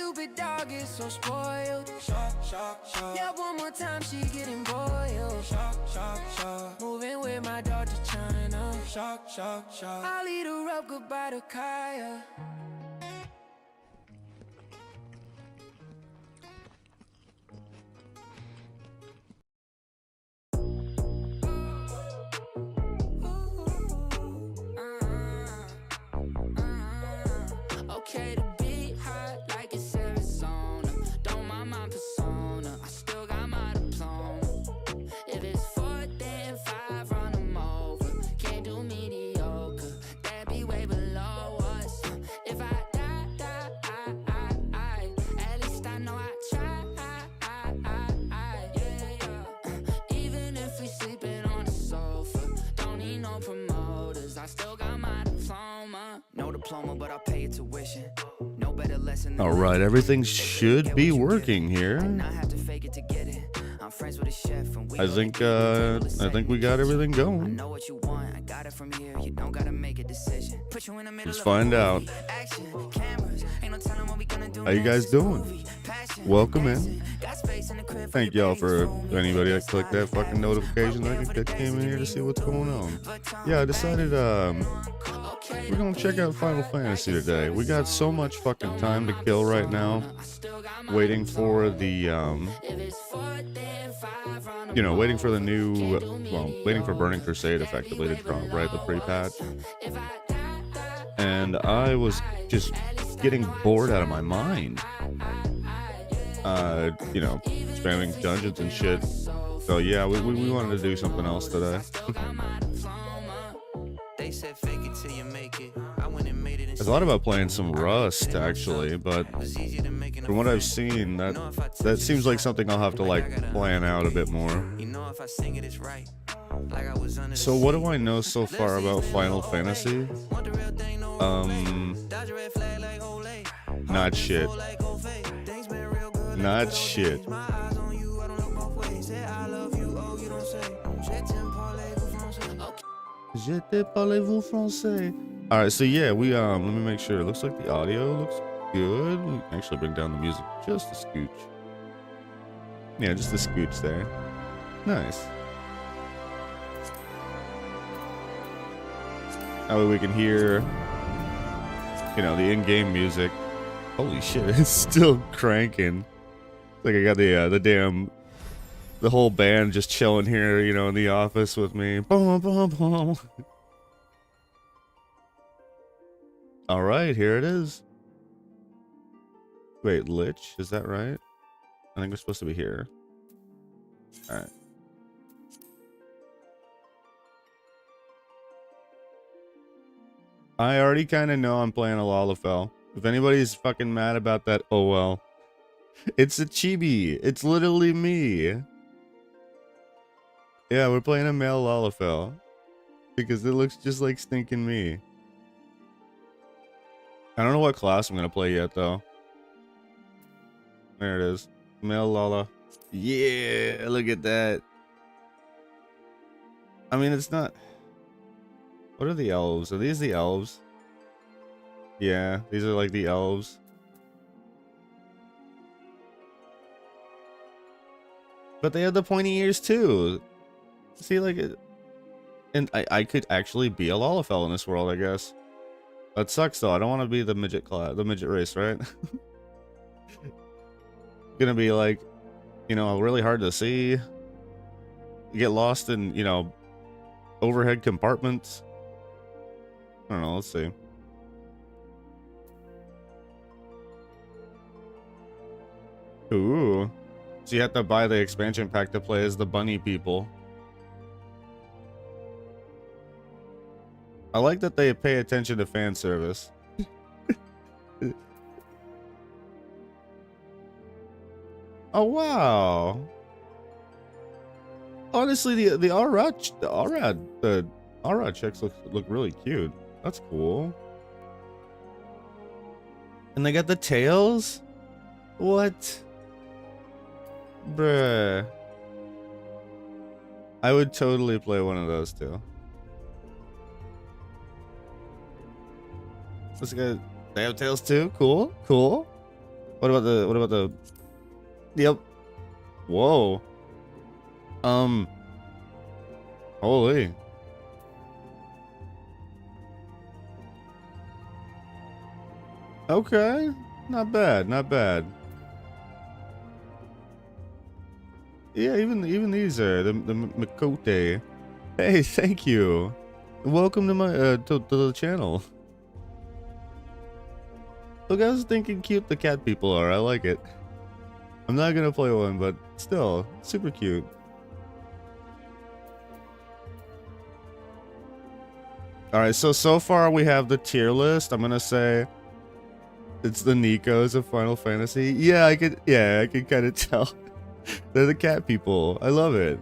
stupid dog is so spoiled. Yeah, one more time she getting boiled. Moving with my daughter China. I'll eat her up, goodbye to Kaya. Okay to be hot like it's Arizona. Don't mind my persona, I still got my diploma. If it's 4, then 5, run them over. Can't do mediocre, that be way below us. If I die, at least I know I tried. Yeah. Even if we sleeping on the sofa, don't need no promoters, I still got my diploma. No diploma, but I pay your tuition. No better lesson. All right, everything should be working here. I think we got everything going. Let's find out. How you guys doing? Welcome in. Thank y'all for anybody that clicked that fucking notification that came in here to see what's going on. Yeah, I decided we're gonna check out Final Fantasy today. We got so much fucking time to kill right now, waiting for the waiting for the new, waiting for Burning Crusade effectively to drop, right, the pre-patch. And I was just getting bored out of my mind, spamming dungeons and shit. So yeah, we wanted to do something else today. I thought about playing some Rust actually, but from what I've seen, that seems like something I'll have to like plan out a bit more. So what do I know so far about Final Fantasy? Not shit. Not shit. Je te parlez-vous français? All right, so yeah, we let me make sure. It looks like the audio looks good. We can actually bring down the music just a scooch. Yeah, just a scooch there. Nice. That way we can hear, the in-game music. Holy shit, it's still cranking. It's like I got the whole band just chilling here, in the office with me. Boom, boom, boom. All right, here it is. Wait, Lich, is that right? I think we're supposed to be here. All right. I already kind of know I'm playing a Lalafell. If anybody's fucking mad about that, oh well. It's a chibi. It's literally me. Yeah, we're playing a male Lalafell. Because it looks just like stinking me. I don't know what class I'm gonna play yet, though. There it is. Male Lala. Yeah, look at that. I mean, it's not... What are the elves? Are these the elves? Yeah, these are like the elves. But they have the pointy ears too. See, like it, and I could actually be a Lalafell in this world, I guess. That sucks though. I don't want to be the midget class, the midget race, right? Gonna be like, really hard to see. You get lost in, overhead compartments. I don't know. Let's see. Ooh. So you have to buy the expansion pack to play as the bunny people. I like that they pay attention to fan service. Oh wow. Honestly, the Aura chicks look really cute. That's cool. And they got the tails? What? Bruh. I would totally play one of those too. Let's go. They have tails too? Cool, cool. What about the? Yep. Whoa. Holy. Okay. Not bad. Not bad. Yeah, even these are the Makote. Hey, thank you. Welcome to my to the channel. Look, I was thinking cute the cat people are. I like it. I'm not gonna play one, but still, super cute. Alright, so far we have the tier list. I'm gonna say it's the Nikos of Final Fantasy. Yeah, I could kind of tell. They're the cat people. I love it.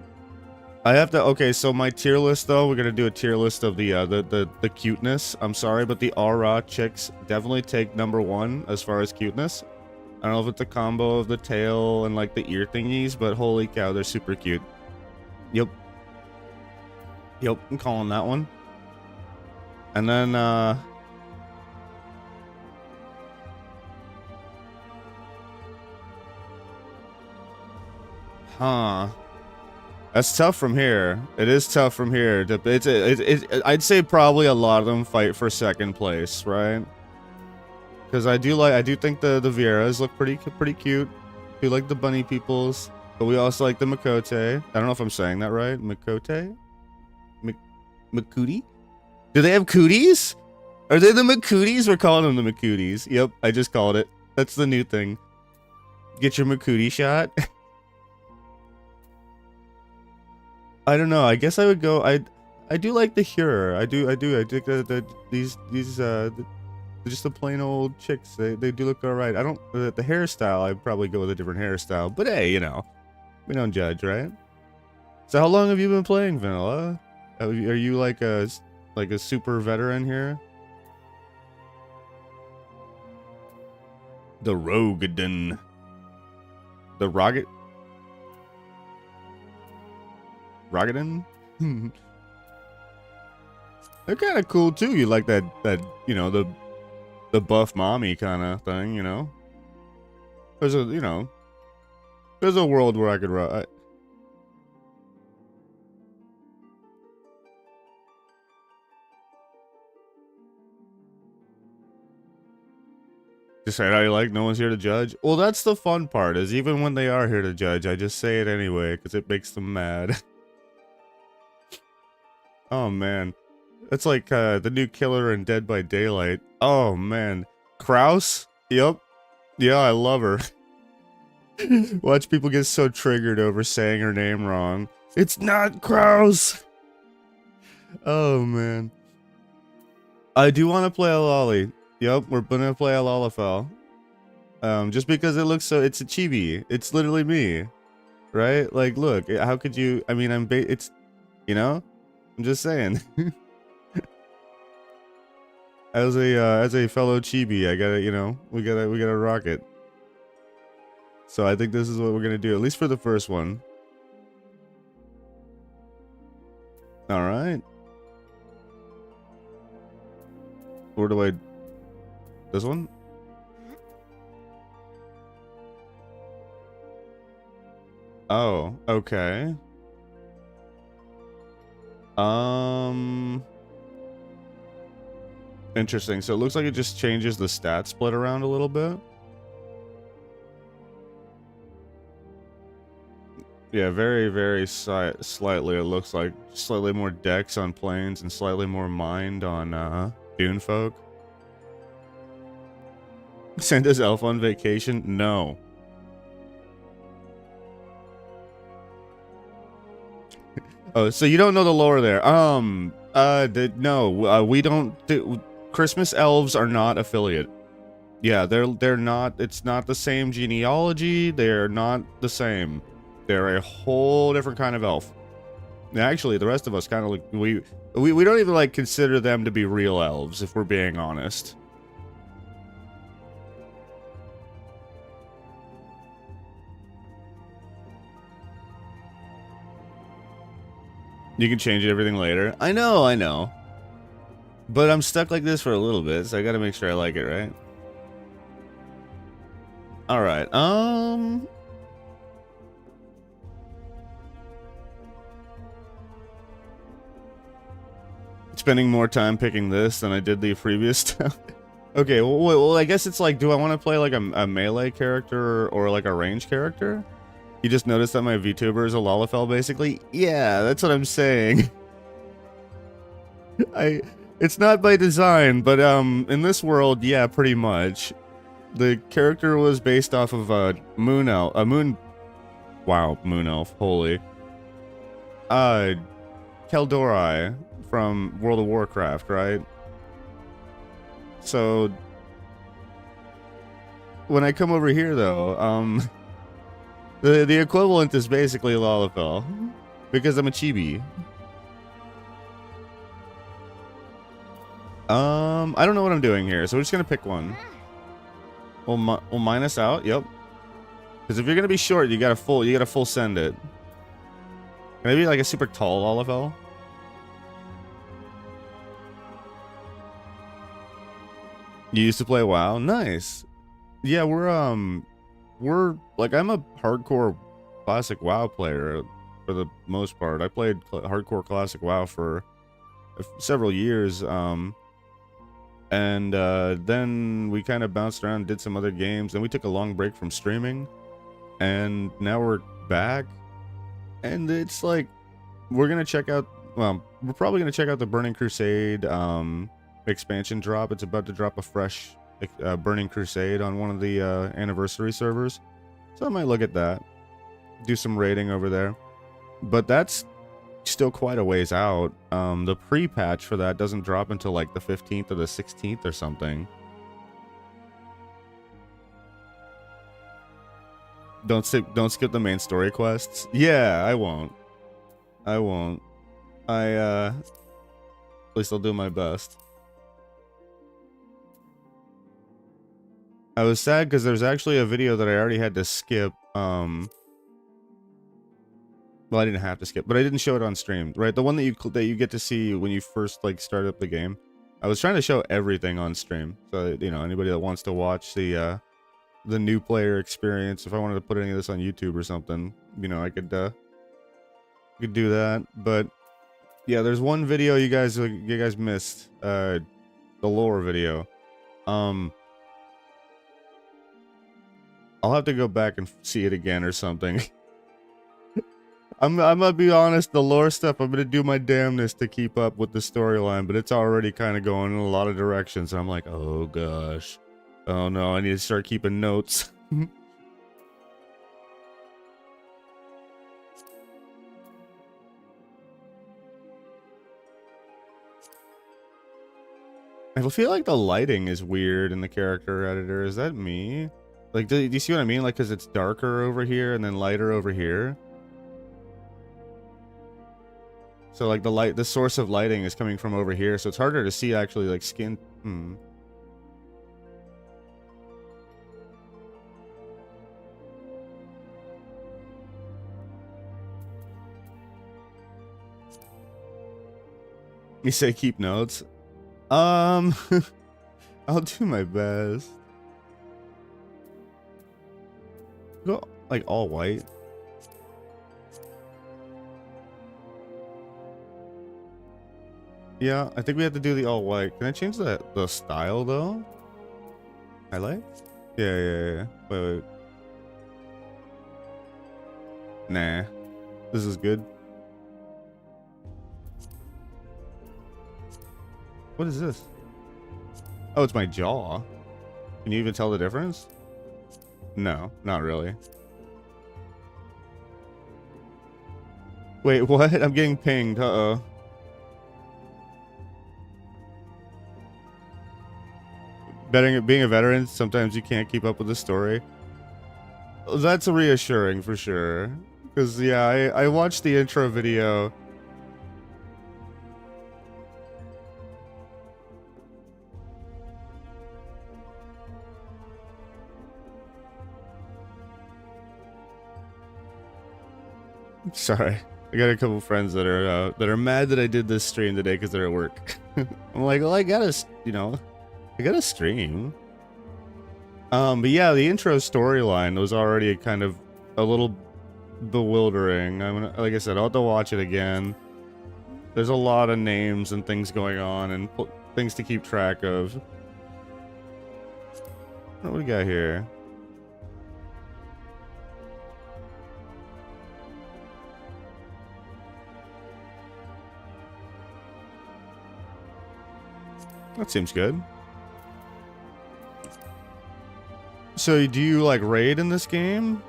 I have to, okay, so my tier list though, we're gonna do a tier list of the cuteness. I'm sorry, but the aura chicks definitely take #1 as far as cuteness. I don't know if it's a combo of the tail and like the ear thingies, but holy cow, they're super cute. Yep. Yep, I'm calling that one. And then, huh. That's tough from here. It is tough from here. I'd say probably a lot of them fight for second place, right? Because I do think the Vieras look pretty cute. We like the bunny peoples, but we also like the Makote. I don't know if I'm saying that right. Makote? Makootie? Do they have cooties? Are they the Makooties? We're calling them the Makooties. Yep, I just called it. That's the new thing. Get your Makootie shot. I don't know. I guess I would go. I do like the Hure. I do. I think that these just the plain old chicks. They do look alright. I don't the hairstyle. I'd probably go with a different hairstyle. But hey, you know, we don't judge, right? So how long have you been playing vanilla? Are you like a super veteran here? The Rogadin. The Rogadin? They're kind of cool too. You like that you know, the buff mommy kind of thing, you know? There's a world where I could just say how you like, no one's here to judge. Well, that's the fun part, is even when they are here to judge, I just say it anyway, because it makes them mad. Oh man. That's like the new killer in Dead by Daylight. Oh man. Kraus? Yep. Yeah, I love her. Watch people get so triggered over saying her name wrong. It's not Kraus! Oh man. I do want to play a lolly. Yep, we're gonna play a Lalafell. Just because it looks so, it's a chibi. It's literally me. Right? Like, look, how could you, I mean, it's, you know? I'm just saying. As a fellow chibi, I gotta, you know, we gotta rock it. So I think this is what we're gonna do, at least for the first one. All right. Where do I? This one? Oh, okay. Interesting. So it looks like it just changes the stat split around a little bit. Yeah, very, very slightly. It looks like slightly more dex on planes and slightly more mind on Dune folk. Send his elf on vacation? No. Oh, so you don't know the lore there? No, we don't. Christmas elves are not affiliate. Yeah, they're not. It's not the same genealogy. They're not the same. They're a whole different kind of elf. Actually, the rest of us kind of like we don't even like consider them to be real elves, if we're being honest. You can change everything later. I know. But I'm stuck like this for a little bit, so I gotta make sure I like it, right? All right. Spending more time picking this than I did the previous stuff. Okay, well, I guess it's like, do I want to play like a melee character or like a range character? You just noticed that my VTuber is a Lalafell, basically? Yeah, that's what I'm saying. It's not by design, but in this world, yeah, pretty much. The character was based off of a moon elf, moon elf, holy. Keldorai from World of Warcraft, right? So when I come over here though, the equivalent is basically Lalafell because I'm a chibi. I don't know what I'm doing here, so we're just gonna pick one. We'll minus out, yep. Because if you're gonna be short, you gotta full send it. Maybe like a super tall Lalafell. You used to play WoW? Nice. Yeah, we're like, I'm a hardcore classic WoW player for the most part. I played hardcore classic WoW for several years, and then we kind of bounced around and did some other games. Then we took a long break from streaming, and now we're back. And it's like, we're gonna check out, well, we're probably gonna check out the Burning Crusade expansion drop. It's about to drop a fresh Burning Crusade on one of the anniversary servers, so I might look at that, do some raiding over there. But that's still quite a ways out. The pre-patch for that doesn't drop until like the 15th or the 16th or something. Don't skip the main story quests. Yeah, I won't. At least I'll do my best. I was sad because there's actually a video that I already had to skip. Well, I didn't have to skip, but I didn't show it on stream, right? The one that you get to see when you first like start up the game. I was trying to show everything on stream, so that, you know, anybody that wants to watch the new player experience, if I wanted to put any of this on YouTube or something, you know, I could do that. But yeah, there's one video you guys missed, the lore video. I'll have to go back and see it again or something. I'm gonna be honest, the lore stuff, I'm gonna do my damnedest to keep up with the storyline, but it's already kind of going in a lot of directions. And I'm like, oh gosh. Oh no, I need to start keeping notes. I feel like the lighting is weird in the character editor. Is that me? Like, do you see what I mean? Like, because it's darker over here and then lighter over here. So, like, the source of lighting is coming from over here, so it's harder to see actually, like, skin. You say keep notes? I'll do my best. Go, like, all white. Yeah, I think we have to do the all white. Can I change the style though? Highlight? Yeah. Wait. Nah. This is good. What is this? Oh, it's my jaw. Can you even tell the difference? No, not really. Wait, what? I'm getting pinged. Uh-oh. Being a veteran, sometimes you can't keep up with the story. That's reassuring for sure. Because, yeah, I watched the intro video. Sorry. I got a couple friends that are mad that I did this stream today because they're at work. I'm like, well, I gotta, you know, I gotta stream. But yeah, the intro storyline was already kind of a little bewildering. Like I said, I'll have to watch it again. There's a lot of names and things going on and things to keep track of. What do we got here? That seems good. So do you like raid in this game?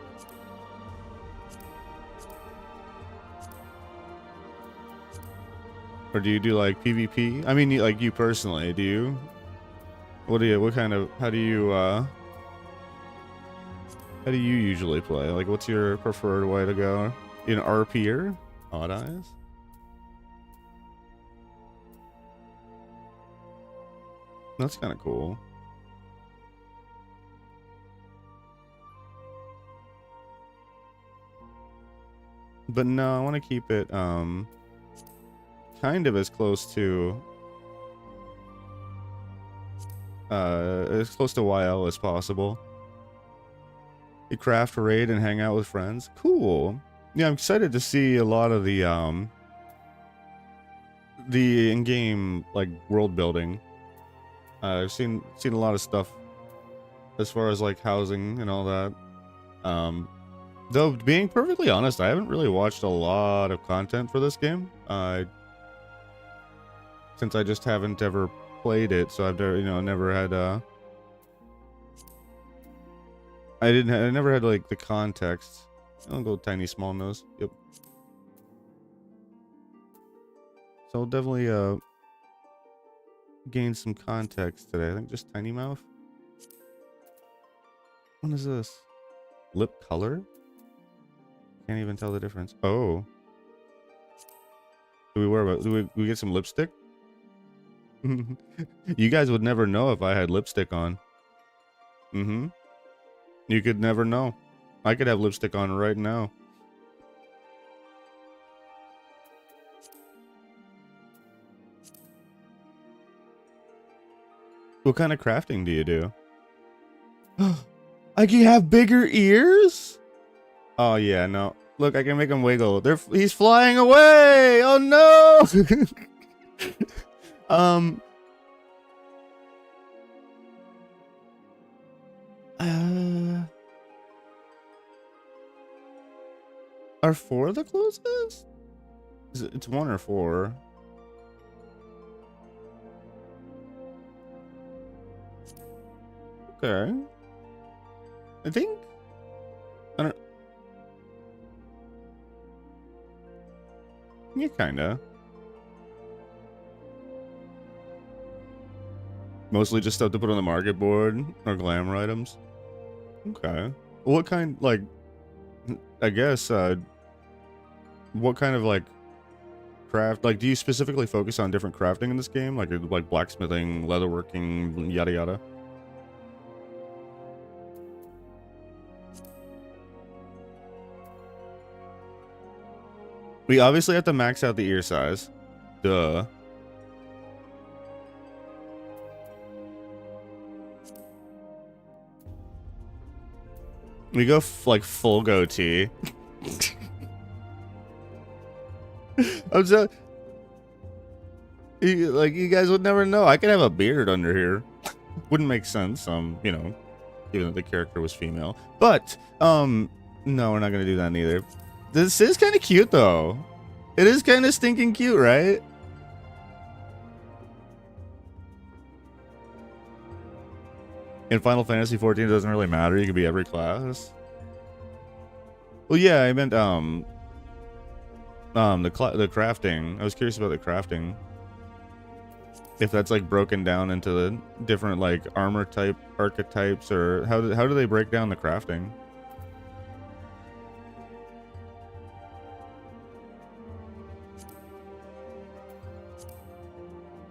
Or do you do like PvP? I mean, like you personally, do you? What kind of, how do you usually play? Like what's your preferred way to go? In RP'er? Odd Eyes? That's kind of cool. But no, I want to keep it kind of as close to YL as possible. You craft, raid, and hang out with friends. Cool. Yeah, I'm excited to see a lot of the in-game like world building. I've seen a lot of stuff as far as like housing and all that. Though being perfectly honest, I haven't really watched a lot of content for this game. Since I just haven't ever played it, so I've never had I never had like the context. I'll go tiny small nose. Yep. So I'll definitely gain some context today. I think just tiny mouth. What is this? Lip color? Can't even tell the difference. Oh. Do we get some lipstick? You guys would never know if I had lipstick on. Mm-hmm. You could never know. I could have lipstick on right now. What kind of crafting do you do? I can have bigger ears? Oh yeah, no. Look, I can make him wiggle. He's flying away! Oh no! Are 4 the closest? It's 1 or 4. Okay. I think. I don't. Yeah, kinda. Mostly just stuff to put on the market board or glamour items. Okay. What kind, like, I guess, what kind of, like, craft, like, do you specifically focus on different crafting in this game? Like blacksmithing, leatherworking, yada yada? We obviously have to max out the ear size. Duh. We go like full goatee. I'm so like, you guys would never know. I could have a beard under here. Wouldn't make sense. You know, given that the character was female. But no, we're not gonna do that either. This is kind of cute though. It is kind of stinking cute, right? In Final Fantasy 14, it doesn't really matter. You can be every class. Well, yeah, I meant the crafting. I was curious about the crafting. If that's like broken down into the different like armor type archetypes, or how do they break down the crafting?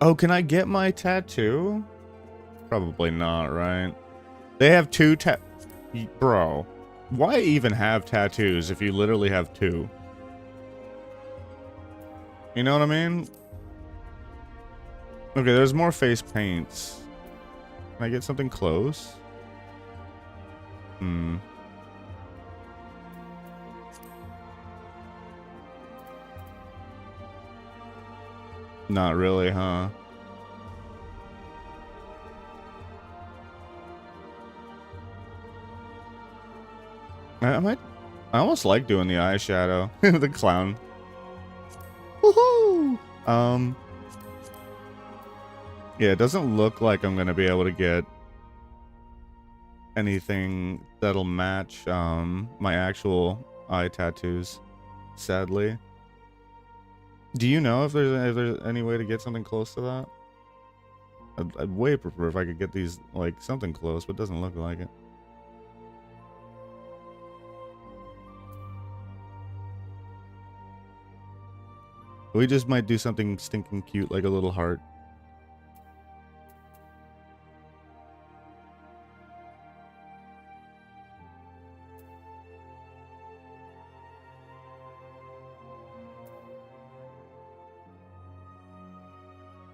Oh, can I get my tattoo? Probably not, right? They have 2 Bro, why even have tattoos if you literally have 2? You know what I mean? Okay, there's more face paints. Can I get something close? Hmm. Not really, huh? I almost like doing the eyeshadow. The clown. Woohoo! Yeah, it doesn't look like I'm gonna be able to get anything that'll match my actual eye tattoos, sadly. Do you know if there's any way to get something close to that? I'd way prefer if I could get these like something close, but it doesn't look like it. We just might do something stinking cute, like a little heart.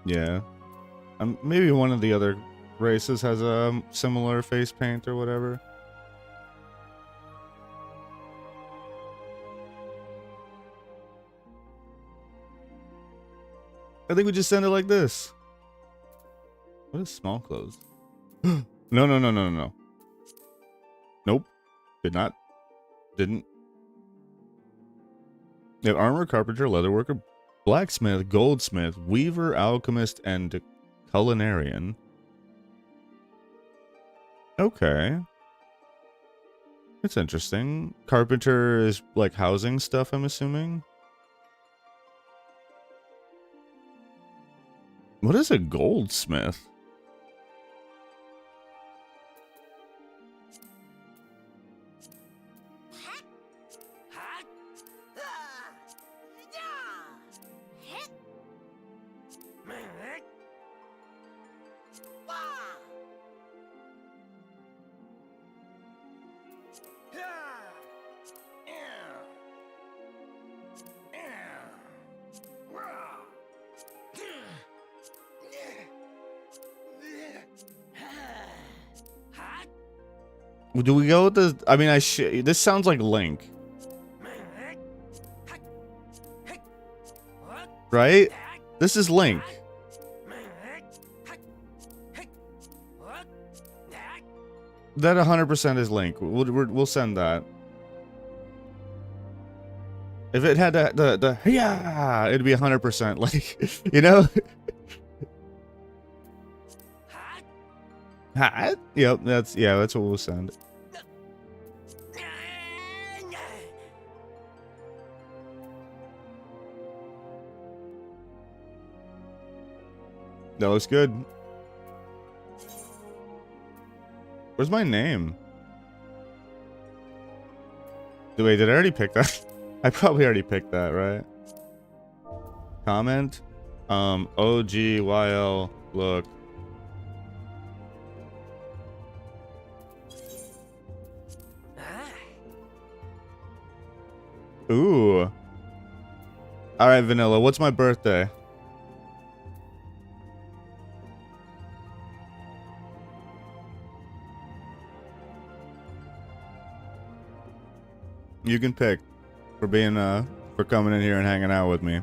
Yeah. Maybe one of the other races has a similar face paint or whatever. I think we just send it like this. What is small clothes? No, no, no, no, no, no. Nope. Did not. Didn't. They have armor, carpenter, leatherworker, blacksmith, goldsmith, weaver, alchemist, and culinarian. Okay. It's interesting. Carpenter is like housing stuff, I'm assuming. What is a goldsmith? Do we go with the? I mean, this sounds like Link, right? This is Link. That 100% is Link. We'll send that. If it had the yeah, it'd be 100% like, you know. Hat? Yep, that's what we'll send. That looks good. Where's my name? Wait, did I already pick that? I probably already picked that, right? Comment. OGYL look. Ooh. Alright, Vanilla, what's my birthday? You can pick for being for coming in here and hanging out with me.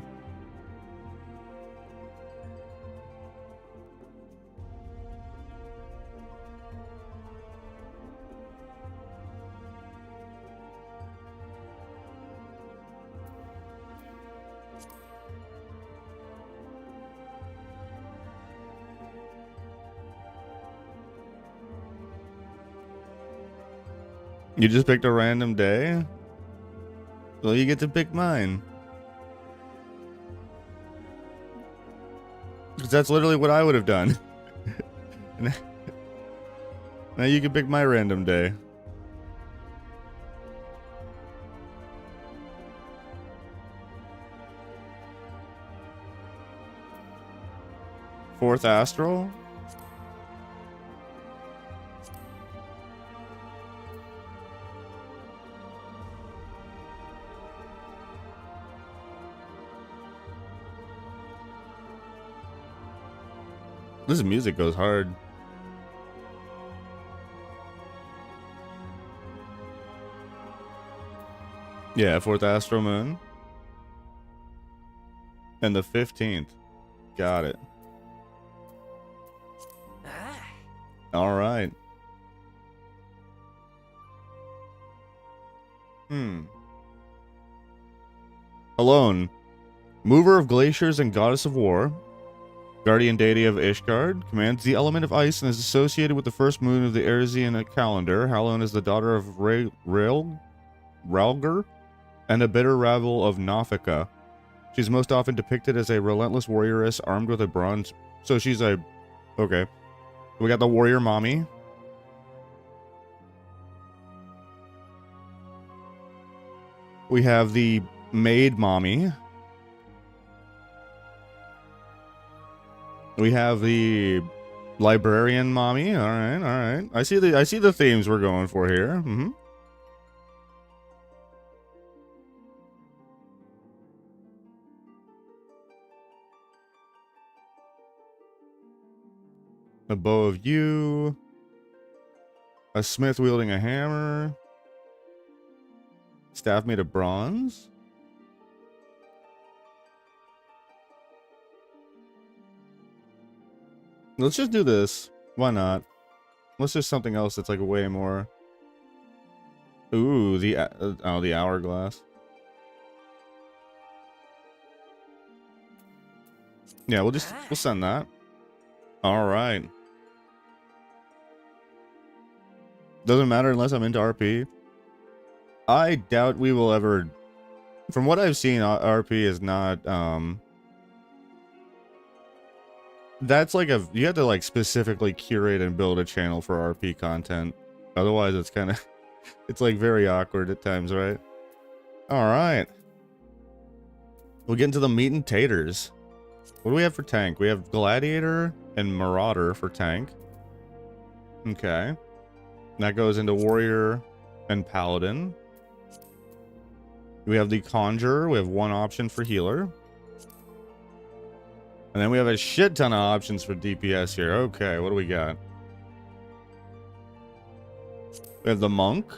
You just picked a random day? Well, you get to pick mine. Because that's literally what I would have done. Now you can pick my random day. Fourth Astral? This music goes hard. Yeah, 4th Astro Moon. And the 15th. Got it. All right. Alone. Mover of glaciers and goddess of war. Guardian deity of Ishgard. Commands the element of ice and is associated with the first moon of the Arisian calendar. Halon is the daughter of Ralger and a bitter rival of Nafika. She's most often depicted as a relentless warrioress armed with a bronze... So she's a... Okay. We got the warrior mommy. We have the maid mommy. We have the librarian mommy. All right, all right. I see the themes we're going for here. A bow of yew. A smith wielding a hammer. Staff made of bronze. Let's just do this. Why not? Let's just something else that's like way more. Ooh, the hourglass. Yeah, we'll send that. All right. Doesn't matter unless I'm into RP. I doubt we will ever. From what I've seen, RP is not. That's like you have to like specifically curate and build a channel for RP content. Otherwise, it's kind of, it's like very awkward at times, right? All right. We'll get into the meat and taters. What do we have for tank? We have Gladiator and Marauder for tank. Okay. That goes into Warrior and Paladin. We have the Conjurer. We have one option for healer. And then we have a shit ton of options for DPS here. Okay, what do we got? We have the Monk.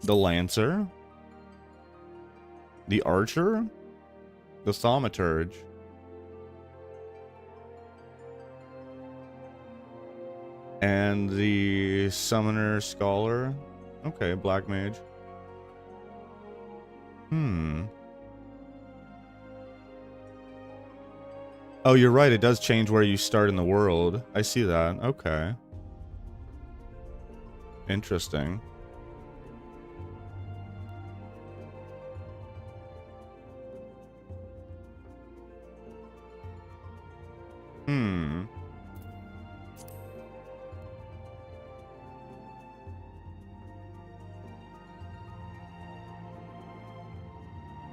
The Lancer. The Archer. The Thaumaturge. And the Summoner Scholar. Okay, Black Mage. Oh, you're right. It does change where you start in the world. I see that. Okay. Interesting.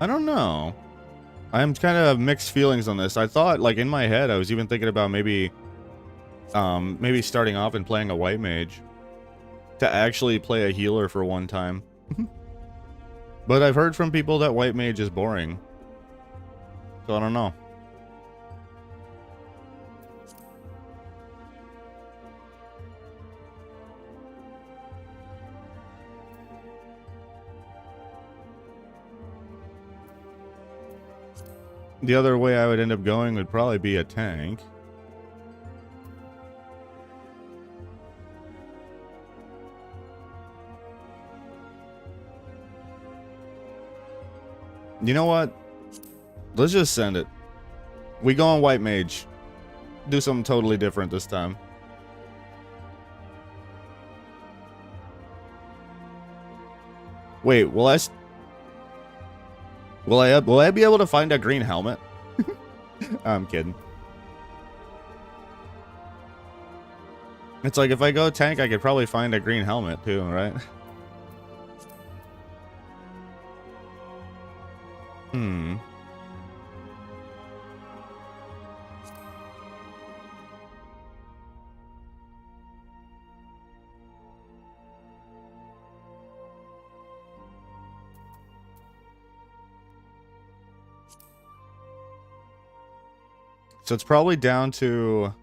I don't know. I'm kind of mixed feelings on this. I thought, like, in my head, I was even thinking about maybe starting off and playing a white mage to actually play a healer for one time. But I've heard from people that white mage is boring. So I don't know. The other way I would end up going would probably be a tank. You know what? Let's just send it. We go on white mage. Do something totally different this time. Wait, will I be able to find a green helmet? I'm kidding. It's like if I go tank, I could probably find a green helmet too, right? So it's probably down to...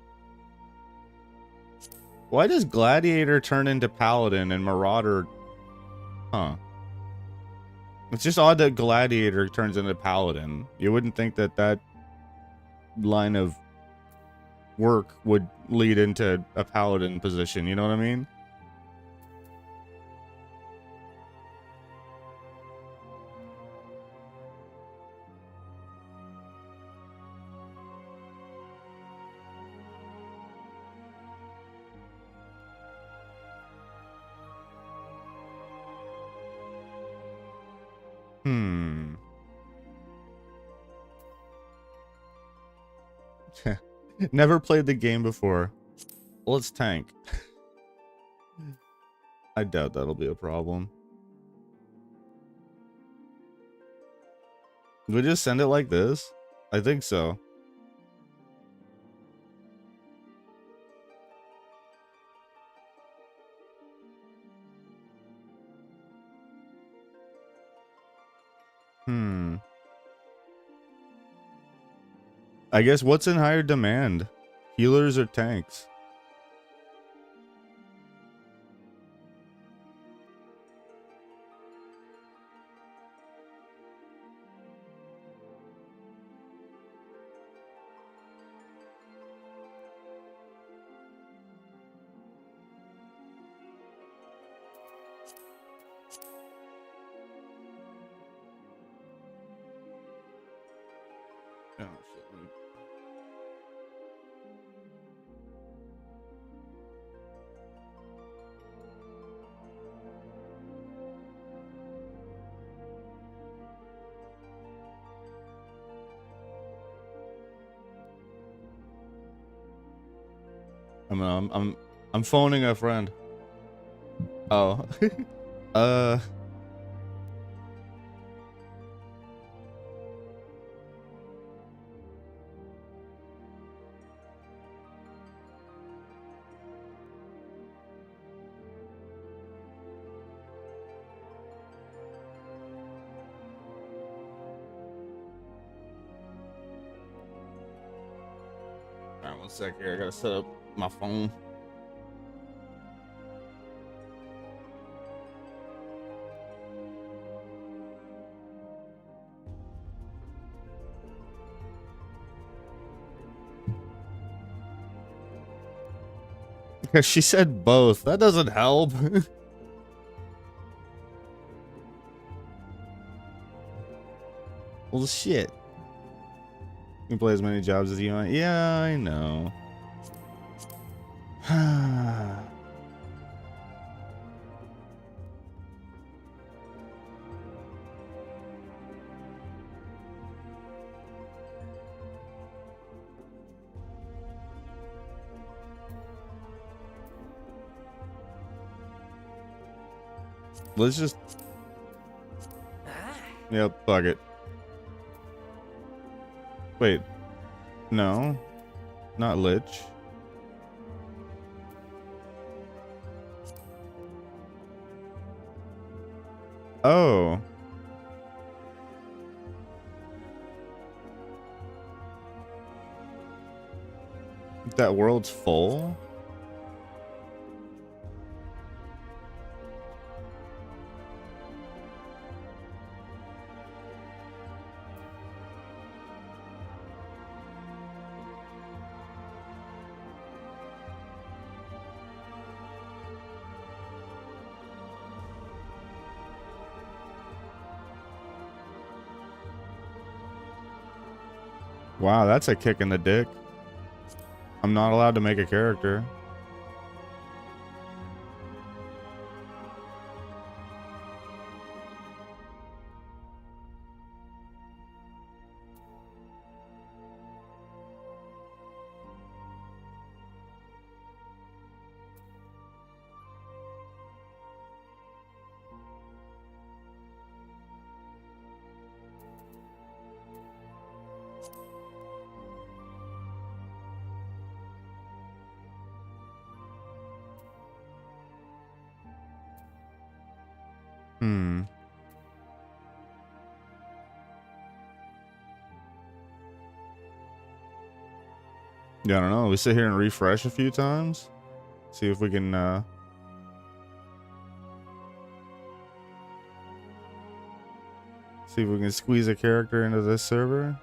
Why does Gladiator turn into Paladin and Marauder... Huh. It's just odd that Gladiator turns into Paladin. You wouldn't think that that line of work would lead into a Paladin position, you know what I mean? Never played the game before. Well, it's tank. I doubt that'll be a problem. We just send it like this? I think so. I guess what's in higher demand? Healers or tanks? Oh, shit. I'm phoning a friend. Oh. Alright, 1 sec here. I gotta set up my phone. She said both. That doesn't help. Well, shit. You can play as many jobs as you want. Yeah, I know. Let's just... Yep, fuck it. Wait. No. Not Lich. Oh. That world's full? Wow, that's a kick in the dick. I'm not allowed to make a character. Yeah, I don't know. We sit here and refresh a few times. See if we can, Wow, See if we can squeeze a character into this server.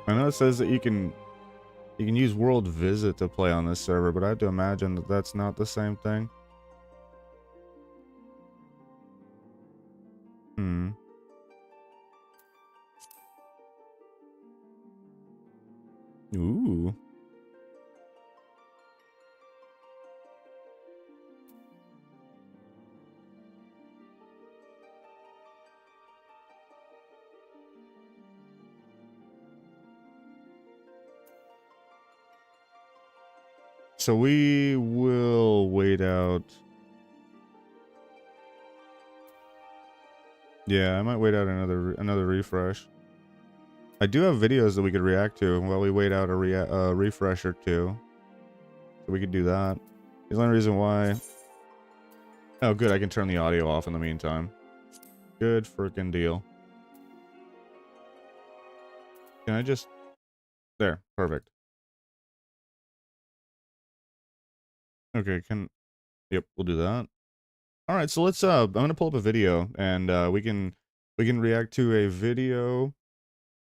I know it says that you can use World Visit to play on this server, but I have to imagine that that's not the same thing. Ooh. So we will wait out. Yeah, I might wait out another refresh. I do have videos that we could react to while we wait out a refresh or two. So we could do that. The only reason why... Oh, good, I can turn the audio off in the meantime. Good freaking deal. Can I just... There, perfect. Okay, Yep, we'll do that. Alright, so let's, I'm gonna pull up a video, and, we can react to a video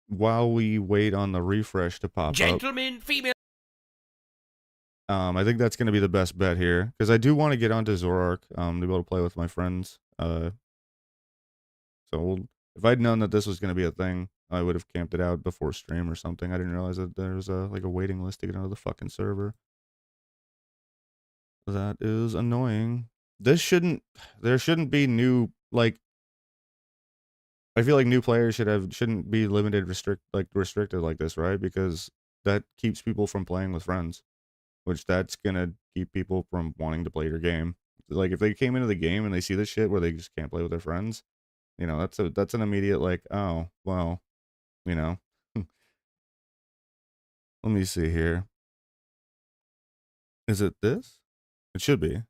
while we wait on the refresh to pop up. Gentlemen, female. I think that's going to be the best bet here, because I do want to get onto Zorark, to be able to play with my friends. If I'd known that this was going to be a thing, I would have camped it out before stream or something. I didn't realize that there's like a waiting list to get onto the fucking server. That is annoying. There shouldn't be new, like, I feel like new players shouldn't be restricted like this, right? Because that keeps people from playing with friends. Which that's gonna keep people from wanting to play your game. Like if they came into the game and they see this shit where they just can't play with their friends, you know, that's an immediate like, oh, well, you know. Let me see here. Is it this? It should be.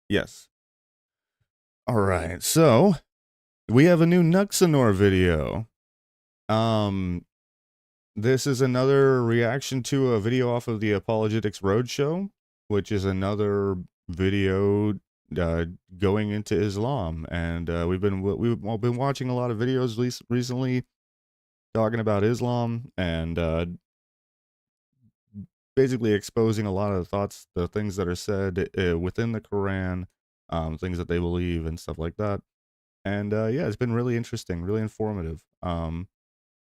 Yes. All right. So we have a new Nuxanor video. This is another reaction to a video off of the Apologetics Roadshow, which is another video going into Islam, and we've all been watching a lot of videos recently talking about Islam and basically exposing a lot of the thoughts, the things that are said within the Quran, things that they believe and stuff like that. And yeah, it's been really interesting, really informative.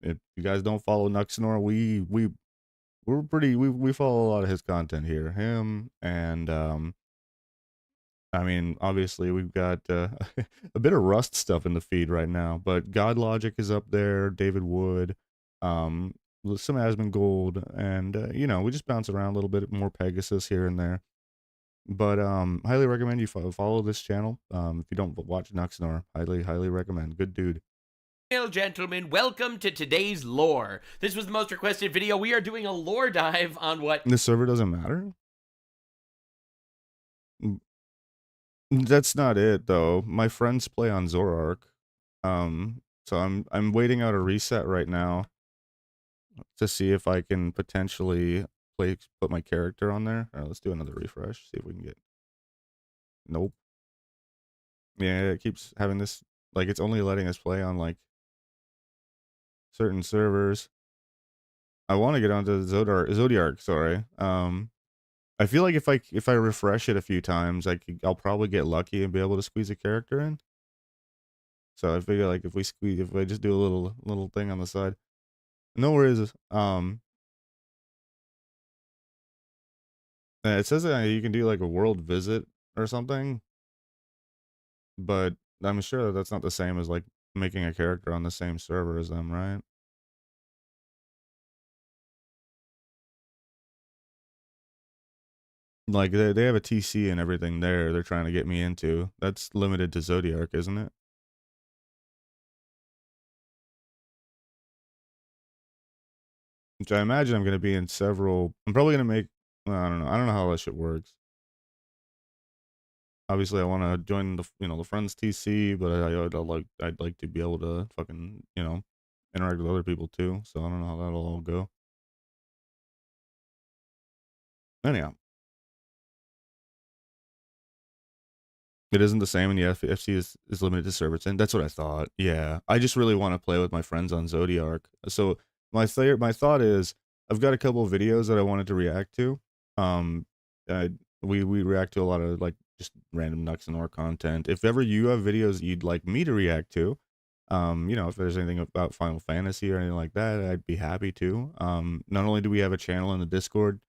If you guys don't follow Nuxanor, we follow a lot of his content here. Him and I mean, obviously we've got a bit of Rust stuff in the feed right now, but God Logic is up there, David Wood, some Asmongold, and you know, we just bounce around a little bit more Pegasus here and there. But highly recommend you follow this channel. If you don't watch Nuxanor, highly recommend. Good dude. Gentlemen, welcome to today's lore. This was the most requested video. We are doing a lore dive on what... The server doesn't matter? That's not it, though. My friends play on Zorark. So I'm waiting out a reset right now to see if I can potentially put my character on there. All right, let's do another refresh, see if we can get... Nope. Yeah, it keeps having this, like, it's only letting us play on, like, certain servers. I want to get onto Zodiark, sorry. I feel like if I refresh it a few times, I'll probably get lucky and be able to squeeze a character in. So I figure like if I just do a little thing on the side. No worries. It says that you can do like a world visit or something, but I'm sure that that's not the same as like making a character on the same server as them, right? Like they have a TC and everything there they're trying to get me into. That's limited to Zodiark, isn't it? Which I imagine I'm going to be in several. I'm probably going to make, well, I don't know. I don't know how that shit works. Obviously I want to join the, you know, the friends TC, but I'd like to be able to fucking, you know, interact with other people too. So I don't know how that'll all go. Anyhow. It isn't the same, and the FC is limited to servers, and that's what I thought. Yeah, I just really want to play with my friends on Zodiac. So my thought is, I've got a couple of videos that I wanted to react to. Um, we react to a lot of like just random Nux and Or content. If ever you have videos you'd like me to react to, you know, if there's anything about Final Fantasy or anything like that, I'd be happy to. Not only do we have a channel in the Discord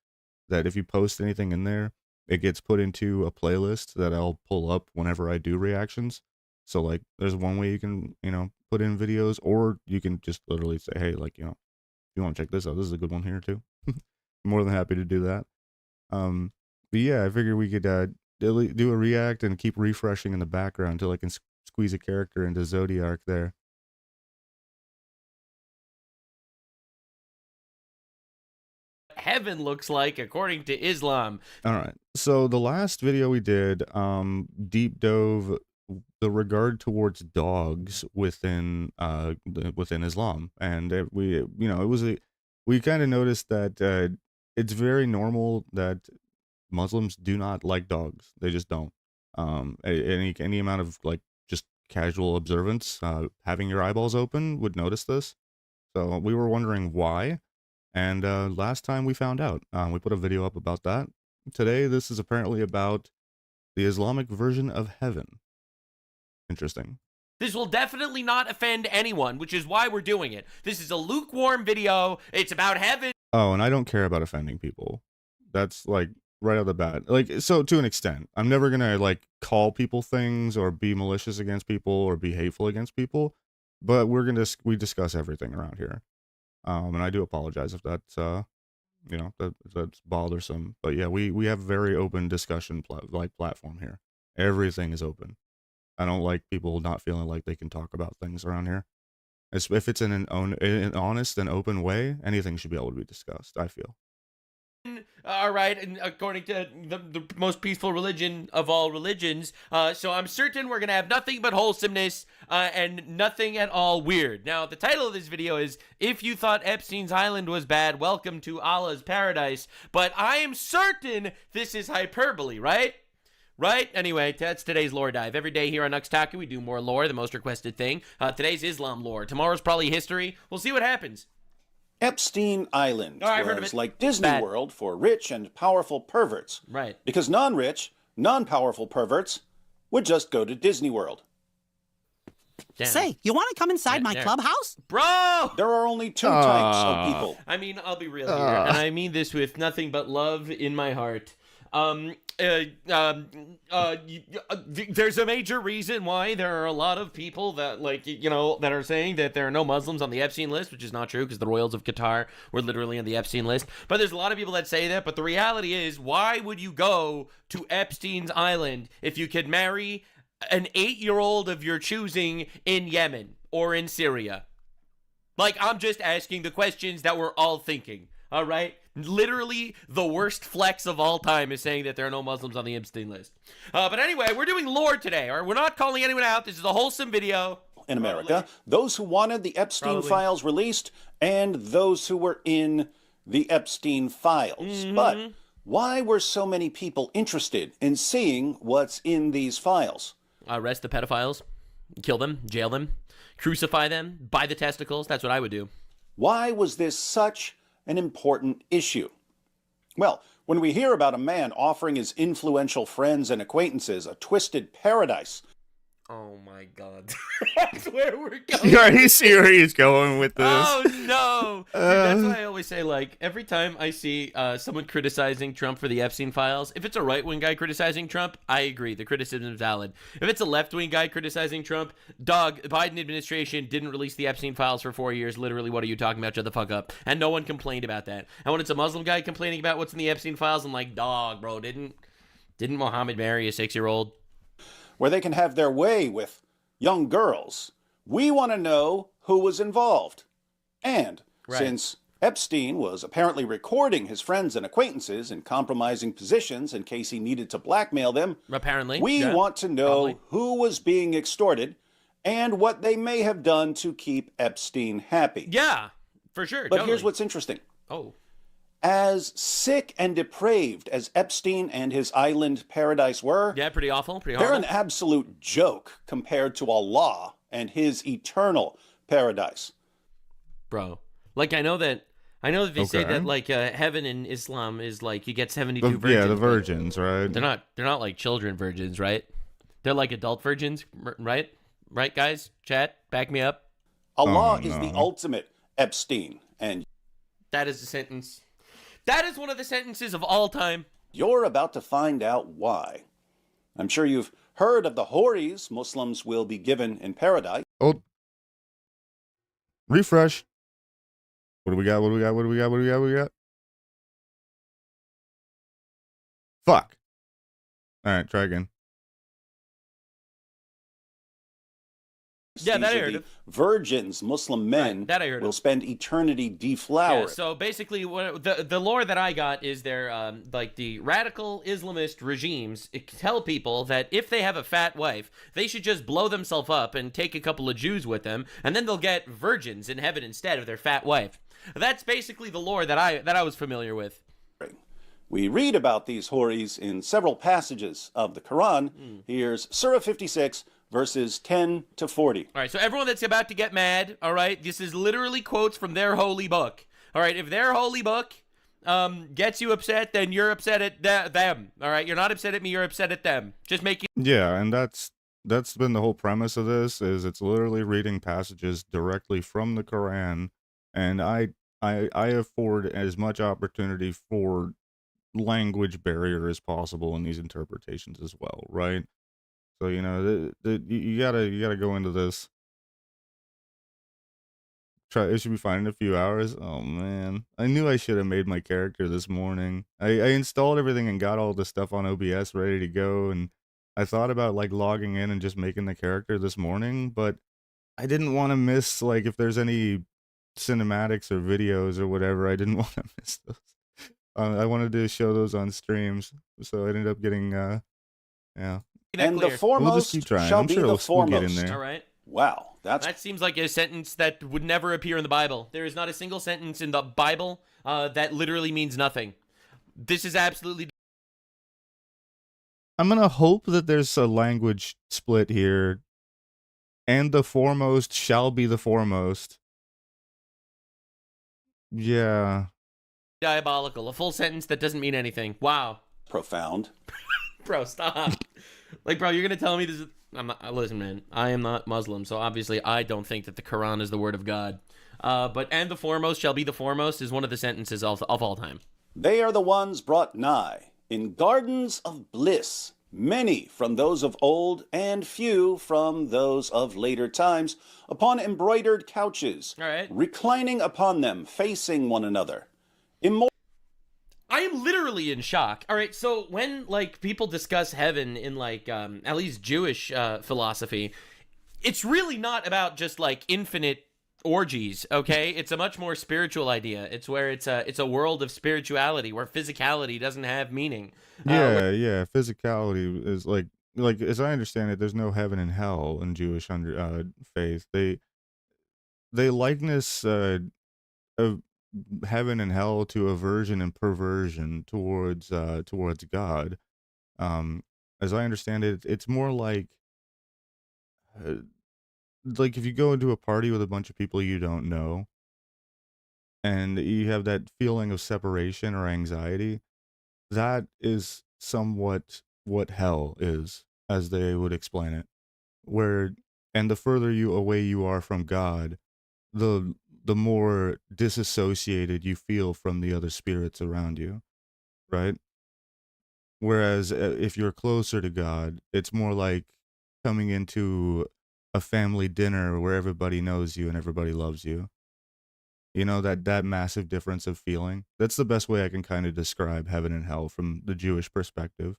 that if you post anything in there, it gets put into a playlist that I'll pull up whenever I do reactions. So like there's one way you can, you know, put in videos, or you can just literally say, hey, like, you know, if you want to check this out, this is a good one here too. More than happy to do that. But yeah, I figured we could do a react and keep refreshing in the background until I can squeeze a character into Zodiac there. Heaven looks like according to Islam. All right. So the last video we did deep dove the regard towards dogs within within Islam, and we we kind of noticed that it's very normal that Muslims do not like dogs. They just don't. Any amount of like just casual observance, having your eyeballs open would notice this. So we were wondering why. And last time we found out. We put a video up about that. Today, this is apparently about the Islamic version of heaven. Interesting. This will definitely not offend anyone, which is why we're doing it. This is a lukewarm video. It's about heaven. Oh, and I don't care about offending people. That's like right out of the bat. Like, so to an extent, I'm never gonna like call people things or be malicious against people or be hateful against people. But we discuss everything around here. And I do apologize if that's you know, that's bothersome. But yeah, we have very open discussion platform here. Everything is open. I don't like people not feeling like they can talk about things around here. If it's in an honest and open way, anything should be able to be discussed, I feel. All right, and according to the most peaceful religion of all religions, so I'm certain we're gonna have nothing but wholesomeness and nothing at all weird. Now, the title of this video is, if you thought Epstein's Island was bad, welcome to Allah's paradise. But I am certain this is hyperbole, right? Right? Anyway, that's today's lore dive. Every day here on Nuxtaku, we do more lore, the most requested thing. Today's Islam lore. Tomorrow's probably history. We'll see what happens. Epstein Island was like Disney Bad. World for rich and powerful perverts. Right. Because non-rich, non-powerful perverts would just go to Disney World. Damn. Say, you want to come inside my There. clubhouse? Bro! There are only two types of people. I mean, I'll be real here, and I mean this with nothing but love in my heart. There's a major reason why there are a lot of people that, like, you know, that are saying that there are no Muslims on the Epstein list, which is not true because the royals of Qatar were literally on the Epstein list. But there's a lot of people that say that. But the reality is, why would you go to Epstein's Island if you could marry an 8-year-old of your choosing in Yemen or in Syria? Like, I'm just asking the questions that we're all thinking. All right? Literally, the worst flex of all time is saying that there are no Muslims on the Epstein list. But anyway, we're doing lore today. All right? We're not calling anyone out. This is a wholesome video. In America, those who wanted the Epstein files released and those who were in the Epstein files. But why were so many people interested in seeing what's in these files? Arrest the pedophiles, kill them, jail them, crucify them, buy the testicles. That's what I would do. Why was this such an important issue? Well, when we hear about a man offering his influential friends and acquaintances a twisted paradise. Oh my God. That's where we're going. You already see where he's going with this. Oh no. Dude, that's why I always say, like, every time I see someone criticizing Trump for the Epstein files, if it's a right-wing guy criticizing Trump, I agree, the criticism is valid. If it's a left-wing guy criticizing Trump, dog, the Biden administration didn't release the Epstein files for 4 years. Literally, what are you talking about? Shut the fuck up. And no one complained about that. And when it's a Muslim guy complaining about what's in the Epstein files, I'm like, dog, bro, didn't Mohammed marry a 6-year-old? Where they can have their way with young girls. We want to know who was involved. And since Epstein was apparently recording his friends and acquaintances in compromising positions in case he needed to blackmail them, apparently, we want to know who was being extorted and what they may have done to keep Epstein happy. Yeah, for sure. But here's what's interesting. Oh. As sick and depraved as Epstein and his island paradise were, Yeah, pretty awful, pretty they're horrible. an absolute joke compared to Allah and his eternal paradise. Bro, like I know that they say Okay. that like heaven in Islam is like you get 72 virgins. Yeah, the but virgins, right? They're not like children virgins, right? They're like adult virgins, right? Right, guys? Chat, back me up. Allah Oh, is the no. ultimate Epstein, and That is a sentence. That is one of the sentences of all time. you're about to find out why. I'm sure you've heard of the houris Muslims will be given in paradise. Oh, refresh. What do we got? What do we got? What do we got? What do we got? What do we got? Fuck. All right, try again. Yeah, that I These are heard the of. virgins, Muslim men, Right, that I heard will of. spend eternity Yeah, deflowered. so basically, what the lore that I got is they're like the radical Islamist regimes tell people that if they have a fat wife, they should just blow themselves up and take a couple of Jews with them, and then they'll get virgins in heaven instead of their fat wife. That's basically the lore that I was familiar with. We read about these houris in several passages of the Quran. Here's Surah 56, verses 10 to 40. All right, so everyone that's about to get mad, all right, this is literally quotes from their holy book. All right, if their holy book gets you upset, then you're upset at them. All right, you're not upset at me, you're upset at them. Just make you. Yeah, and that's been the whole premise of this. Is it's literally reading passages directly from the Quran, and I afford as much opportunity for language barrier as possible in these interpretations as well, right? So you know, you gotta go into this. It should be fine in a few hours. Oh man, I knew I should have made my character this morning. I installed everything and got all the stuff on OBS ready to go, and I thought about like logging in and just making the character this morning, but I didn't want to miss like if there's any cinematics or videos or whatever. I didn't want to miss those. I wanted to show those on streams, so I ended up getting yeah. that And clear. the foremost keep trying. shall I'm be sure the we'll get in foremost. there. All right. Wow, that's That seems like a sentence that would never appear in the Bible. There is not a single sentence in the Bible that literally means nothing. This is absolutely. I'm gonna hope that there's a language split here, and the foremost shall be the foremost. Yeah. Diabolical. A full sentence that doesn't mean anything. Wow. profound. Bro, stop. Like, bro, you're gonna tell me this is... I'm not... Listen, man. I am not Muslim, so obviously I don't think that the Quran is the word of God. But and the foremost shall be the foremost is one of the sentences of all time. They are the ones brought nigh in gardens of bliss, many from those of old and few from those of later times, upon embroidered couches, All right. reclining upon them, facing one another. I am literally in shock. All right, so when like people discuss heaven in like at least Jewish philosophy, it's really not about just like infinite orgies, okay? It's a much more spiritual idea. It's where it's a world of spirituality where physicality doesn't have meaning. Yeah. Physicality is like as I understand it, there's no heaven and hell in Jewish faith. They likeness of heaven and hell to aversion and perversion towards God. As I understand it, it's more like if you go into a party with a bunch of people you don't know, and you have that feeling of separation or anxiety. That is somewhat what hell is, as they would explain it. And the further away you are from God, the more disassociated you feel from the other spirits around you, right? Whereas if you're closer to God, it's more like coming into a family dinner where everybody knows you and everybody loves you. You know, that massive difference of feeling. That's the best way I can kind of describe heaven and hell from the Jewish perspective.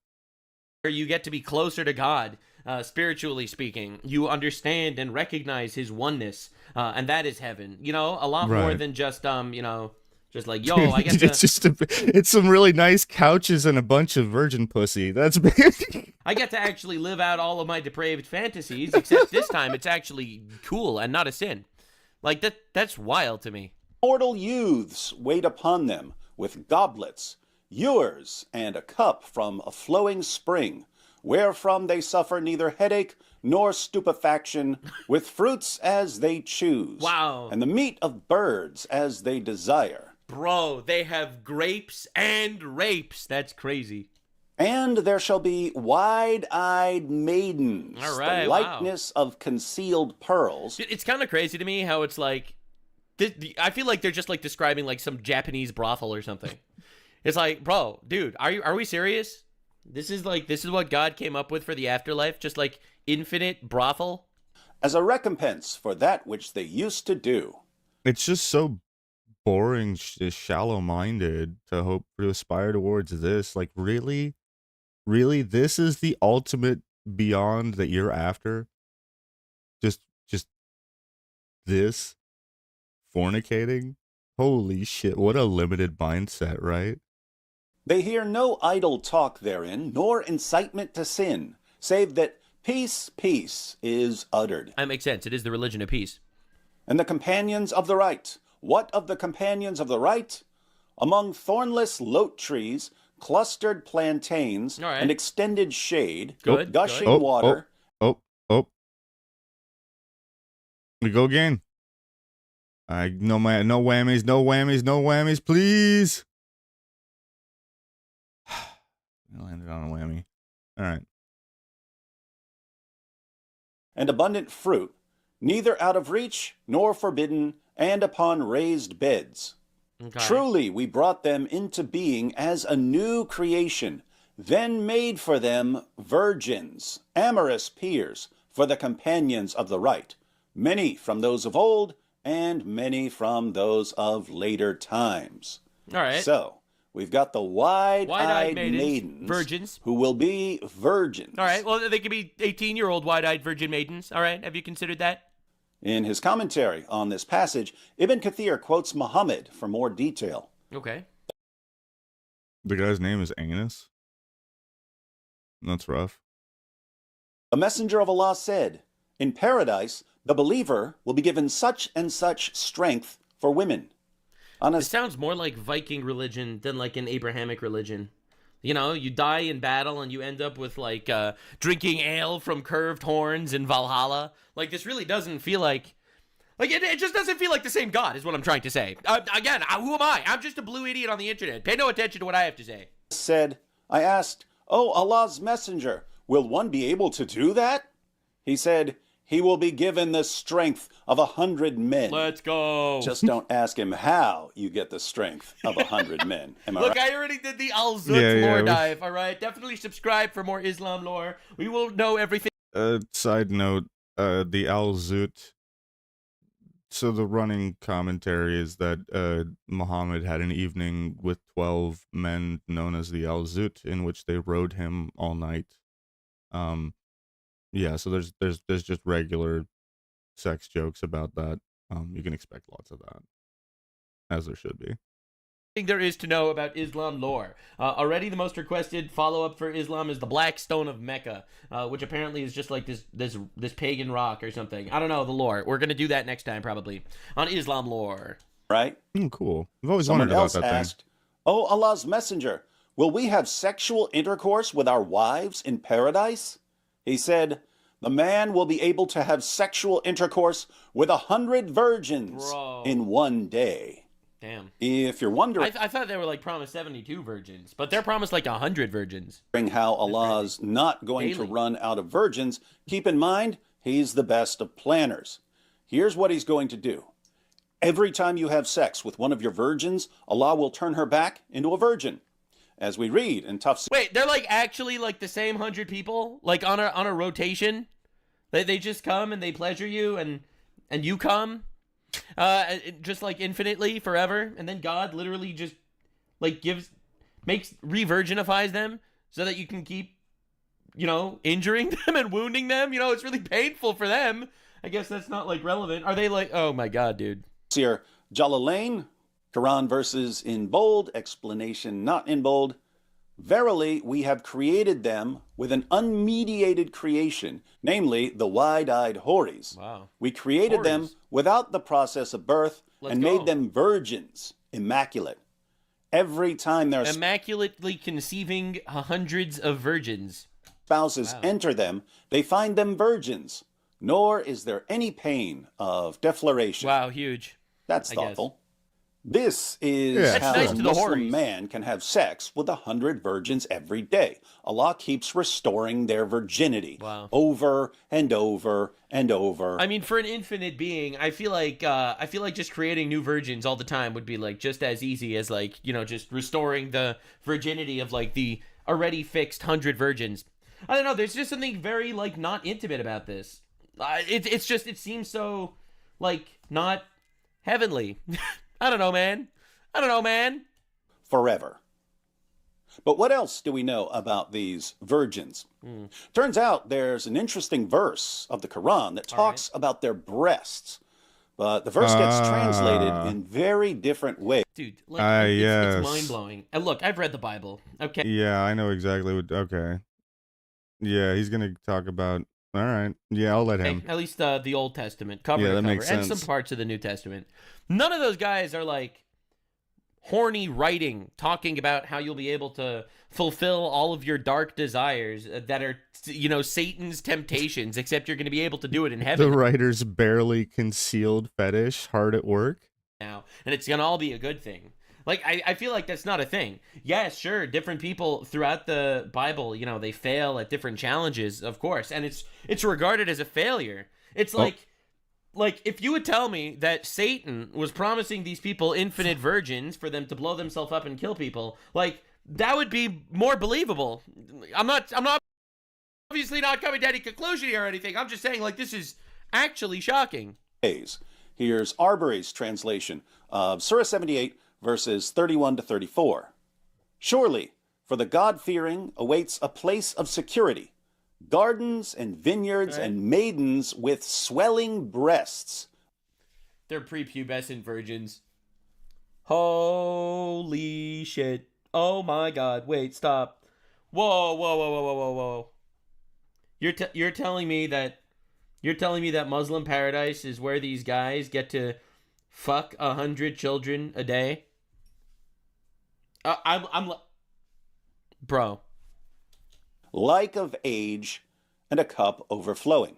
Where you get to be closer to God, spiritually speaking. You understand and recognize his oneness, and that is heaven. You know, a lot more Right. than just just like, yo, I get to... it's some really nice couches and a bunch of virgin pussy. That's big. I get to actually live out all of my depraved fantasies, except this time it's actually cool and not a sin. Like, that's wild to me. Mortal youths wait upon them, with goblets, ewers, and a cup from a flowing spring, wherefrom they suffer neither headache nor stupefaction, with fruits as they choose. Wow. And the meat of birds as they desire. Bro, they have grapes and rapes. That's crazy. And there shall be wide-eyed maidens, All right, the likeness of concealed pearls. It's kind of crazy to me how it's like, I feel like they're just like describing like some Japanese brothel or something. It's like, bro, dude, are we serious? This is what God came up with for the afterlife, just like infinite brothel. As a recompense for that which they used to do. It's just so boring, shallow-minded to hope to aspire towards this. Like, really? Really? This is the ultimate beyond that you're after? Just this? Fornicating? Holy shit, what a limited mindset, right? They hear no idle talk therein, nor incitement to sin, save that peace, peace is uttered. That makes sense. It is the religion of peace. And the companions of the right. What of the companions of the right? Among thornless lote trees, clustered plantains, All right. and extended shade, Good, gushing good. water. Oh. We go again. No whammies, please. I landed on a whammy. All right. And abundant fruit, neither out of reach nor forbidden, and upon raised beds. Okay. Truly we brought them into being as a new creation, then made for them virgins, amorous peers, for the companions of the right, many from those of old, and many from those of later times. All right. So, we've got the wide-eyed maidens, virgins, who will be virgins. All right. Well, they could be 18-year-old wide-eyed virgin maidens. All right. Have you considered that? In his commentary on this passage, Ibn Kathir quotes Muhammad for more detail. Okay. The guy's name is Anus. That's rough. A messenger of Allah said, in paradise, the believer will be given such and such strength for women. It sounds more like Viking religion than like an Abrahamic religion. You know, you die in battle and you end up with like drinking ale from curved horns in Valhalla. Like, this really doesn't feel like it just doesn't feel like the same God is what I'm trying to say. Again, who am I? I'm just a blue idiot on the internet. Pay no attention to what I have to say. I asked, "Oh, Allah's messenger, will one be able to do that?" He said, "He will be given the strength of 100 men." Let's go. Just don't ask him how you get the strength of 100 men. Am I Look, right? I already did the Al-Zut lore yeah. dive, all right? Definitely subscribe for more Islam lore. We will know everything. Side note, the Al-Zut. So the running commentary is that Muhammad had an evening with 12 men known as the Al-Zut, in which they rode him all night. Yeah, so there's just regular sex jokes about that. You can expect lots of that, as there should be. There is to know about Islam lore. Already the most requested follow-up for Islam is the Black Stone of Mecca, which apparently is just like this pagan rock or something. I don't know the lore. We're gonna do that next time probably on Islam lore. Right? Cool. I've always Someone wondered about else that asked, "Oh, Allah's messenger, will we have sexual intercourse with our wives in paradise?" He said, "The man will be able to have sexual intercourse with 100 virgins in one day." Damn. If you're wondering I thought they were like promised 72 virgins, but they're promised like 100 virgins. how Allah's not going to run out of virgins, keep in mind, he's the best of planners. Here's what he's going to do. Every time you have sex with one of your virgins, Allah will turn her back into a virgin. As we read in Tough... Wait, they're like actually like the same 100 people, like on a rotation. They just come and they pleasure you, and you come, just like infinitely forever, and then God literally just like re-virginifies them so that you can keep, injuring them and wounding them. It's really painful for them. I guess that's not like relevant. Are they like? Oh my God, dude. Here, Jalalain, Quran verses in bold, explanation not in bold. Verily, we have created them with an unmediated creation, namely the wide-eyed houris. Wow. We created them without the process of birth and made them virgins, immaculate. every time their Immaculately conceiving hundreds of virgins. spouses enter them, they find them virgins, nor is there any pain of defloration. Wow, huge. That's I thoughtful. This is Yeah, how That's nice a to the Muslim whoreys. man can have sex with 100 virgins every day. Allah keeps restoring their virginity over and over and over. I mean, for an infinite being, I feel like just creating new virgins all the time would be like just as easy as like, you know, just restoring the virginity of like the already fixed 100 virgins. I don't know. There's just something very like not intimate about this. It seems so like not heavenly. I don't know, man. Forever. But what else do we know about these virgins? Turns out there's an interesting verse of the Quran that talks about their breasts. But the verse gets translated in very different ways. Dude, like, yes. it's mind-blowing. And look, I've read the Bible, okay? Yeah, I know exactly what. Okay. Yeah, he's gonna talk about. All right. Yeah, I'll let him. At least the Old Testament, cover Yeah, to that cover, makes and sense. some parts of the New Testament. None of those guys are like horny writing, talking about how you'll be able to fulfill all of your dark desires that are, you know, Satan's temptations, except you're going to be able to do it in heaven The writer's barely concealed fetish hard at work. now, and it's going to all be a good thing. Like, I feel like that's not a thing. Yes, sure, different people throughout the Bible, you know, they fail at different challenges, of course, and it's regarded as a failure. It's like if you would tell me that Satan was promising these people infinite virgins for them to blow themselves up and kill people, like, that would be more believable. I'm not obviously not coming to any conclusion here or anything. I'm just saying, like, this is actually shocking. Here's Arbery's translation of Surah 78, verses 31 to 34. Surely, for the God-fearing awaits a place of security, gardens and vineyards and maidens with swelling breasts. They're prepubescent virgins. Holy shit. Oh my god. Wait, stop. Whoa. You're telling me that Muslim paradise is where these guys get to fuck 100 children a day? Bro. Like of age and a cup overflowing.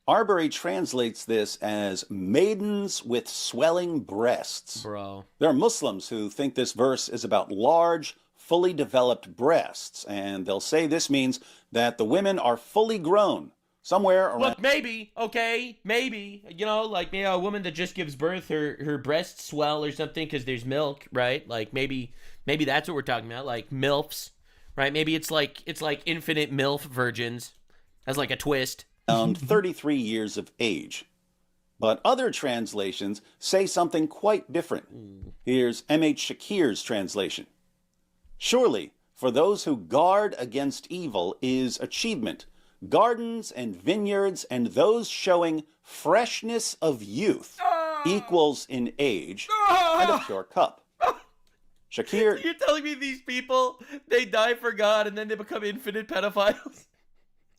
Arbery translates this as maidens with swelling breasts. Bro. There are Muslims who think this verse is about large, fully developed breasts, and they'll say this means that the women are fully grown, somewhere around... Look, maybe, okay, maybe, you know, like, you know, a woman that just gives birth, her breasts swell or something because there's milk, right? Like, maybe that's what we're talking about, like MILFs, right? Maybe it's like infinite MILF virgins as like a twist. Around 33 years of age. But other translations say something quite different. Here's M.H. Shakir's translation. Surely, for those who guard against evil is achievement, gardens and vineyards and those showing freshness of youth equals in age and a pure cup. Shakir... You're telling me these people, they die for God and then they become infinite pedophiles?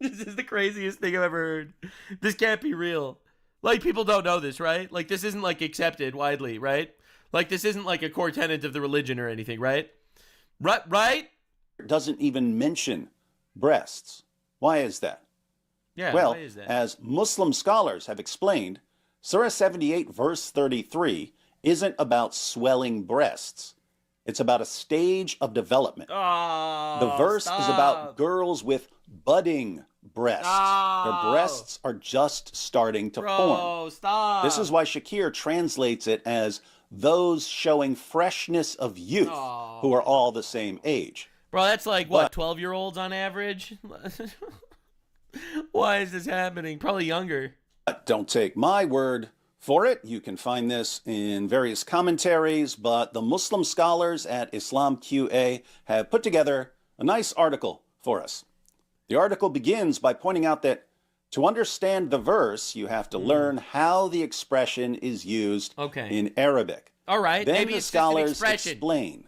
This is the craziest thing I've ever heard. This can't be real. Like, people don't know this, right? Like, this isn't, like, accepted widely, right? Like, this isn't, like, a core tenet of the religion or anything, right? Right? Doesn't even mention breasts. Why is that? Yeah, well, why is that? as Muslim scholars have explained, Surah 78, verse 33, isn't about swelling breasts. It's about a stage of development. Oh, The verse stop. is about girls with budding breasts. Oh. Their breasts are just starting to Bro, form. stop. This is why Shakir translates it as those showing freshness of youth who are all the same age. Bro, that's like, what, 12-year-olds on average? Why is this happening? Probably younger. Don't take my word for it. You can find this in various commentaries, but the Muslim scholars at Islam QA have put together a nice article for us. The article begins by pointing out that to understand the verse, you have to learn how the expression is used in Arabic. All right, Then maybe the it's just an scholars expression. explain.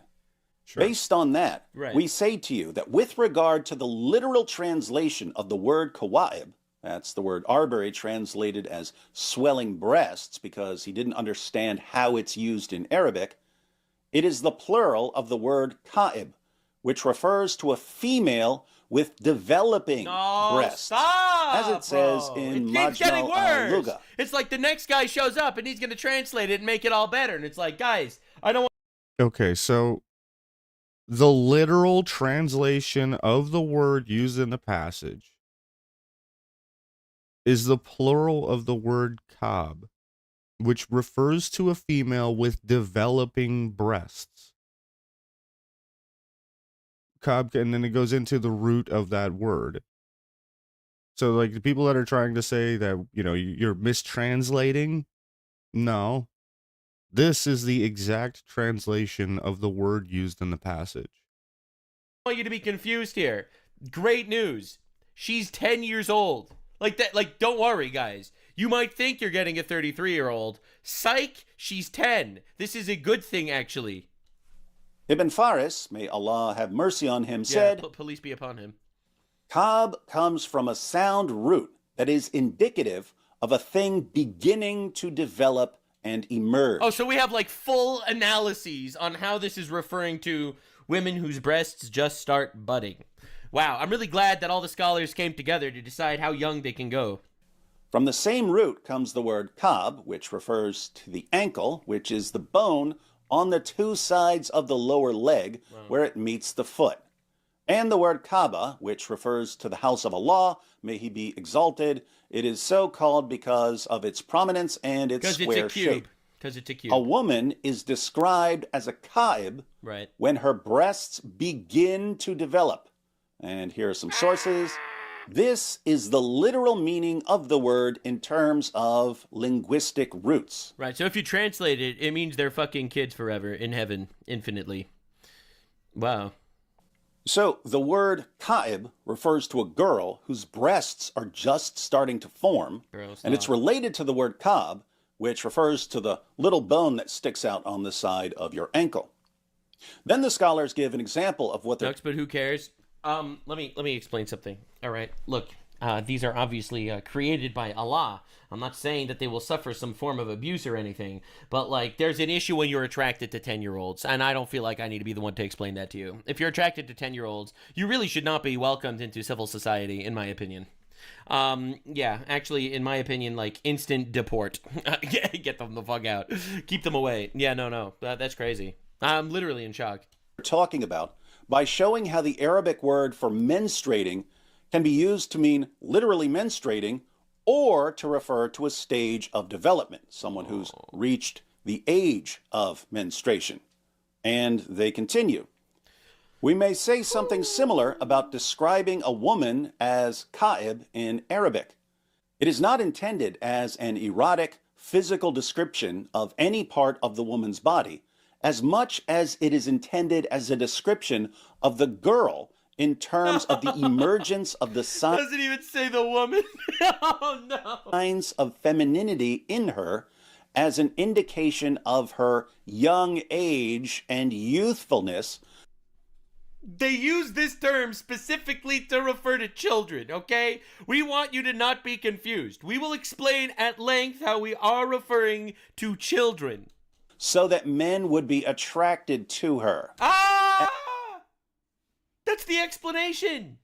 Based on that, we say to you that with regard to the literal translation of the word kawa'ib, that's the word Arbery translated as swelling breasts because he didn't understand how it's used in Arabic, It is the plural of the word ka'ib, which refers to a female with developing breasts. Stop, as it says bro. in It keeps getting Majmal worse. al-Lugha. It's like the next guy shows up and he's going to translate it and make it all better. And it's like, guys, I don't want. Okay, so the literal translation of the word used in the passage is the plural of the word kab, which refers to a female with developing breasts. Kab, and then it goes into the root of that word. So, like, the people that are trying to say that, you know, you're mistranslating, no. This is the exact translation of the word used in the passage. I want you to be confused here. Great news. She's 10 years old. Like that, like, don't worry, guys. You might think you're getting a 33-year-old. Psych, she's 10. This is a good thing, actually. Ibn Faris, may Allah have mercy on him, said, Police be upon him. Kab comes from a sound root that is indicative of a thing beginning to develop and emerge. Oh, so we have like full analyses on how this is referring to women whose breasts just start budding. Wow, I'm really glad that all the scholars came together to decide how young they can go. From the same root comes the word kab, which refers to the ankle, which is the bone on the two sides of the lower leg where it meets the foot. And the word Kaaba, which refers to the house of Allah, may he be exalted. It is so called because of its prominence and its square shape. Because it's a cube. A woman is described as a kaib when her breasts begin to develop. And here are some sources. This is the literal meaning of the word in terms of linguistic roots. Right, so if you translate it, it means they're fucking kids forever in heaven, infinitely. Wow. So the word ka'ib refers to a girl whose breasts are just starting to form, and it's related to the word kab, which refers to the little bone that sticks out on the side of your ankle. Then the scholars give an example of what they're... But who cares? Let me explain something. All right, look, these are obviously created by Allah. I'm not saying that they will suffer some form of abuse or anything, but like there's an issue when you're attracted to 10-year-olds, and I don't feel like I need to be the one to explain that to you. If you're attracted to 10-year-olds, you really should not be welcomed into civil society, in my opinion. Yeah, actually, in my opinion, like instant deport. Get them the fuck out. Keep them away. Yeah, no, that's crazy. I'm literally in shock. Talking about by showing how the Arabic word for menstruating can be used to mean literally menstruating or to refer to a stage of development, someone who's reached the age of menstruation. And they continue. We may say something similar about describing a woman as ka'ib in Arabic. It is not intended as an erotic, physical description of any part of the woman's body, as much as it is intended as a description of the girl in terms of the emergence of the Doesn't even say the woman. Oh, no. Signs of femininity in her as an indication of her young age and youthfulness. They use this term specifically to refer to children, okay? We want you to not be confused. We will explain at length how we are referring to children. So that men would be attracted to her. That's the explanation.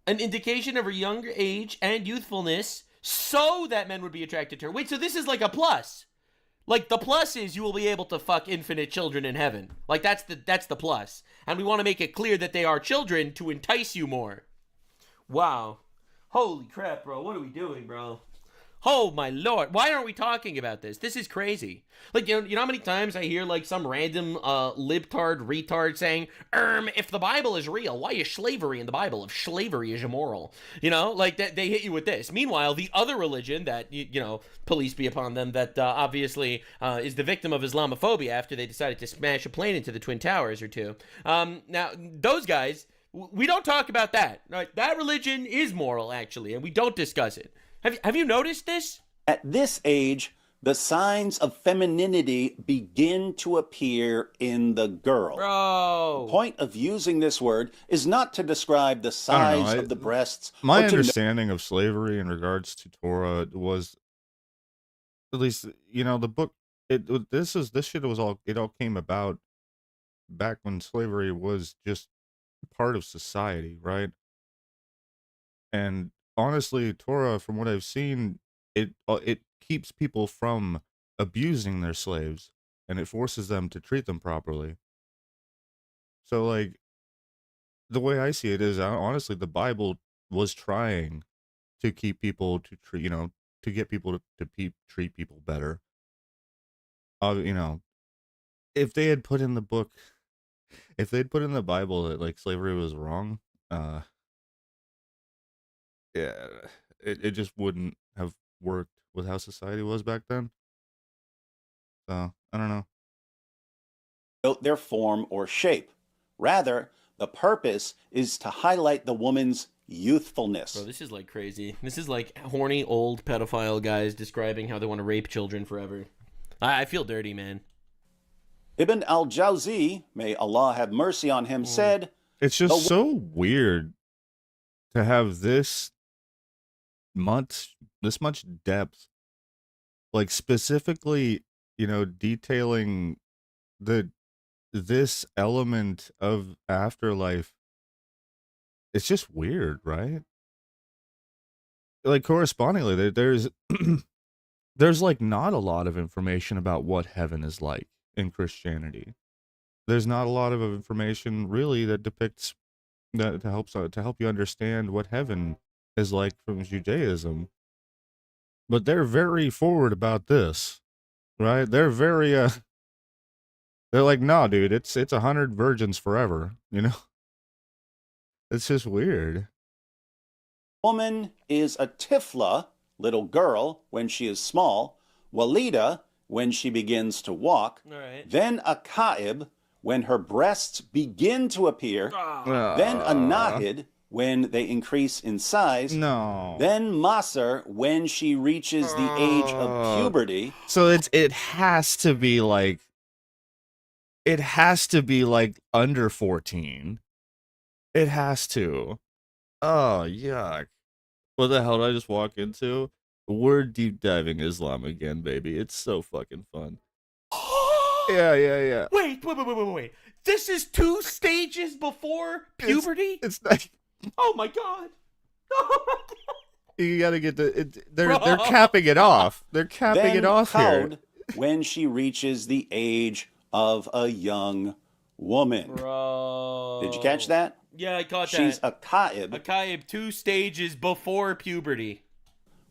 An indication of her younger age and youthfulness so that men would be attracted to her. Wait, so this is like a plus. Like the plus is you will be able to fuck infinite children in heaven. Like that's the plus. And we want to make it clear that they are children to entice you more. Wow. Holy crap, bro. What are we doing, bro? Oh my lord, why aren't we talking about this? This is crazy. Like, you know how many times I hear like some random libtard retard saying, if the Bible is real, why is slavery in the Bible if slavery is immoral? You know, like they hit you with this. Meanwhile, the other religion that, you know, police be upon them, that obviously is the victim of Islamophobia after they decided to smash a plane into the Twin Towers or two. Now, those guys, we don't talk about that. Right? That religion is moral, actually, and we don't discuss it. Have you noticed this? At this age, the signs of femininity begin to appear in the girl. Bro. The point of using this word is not to describe the size of the breasts. My understanding of slavery in regards to Torah was, at least, you know, the book this shit was all it all came about back when slavery was just part of society, right? And honestly, Torah, from what I've seen, it keeps people from abusing their slaves, and it forces them to treat them properly. So, like, the way I see it is, honestly, the Bible was trying to keep people to treat, to get people treat people better. You know, if they had put in the book, if they'd put in the Bible that like slavery was wrong, uh, yeah, it just wouldn't have worked with how society was back then. So I don't know. Note their form or shape. Rather, the purpose is to highlight the woman's youthfulness. Bro, this is like crazy. This is like horny old pedophile guys describing how they want to rape children forever. I feel dirty, man. Ibn al-Jawzi, may Allah have mercy on him, said, It's just so weird to have this much depth, like specifically, detailing this element of afterlife. It's just weird, right? Like correspondingly, there's there's like not a lot of information about what heaven is like in Christianity. There's not a lot of information really that depicts that to help you understand what heaven is like from Judaism. But they're very forward about this, right? They're very they're like, "No, dude, it's 100 virgins forever," you know? It's just weird. woman is a tifla, little girl, when she is small, walida, when she begins to walk, then a ka'ib, when her breasts begin to appear, then a nahid, when they increase in size, then masr, when she reaches the age of puberty. So it has to be like under 14. It has to. Oh, yuck. What the hell did I just walk into? We're deep diving Islam again, baby. It's so fucking fun. Yeah. Wait. This is 2 stages before puberty? It's not. Oh my god. You gotta get they're capping it off. They're capping it off here. When she reaches the age of a young woman. Bro. Did you catch that? Yeah, I caught that. She's a ka'ib. A ka'ib 2 stages before puberty.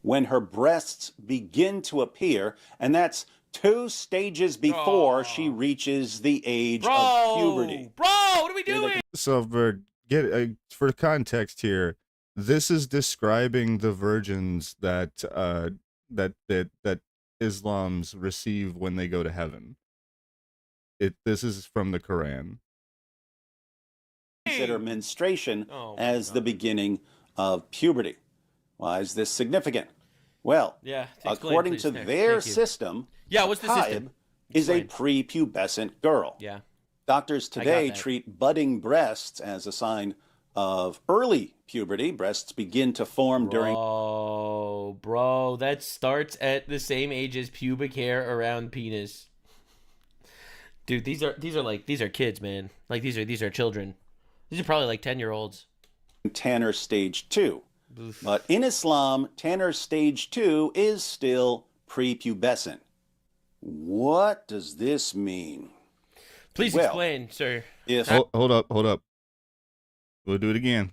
When her breasts begin to appear, and that's 2 stages before she reaches the age of puberty. Bro, what are we doing? So for context here, this is describing the virgins that Islam's receive when they go to heaven. This is from the Quran. Consider menstruation as the beginning of puberty. Why is this significant? Well, according to their system, what's the system? Is a prepubescent girl. Yeah. Doctors today treat budding breasts as a sign of early puberty. Breasts begin to form during. Bro, that starts at the same age as pubic hair around penis. Dude, these are kids, man. Like these are children. These are probably like 10-year-olds. Tanner stage 2. Oof. But in Islam, Tanner stage 2 is still prepubescent. What does this mean? Please explain, sir. Hold up. We'll do it again.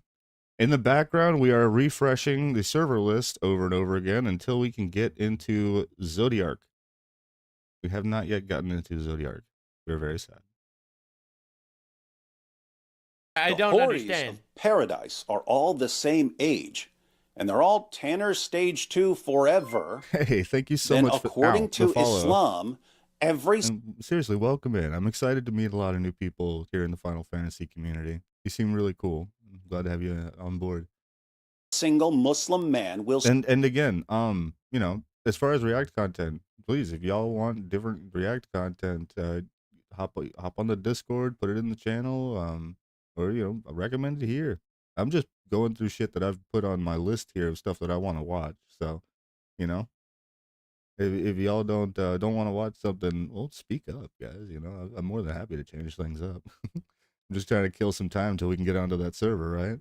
In the background, we are refreshing the server list over and over again until we can get into Zodiac. We have not yet gotten into Zodiac. We're very sad. I don't understand. Of paradise are all the same age, and they're all Tanner stage 2 forever. Hey, thank you so much. According to Islam, seriously, welcome in. I'm excited to meet a lot of new people here in the Final Fantasy community. You seem really cool. I'm glad to have you on board. Single Muslim man will. And again, as far as React content, please, if y'all want different React content, hop on the Discord, put it in the channel, or I recommend it here. I'm just going through shit that I've put on my list here of stuff that I want to watch. So, If y'all don't want to watch something, well, speak up, guys. You know, I'm more than happy to change things up. I'm just trying to kill some time until we can get onto that server, right?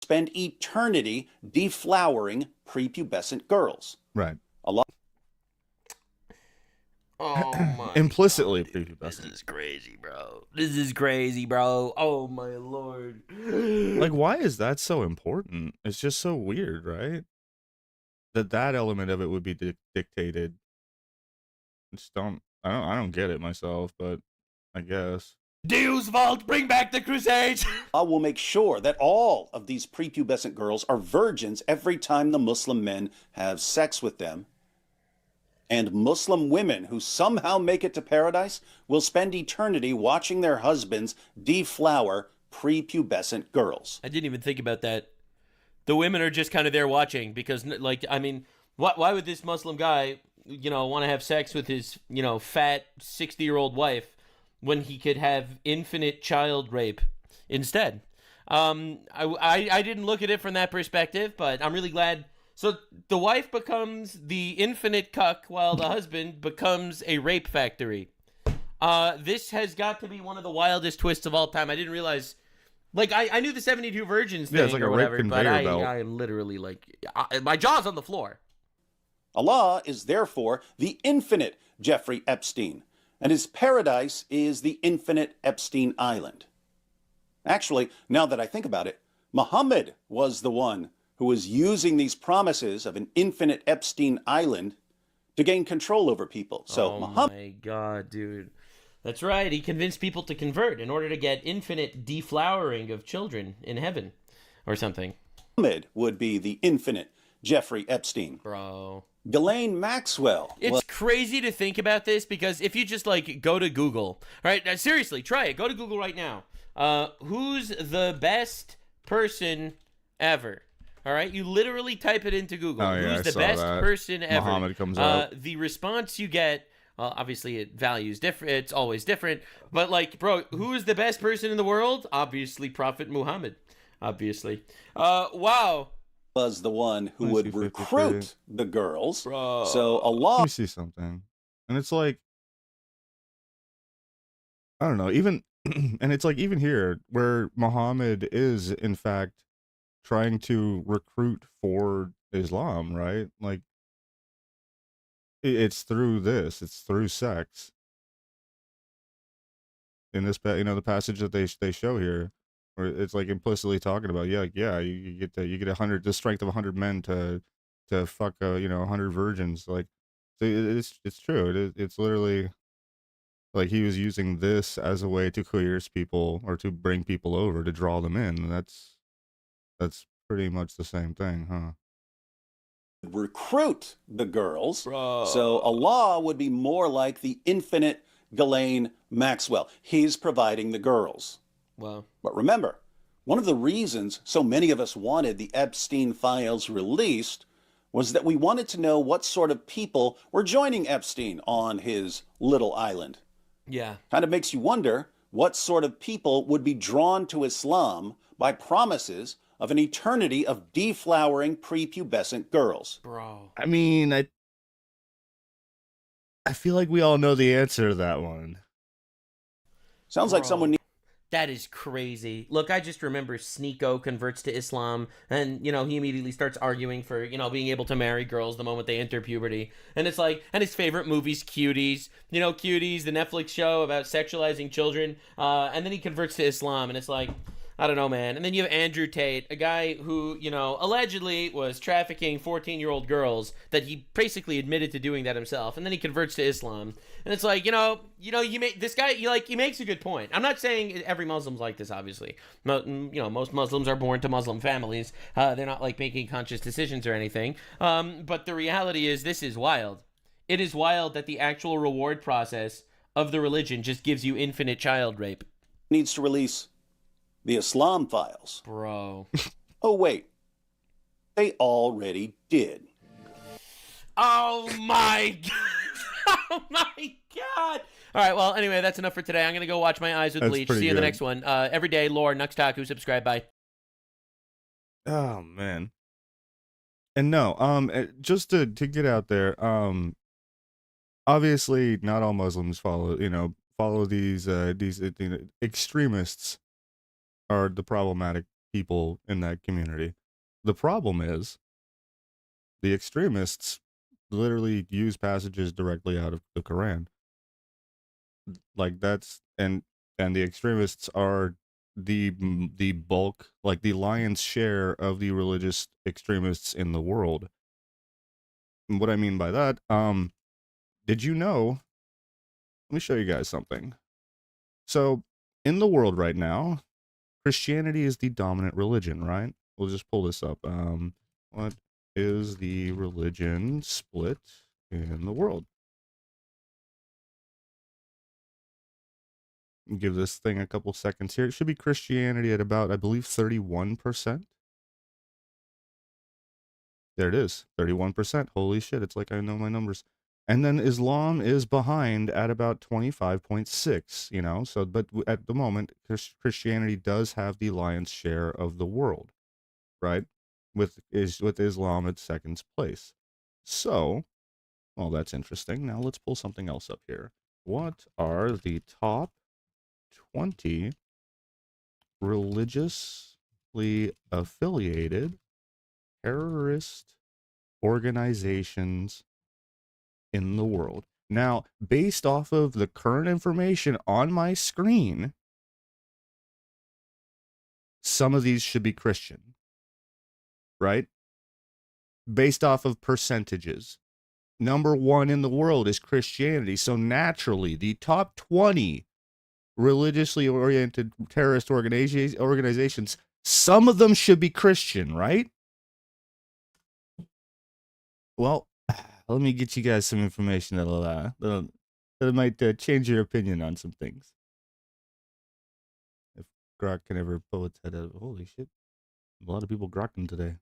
Spend eternity deflowering prepubescent girls. Right. A lot. Oh my Implicitly God, dude. prepubescent. This is crazy, bro. This is crazy, bro. Oh my Lord. Like, why is that so important? It's just so weird, right? That element of it would be dictated. I don't get it myself, but I guess. Deus Vult, bring back the Crusades. I will make sure that all of these prepubescent girls are virgins every time the Muslim men have sex with them. And Muslim women who somehow make it to paradise will spend eternity watching their husbands deflower prepubescent girls. I didn't even think about that. The women are just kind of there watching because, like, I mean, why would this Muslim guy, want to have sex with his, fat 60-year-old wife when he could have infinite child rape instead? I didn't look at it from that perspective, but I'm really glad. So the wife becomes the infinite cuck while the husband becomes a rape factory. This has got to be one of the wildest twists of all time. I didn't realize, like, I knew the 72 virgins thing, it's like or a whatever, rape but conveyor belt. I am literally like, my jaw's on the floor. Allah is therefore the infinite Jeffrey Epstein, and his paradise is the infinite Epstein Island. Actually, now that I think about it, Muhammad was the one who was using these promises of an infinite Epstein Island to gain control over people. So Muhammad, my God, dude. That's right. He convinced people to convert in order to get infinite deflowering of children in heaven or something. Muhammad would be the infinite Jeffrey Epstein. Bro. Ghislaine Maxwell. It's crazy to think about this because if you just, like, go to Google, right? Seriously, try it. Go to Google right now. Who's the best person ever? All right, you literally type it into Google. Oh, yeah, Who's the I saw best that. person ever? Muhammad comes up. The response you get, well, obviously it values different. It's always different. But, like, bro, who is the best person in the world? Obviously, Prophet Muhammad. Obviously. Wow. Was the one who would recruit the girls. Bro. So Allah. Let me see something. And it's like, I don't know, even, and it's like, even here, where Muhammad is, in fact, trying to recruit for Islam, right? Like, it's through this, it's through sex. In this, the passage that they show here, where it's like implicitly talking about, you get 100, the strength of 100 men to fuck 100 virgins. Like, so it's true. It's literally like he was using this as a way to coerce people or to bring people over, to draw them in. That's pretty much the same thing, huh? Recruit the girls. Bro. So Allah would be more like the infinite Ghislaine Maxwell. He's providing the girls. Wow. But remember, one of the reasons so many of us wanted the Epstein files released was that we wanted to know what sort of people were joining Epstein on his little island. Yeah. Kind of makes you wonder what sort of people would be drawn to Islam by promises of an eternity of deflowering prepubescent girls. Bro. I mean, I feel like we all know the answer to that one. Sounds like someone That is crazy. Look, I just remember Sneeko converts to Islam, and, he immediately starts arguing for, being able to marry girls the moment they enter puberty. And it's like, and his favorite movie's Cuties. Cuties, the Netflix show about sexualizing children. And then he converts to Islam, and it's like, I don't know, man. And then you have Andrew Tate, a guy who, allegedly was trafficking 14-year-old girls, that he basically admitted to doing that himself. And then he converts to Islam. And it's like, this guy, he makes a good point. I'm not saying every Muslim's like this, obviously. Most Muslims are born to Muslim families. They're not, like, making conscious decisions or anything. But the reality is, this is wild. It is wild that the actual reward process of the religion just gives you infinite child rape. needs to release the Islam files. Bro. Oh, wait. They already did. Oh, my God. Oh, my God. All right, well, anyway, that's enough for today. I'm going to go watch My Eyes with That's Bleach. pretty See you in the good. next one. Every day, Lore, Nux Taku, subscribe, bye. Oh man. And no, just to get out there, obviously not all Muslims follow these extremists are the problematic people in that community. The problem is the extremists literally use passages directly out of the Quran. Like that's and the extremists are the bulk, like the lion's share of the religious extremists in the world. And what I mean by that, did you know? Let me show you guys something. So, in the world right now, Christianity is the dominant religion, right? We'll just pull this up. What is the religion split in the world? Give this thing a couple seconds here. It should be Christianity at about, I believe, 31%. There it is, 31%. Holy shit, it's like I know my numbers. And then Islam is behind at about 25.6, you know? So, but at the moment, Christianity does have the lion's share of the world, right? With Islam at second place. So, well, that's interesting. Now let's pull something else up here. What are the top 20 religiously affiliated terrorist organizations in the world? Now, based off of the current information on my screen, some of these should be Christian, right? Based off of percentages. Number 1 in the world is Christianity. So naturally, the top 20 religiously oriented terrorist organizations, some of them should be Christian, right? Well, let me get you guys some information that might change your opinion on some things. If Grok can ever pull its head out. Holy shit. A lot of people grokking today.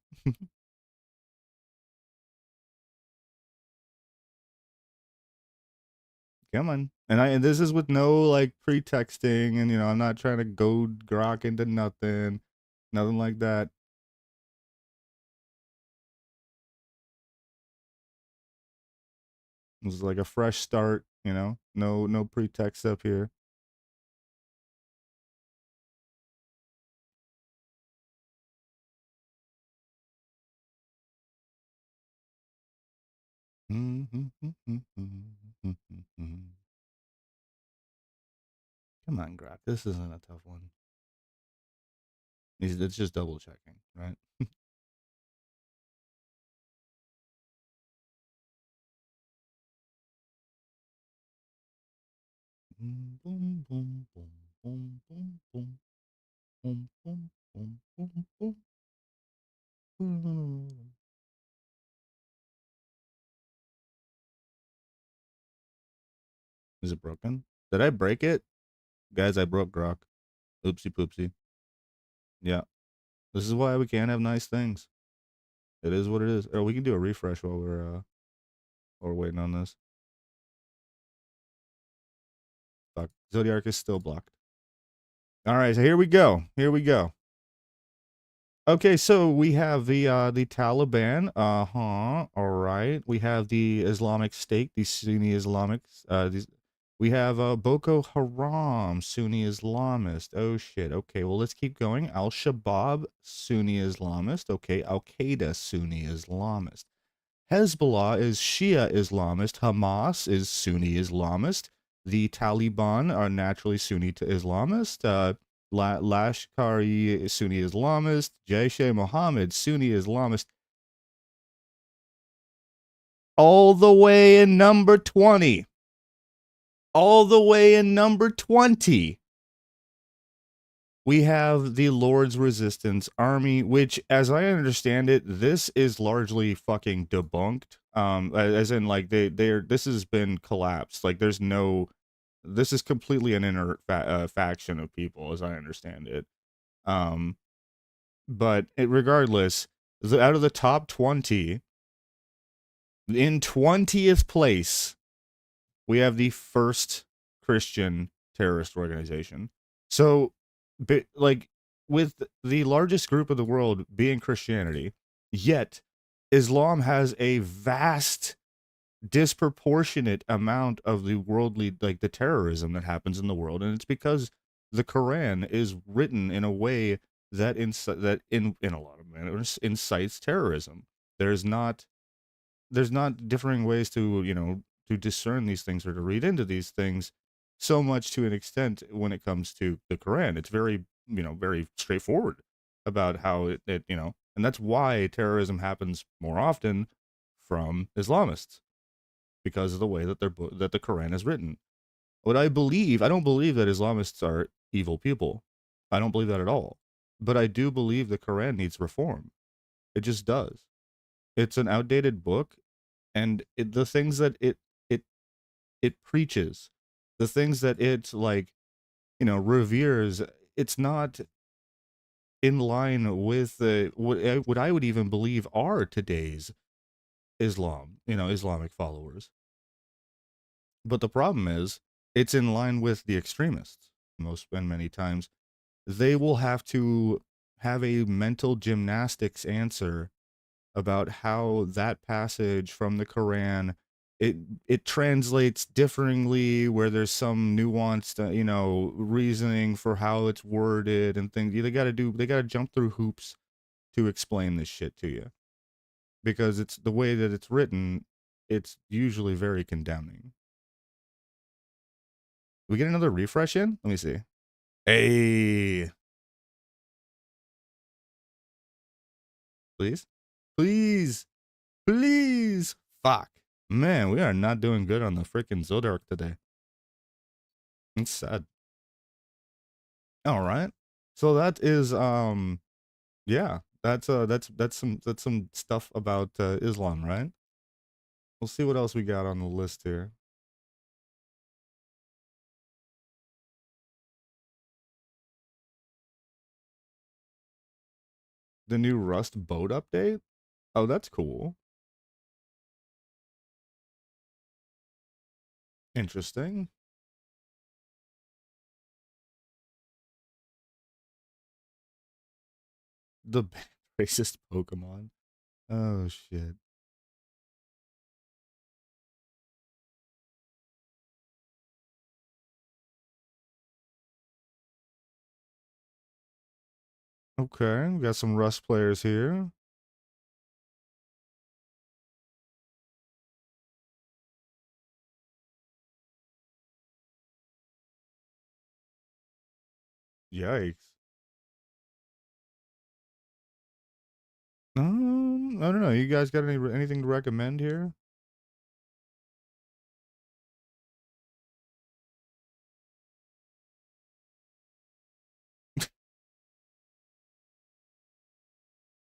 Come on. And this is with no like pretexting, and I'm not trying to goad Grok into nothing like that. This is like a fresh start, no pretext up here. Come on, Grok. This isn't a tough one. It's just double checking, right? Boom, boom, boom, boom, boom, boom, boom, boom, boom, boom, boom, boom. Is it broken? Did I break it? Guys, I broke Grok. Oopsie poopsie. Yeah. This is why we can't have nice things. It is what it is. Or we can do a refresh while we're waiting on this. Fuck. Zodiac is still blocked. All right, so here we go. Okay, so we have the Taliban. All right. We have the Islamic State, the Sunni Islamics. We have Boko Haram, Sunni Islamist. Oh shit. Okay, well let's keep going. Al Shabaab, Sunni Islamist. Okay, Al Qaeda, Sunni Islamist. Hezbollah is Shia Islamist. Hamas is Sunni Islamist. The Taliban are naturally Sunni to Islamist. Lashkar-e Sunni Islamist. Jaish-e-Mohammed Sunni Islamist. All the way in number 20. All the way in number 20. We have the Lord's Resistance Army, which, as I understand it, this is largely fucking debunked. As in, like, this has been collapsed. Like, this is completely an inert faction of people, as I understand it. But regardless, out of the top 20, in 20th place, we have the first Christian terrorist organization. So, like, with the largest group of the world being Christianity, yet Islam has a vast disproportionate amount of the worldly, like the terrorism that happens in the world, and it's because the Quran is written in a way that in a lot of manners incites terrorism. There's not differing ways to, to discern these things or to read into these things so much to an extent when it comes to the Quran. It's very, very straightforward about how it and that's why terrorism happens more often from Islamists, because of the way that that the Quran is written. I don't believe that Islamists are evil people. I don't believe that at all. But I do believe the Quran needs reform. It just does. It's an outdated book, and the things that it preaches, the things that it reveres, it's not in line with what I would even believe are today's Islam, Islamic followers. But the problem is, it's in line with the extremists. Many times, they will have to have a mental gymnastics answer about how that passage from the Quran it translates differently, where there's some nuanced reasoning for how it's worded and things. They got to jump through hoops to explain this shit to you, because it's the way that it's written. It's usually very condemning. We get another refresh in? Let me see. Hey. Please? Please. Please. Fuck. Man, we are not doing good on the freaking Zodiac today. It's sad. All right. So that is yeah, that's some stuff about Islam, right? We'll see what else we got on the list here. The new Rust boat update? Oh, that's cool. Interesting. The racist Pokemon. Oh, shit. Okay, we got some Rust players here. Yikes. I don't know. You guys got anything to recommend here?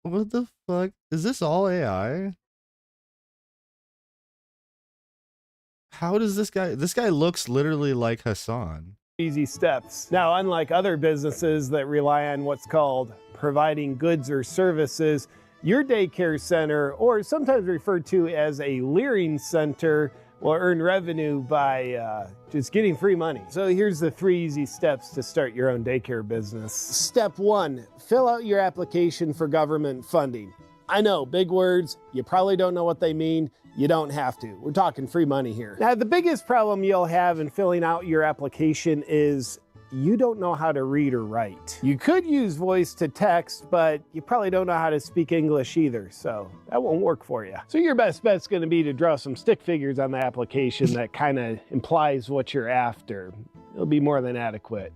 What the fuck? Is this all AI? How does this guy looks literally like Hassan. Easy steps. Now, unlike other businesses that rely on what's called providing goods or services, your daycare center, or sometimes referred to as a leering center, will earn revenue by just getting free money. So here's the 3 easy steps to start your own daycare business. Step 1, fill out your application for government funding. I know, big words, you probably don't know what they mean. You don't have to. We're talking free money here. Now, the biggest problem you'll have in filling out your application is you don't know how to read or write. You could use voice to text, but you probably don't know how to speak English either, so that won't work for you. So your best bet's gonna be to draw some stick figures on the application that kind of implies what you're after. It'll be more than adequate.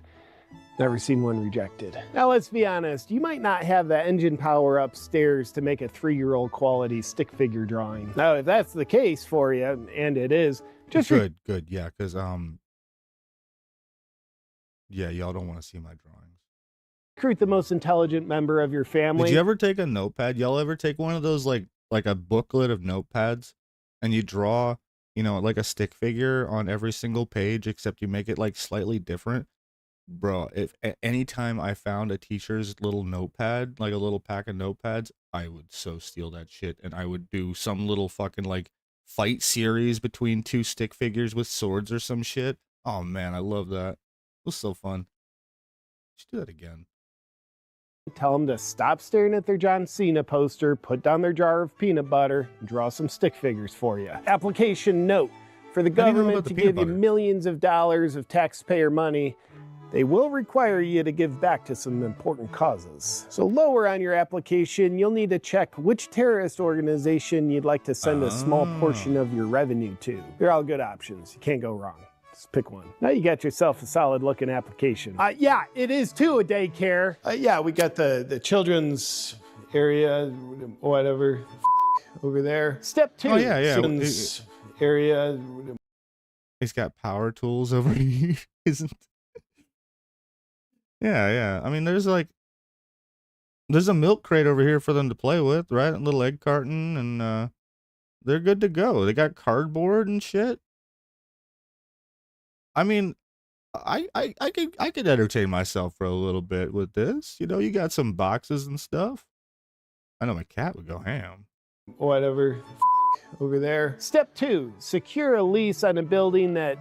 Never seen one rejected. Now let's be honest, you might not have the engine power upstairs to make a 3-year-old quality stick figure drawing. Now if that's the case for you, and it is, just good, yeah, because yeah, y'all don't want to see my drawings. recruit the most intelligent member of your family. Did you ever take a notepad? Y'all ever take one of those like a booklet of notepads, and you draw, like a stick figure on every single page, except you make it like slightly different? Bro, if anytime I found a teacher's little notepad, like a little pack of notepads, I would so steal that shit, and I would do some little fucking like fight series between 2 stick figures with swords or some shit. Oh man, I love that. It was so fun. Should do that again. Tell them to stop staring at their John Cena poster, put down their jar of peanut butter, and draw some stick figures for you. Application note: for the government to give you millions of dollars of taxpayer money, they will require you to give back to some important causes. So lower on your application, you'll need to check which terrorist organization you'd like to send a small portion of your revenue to. They're all good options. You can't go wrong. Just pick one. Now you got yourself a solid looking application. Yeah, it is too a daycare. Yeah, we got the children's area, whatever, over there. Step 2. Oh, yeah. Children's area. He's got power tools over here, isn't? Yeah. I mean, there's a milk crate over here for them to play with, right? A little egg carton, and they're good to go. They got cardboard and shit. I mean, I could entertain myself for a little bit with this. You know, you got some boxes and stuff. I know my cat would go ham. Whatever, over there. Step 2, secure a lease on a building that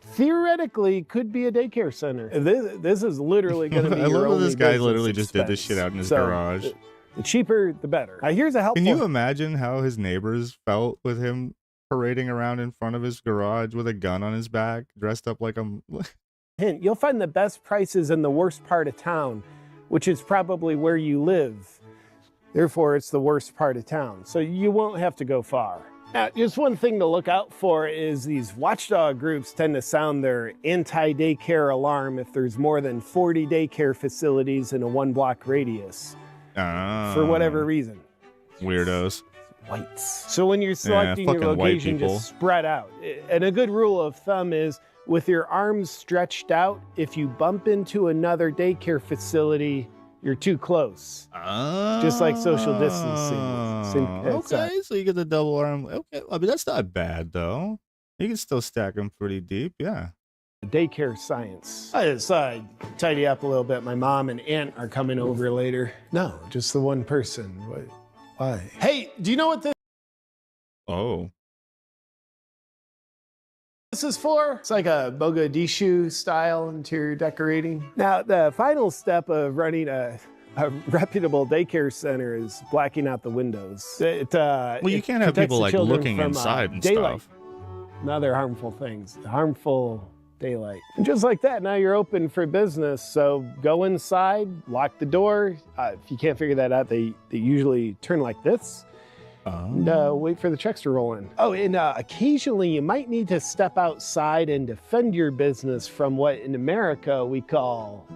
theoretically could be a daycare center. This is literally going to be I your love only this guy business literally just did this expense. shit out in his So, garage. The cheaper, the better. Now here's a helpful. Can you imagine how his neighbors felt with him parading around in front of his garage with a gun on his back, dressed up like a... hint. You'll find the best prices in the worst part of town, which is probably where you live. Therefore, it's the worst part of town. So you won't have to go far. Now, just one thing to look out for is these watchdog groups tend to sound their anti-daycare alarm if there's more than 40 daycare facilities in a 1-block radius. For whatever reason. Weirdos. Whites. So when you're selecting your location, just spread out. And a good rule of thumb is, with your arms stretched out, if you bump into another daycare facility, you're too close. Just like social distancing. Okay, so you get the double arm. Okay, I mean, that's not bad, though. You can still stack them pretty deep, yeah. Daycare science. I just tidy up a little bit. My mom and aunt are coming over later. No, just the one person. Why? Hey, do you know what this is for? It's like a Mogadishu style interior decorating. Now, the final step of running a reputable daycare center is blacking out the windows. Well, you can't have people like looking inside and daylight. stuff. And other harmful things. Harmful daylight. And just like that, now you're open for business. So go inside, lock the door. If you can't figure that out, they usually turn like this. And wait for the checks to roll in. Oh, and occasionally you might need to step outside and defend your business from what in America we call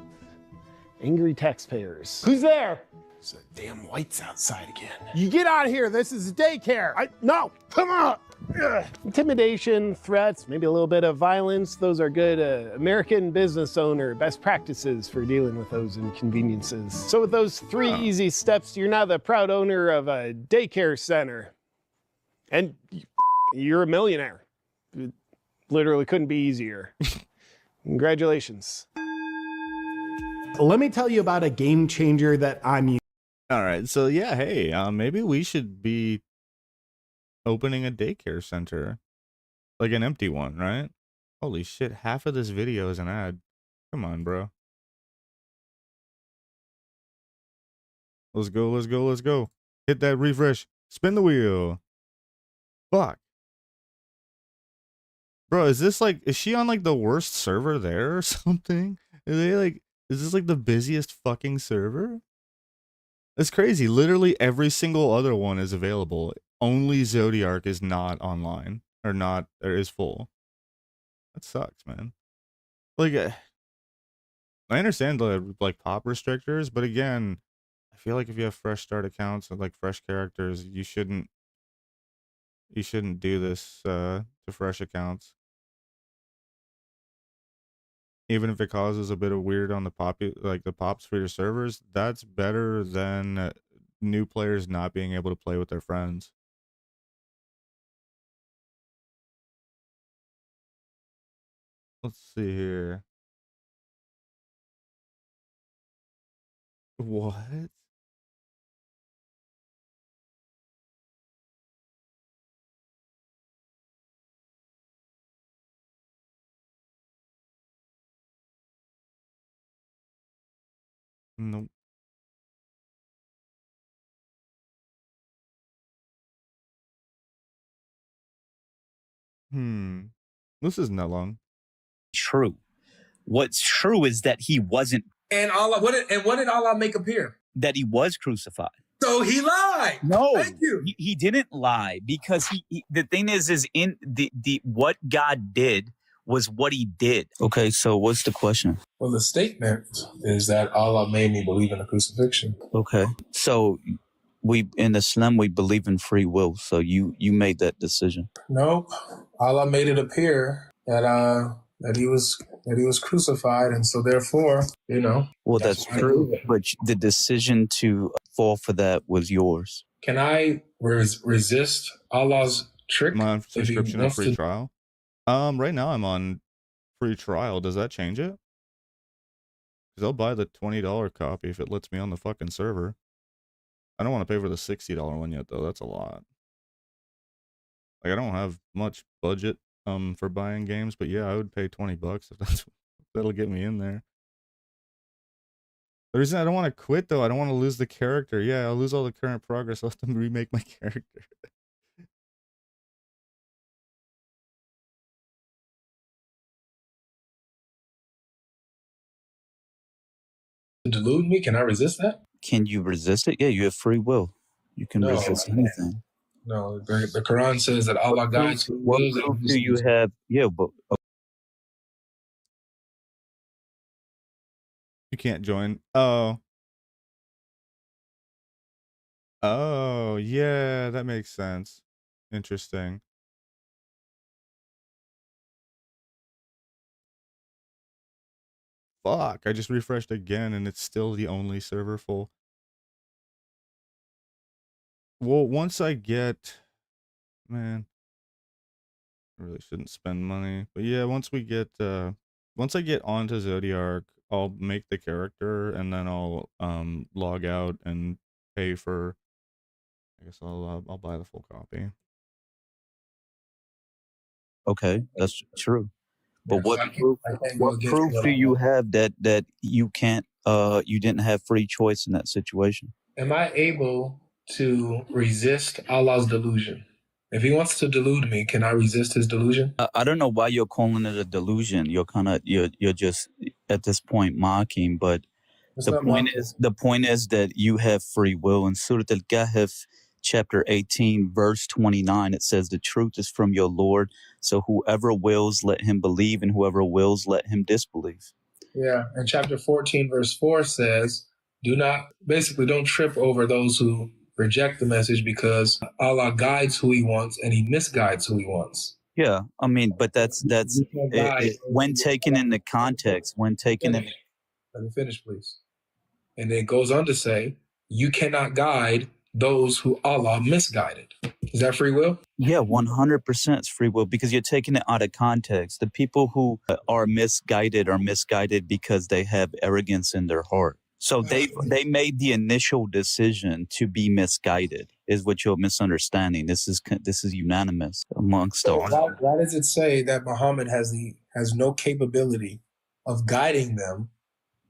angry taxpayers. Who's there? There's a damn whites outside again. You get out of here. This is a daycare. No, come on. Ugh. Intimidation, threats, maybe a little bit of violence. Those are good American business owner best practices for dealing with those inconveniences. So with those 3 easy steps, you're now the proud owner of a daycare center. And you're a millionaire. It literally couldn't be easier. Congratulations. Let me tell you about a game changer that I'm using. All right, so yeah, hey, maybe we should be opening a daycare center, like an empty one, right? Holy shit, half of this video is an ad. Come on, bro. Let's go. Hit that refresh. Spin the wheel. Fuck. Bro, is she on like the worst server there or something? Is this like the busiest fucking server? It's crazy. Literally every single other one is available. Only Zodiac is not online or is full. That sucks, man. Like, I understand the like pop restrictors, but again, I feel like if you have fresh start accounts and like fresh characters, you shouldn't do this to fresh accounts. Even if it causes a bit of weird on the pops for your servers, that's better than new players not being able to play with their friends. Let's see here. What? Nope. This isn't that long. True. What's true is that he wasn't. And what did Allah make appear? That he was crucified. So he lied. No, Thank you. He didn't lie, because the thing is in the what God did was what he did. Okay, so what's the question? Well, the statement is that Allah made me believe in the crucifixion. Okay, so we in Islam we believe in free will. So you made that decision. No, Allah made it appear that he was crucified, and so therefore, Well, that's true, but the decision to fall for that was yours. Can I resist Allah's trick? I'm on subscription or free trial. Right now I'm on free trial. Does that change it? Because I'll buy the $20 copy if it lets me on the fucking server. I don't want to pay for the $60 one yet, though. That's a lot. Like, I don't have much budget for buying games, but yeah, I would pay $20 if that'll get me in there. The reason I don't want to quit, though, I don't want to lose the character. Yeah, I'll lose all the current progress. I'll have to remake my character. Delude me? Can I resist that? Can you resist it? Yeah, you have free will. You can resist anything. No, the Quran says that Allah guides. What proof do you have? Yeah, but You can't join. Oh, yeah, that makes sense. Interesting. Fuck, I just refreshed again and it's still the only server full. Well, once I get... Man. I really shouldn't spend money. But yeah, once I get onto Zodiac, I'll make the character and then I'll log out and pay for... I guess I'll buy the full copy. okay, that's true. But what proof do you have that you can't you didn't have free choice in that situation? Am I able to resist Allah's delusion? If he wants to delude me, can I resist his delusion? I don't know why you're calling it a delusion. You're just at this point mocking, but the point is that you have free will. In Surah Al-Kahf, chapter 18, verse 29, it says, the truth is from your Lord. So whoever wills, let him believe, and whoever wills, let him disbelieve. Yeah. And chapter 14, verse 4 says, don't trip over those who reject the message, because Allah guides who he wants and he misguides who he wants. Yeah. I mean, but that's when taken in the context, Let me finish, please. And it goes on to say, you cannot guide those who Allah misguided. Is that free will? Yeah, 100% it's free will, because you're taking it out of context. The people who are misguided because they have arrogance in their heart. So they made the initial decision to be misguided, is what you're misunderstanding. This is unanimous amongst all. Why does it say that Muhammad has no capability of guiding them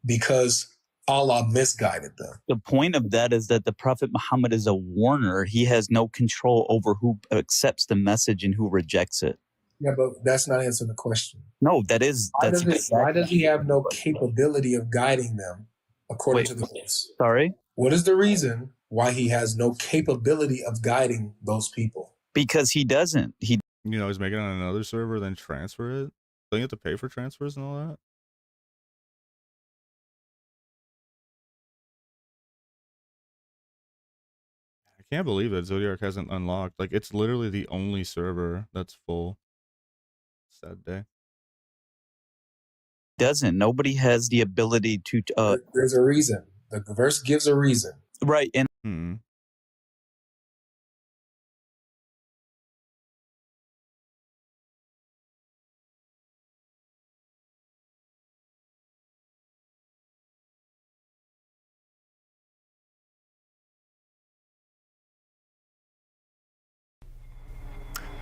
because Allah misguided them? The point of that is that the Prophet Muhammad is a warner. He has no control over who accepts the message and who rejects it. Yeah, but that's not answering the question. No, why does he have no capability of guiding them according to the verse? Sorry? What is the reason why he has no capability of guiding those people? Because he doesn't. He's making it on another server, then transfer it. Don't you have to pay for transfers and all that? I can't believe that Zodiac hasn't unlocked. Like, it's literally the only server that's full. Sad day. Doesn't. Nobody has the ability to... There's a reason. The verse gives a reason. Right. And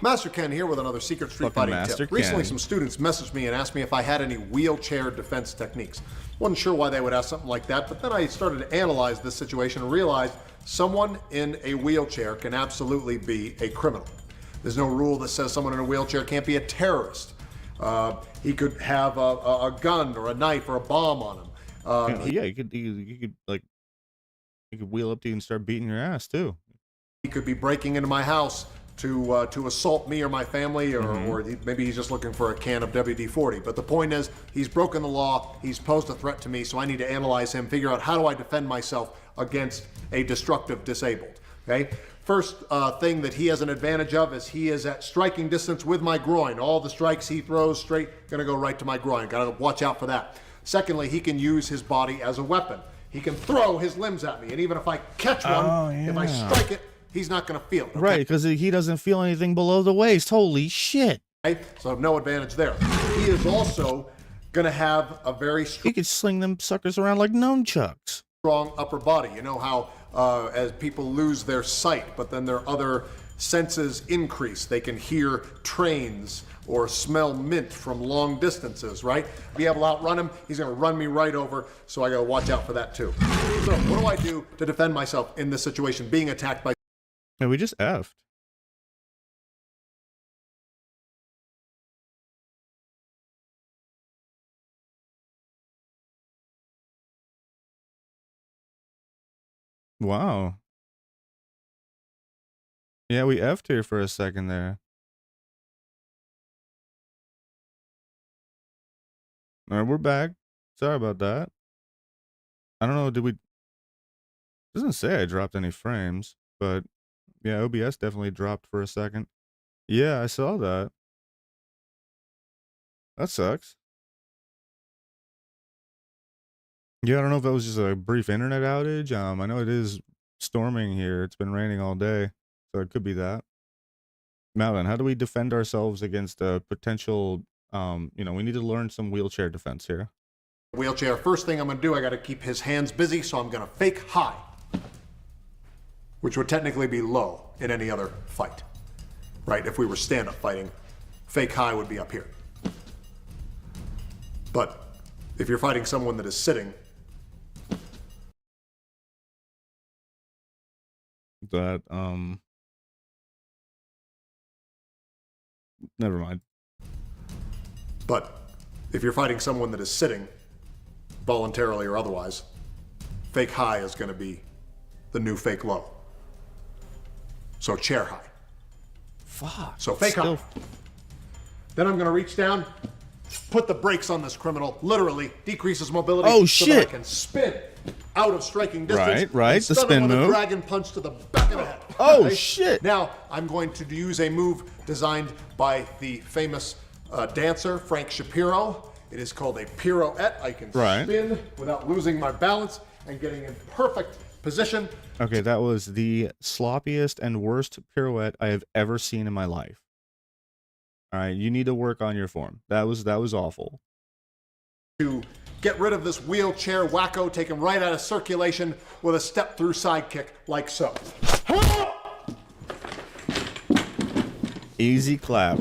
Master Ken here with another Secret Street Fighting tip. Recently, some students messaged me and asked me if I had any wheelchair defense techniques. Wasn't sure why they would ask something like that, but then I started to analyze this situation and realized someone in a wheelchair can absolutely be a criminal. There's no rule that says someone in a wheelchair can't be a terrorist. He could have a gun or a knife or a bomb on him. Yeah, you could wheel up to you and start beating your ass too. He could be breaking into my house to assault me or my family, or maybe he's just looking for a can of WD-40. But the point is, he's broken the law, he's posed a threat to me, so I need to analyze him, figure out how do I defend myself against a destructive disabled, okay? First thing that he has an advantage of is he is at striking distance with my groin. All the strikes he throws straight, gonna go right to my groin. Gotta watch out for that. Secondly, he can use his body as a weapon. He can throw his limbs at me, and even if I catch one, if I strike it, he's not going to feel it. Okay? Right, because he doesn't feel anything below the waist. Holy shit. Okay? So no advantage there. He is also going to have a very He could sling them suckers around like nunchucks. strong upper body. You know how as people lose their sight, but then their other senses increase. They can hear trains or smell mint from long distances, right? Be able to outrun him, he's gonna run me right over, so I gotta watch out for that too. So what do I do to defend myself in this situation, being attacked by... Man, we just effed. Wow. Yeah, we effed here for a second there. All right, we're back. Sorry about that. I don't know, did we... Doesn't say I dropped any frames, but yeah, OBS definitely dropped for a second. Yeah, I saw that. That sucks. Yeah, I don't know if that was just a brief internet outage. I know it is storming here. It's been raining all day, so it could be that. Malin, how do we defend ourselves against a potential, you know, we need to learn some wheelchair defense here. Wheelchair. First thing I'm gonna do, I gotta keep his hands busy, so I'm gonna fake high, which would technically be low in any other fight, right? If we were stand-up fighting, fake high would be up here. But if you're fighting someone that is sitting, that, never mind. but if you're fighting someone that is sitting, voluntarily or otherwise, fake high is gonna be the new fake low. So chair high. Fuck. So fake high. Then I'm gonna reach down, put the brakes on this criminal, literally decrease his mobility. Oh, so that shit. I can spin out of striking distance. Right, and the stun him spin with move. a dragon punch to the back of the head. Oh, Okay? shit. Now I'm going to use a move designed by the famous dancer Frank Shapiro. It is called a pirouette. I can spin without losing my balance and getting in perfect position. Okay, that was the sloppiest and worst pirouette I have ever seen in my life. All right, you need to work on your form. That was awful. To get rid of this wheelchair wacko, take him right out of circulation with a step through side kick like so. Easy clap.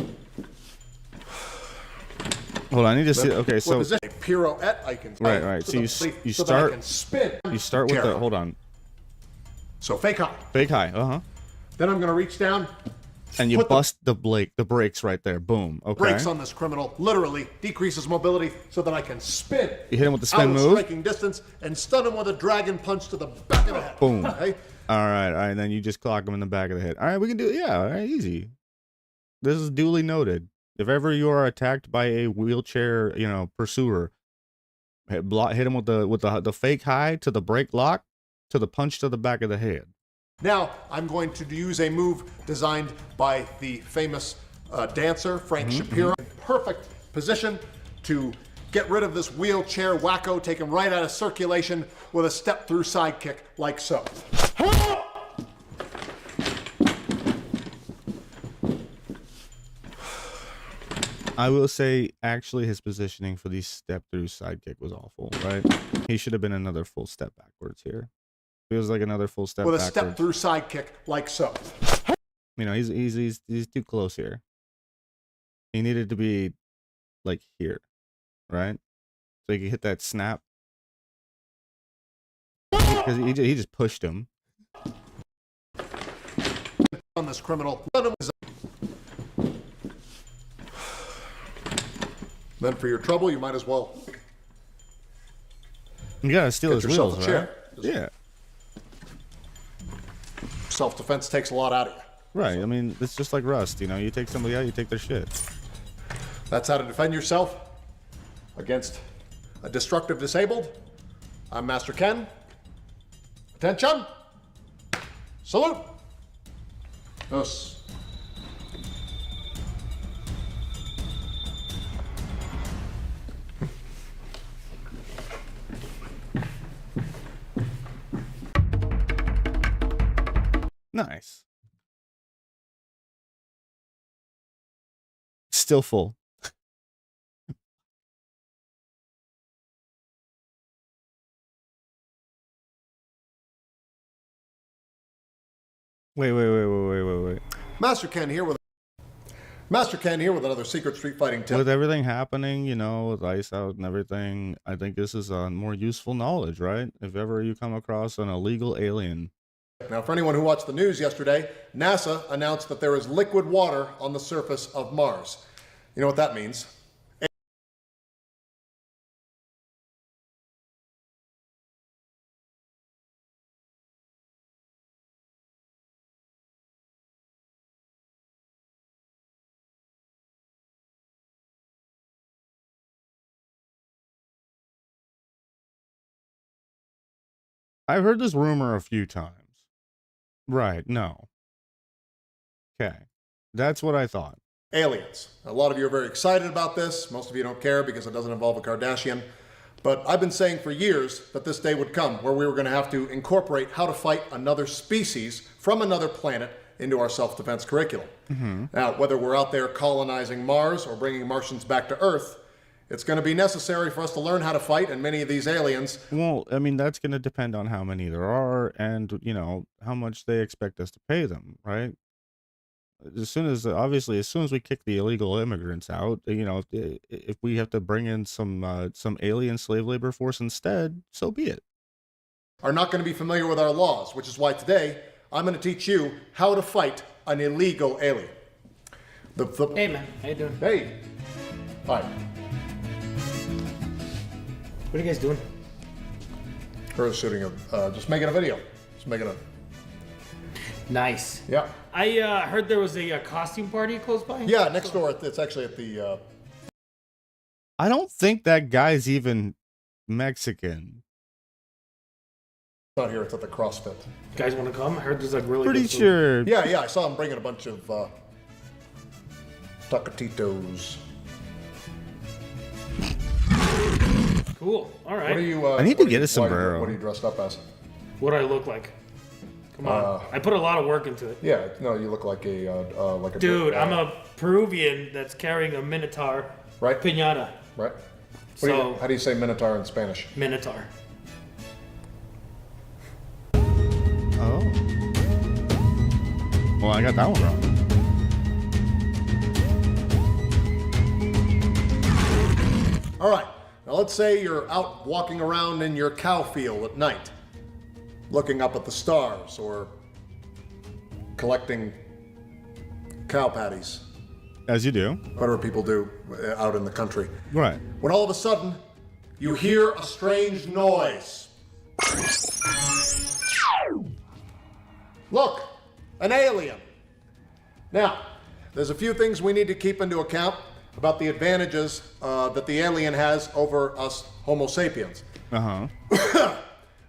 Hold on, I need to see. Okay, so a pirouette, I can right. So you so that I can spin. You start with the hold on. So fake high. Fake high. Then I'm gonna reach down. And you bust the brakes right there. Boom. Okay. Brakes on this criminal, literally decreases mobility so that I can spin. You hit him with the spin out of move. striking distance and stun him with a dragon punch to the back of the head. Boom. Okay? All right. And then you just clock him in the back of the head. All right, we can do it. Yeah, all right, easy. This is duly noted. If ever you are attacked by a wheelchair, you know, pursuer, hit him with the fake high to the brake lock to the punch to the back of the head. Now I'm going to use a move designed by the famous dancer Frank Shapiro. In perfect position to get rid of this wheelchair wacko, take him right out of circulation with a step through side kick like so. I will say, actually, his positioning for the step through side kick was awful, right? He should have been another full step backwards here. It was like another full step with a backwards. step through side kick like so. You know, he's too close here. He needed to be like here, right? So he could hit that snap. Because he just pushed him. On this criminal. Then for your trouble, you might as well You gotta steal get his yourself wheels, a right? chair. Yeah. Self-defense takes a lot out of you. Right. I mean, it's just like Rust. You know, you take somebody out, you take their shit. That's how to defend yourself against a destructive disabled. I'm Master Ken. Attention! Salute! Yes. Nice. Still full. Wait. Master Ken here with another secret street fighting tip. With everything happening, you know, with ice out and everything, I think this is more useful knowledge, right? If ever you come across an illegal alien. Now, for anyone who watched the news yesterday, NASA announced that there is liquid water on the surface of Mars. You know what that means? I've heard this rumor a few times. Right, no. Okay. That's what I thought. Aliens. A lot of you are very excited about this. Most of you don't care because it doesn't involve a Kardashian. But I've been saying for years that this day would come where we were going to have to incorporate how to fight another species from another planet into our self-defense curriculum. Now, whether we're out there colonizing Mars or bringing Martians back to Earth, it's going to be necessary for us to learn how to fight, and many of these aliens... Well, I mean, that's going to depend on how many there are and, you know, how much they expect us to pay them, right? As soon as we kick the illegal immigrants out, you know, if we have to bring in some alien slave labor force instead, so be it. are not going to be familiar with our laws, which is why today I'm going to teach you how to fight an illegal alien. Hey, man. How you doing? Hey. Hi. What are you guys doing? We're shooting just making a video. Nice. Yeah. I heard there was a costume party close by. Yeah, next door. It's actually at the... I don't think that guy's even Mexican. Not here. It's at the CrossFit. You guys want to come? I heard there's like really Pretty good food. sure. Yeah. I saw him bringing a bunch of tacatitos. Cool. All right. What are you? I need to get a sombrero. What are you dressed up as? What do I look like? Come on. I put a lot of work into it. Yeah. No, you look like a Dude, I'm a Peruvian that's carrying a Minotaur right piñata. Right. So how do you say Minotaur in Spanish? Minotaur. Oh. Well, I got that one wrong. All right. Now let's say you're out walking around in your cow field at night, looking up at the stars or collecting cow patties. As you do. Whatever people do out in the country. Right. When all of a sudden, you hear a strange noise. Look, an alien. Now, there's a few things we need to keep into account about the advantages that the alien has over us Homo sapiens. One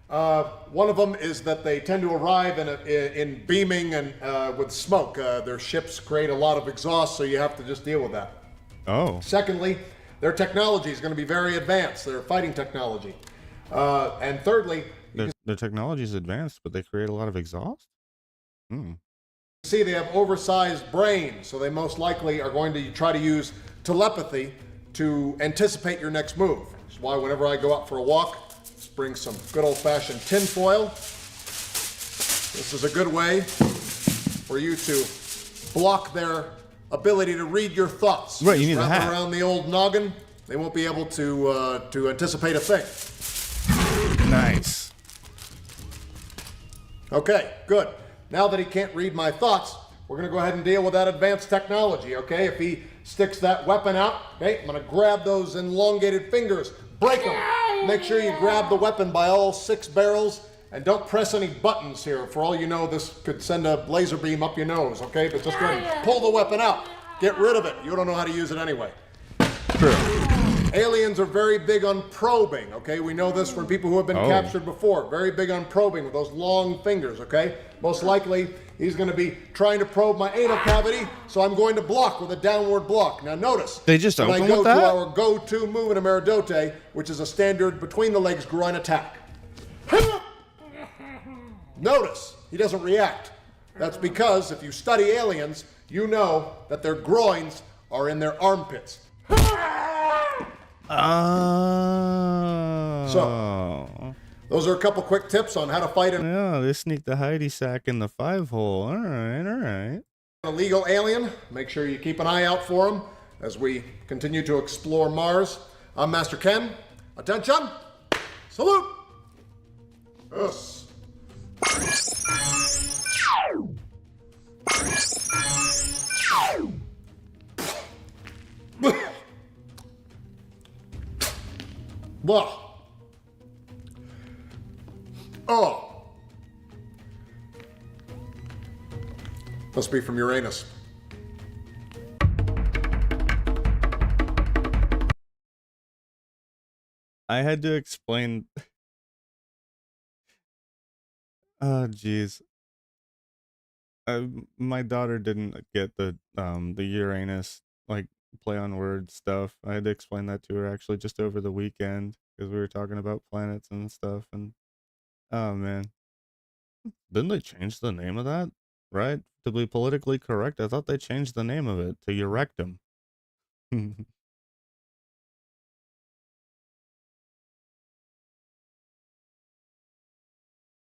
of them is that they tend to arrive in beaming and with smoke. Their ships create a lot of exhaust, so you have to just deal with that. Oh. Secondly, their technology is going to be very advanced, their fighting technology. And thirdly, their technology is advanced, but they create a lot of exhaust? See, they have oversized brains, so they most likely are going to try to use telepathy to anticipate your next move. That's why whenever I go out for a walk, just bring some good old-fashioned tin foil. This is a good way for you to block their ability to read your thoughts. Right, you need wrap the it hat around the old noggin. They won't be able to anticipate a thing. Nice. Okay, good. Now that he can't read my thoughts, we're going to go ahead and deal with that advanced technology, okay? If he sticks that weapon out, okay, I'm going to grab those elongated fingers, break them. Make sure you grab the weapon by all 6 barrels, and don't press any buttons here. For all you know, this could send a laser beam up your nose, okay? But just go ahead and pull the weapon out. Get rid of it. You don't know how to use it anyway. True. Aliens are very big on probing, okay? We know this from people who have been captured before. Very big on probing with those long fingers, okay? Most likely, he's going to be trying to probe my anal cavity, so I'm going to block with a downward block. Now notice, they just open when I go with that? to our go-to move in a Meridote, which is a standard between-the-legs groin attack. Notice, he doesn't react. That's because if you study aliens, you know that their groins are in their armpits. So, those are a couple quick tips on how to fight Yeah, they sneak the hidey sack in the 5-hole. All right, all right. an illegal alien. Make sure you keep an eye out for him as we continue to explore Mars. I'm Master Ken. Attention! Salute! Yes. Blah. Oh. Must be from Uranus. I had to explain. Oh, jeez. My daughter didn't get the Uranus like play on word stuff. I had to explain that to her actually just over the weekend because we were talking about planets and stuff. And oh man, didn't they change the name of that? Right? To be politically correct, I thought they changed the name of it to Eurectum.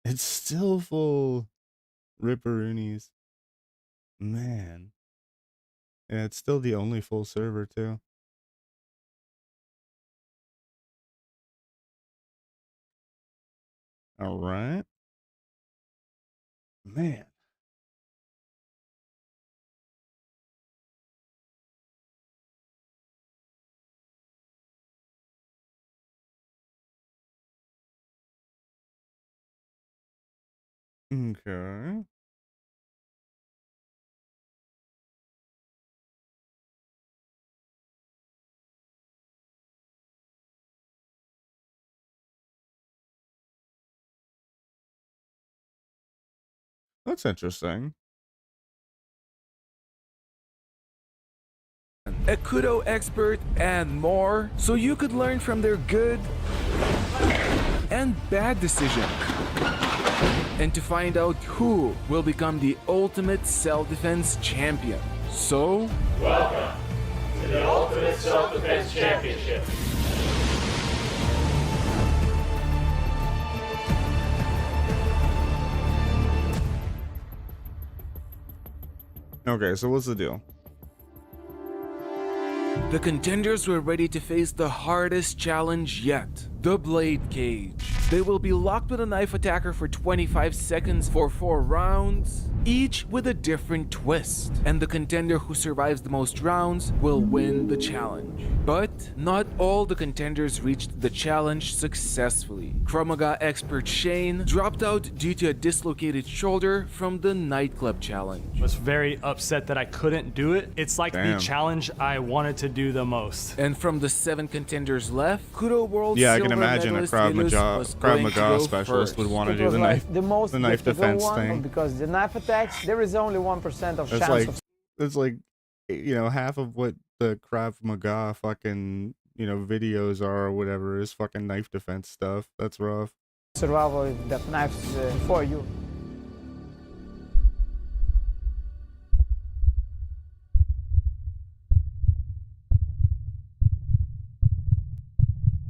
It's still full ripperoonies. Man. Yeah, it's still the only full server too. All right. Man. Okay. That's interesting. A Kudo expert and more, so you could learn from their good and bad decisions. And to find out who will become the ultimate self-defense champion. So, Welcome to the Ultimate Self-Defense Championship. Okay, so what's the deal? the contenders were ready to face the hardest challenge yet, the Blade Cage. They will be locked with a knife attacker for 25 seconds for 4 rounds, each with a different twist, and the contender who survives the most rounds will win the challenge. But not all the contenders reached the challenge successfully. Krav Maga expert Shane dropped out due to a dislocated shoulder from the nightclub challenge. I was very upset that I couldn't do it. It's like the challenge I wanted to do the most. And from the 7 contenders left, Kudo World I silver can imagine a medalist Krav Maga specialist would want to do the knife, the most knife defense one, thing. because the knife attacks, there is only 1% of chance of it's like, you know, half of what the Krav Maga fucking, you know, videos are or whatever is fucking knife defense stuff. That's rough. survival if that knife is for you.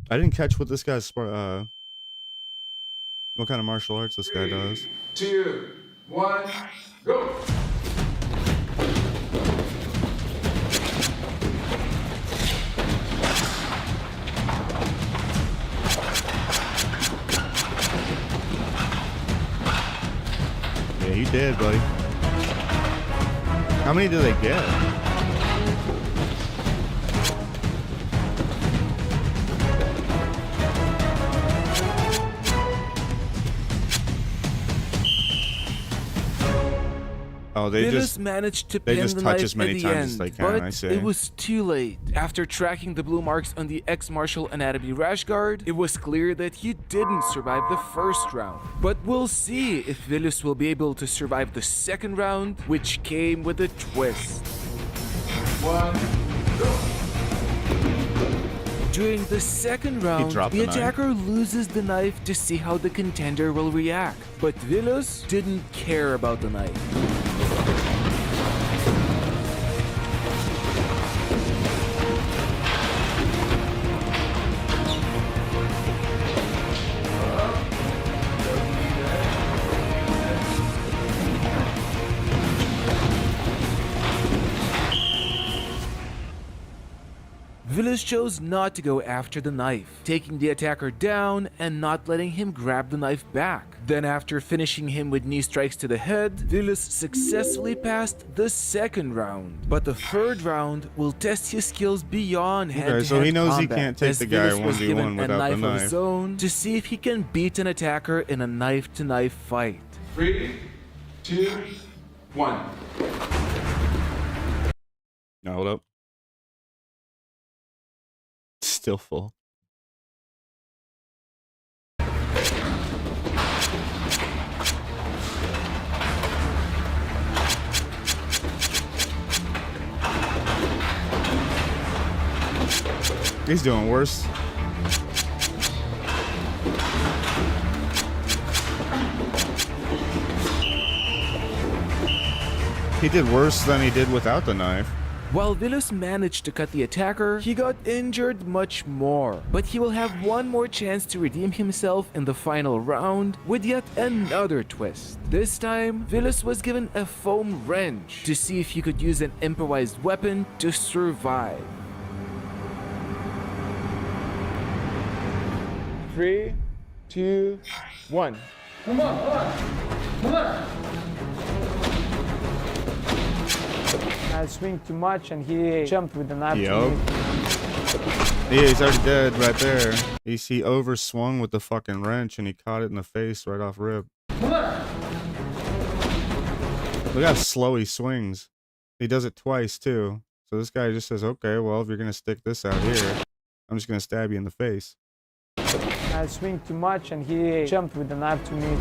I didn't catch what this guy's what kind of martial arts this guy does. 2, 1, go! Yeah, you dead, buddy. How many do they get? Oh, they just managed to they pin just the touch knife as many at the times end, as they can. but I see. it was too late. After tracking the blue marks on the ex-Marshal Anatomy rash guard, it was clear that he didn't survive the first round. But we'll see if Vilus will be able to survive the second round, which came with a twist. 1, go. During the second round, the attacker loses the knife to see how the contender will react. But Vilus didn't care about the knife. Vilus chose not to go after the knife, taking the attacker down and not letting him grab the knife back. Then after finishing him with knee strikes to the head, Vilus successfully passed the second round. But the third round will test his skills beyond hand-to-hand Okay, so he knows he combat, can't take as the guy Vilus was 1v1 given without a the knife of knife. his own to see if he can beat an attacker in a knife-to-knife fight. 3, 2, 1. No, hold up. Still full. He's doing worse. He did worse than he did without the knife. While Vilus managed to cut the attacker, he got injured much more. But he will have one more chance to redeem himself in the final round with yet another twist. This time, Vilus was given a foam wrench to see if he could use an improvised weapon to survive. 3, 2, 1. Come on, come on. Come on. I swing too much and he jumped with the knife. Yup. Yeah, he's already dead right there. He overswung with the fucking wrench and he caught it in the face right off rip. Come on. Look how slow he swings. He does it twice too. So this guy just says, okay, well, if you're gonna stick this out here, I'm just gonna stab you in the face. I swing too much and he jumped with the knife to me.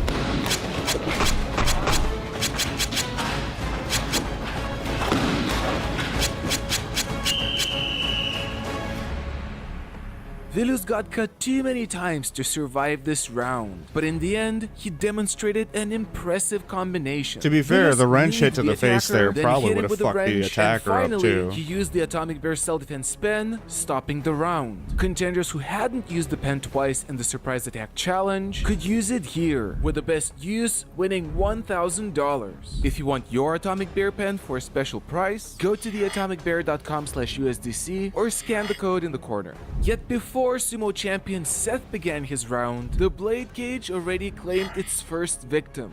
Vilus got cut too many times to survive this round, but in the end, he demonstrated an impressive combination. To be fair, Vilus the wrench hit moved to the face attacker, there then probably hit would him have with a fucked the wrench, and attacker up finally, too. he used the Atomic Bear self-defense spin, stopping the round. Contenders who hadn't used the pen twice in the surprise attack challenge could use it here, with the best use winning $1,000. If you want your Atomic Bear pen for a special price, go to theatomicbear.com/USDC or scan the code in the corner. Yet before sumo champion Seth began his round, the blade cage already claimed its first victim.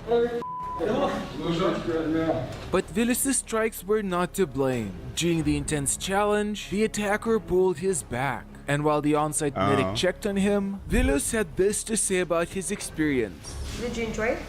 But Vilus' strikes were not to blame. During the intense challenge, the attacker pulled his back. And while the on-site medic checked on him, Vilus had this to say about his experience. Did you enjoy it?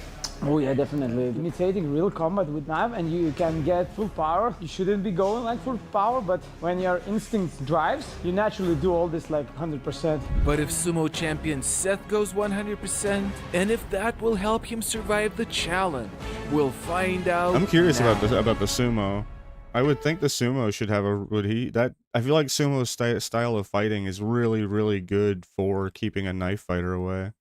Oh yeah, definitely. Imitating real combat with knife and you can get full power. You shouldn't be going like full power, but when your instinct drives, you naturally do all this like 100%. But if sumo champion Seth goes 100%, and if that will help him survive the challenge, we'll find out. I'm curious now. about the sumo. I would think the sumo should have I feel like sumo's style of fighting is really, really good for keeping a knife fighter away.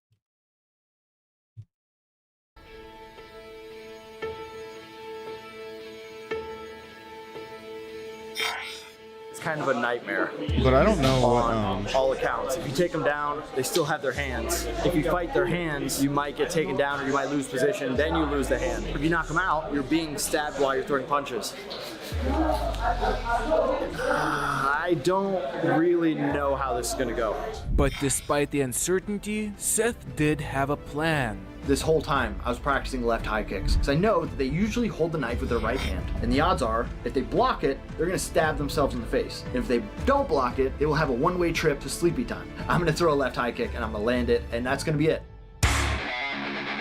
Kind of a nightmare. But I don't know on all accounts. If you take them down, they still have their hands. If you fight their hands, you might get taken down or you might lose position, then you lose the hand. If you knock them out, you're being stabbed while you're throwing punches. I don't really know how this is gonna go. But despite the uncertainty, Seth did have a plan. This whole time, I was practicing left high kicks, because I know that they usually hold the knife with their right hand. And the odds are, if they block it, they're gonna stab themselves in the face. And if they don't block it, they will have a one-way trip to sleepy time. I'm gonna throw a left high kick, and I'm gonna land it, and that's gonna be it.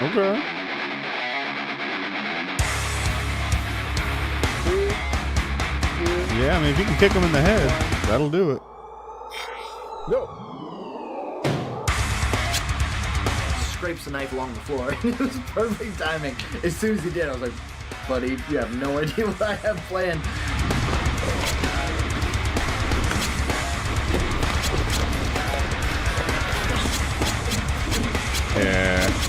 Okay. Yeah, I mean, if you can kick him in the head, that'll do it. Go. Scrapes the knife along the floor. It was perfect timing. As soon as he did, I was like, buddy, you have no idea what I have planned. Yeah.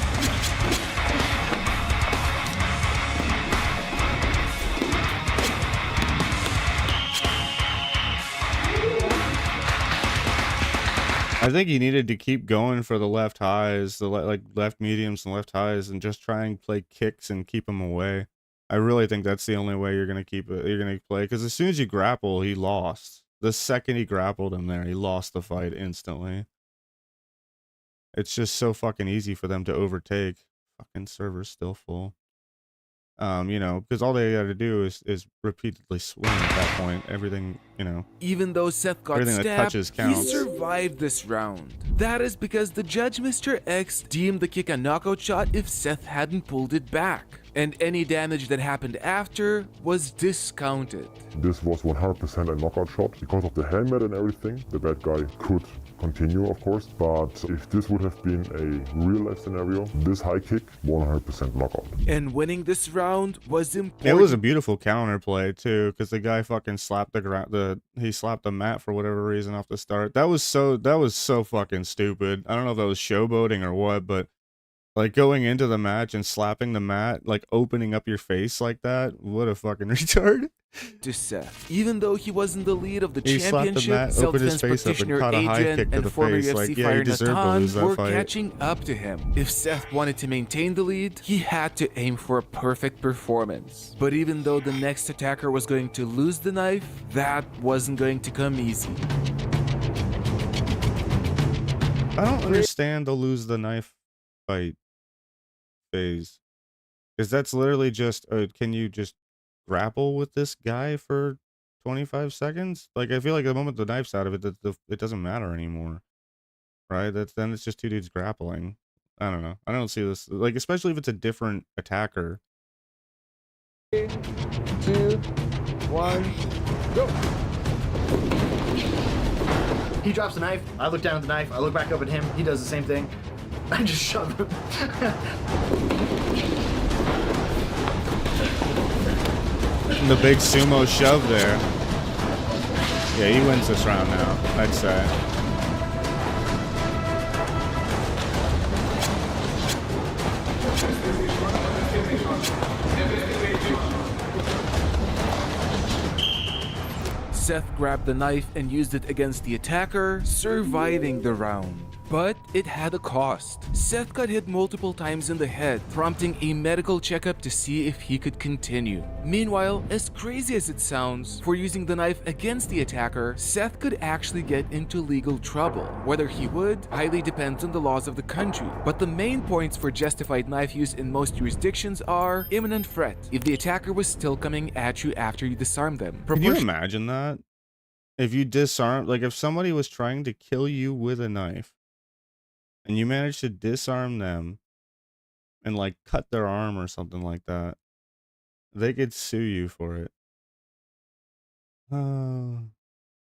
I think he needed to keep going for the left highs, the left mediums and left highs, and just try and play kicks and keep him away. I really think that's the only way you're gonna keep it. You're gonna play, because as soon as you grapple, he lost. The second he grappled him there, he lost the fight instantly. It's just so fucking easy for them to overtake. Fucking server's still full. You know, because all they got to do is repeatedly swing at that point. Everything, you know. Even though Seth got everything that stabbed, touches he counts. survived this round. That is because the judge, Mr. X, deemed the kick a knockout shot if Seth hadn't pulled it back. And any damage that happened after was discounted. This was 100% a knockout shot. Because of the helmet and everything, the bad guy could continue, of course, but if this would have been a real-life scenario, this high kick, 100% knockout. And winning this round was important. It was a beautiful counterplay too, because the guy fucking slapped he slapped the mat for whatever reason off the start. That was so fucking stupid. I don't know if that was showboating or what, but like going into the match and slapping the mat, like opening up your face like that, what a fucking retard. To Seth. Even though he was in the lead of the He slapped the championship, mat, opened his self-defense face up, and practitioner caught a high Adrian kick to and the former face. UFC Like, yeah, he fighter deserved to Natan lose that were fight. catching up to him. If Seth wanted to maintain the lead, he had to aim for a perfect performance. But even though the next attacker was going to lose the knife, that wasn't going to come easy. I don't understand the lose the knife fight phase. Because that's literally just, can you just grapple with this guy for 25 seconds? Like, I feel like the moment the knife's out of it, it doesn't matter anymore. Right? Then it's just two dudes grappling. I don't know. I don't see this, like, especially if it's a different attacker. 3, 2, 1, go! He drops the knife, I look down at the knife, I look back up at him, he does the same thing. I just shove him. The big sumo shove there. Yeah, he wins this round now, I'd say. Seth grabbed the knife and used it against the attacker, surviving the round. But it had a cost. Seth got hit multiple times in the head, prompting a medical checkup to see if he could continue. Meanwhile, as crazy as it sounds, for using the knife against the attacker, Seth could actually get into legal trouble. Whether he would highly depends on the laws of the country, but the main points for justified knife use in most jurisdictions are imminent threat, if the attacker was still coming at you after you disarm them. Can you imagine that? If you disarm, like if somebody was trying to kill you with a knife, and you manage to disarm them and like cut their arm or something like that, they could sue you for it.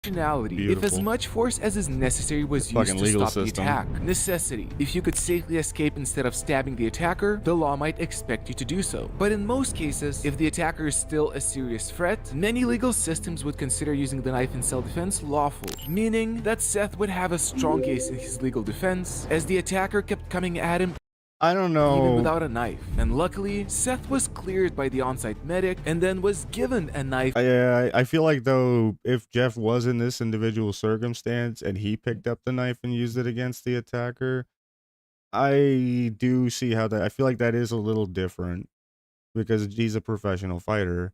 If as much force as is necessary was used to stop the attack. Necessity. If you could safely escape instead of stabbing the attacker, the law might expect you to do so. But in most cases, if the attacker is still a serious threat, many legal systems would consider using the knife in self-defense lawful, meaning that Seth would have a strong case in his legal defense, as the attacker kept coming at him I don't know. even without a knife. And luckily, Seth was cleared by the on-site medic and then was given a knife. I feel like though, if Jeff was in this individual circumstance and he picked up the knife and used it against the attacker, I do see how that, I feel like that is a little different because he's a professional fighter,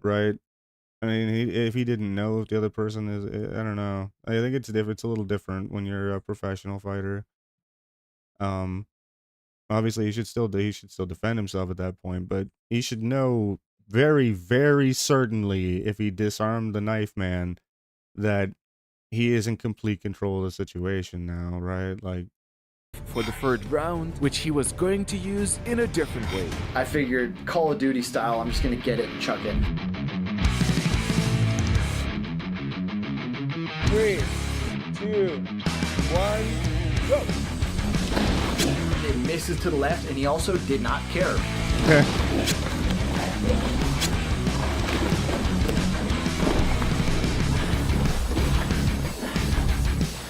right? I mean, if he didn't know if the other person is, I don't know. I think it's different. It's a little different when you're a professional fighter. Obviously, he should still defend himself at that point, but he should know very, very certainly if he disarmed the knife man that he is in complete control of the situation now, right? Like, for the third round, which he was going to use in a different way. I figured Call of Duty style, I'm just gonna get it and chuck it. 3, 2, 1, go! It misses to the left, and he also did not care.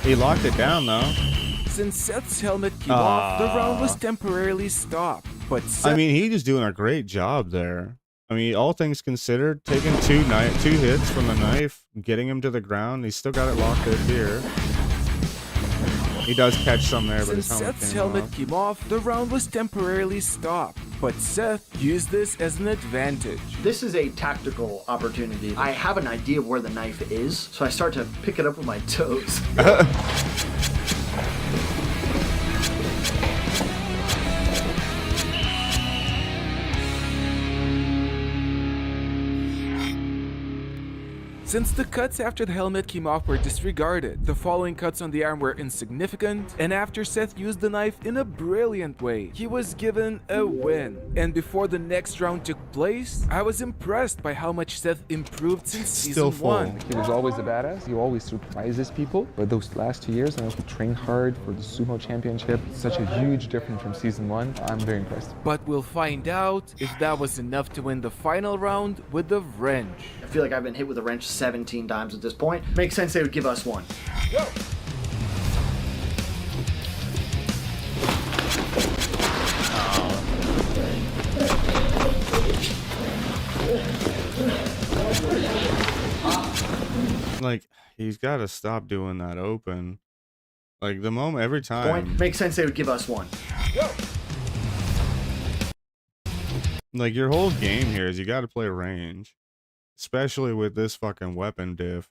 He locked it down though. Since Seth's helmet came off, the round was temporarily stopped. But Seth, I mean, he was doing a great job there. I mean, all things considered, taking two hits from the knife, getting him to the ground. He's still got it locked in here. He does catch some there, but since Seth's helmet came off, the round was temporarily stopped. But Seth used this as an advantage. This is a tactical opportunity. I have an idea of where the knife is, so I start to pick it up with my toes. Since the cuts after the helmet came off were disregarded, the following cuts on the arm were insignificant, and after Seth used the knife in a brilliant way, he was given a win. And before the next round took place, I was impressed by how much Seth improved since season 1. He was always a badass. He always surprises people. But those last 2 years, I know he trained hard for the Sumo Championship. Such a huge difference from season 1. I'm very impressed. But we'll find out if that was enough to win the final round with the wrench. I feel like I've been hit with a wrench 17 times at this point. Makes sense they would give us one. Go! Like, he's got to stop doing that open. Like, the moment, every time. Point. Makes sense they would give us one. Go! Like, your whole game here is you got to play range. Especially with this fucking weapon diff.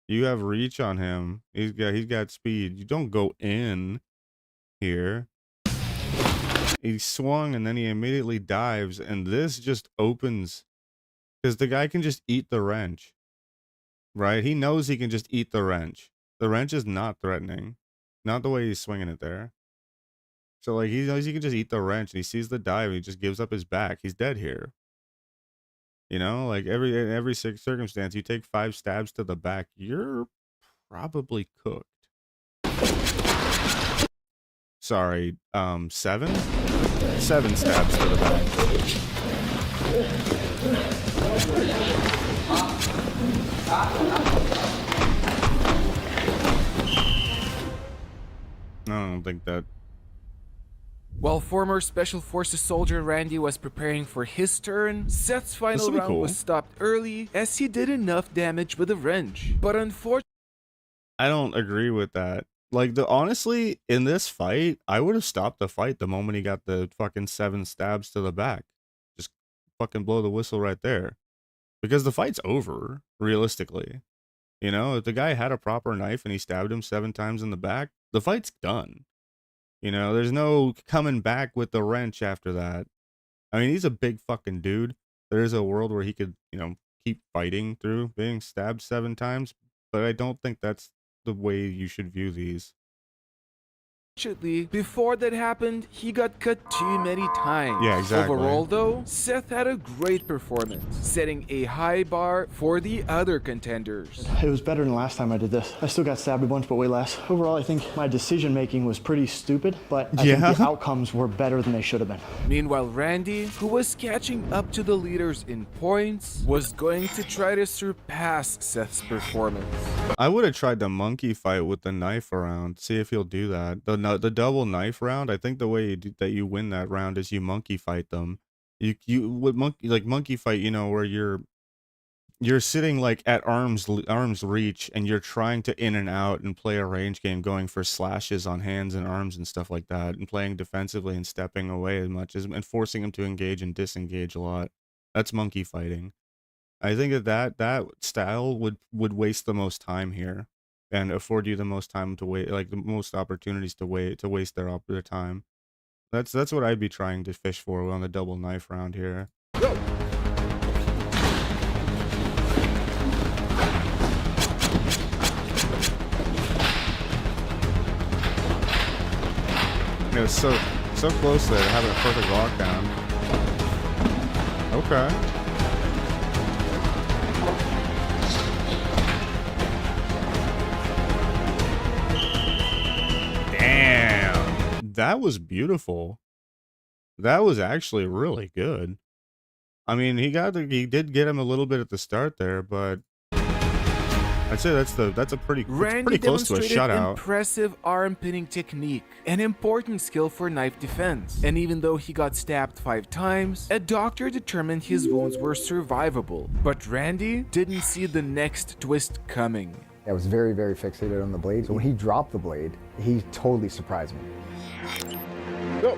You have reach on him. He's got speed. You don't go in here. He swung and then he immediately dives, and this just opens because the guy can just eat the wrench. Right? He knows he can just eat the wrench. The wrench is not threatening. Not the way he's swinging it there. So like he knows he can just eat the wrench, and he sees the dive and he just gives up his back. He's dead here. You know, like every circumstance, you take 5 stabs to the back, you're probably cooked. Sorry, 7? 7 stabs to the back. I don't think that. While former Special Forces soldier Randy was preparing for his turn, Seth's final round was stopped early as he did enough damage with a wrench. But unfortunately, I don't agree with that. Like, honestly, in this fight, I would have stopped the fight the moment he got the fucking 7 stabs to the back. Just fucking blow the whistle right there. Because the fight's over, realistically. You know, if the guy had a proper knife and he stabbed him 7 times in the back, the fight's done. You know, there's no coming back with the wrench after that. I mean, he's a big fucking dude. There is a world where he could, you know, keep fighting through being stabbed 7 times, but I don't think that's the way you should view these. before that happened, he got cut too many times. Yeah, exactly. Overall, though, Seth had a great performance, setting a high bar for the other contenders. It was better than last time I did this. I still got stabbed a bunch, but way less. Overall, I think my decision-making was pretty stupid, but I think the outcomes were better than they should have been. Meanwhile, Randy, who was catching up to the leaders in points, was going to try to surpass Seth's performance. I would have tried the monkey fight with the knife around, see if he'll do that. The double knife round, I think the way that you win that round is you monkey fight them. You with monkey fight, you know, where you're sitting like at arm's reach and you're trying to in and out and play a range game, going for slashes on hands and arms and stuff like that, and playing defensively and stepping away as much as and forcing them to engage and disengage a lot. That's monkey fighting. I think that style would waste the most time here, and afford you the most time to wait, like the most opportunities to waste their time. That's what I'd be trying to fish for on the double knife round here. It was so close there to having a perfect lockdown. Okay. Damn. That was beautiful. That was actually really good. I mean, he did get him a little bit at the start there, but I'd say that's pretty close to a shutout. Impressive arm pinning technique, an important skill for knife defense. And even though he got stabbed 5 times, a doctor determined his wounds were survivable. But Randy didn't see the next twist coming. I was very, very fixated on the blade. So when he dropped the blade, he totally surprised me. Go.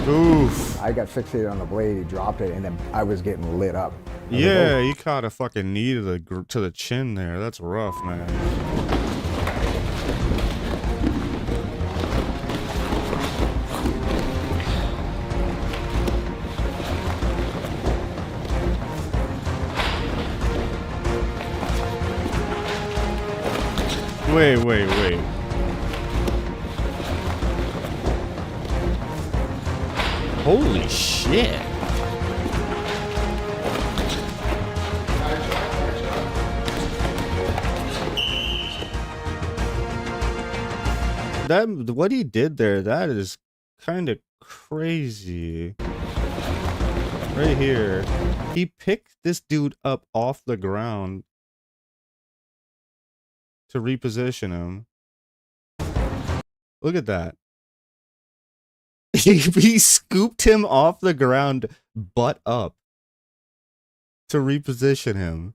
Oof. I got fixated on the blade, he dropped it, and then I was getting lit up. Yeah, he caught a fucking knee to the chin there. That's rough, man. Wait. Holy shit. What he did there, that is kind of crazy. Right here. He picked this dude up off the ground to reposition him. Look at that. He scooped him off the ground, butt up, to reposition him.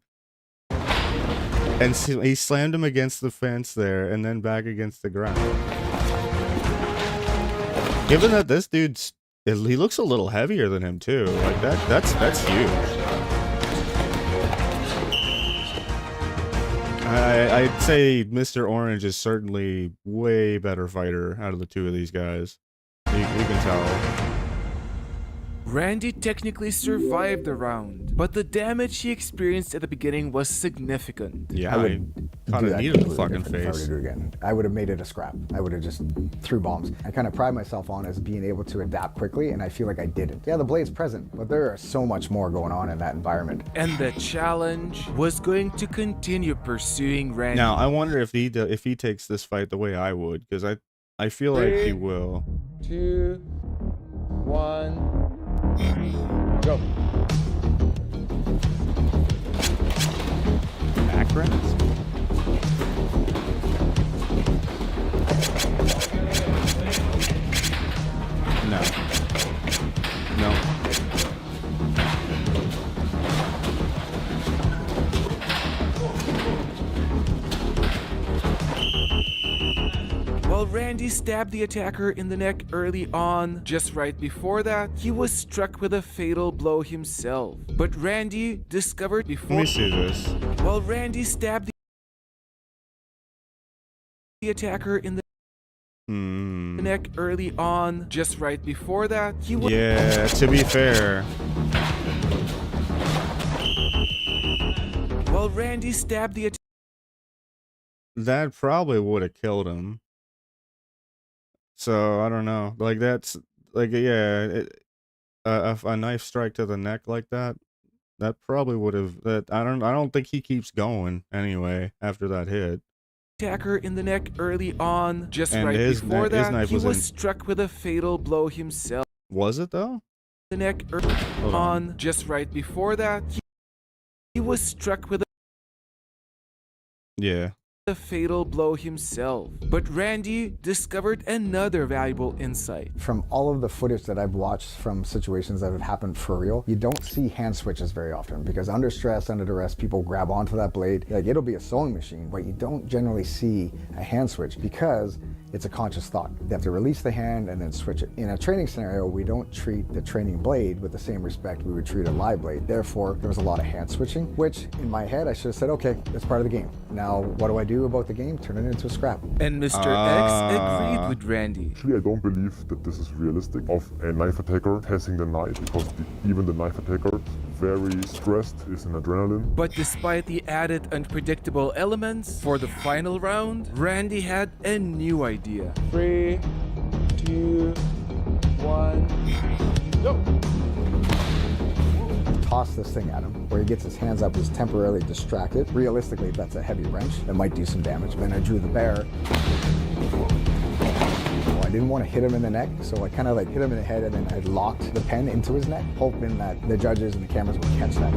And he slammed him against the fence there, and then back against the ground. Given that this dude's, he looks a little heavier than him too. Like that's huge. I'd say Mr. Orange is certainly way better fighter out of the two of these guys. You can tell. Randy technically survived the round, but the damage he experienced at the beginning was significant. Yeah, I kind of needed the fucking face. If I were to do it again, I would have made it a scrap. I would have just threw bombs. I kind of pride myself on as being able to adapt quickly, and I feel like I didn't. Yeah, the blade's present, but there is so much more going on in that environment. And the challenge was going to continue pursuing Randy. Now, I wonder if he takes this fight the way I would, because I feel like he will. 2, 1. Go. Backgrounds? No. While Randy stabbed the attacker in the neck early on, just right before that, he was struck with a fatal blow himself. But Randy discovered before— Let me see this. While Randy stabbed the attacker in the neck early on, just right before that, he was— Yeah, to be fair. While Randy stabbed the attacker— That probably would have killed him. So I don't know, like that's like, yeah, a knife strike to the neck like that probably would have. I don't think he keeps going anyway after that hit. Attacker in the neck early on, just And right before that, he was in... struck with a fatal blow himself. Was it though? The neck early on, just right before that, he was struck with a fatal blow himself. But Randy discovered another valuable insight. From all of the footage that I've watched from situations that have happened for real, you don't see hand switches very often because under stress, under duress, people grab onto that blade. Like, it'll be a sewing machine, but you don't generally see a hand switch because It's a conscious thought. You have to release the hand and then switch it. In a training scenario, we don't treat the training blade with the same respect we would treat a live blade. Therefore, there was a lot of hand switching, which in my head, I should have said, okay, that's part of the game. Now, what do I do about the game? Turn it into a scrap. And Mr. X agreed with Randy. Actually, I don't believe that this is realistic of a knife attacker passing the knife, because even the knife attacker, very stressed, is in adrenaline. But despite the added unpredictable elements, for the final round, Randy had a new idea. 3, 2, 1, go! Toss this thing at him, where he gets his hands up, he's temporarily distracted. Realistically, that's a heavy wrench that might do some damage. Then I drew the bear. Well, I didn't want to hit him in the neck, so I kind of like hit him in the head, and then I locked the pen into his neck, hoping that the judges and the cameras would catch that.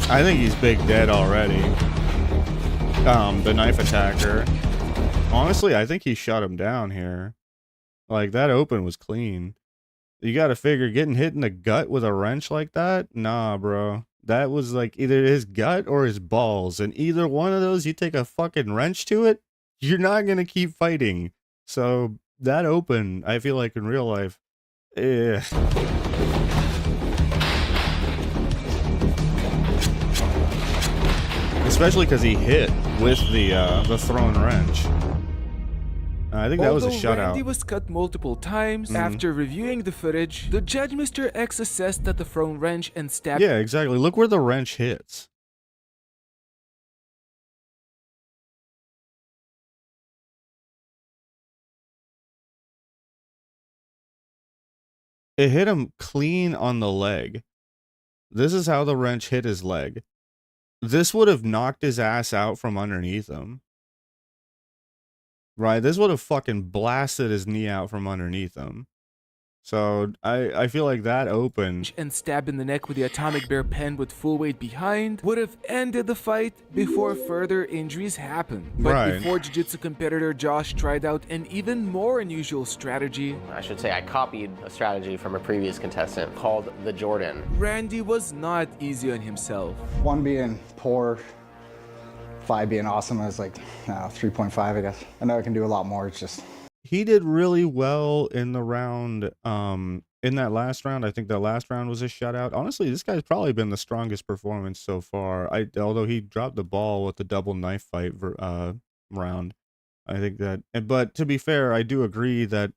I think he's big dead already. The knife attacker. Honestly, I think he shut him down here. Like, that open was clean. You gotta figure, getting hit in the gut with a wrench like that? Nah, bro. That was like either his gut or his balls. And either one of those, you take a fucking wrench to it, you're not gonna keep fighting. So, that open, I feel like in real life, especially because he hit with the thrown wrench. I think that was a shutout. Randy was cut multiple times. After reviewing the footage, the judge Mr. X assessed that the thrown wrench and stab. Yeah, exactly. Look where the wrench hits. It hit him clean on the leg. This is how the wrench hit his leg. This would have knocked his ass out from underneath him. Right? This would have fucking blasted his knee out from underneath him. So, I feel like that open... and stab in the neck with the atomic bear pen with full weight behind would have ended the fight before further injuries happened. But before jiu-jitsu competitor Josh tried out an even more unusual strategy... I should say I copied a strategy from a previous contestant called the Jordan. Randy was not easy on himself. 1 being poor, 5 being awesome. I was like, 3.5, I guess. I know I can do a lot more, it's just... He did really well in the round, in that last round. I think that last round was a shutout. Honestly, this guy's probably been the strongest performance so far. Although he dropped the ball with the double knife fight round. I think that, but to be fair, I do agree that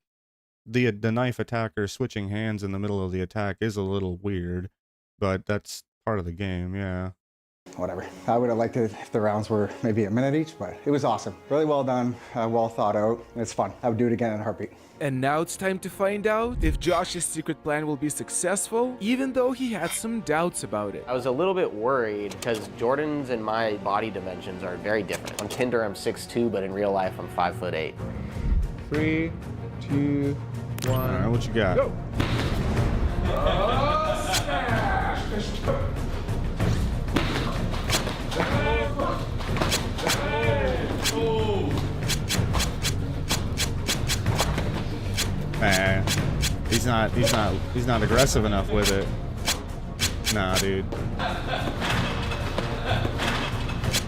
the knife attacker switching hands in the middle of the attack is a little weird, but that's part of the game, yeah. Whatever. I would have liked it if the rounds were maybe a minute each, but it was awesome. Really well done, well thought out. It's fun. I would do it again in a heartbeat. And now it's time to find out if Josh's secret plan will be successful, even though he had some doubts about it. I was a little bit worried because Jordans and my body dimensions are very different. On Tinder, I'm 6'2", but in real life, I'm 5'8". 3, 2, 1. All right, what you got? Go. Man, he's not aggressive enough with it. Nah, dude.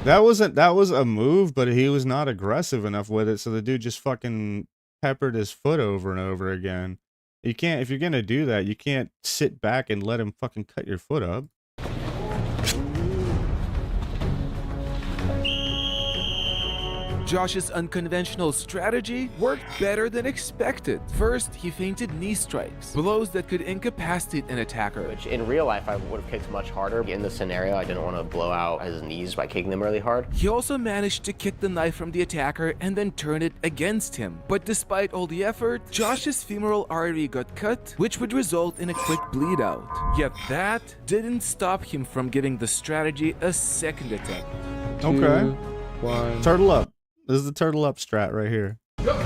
That was a move, but he was not aggressive enough with it, so the dude just fucking peppered his foot over and over again. You can't, if you're gonna do that, you can't sit back and let him fucking cut your foot up. Josh's unconventional strategy worked better than expected. First, he feinted knee strikes, blows that could incapacitate an attacker. Which in real life, I would have kicked much harder. In the scenario, I didn't want to blow out his knees by kicking them really hard. He also managed to kick the knife from the attacker and then turn it against him. But despite all the effort, Josh's femoral artery got cut, which would result in a quick bleed out. Yet that didn't stop him from giving the strategy a second attempt. Okay. 2, 1. Turtle up. This is the turtle up strat right here. Go.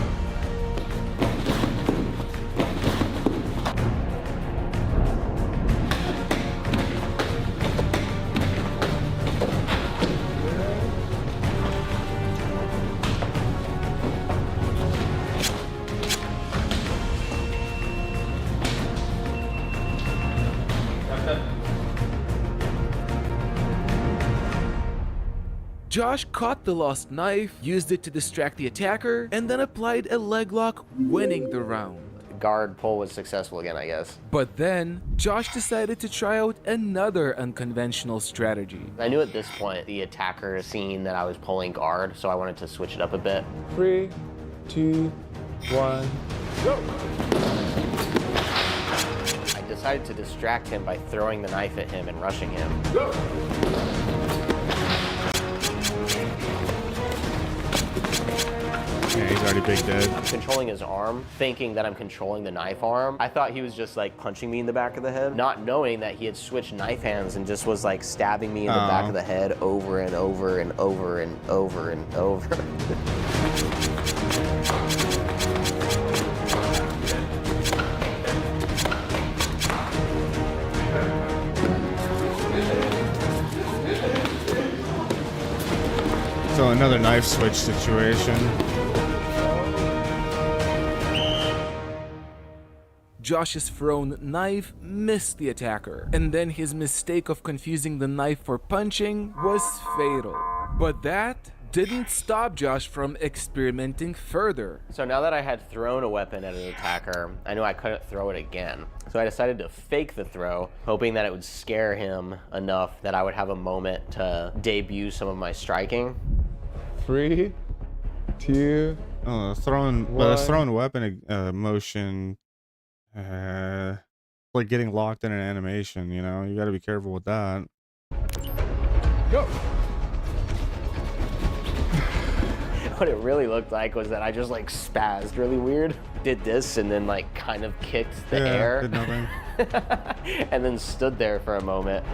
Josh caught the lost knife, used it to distract the attacker, and then applied a leg lock, winning the round. Guard pull was successful again, I guess. But then, Josh decided to try out another unconventional strategy. I knew at this point the attacker seen that I was pulling guard, so I wanted to switch it up a bit. 3, 2, 1, go! I decided to distract him by throwing the knife at him and rushing him. Go! Yeah, he's already big dead. I'm controlling his arm, thinking that I'm controlling the knife arm. I thought he was just like punching me in the back of the head, not knowing that he had switched knife hands and just was like stabbing me in the back of the head over and over and over and over and over. So another knife switch situation. Josh's thrown knife missed the attacker, and then his mistake of confusing the knife for punching was fatal. But that didn't stop Josh from experimenting further. So now that I had thrown a weapon at an attacker, I knew I couldn't throw it again. So I decided to fake the throw, hoping that it would scare him enough that I would have a moment to debut some of my striking. 3, 2, Oh, but a thrown weapon motion, like getting locked in an animation. You know, you got to be careful with that. Go. What it really looked like was that I just like spazzed really weird. Did this and then like kind of kicked the air. Did nothing. And then stood there for a moment.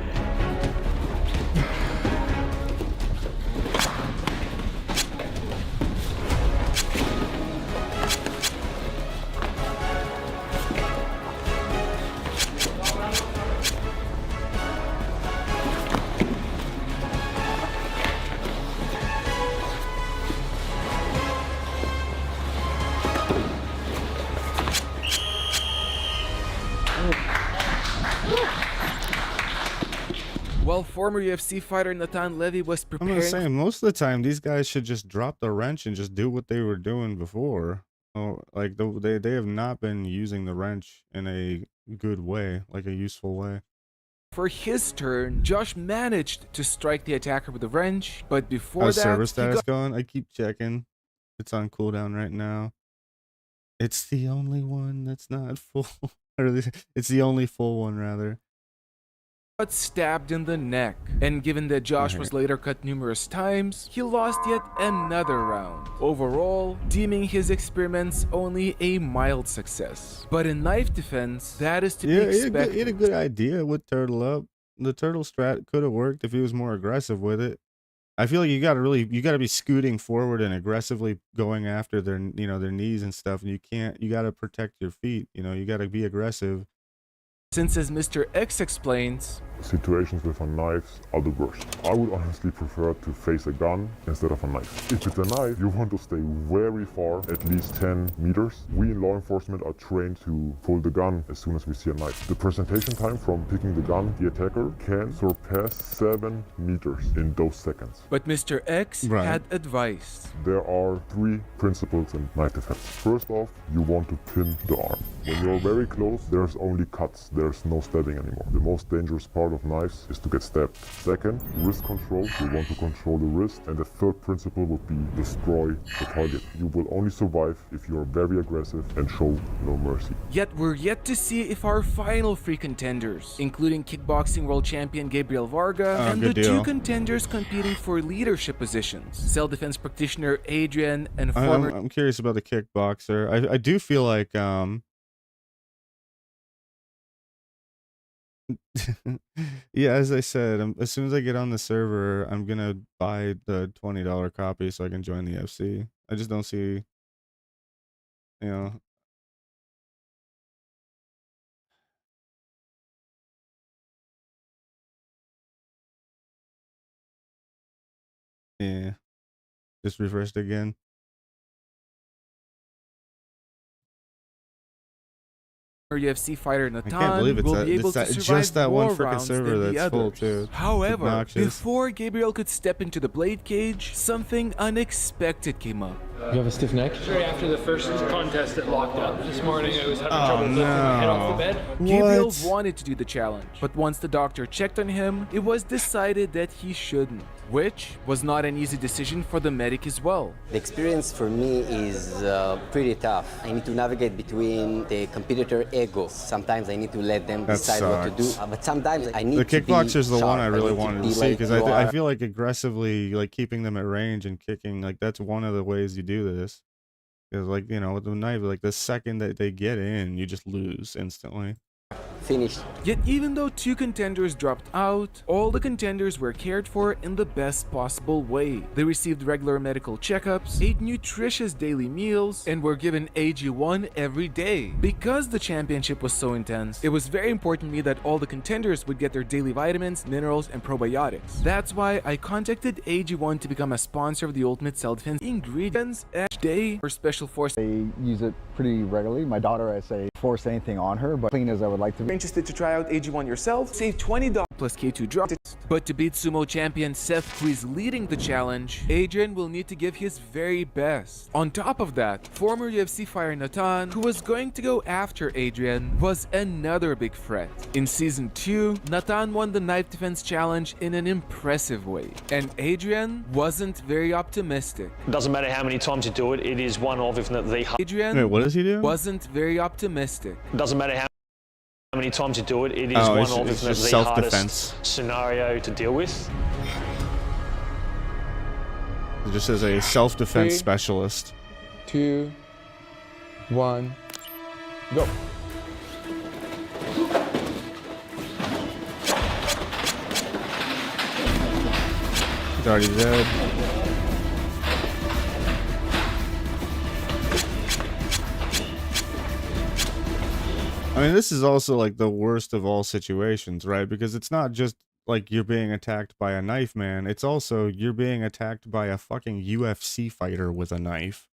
While former UFC fighter Nathan Levy was I'm preparing... gonna say, most of the time, these guys should just drop the wrench and just do what they were doing before. Oh, like they have not been using the wrench in a good way, like a useful way. For his turn, Josh managed to strike the attacker with a wrench, but before How's that, server he status got... going? I keep checking. It's on cooldown right now. It's the only one that's not full. It's the only full one, rather. stabbed in the neck, and given that Josh was later cut numerous times, he lost yet another round, overall deeming his experiments only a mild success. But in knife defense, that is to be expected. He had a good idea with Turtle Up. The turtle strat could have worked if he was more aggressive with it. I feel like you gotta be scooting forward and aggressively going after their knees and stuff, and you gotta protect your feet. You gotta be aggressive. Since, as Mr. X explains, situations with a knife are the worst. I would honestly prefer to face a gun instead of a knife. If it's a knife, you want to stay very far, at least 10 meters. We in law enforcement are trained to pull the gun as soon as we see a knife. The presentation time from picking the gun, the attacker, can surpass 7 meters in those seconds. But Mr. X had advice. There are 3 principles in knife defense. First off, you want to pin the arm. When you're very close, there's only cuts. There's no stabbing anymore. The most dangerous part of knives is to get stabbed. Second, wrist control. You want to control the wrist. And the third principle would be destroy the target. You will only survive if you are very aggressive and show no mercy. Yet we're yet to see if our final 3 contenders, including kickboxing world champion Gabriel Varga and the 2 contenders competing for leadership positions, self-defense practitioner Adrian and former... I'm curious about the kickboxer. I do feel like yeah, as I said, as soon as I get on the server, I'm gonna buy the $20 copy so I can join the FC. I just don't see, yeah, just refreshed again. UFC fighter I can't Natan believe it's, will be able to survive just that more one freaking rounds server than the that's full others. too. However, Obnoxious. before Gabriel could step into the blade cage, something unexpected came up. You have a stiff neck? Straight after the first contest, it locked up. This morning, I was having Oh, trouble lifting my head off the bed. Gabriel What? wanted to do the challenge, but once the doctor checked on him, it was decided that he shouldn't, which was not an easy decision for the medic as well. The experience for me is pretty tough. I need to navigate between the competitor ego. Sometimes I need to let them That decide what to do, sucks. but sometimes I need The to be kickboxer's the one I sharp. really need to wanted to be see like because you I are. feel like aggressively like keeping them at range and kicking, like that's one of the ways you do this. Because like, you know, with the knife, like the second that they get in, you just lose instantly. Finished. Yet even though 2 contenders dropped out, all the contenders were cared for in the best possible way. They received regular medical checkups, ate nutritious daily meals, and were given AG1 every day. Because the championship was so intense, it was very important to me that all the contenders would get their daily vitamins, minerals, and probiotics. That's why I contacted AG1 to become a sponsor of the Ultimate Self-Defense ingredients each day for Special Force. I use it pretty regularly. My daughter, I say, force anything on her, but clean as I would like to be. Interested to try out AG1 yourself? Save $20 plus K2 drop. But to beat sumo champion Seth, who is leading the challenge, Adrian will need to give his very best. On top of that, former UFC fighter Natan, who was going to go after Adrian, was another big threat. In Season 2, Natan won the knife defense challenge in an impressive way, and Adrian wasn't very optimistic. Doesn't matter how many times you do it, it is one of, if not the Adrian Wait, what does he do? wasn't very optimistic. Doesn't matter how many times you do it, it is Oh, one it's- of, it's if not just the self-defense. hardest scenario to deal with. Just as a self-defense 3, specialist. 2, 1, go. He's already dead. I mean, this is also like the worst of all situations, right? Because it's not just like you're being attacked by a knife man. It's also you're being attacked by a fucking UFC fighter with a knife.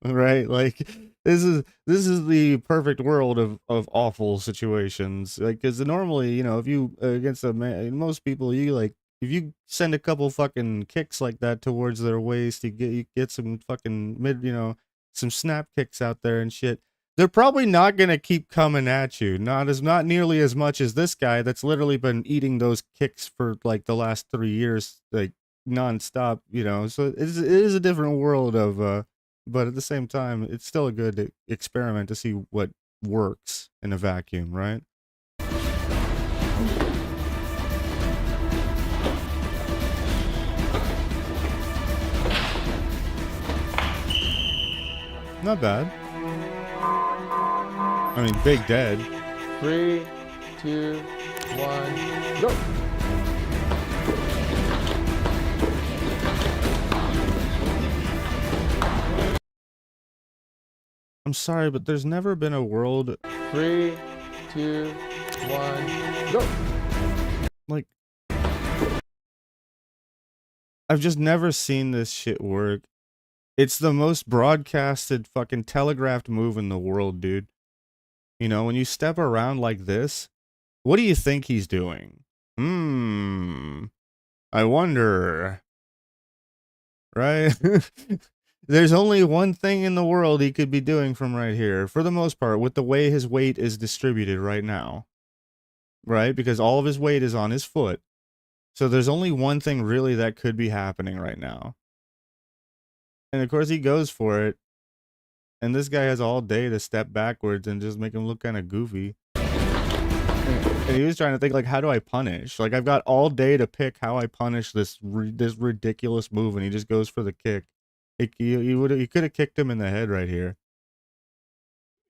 Right? Like this is the perfect world of awful situations. Like, because normally, you know, if you against a man, most people, you like, if you send a couple fucking kicks like that towards their waist, you get some fucking some snap kicks out there and shit. They're probably not gonna keep coming at you. Not nearly as much as this guy that's literally been eating those kicks for like the last 3 years, like nonstop. You know, so it is a different world of. But at the same time, it's still a good experiment to see what works in a vacuum, right? Not bad. I mean, big dead. 3, 2, 1, go. I'm sorry, but there's never been a world. 3, 2, 1, go. Like, I've just never seen this shit work. It's the most broadcasted fucking telegraphed move in the world, dude. You know, when you step around like this, what do you think he's doing? I wonder. Right? There's only one thing in the world he could be doing from right here, for the most part, with the way his weight is distributed right now. Right? Because all of his weight is on his foot. So there's only one thing really that could be happening right now. And of course he goes for it. And this guy has all day to step backwards and just make him look kind of goofy. And he was trying to think, like, how do I punish? Like, I've got all day to pick how I punish this ridiculous move, and he just goes for the kick. He could have kicked him in the head right here.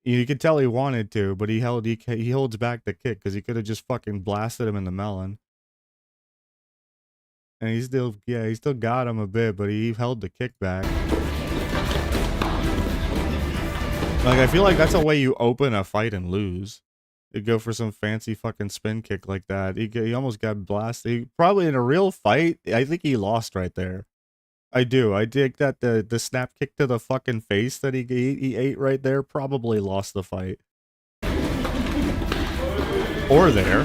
You could tell he wanted to, but he holds back the kick because he could have just fucking blasted him in the melon. And he still got him a bit, but he held the kick back. Like, I feel like that's a way you open a fight and lose. You go for some fancy fucking spin kick like that. He almost got blasted. Probably in a real fight, I think he lost right there. I do. I think that the snap kick to the fucking face that he ate right there probably lost the fight. Or there.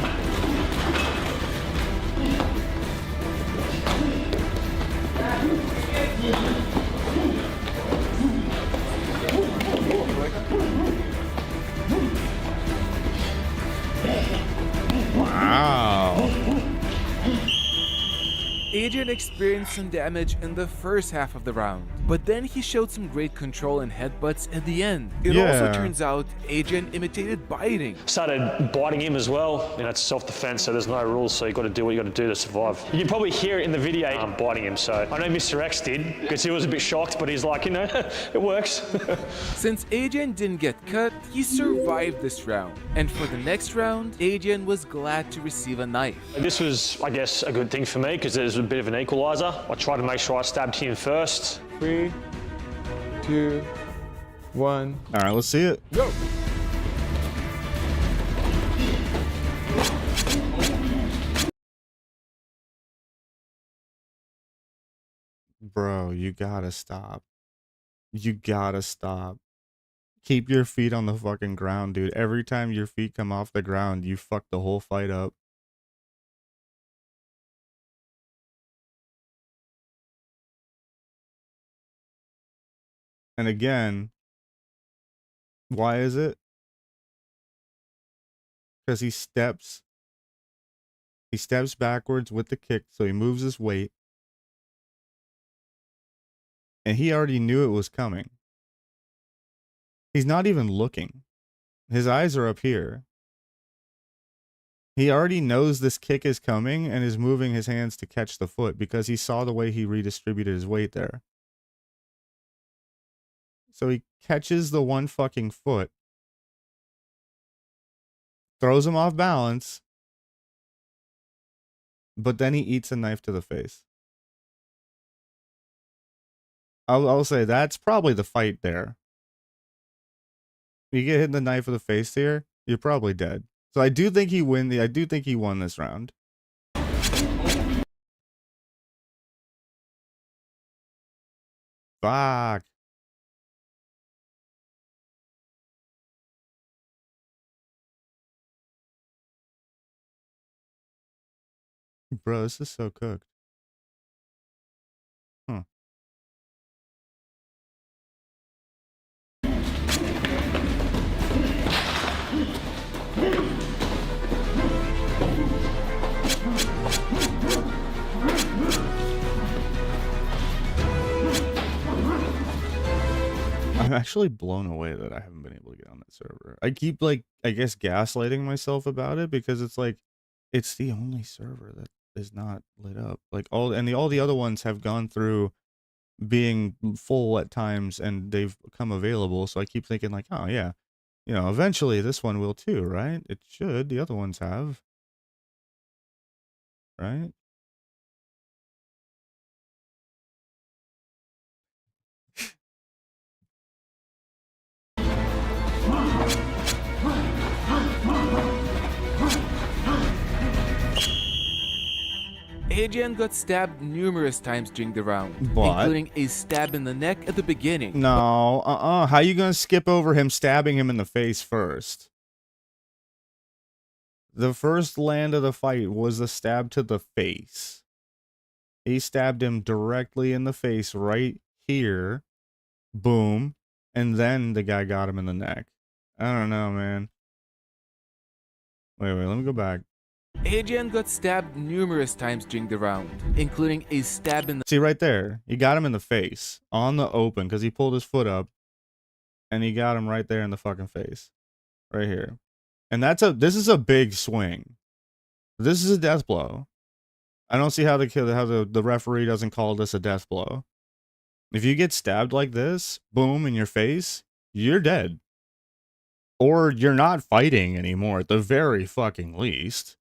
Wow. Adrian experienced some damage in the first half of the round, but then he showed some great control and headbutts at the end. It also turns out Adrian imitated biting. Started biting him as well. You know, it's self-defense, so there's no rules, so you got to do what you got to do to survive. You can probably hear it in the video, I'm biting him, so I know Mr. X did, because he was a bit shocked, but he's like, you know, it works. Since Adrian didn't get cut, he survived this round. And for the next round, Adrian was glad to receive a knife. This was, I guess, a good thing for me, because there's a bit of an equalizer. I tried to make sure I stabbed him first. 3, 2, 1. All right, let's see it. Go. Bro, you gotta stop. You gotta stop. Keep your feet on the fucking ground, dude. Every time your feet come off the ground, you fuck the whole fight up. And again, why is it? Because he steps backwards with the kick, so he moves his weight. And he already knew it was coming. He's not even looking. His eyes are up here. He already knows this kick is coming and is moving his hands to catch the foot because he saw the way he redistributed his weight there. So he catches the one fucking foot, throws him off balance, but then he eats a knife to the face. I'll say that's probably the fight there. You get hit in the knife of the face here, you're probably dead. So I do think he won this round. Fuck. Bro, this is so cooked. Huh. I'm actually blown away that I haven't been able to get on that server. I keep, like, I guess gaslighting myself about it because it's like, it's the only server that is not lit up. Like all the other ones have gone through being full at times and they've become available. So I keep thinking like, oh yeah, you know, eventually this one will too, right? It should. The other ones have, right? Adrian got stabbed numerous times during the round, including a stab in the neck at the beginning. No, how you gonna skip over him stabbing him in the face first? The first land of the fight was a stab to the face. He stabbed him directly in the face right here. Boom. And then the guy got him in the neck. I don't know, man. Wait, let me go back. Adrian got stabbed numerous times during the round, including a stab in the... See, right there. He got him in the face. On the open, because he pulled his foot up. And he got him right there in the fucking face. Right here. And this is a big swing. This is a death blow. I don't see how the referee doesn't call this a death blow. If you get stabbed like this, boom, in your face, you're dead. Or you're not fighting anymore, at the very fucking least.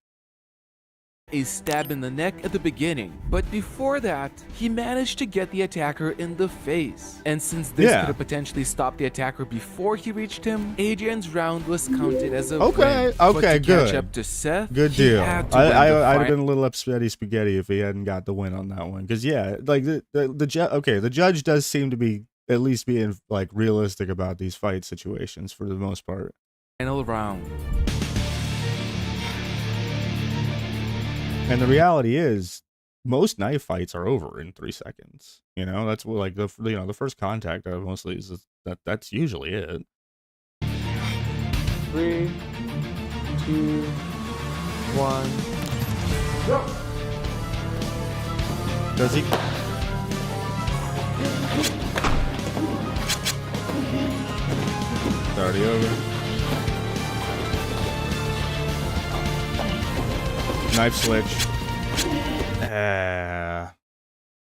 A stab in the neck at the beginning, but before that, he managed to get the attacker in the face. And since this could have potentially stopped the attacker before he reached him, Adrian's round was counted as a win. But to good. Catch up to Seth, good deal. I'd have been a little upsetty spaghetti if he hadn't got the win on that one. Because yeah, like the judge does seem to be at least being like realistic about these fight situations for the most part. Final round. And the reality is, most knife fights are over in 3 seconds. You know, that's what, like, the first contact of mostly is that's usually it. 3, 2, 1, go! Does he? It's already over. Knife switch.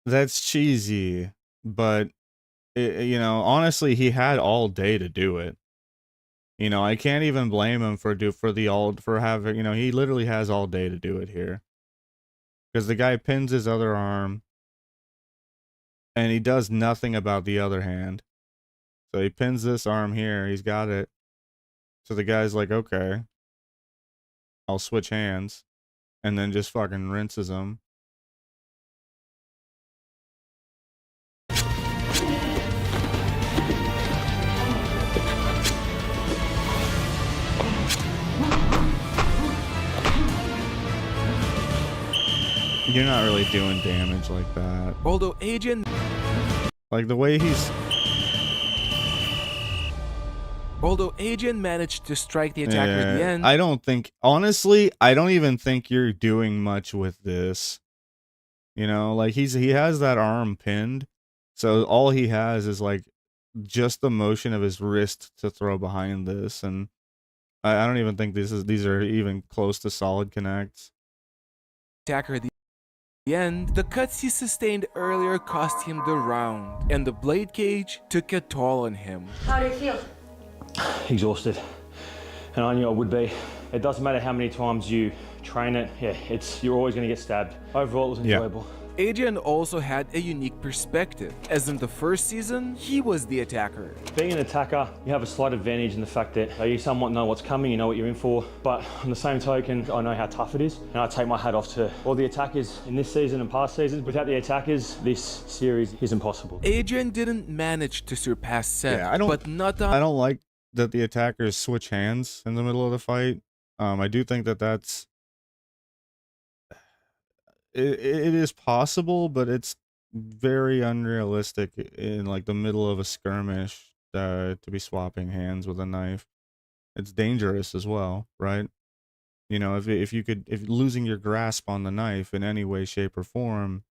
That's cheesy, but you know, honestly, he had all day to do it. You know, I can't even blame him for having, you know, he literally has all day to do it here. Because the guy pins his other arm and he does nothing about the other hand. So he pins this arm here, he's got it. So the guy's like, okay, I'll switch hands, and then just fucking rinses him. You're not really doing damage like that. Although Agent... Like the way he's... Although Agent managed to strike the attacker at the end... I don't think... Honestly, I don't even think you're doing much with this. You know, like he has that arm pinned. So all he has is like just the motion of his wrist to throw behind this. And I don't even think these are even close to solid connects. Attacker at the end, the cuts he sustained earlier cost him the round, and the blade cage took a toll on him. How do you feel? Exhausted, and I knew I would be. It doesn't matter how many times you train it, you're always going to get stabbed. Overall, it was enjoyable. Adrian also had a unique perspective, as in the first season, he was the attacker. Being an attacker, you have a slight advantage in the fact that you somewhat know what's coming, you know what you're in for, but on the same token, I know how tough it is, and I take my hat off to all the attackers in this season and past seasons. Without the attackers, this series is impossible. Adrian didn't manage to surpass Seth, I don't like that the attackers switch hands in the middle of the fight. I do think that's... It is possible, but it's very unrealistic in like the middle of a skirmish to be swapping hands with a knife. It's dangerous as well, right? You know, if losing your grasp on the knife in any way, shape, or form,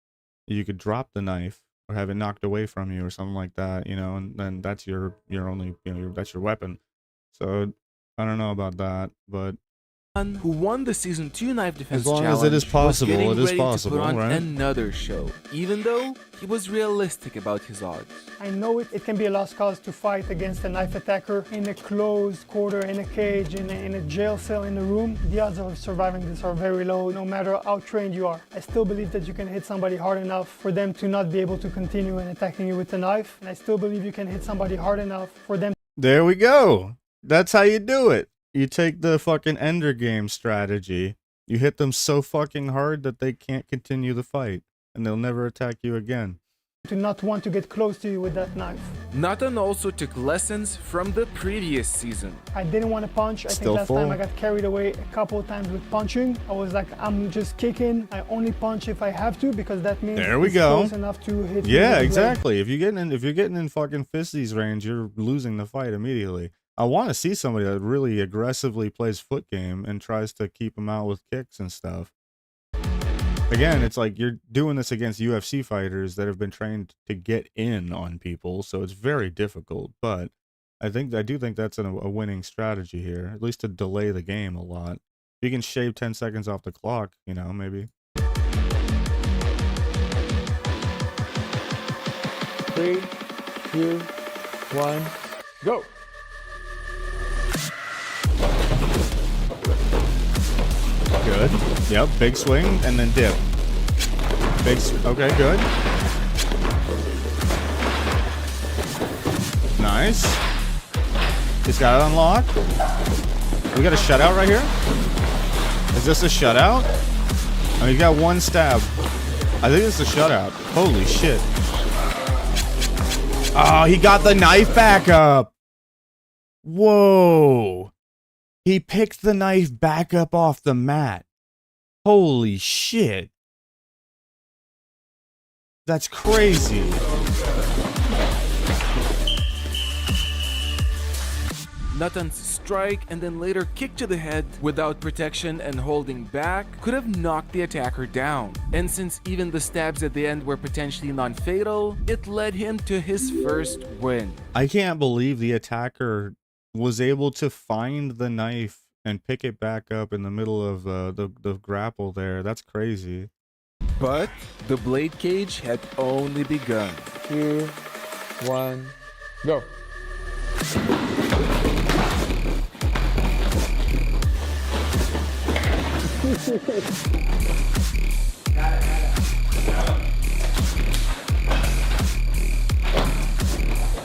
you could drop the knife or have it knocked away from you or something like that. You know, and then that's your only, you know, that's your weapon. So I don't know about that, but. Who won the season 2 knife defense as long challenge as it is possible, was it is ready possible, to put on right? another show, even though he was realistic about his odds. I know it can be a lost cause to fight against a knife attacker in a closed quarter, in a cage, in a jail cell, in a room. The odds of surviving this are very low, no matter how trained you are. I still believe that you can hit somebody hard enough for them to not be able to continue in attacking you with a knife. And I still believe you can hit somebody hard enough for them. There we go. That's how you do it. You take the fucking Ender game strategy. You hit them so fucking hard that they can't continue the fight, and they'll never attack you again. To not want to get close to you with that knife. Nathan also took lessons from the previous season. I didn't want to punch. I think last time I got carried away a couple of times with punching. I was like, I'm just kicking. I only punch if I have to, because that means it's close enough to hit. Yeah, exactly. If you're getting in fucking Fisty's range, you're losing the fight immediately. I want to see somebody that really aggressively plays foot game and tries to keep them out with kicks and stuff. Again, it's like you're doing this against UFC fighters that have been trained to get in on people, so it's very difficult. But I do think that's a winning strategy here, at least to delay the game a lot. If you can shave 10 seconds off the clock, you know, maybe. 3, 2, 1, go! Good. Yep, big swing and then dip. Okay, good. Nice. He's got it unlocked. We got a shutout right here? Is this a shutout? Oh, you got one stab. I think it's a shutout. Holy shit. Oh, he got the knife back up. Whoa. He picked the knife back up off the mat. Holy shit. That's crazy. Nathan's strike and then later kick to the head without protection and holding back could have knocked the attacker down. And since even the stabs at the end were potentially non-fatal, it led him to his first win. I can't believe the attacker was able to find the knife and pick it back up in the middle of the grapple there. That's crazy. But the blade cage had only begun. 2, 1, go.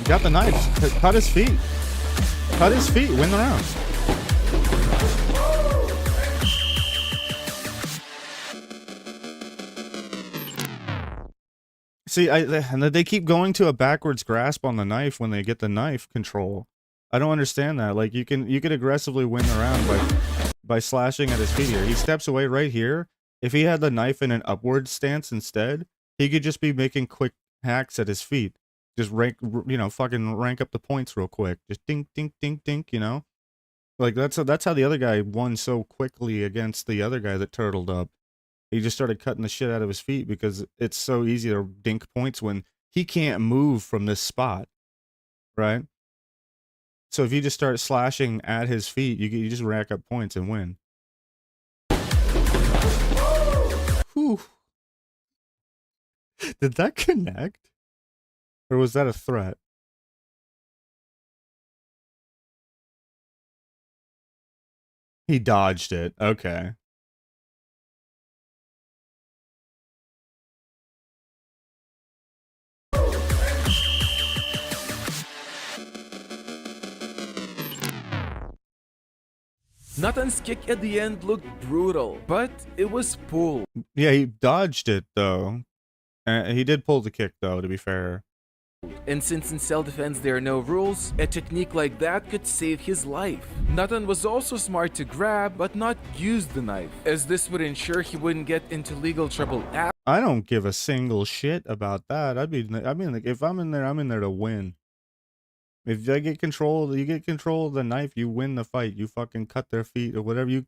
Got the knife. Cut his feet. Cut his feet. Win the round. See, they keep going to a backwards grasp on the knife when they get the knife control. I don't understand that. Like you can aggressively win the round by slashing at his feet here. He steps away right here. If he had the knife in an upward stance instead, he could just be making quick hacks at his feet. Just fucking rank up the points real quick. Just dink, dink, dink, dink, you know? Like that's how the other guy won so quickly against the other guy that turtled up. He just started cutting the shit out of his feet because it's so easy to dink points when he can't move from this spot, right? So if you just start slashing at his feet, you just rack up points and win. Whew. Did that connect? Or was that a threat? He dodged it. Okay. Nathan's kick at the end looked brutal, but it was pulled. Yeah, he dodged it though. He did pull the kick though, to be fair. And since in self-defense there are no rules, a technique like that could save his life. Nathan was also smart to grab, but not use the knife, as this would ensure he wouldn't get into legal trouble after. I don't give a single shit about that. I mean, like, if I'm in there to win. If I get control, you get control of the knife, you win the fight. You fucking cut their feet or whatever. You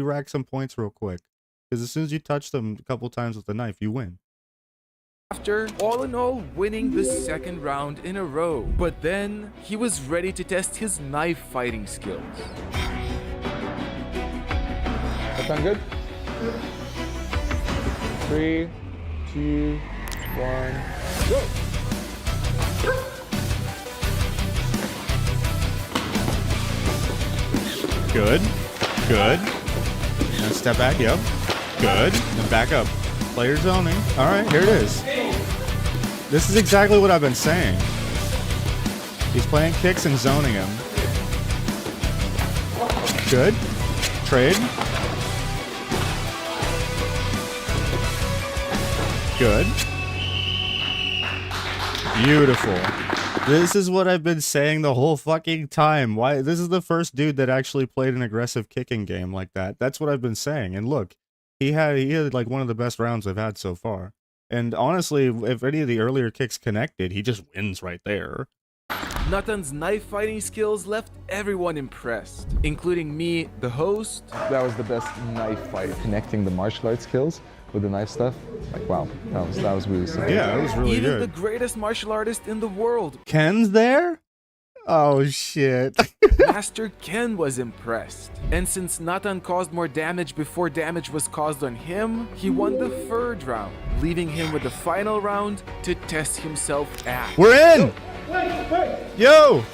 rack some points real quick. Because as soon as you touch them a couple times with the knife, you win. After, all in all, winning the second round in a row. But then, he was ready to test his knife fighting skills. That sound good? 3, 2, 1, go! Good. Good. And step back, yep. Good. And back up. Player zoning. Alright, here it is. This is exactly what I've been saying. He's playing kicks and zoning him. Good. Trade. Good. Beautiful. This is what I've been saying the whole fucking time. Why? This is the first dude that actually played an aggressive kicking game like that. That's what I've been saying. And look, he had like one of the best rounds I've had so far. And honestly, if any of the earlier kicks connected, he just wins right there. Nathan's knife fighting skills left everyone impressed, including me, the host. That was the best knife fight. Connecting the martial arts skills with the knife stuff, like wow, that was really simple. Yeah, it was really Even good. the greatest martial artist in the world, Ken's there? Oh shit. Master Ken, was impressed. And since Nathan caused more damage before damage was caused on him, he won the third round, leaving him with the final round to test himself out. We're in! Wait. Yo!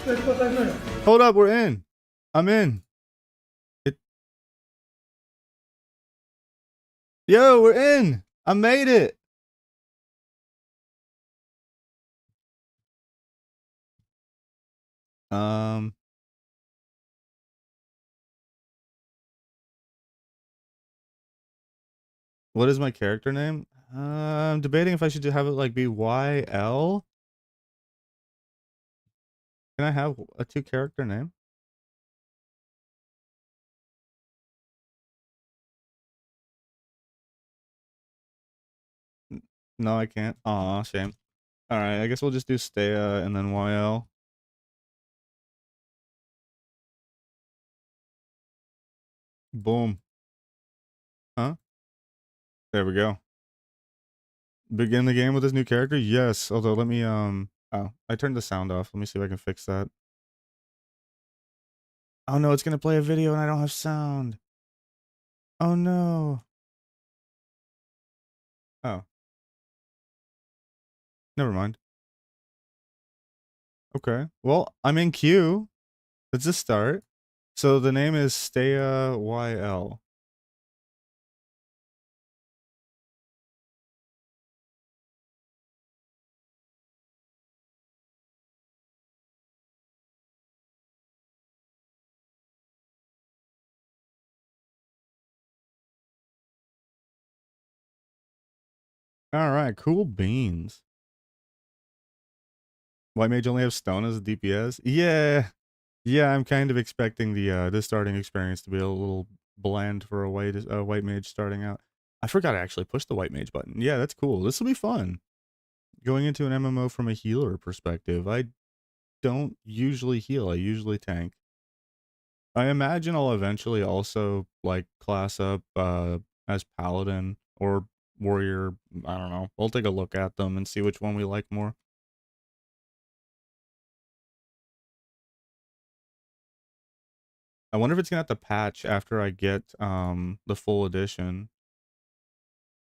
Hold up, we're in. I'm in. Yo, we're in. I made it. What is my character name? I'm debating if I should have it like be YL. Can I have a 2-character name? No, I can't. Aw, shame. Alright, I guess we'll just do Staya and then YL. Boom. Huh? There we go. Begin the game with this new character? Yes. Although, let me, oh, I turned the sound off. Let me see if I can fix that. Oh no, it's gonna play a video and I don't have sound. Oh no. Oh. Never mind. Okay. Well, I'm in queue. Let's just start. So the name is Staya YL. Alright, cool beans. White Mage only have stone as a DPS? Yeah. Yeah, I'm kind of expecting the starting experience to be a little bland for a white mage starting out. I forgot to actually push the white mage button. Yeah, that's cool. This will be fun. Going into an MMO from a healer perspective, I don't usually heal. I usually tank. I imagine I'll eventually also like class up as paladin or warrior. I don't know. We'll take a look at them and see which one we like more. I wonder if it's gonna have to patch after I get the full edition.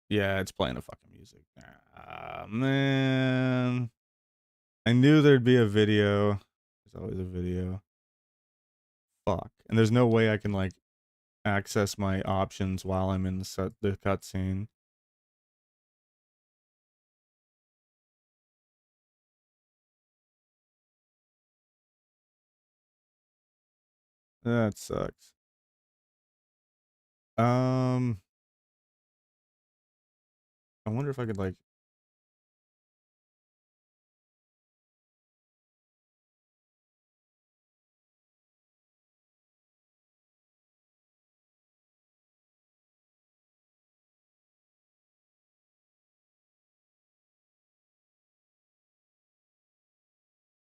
Yeah, it's playing the fucking music. Ah, man. I knew there'd be a video. There's always a video. Fuck. And there's no way I can like access my options while I'm in the cutscene. That sucks. I wonder if I could like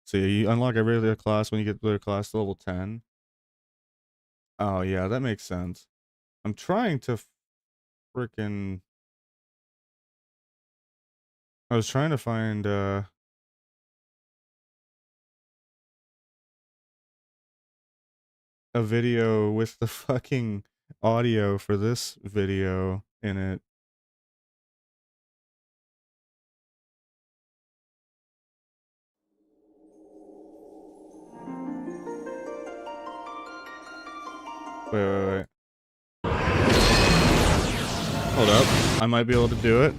see, you unlock every other class when you get to class to level 10. Oh yeah, that makes sense. I'm trying to freaking I was trying to find a video with the fucking audio for this video in it. Wait. Hold up. I might be able to do it.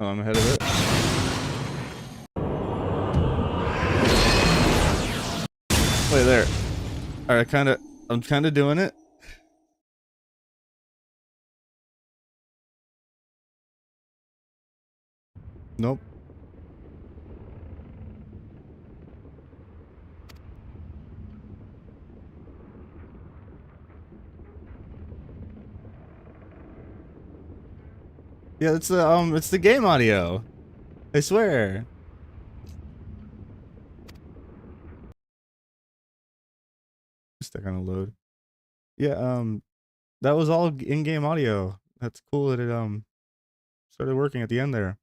Oh, I'm ahead of it. Wait there. Alright, I'm kinda doing it. Nope. Yeah, it's the game audio. I swear. Stick on a load. Yeah, that was all in-game audio. That's cool that it started working at the end there.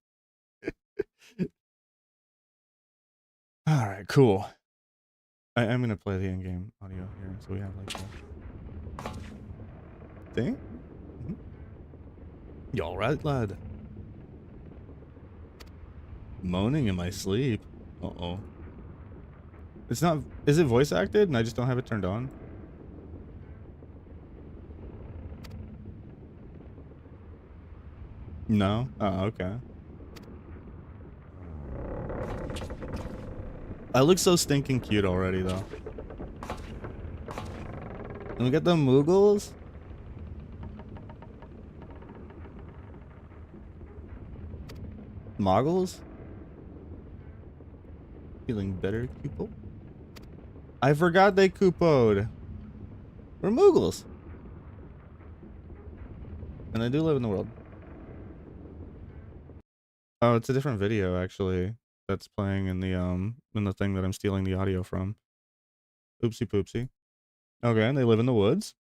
All right, cool. I'm gonna play the in-game audio here, so we have like a thing. You all right, lad? Moaning in my sleep. Uh-oh. It's not. Is it voice acted and I just don't have it turned on? No? Oh, okay. I look so stinking cute already, though. And we got the Moogles? Moggles? Feeling better, Kupo? I forgot they Kupo'd. We're Moogles. And I do live in the world. Oh, it's a different video actually that's playing in the thing that I'm stealing the audio from. Oopsie poopsie. Okay, and they live in the woods.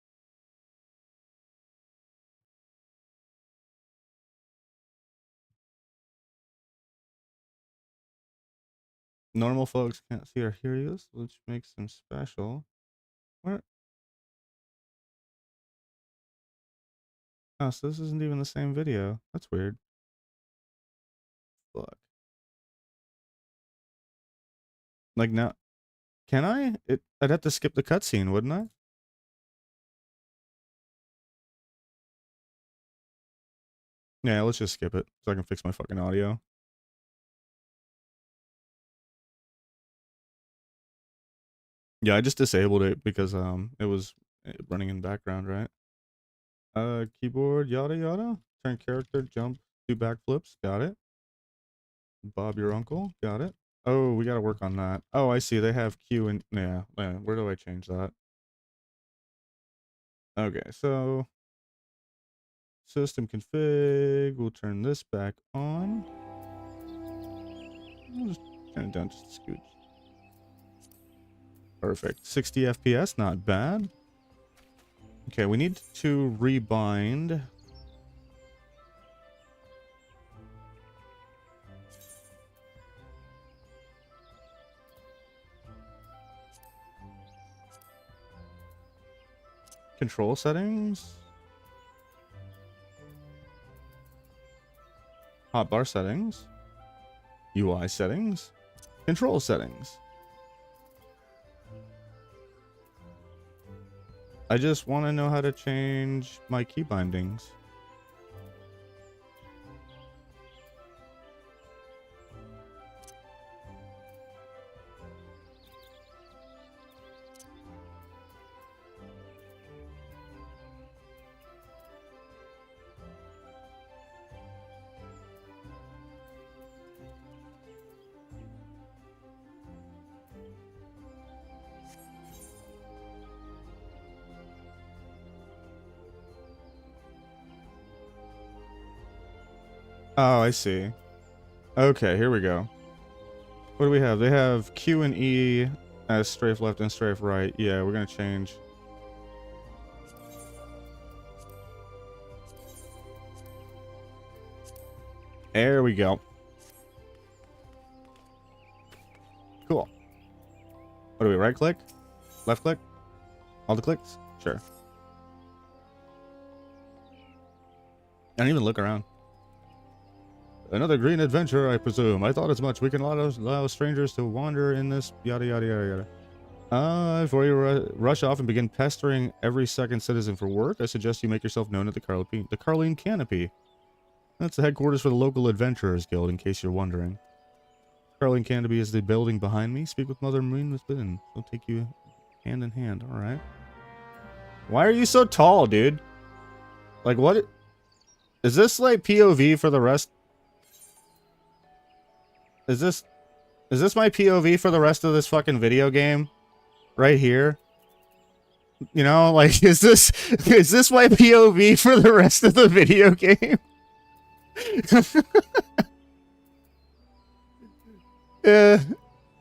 Normal folks can't see or hear you, which makes them special. What? Oh, so this isn't even the same video. That's weird. Fuck. Like now, can I? I'd have to skip the cutscene, wouldn't I? Yeah, let's just skip it so I can fix my fucking audio. Yeah, I just disabled it because it was running in background, right? Keyboard, yada yada. Turn character, jump, do backflips. Got it. Bob your uncle. Got it. Oh, we gotta work on that. Oh, I see. They have Q and yeah. Where do I change that? Okay, so system config. We'll turn this back on. We'll just turn it down just a scooch. Perfect. 60 FPS, not bad. Okay, we need to rebind. Control settings. Hotbar settings. UI settings. Control settings. I just want to know how to change my key bindings. Oh, I see. Okay, here we go. What do we have? They have Q and E as strafe left and strafe right. Yeah, we're gonna change. There we go. Cool. What do we, right click? Left click? All the clicks? Sure. I don't even look around. Another green adventure, I presume. I thought as much. We can allow strangers to wander in this yada yada yada yada. Before you rush off and begin pestering every second citizen for work, I suggest you make yourself known at the Carline Canopy. That's the headquarters for the local Adventurers Guild, in case you're wondering. Carline Canopy is the building behind me. Speak with Mother Moon within. She'll take you hand in hand. Alright. Why are you so tall, dude? Like, what? Is this like POV for the rest? Is this my POV for the rest of this fucking video game? Right here? You know, like, is this my POV for the rest of the video game? Yeah,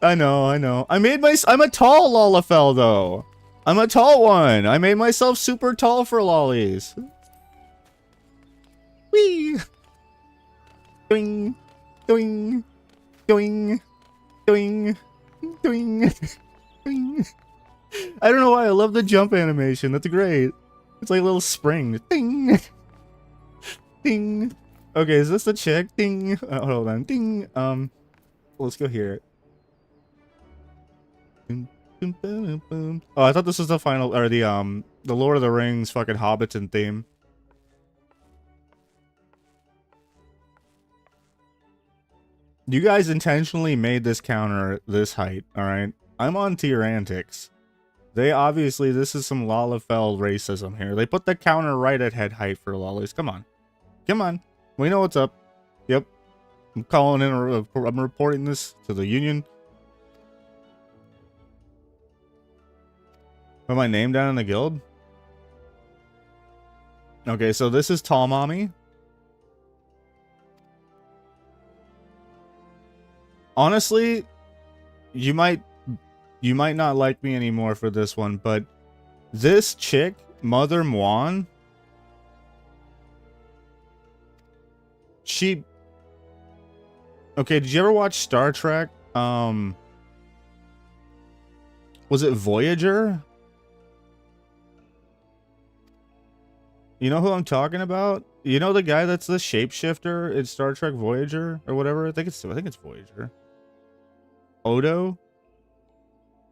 I know. I'm a tall Lalafell, though. I'm a tall one. I made myself super tall for lollies. Whee! Doing, doing. Doing, doing, doing, doing. I don't know why I love the jump animation. That's great. It's like a little spring. Ding, ding. Okay, is this the chick? Ding. Hold on. Ding. Let's go here. Oh, I thought this was the final or the Lord of the Rings fucking Hobbiton theme. You guys intentionally made this counter this height, alright? I'm on to your antics. They obviously, this is some Lalafell racism here. They put the counter right at head height for lollies. Come on. Come on. We know what's up. Yep. I'm calling in, I'm reporting this to the union. Put my name down in the guild? Okay, so this is Tall Mommy. Honestly, you might not like me anymore for this one, but this chick, Mother Muan, she... Okay, did you ever watch Star Trek? Was it Voyager? You know who I'm talking about? You know the guy that's the shapeshifter in Star Trek Voyager or whatever? I think it's Voyager. Odo?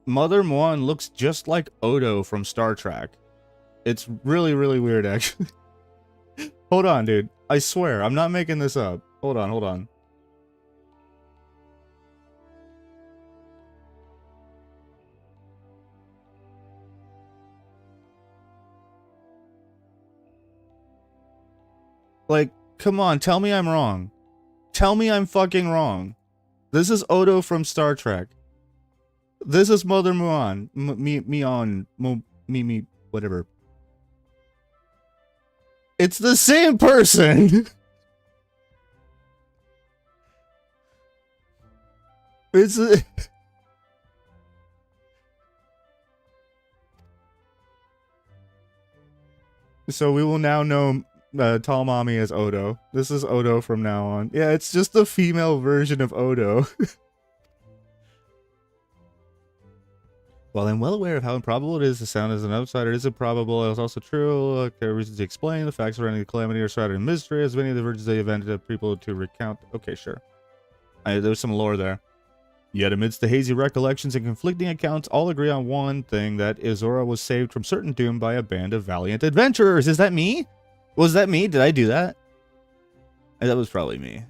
Mother Muan looks just like Odo from Star Trek. It's really, really weird, actually. Hold on, dude. I swear, I'm not making this up. Hold on. Like, come on, tell me I'm wrong. Tell me I'm fucking wrong. This is Odo from Star Trek. This is Mother Muan. Whatever. It's the same person! It's... So we will now know Tall Mommy as Odo. This is Odo from now on. Yeah, it's just the female version of Odo. While I'm well aware of how improbable it is to sound as an outsider, it is improbable. It is also true. There are reasons to explain. The facts surrounding the calamity are shrouded in mystery, as many of the versions they invented have people to recount. Okay, sure. There's some lore there. Yet amidst the hazy recollections and conflicting accounts, all agree on one thing, that Izora was saved from certain doom by a band of valiant adventurers. Is that me? Was that me? Did I do that? That was probably me.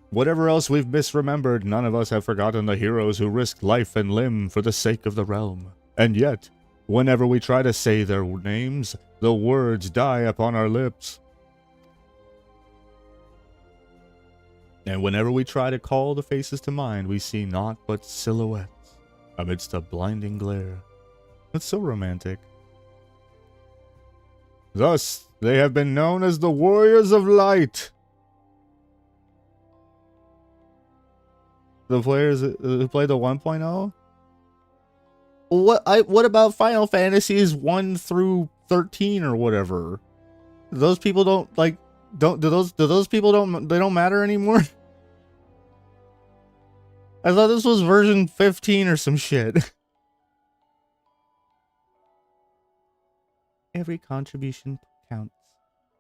Whatever else we've misremembered, none of us have forgotten the heroes who risked life and limb for the sake of the realm. And yet, whenever we try to say their names, the words die upon our lips. And whenever we try to call the faces to mind, we see naught but silhouettes amidst a blinding glare. That's so romantic. Thus, they have been known as the Warriors of Light. The players who play the 1.0? What about Final Fantasies 1 through 13 or whatever? Those people don't like do those people don't matter anymore? I thought this was version 15 or some shit. Every contribution counts.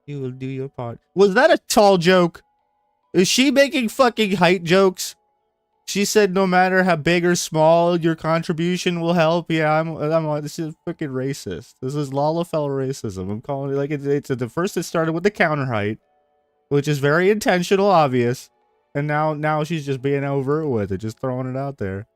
You will do your part. Was that a tall joke? Is she making fucking height jokes? She said no matter how big or small your contribution will help. Yeah, this is fucking racist. This is Lalafell racism. I'm calling it like it's the first it started with the counter height, which is very intentional, obvious. And now she's just being overt with it, just throwing it out there.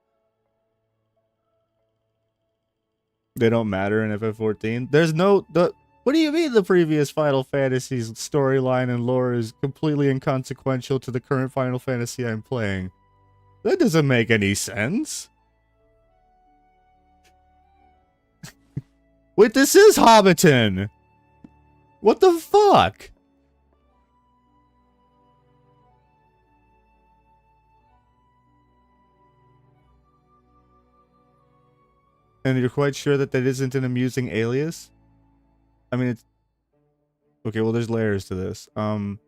They don't matter in FF14. There's no what do you mean the previous Final Fantasy's storyline and lore is completely inconsequential to the current Final Fantasy I'm playing? That doesn't make any sense. Wait, this is Hobbiton! What the fuck? And you're quite sure that isn't an amusing alias? I mean, it's... Okay, well, there's layers to this. Never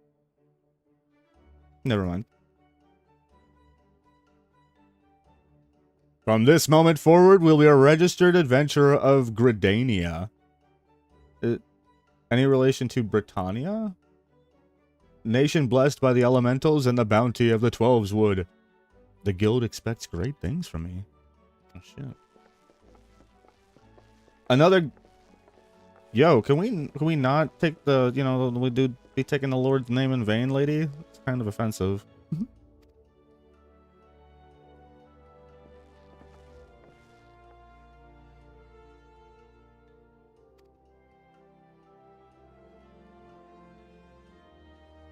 mind. From this moment forward, we'll be a registered adventurer of Gridania. Any relation to Britannia? Nation blessed by the elementals and the bounty of the 12's wood. The guild expects great things from me. Oh, shit. Another... Yo, can we not take the, you know, we do be taking the Lord's name in vain, lady? It's kind of offensive.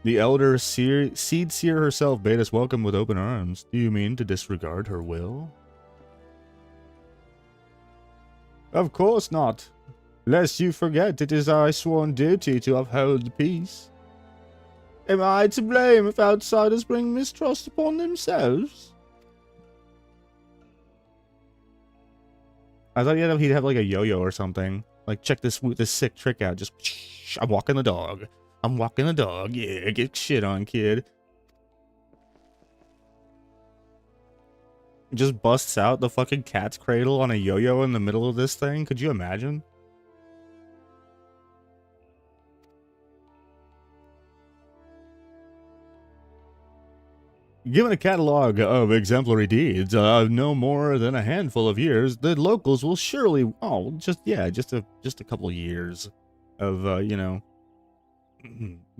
The elder Seed Seer herself bade us welcome with open arms. Do you mean to disregard her will? Of course not. Lest you forget, it is our sworn duty to uphold the peace. Am I to blame if outsiders bring mistrust upon themselves? I thought he'd have like a yo-yo or something. Like, check this sick trick out. Just, I'm walking the dog. I'm walking the dog. Yeah, get shit on, kid. Just busts out the fucking cat's cradle on a yo-yo in the middle of this thing. Could you imagine? Given a catalog of exemplary deeds of no more than a handful of years, the locals will surely, just a couple of years of, you know,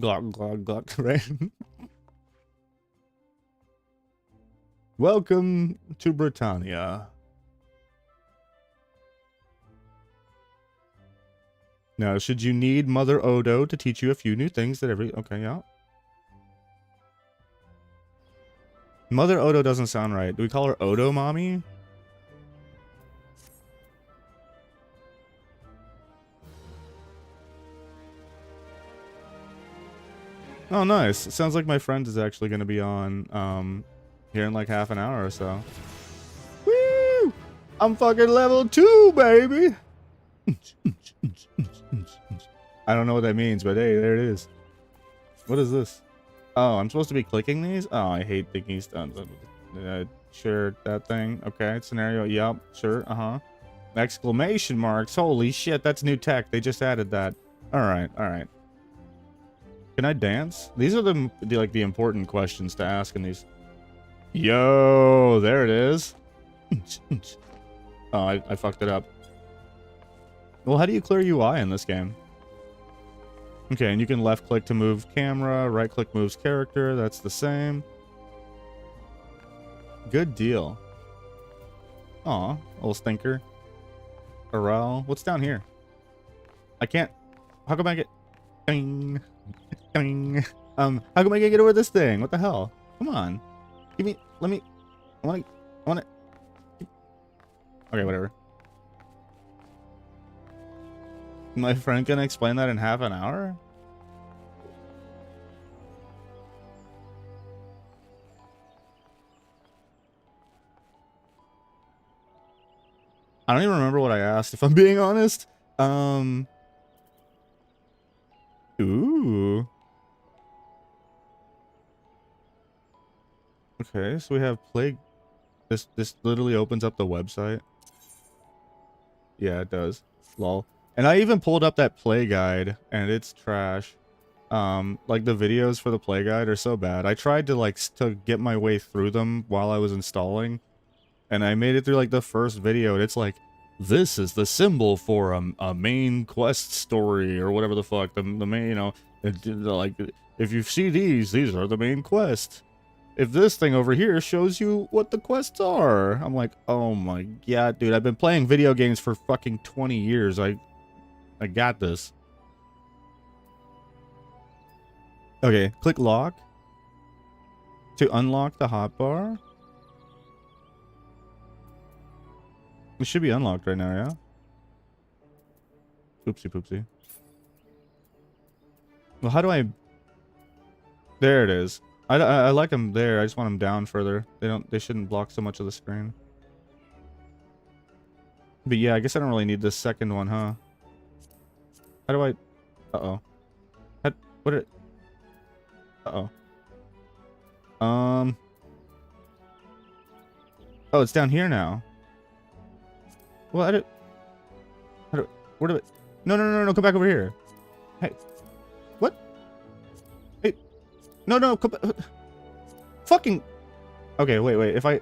glock, glock, glock, right? Welcome to Britannia. Now, should you need Mother Odo to teach you a few new things that okay, yeah. Mother Odo doesn't sound right. Do we call her Odo Mommy? Oh, nice. It sounds like my friend is actually going to be on here in like half an hour or so. Woo! I'm fucking level 2, baby! I don't know what that means, but hey, there it is. What is this? Oh, I'm supposed to be clicking these? Oh, I hate thinking stuff. Sure, that thing. Okay, scenario. Yep, sure. Uh-huh. Exclamation marks. Holy shit, that's new tech. They just added that. Alright, alright. Can I dance? These are the important questions to ask in these. Yo, there it is. Oh, I fucked it up. Well, how do you clear UI in this game? Okay, and you can left click to move camera, right click moves character, that's the same. Good deal. Aw, little stinker. Pharrell. What's down here? I can't. How come I get. Ding. Ding. How come I can't get over this thing? What the hell? Come on. Give me. Let me. I want it. Okay, whatever. My friend can explain that in half an hour? I don't even remember what I asked, if I'm being honest. Ooh. Okay, so we have Plague. This literally opens up the website. Yeah, it does. Lol. And I even pulled up that play guide, and it's trash. Like the videos for the play guide are so bad. I tried to get my way through them while I was installing, and I made it through like the first video, and it's like, this is the symbol for a main quest story or whatever the fuck. The main, you know, like if you see these are the main quest. If this thing over here shows you what the quests are. I'm like, oh my god, dude, I've been playing video games for fucking 20 years. I got this. Okay, click lock to unlock the hotbar. It should be unlocked right now, yeah? Oopsie poopsie. Well, how do I... There it is. I like them there. I just want them down further. They shouldn't block so much of the screen. But yeah, I guess I don't really need this second one, huh? How do I... Uh-oh. What did... Uh-oh. Oh, it's down here now. Well, where do I... No, come back over here. Hey. What? Hey. No, come back. Fucking... Okay, wait. If I...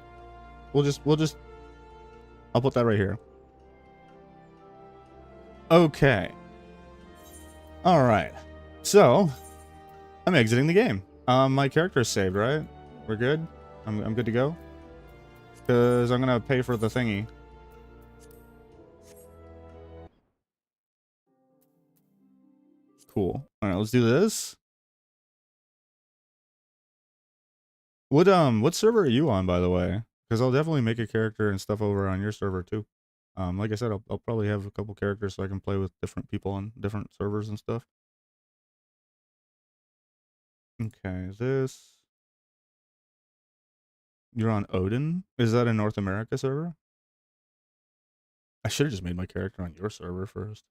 We'll just... I'll put that right here. Okay. Alright. So, I'm exiting the game. My character is saved, right? We're good? I'm good to go? Because I'm gonna pay for the thingy. Cool. Alright, let's do this. What server are you on, by the way? Because I'll definitely make a character and stuff over on your server, too. Like I said, I'll probably have a couple characters so I can play with different people on different servers and stuff. Okay, this... You're on Odin? Is that a North America server? I should have just made my character on your server first.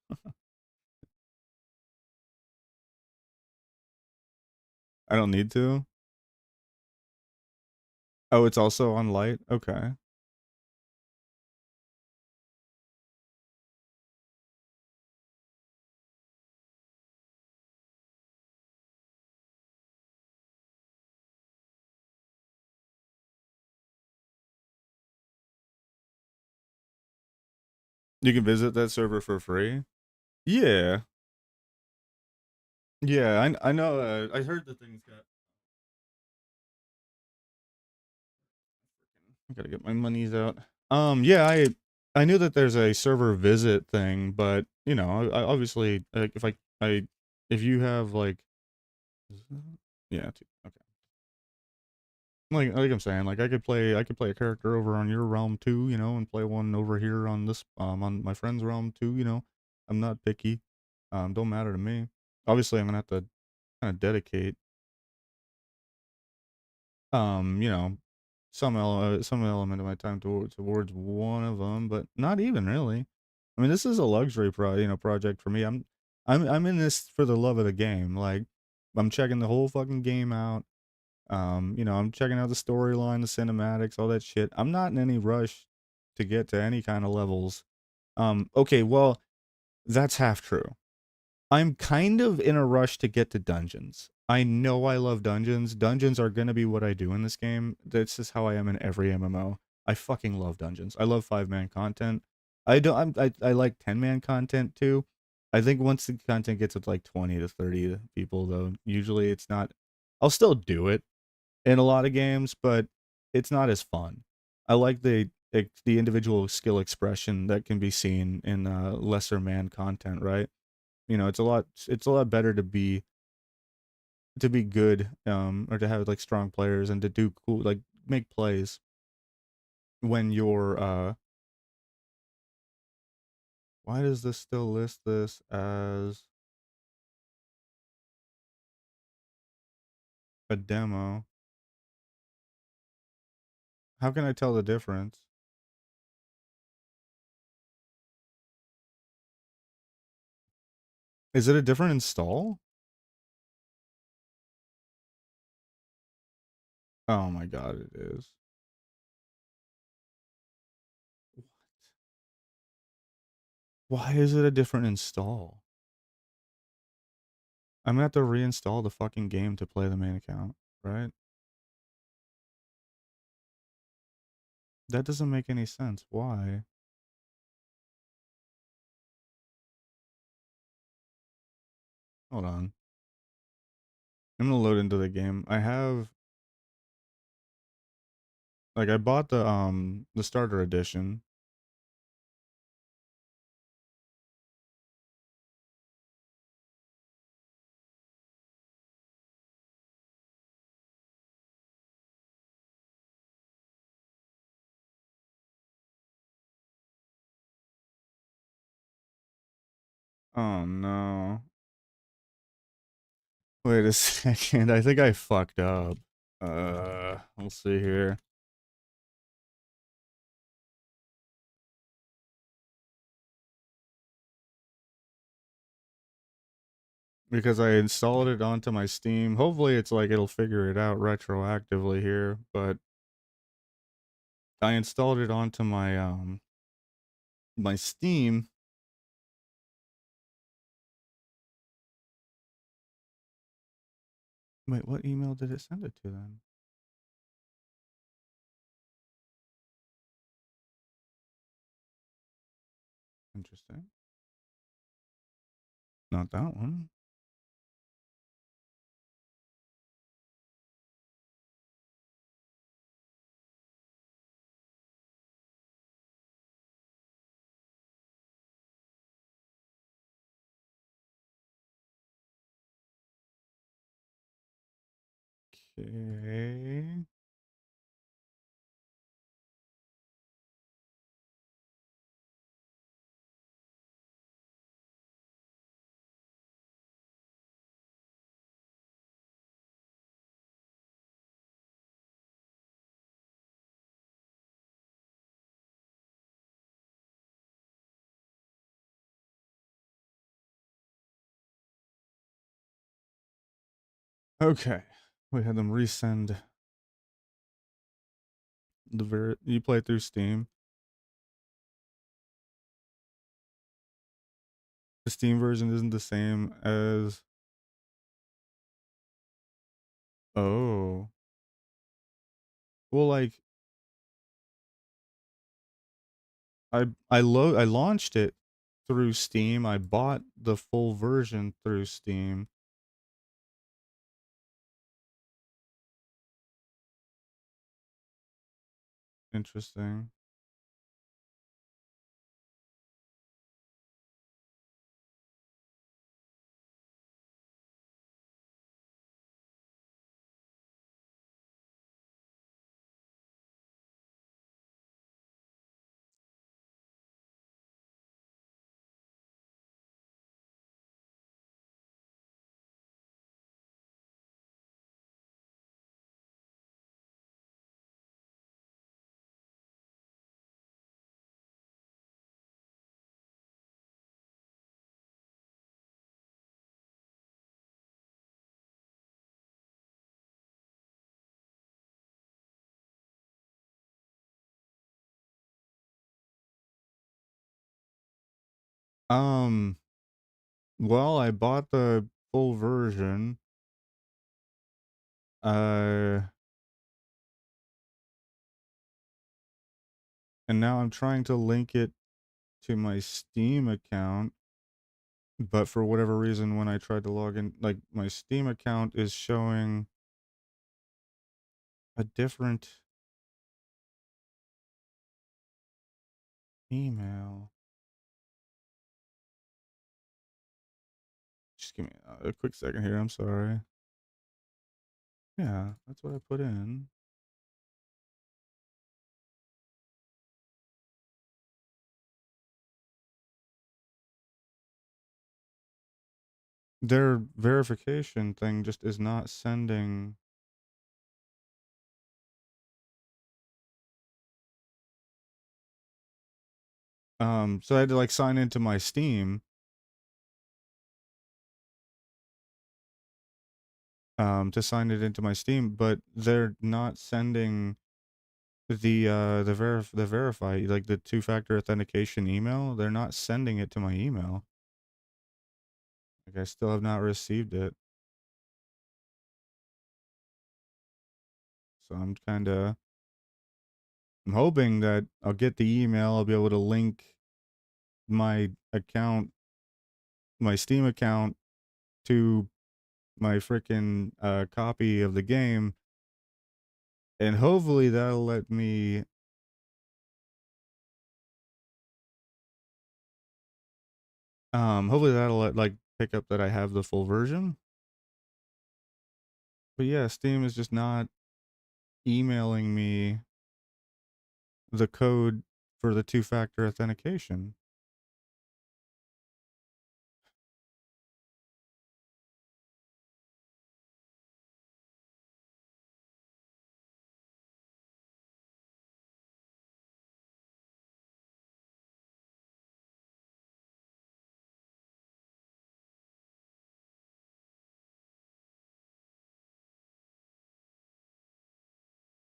I don't need to? Oh, it's also on light? Okay. You can visit that server for free? Yeah. Yeah, I know, I heard the things got... I gotta get my monies out. Yeah, I knew that there's a server visit thing, but, you know, I obviously, like, if you have, like... Yeah, okay. Like I'm saying, like I could play a character over on your realm too, you know, and play one over here on this on my friend's realm too, you know. I'm not picky. Don't matter to me. Obviously, I'm gonna have to kind of dedicate you know, some element of my time towards one of them, but not even really. I mean, this is a luxury project for me. I'm in this for the love of the game. Like I'm checking the whole fucking game out. You know, I'm checking out the storyline, the cinematics, all that shit. I'm not in any rush to get to any kind of levels. Okay, well, that's half true. I'm kind of in a rush to get to dungeons. I know I love dungeons. Dungeons are gonna be what I do in this game. That's just how I am in every MMO. I fucking love dungeons. I love 5-man content. I like 10-man content too. I think once the content gets to like 20 to 30 people though, usually it's not... I'll still do it in a lot of games, but it's not as fun. I like the individual skill expression that can be seen in lesser man content, right? You know, it's a lot better to be good, or to have like strong players and to do cool, like make plays when you're why does this still list this as a demo? How can I tell the difference? Is it a different install? Oh my god, it is. Why is it a different install? I'm gonna have to reinstall the fucking game to play the main account, right? That doesn't make any sense. Why? Hold on. I'm gonna load into the game. I have... Like, I bought the starter edition. Oh no. Wait a second. I think I fucked up. Let's see here. Because I installed it onto my Steam. Hopefully it's like it'll figure it out retroactively here, but I installed it onto my Steam. Wait, what email did it send it to then? Interesting. Not that one. Okay. Okay. We had them resend you play through Steam. The Steam version isn't the same as... Oh. Well, like... I launched it through Steam. I bought the full version through Steam. Interesting. Well, I bought the full version. And now I'm trying to link it to my Steam account. But for whatever reason, when I tried to log in, like, my Steam account is showing a different email. Just give me a quick second here. I'm sorry. Yeah, that's what I put in. Their verification thing just is not sending. So I had to like sign into my Steam. To sign it into my Steam, but they're not sending the verify, like the two-factor authentication email. They're not sending it to my email. Like I still have not received it. So I'm hoping that I'll get the email. I'll be able to link my account, my Steam account, to my freaking copy of the game, and hopefully that'll let me like pick up that I have the full version. But yeah, Steam is just not emailing me the code for the two-factor authentication.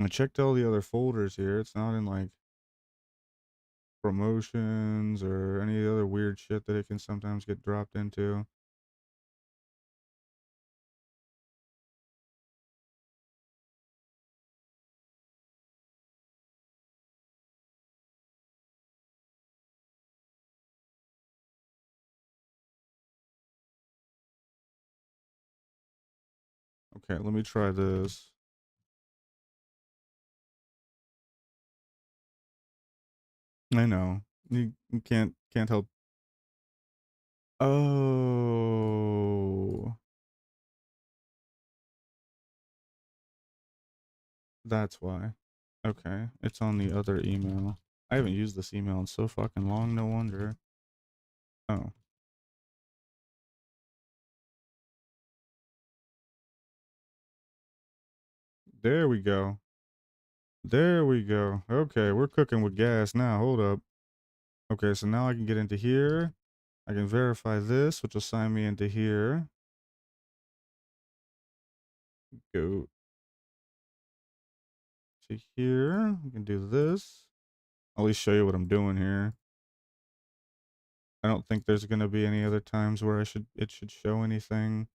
I checked all the other folders here. It's not in like promotions or any other weird shit that it can sometimes get dropped into. Okay, let me try this. I know. You can't help. Oh. That's why. Okay, it's on the other email. I haven't used this email in so fucking long, no wonder. Oh. There we go. There we go. Okay, we're cooking with gas now. Hold up. Okay, so now I can get into here. I can verify this, which will sign me into here. Go to here. We can do this. I'll at least show you what I'm doing here. I don't think there's gonna be any other times where it should show anything.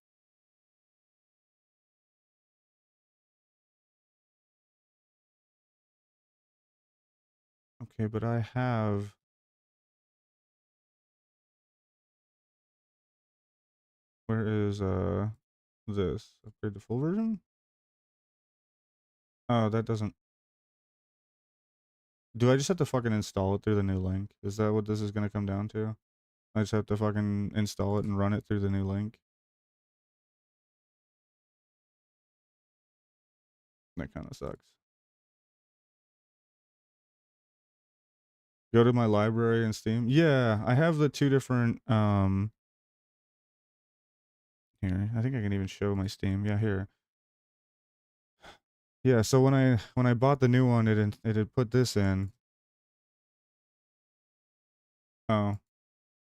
Okay, but I have. Where is this? Upgrade the full version? Oh, that doesn't. Do I just have to fucking install it through the new link? Is that what this is gonna come down to? I just have to fucking install it and run it through the new link. That kind of sucks. Go to my library in Steam. Yeah, I have the two different here. I think I can even show my Steam. Yeah, here. Yeah, so when I bought the new one, it had put this in. Oh.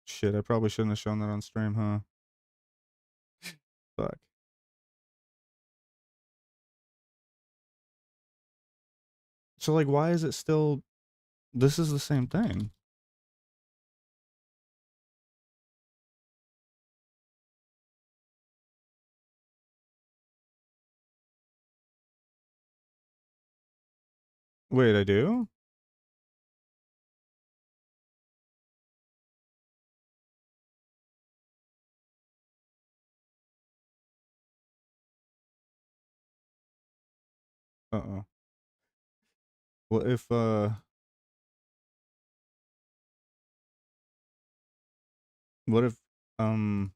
Shit, I probably shouldn't have shown that on stream, huh? Fuck. So like why is it still this is the same thing? Wait, I do? Uh-oh. What if what if um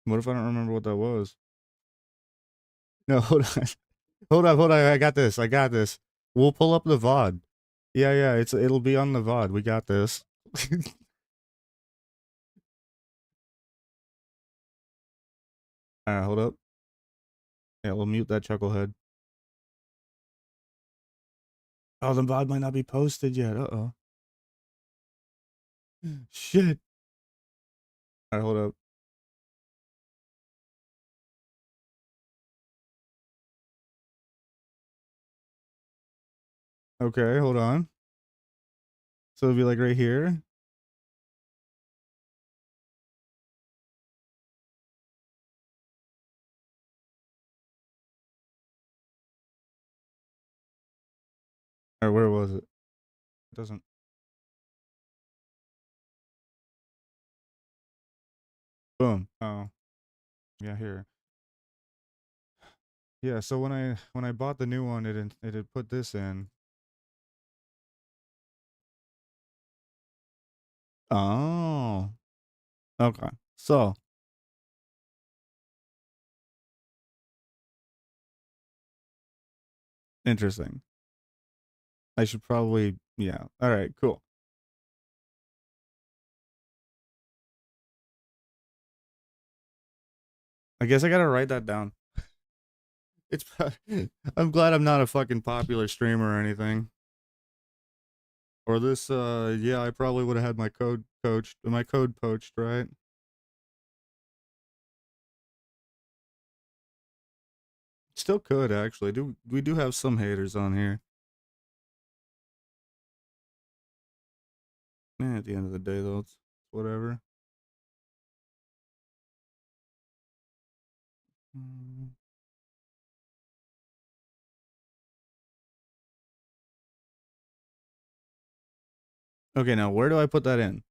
what if I don't remember what that was? No, hold on. Hold on. I got this. I got this. We'll pull up the VOD. Yeah, it'll be on the VOD. We got this. Hold up. Yeah, we'll mute that chucklehead. Oh, the VOD might not be posted yet. Uh-oh. Shit. Alright, hold up. Okay, hold on. So it'll be like right here. Or where was it? It doesn't. Boom. Oh. Yeah, here. Yeah, so when I bought the new one, it had put this in. Oh. Okay. So interesting. I should probably yeah. All right, cool. I guess I gotta write that down. It's I'm glad I'm not a fucking popular streamer or anything. Or this yeah, I probably would have had my code poached, right? Still could actually. We do have some haters on here. At the end of the day though, it's whatever. Okay, now where do I put that in?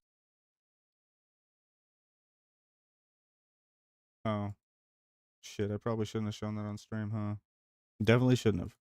Oh. Shit, I probably shouldn't have shown that on stream, huh? Definitely shouldn't have.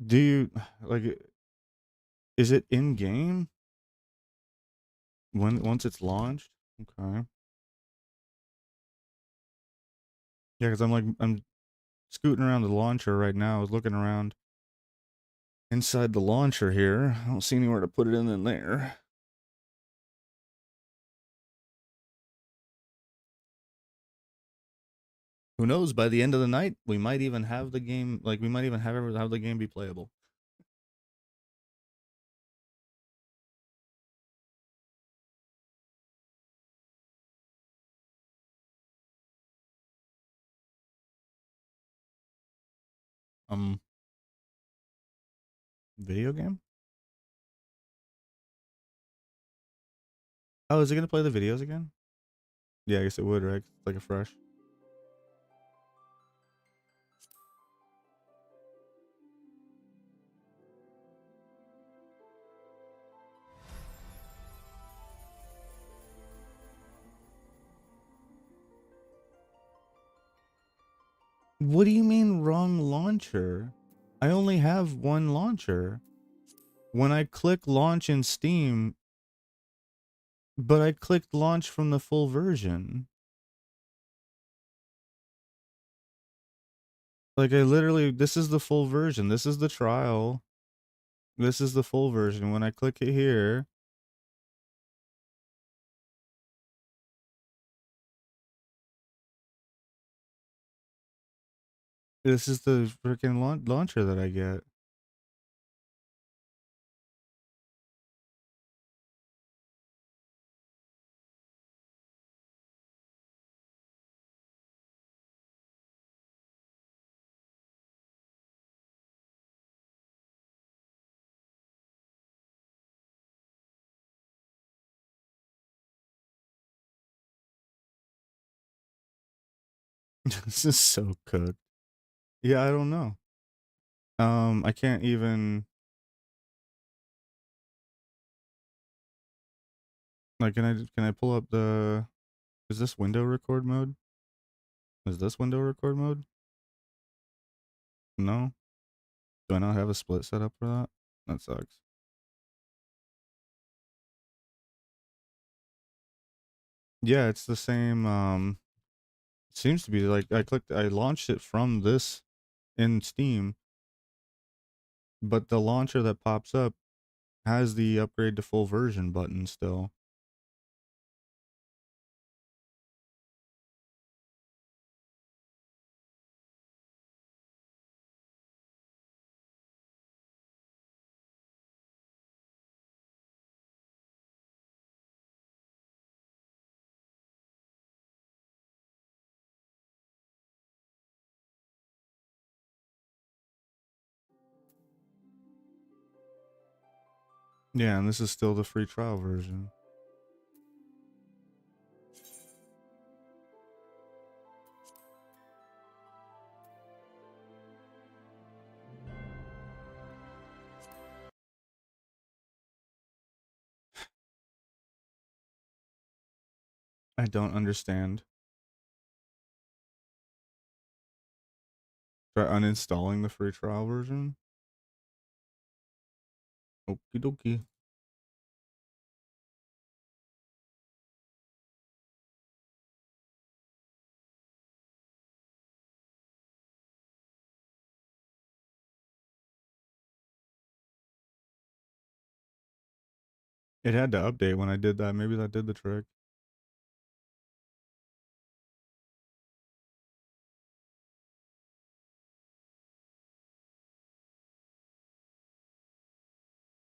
Do you like? Is it in game once it's launched? Okay. Yeah, because I'm scooting around the launcher right now. I was looking around inside the launcher here. I don't see anywhere to put it in there. Who knows? By the end of the night, we might even have the game. Like we might even have the game be playable. Video game? Oh, is it gonna play the videos again? Yeah, I guess it would, right? It's like a fresh. What do you mean wrong launcher? I only have one launcher. When I click launch in Steam, but I clicked launch from the full version. Like I literally, this is the full version. This is the trial. This is the full version. When I click it here, this is the freaking launcher that I get. This is so cooked. Yeah, I don't know. I can't even. Like, can I pull up the? Is this window record mode? Is this window record mode? No. Do I not have a split set up for that? That sucks. Yeah, it's the same. It seems to be like I launched it from this in Steam, but the launcher that pops up has the upgrade to full version button still. Yeah, and this is still the free trial version. I don't understand. Try uninstalling the free trial version. Okie dokie. It had to update when I did that. Maybe that did the trick.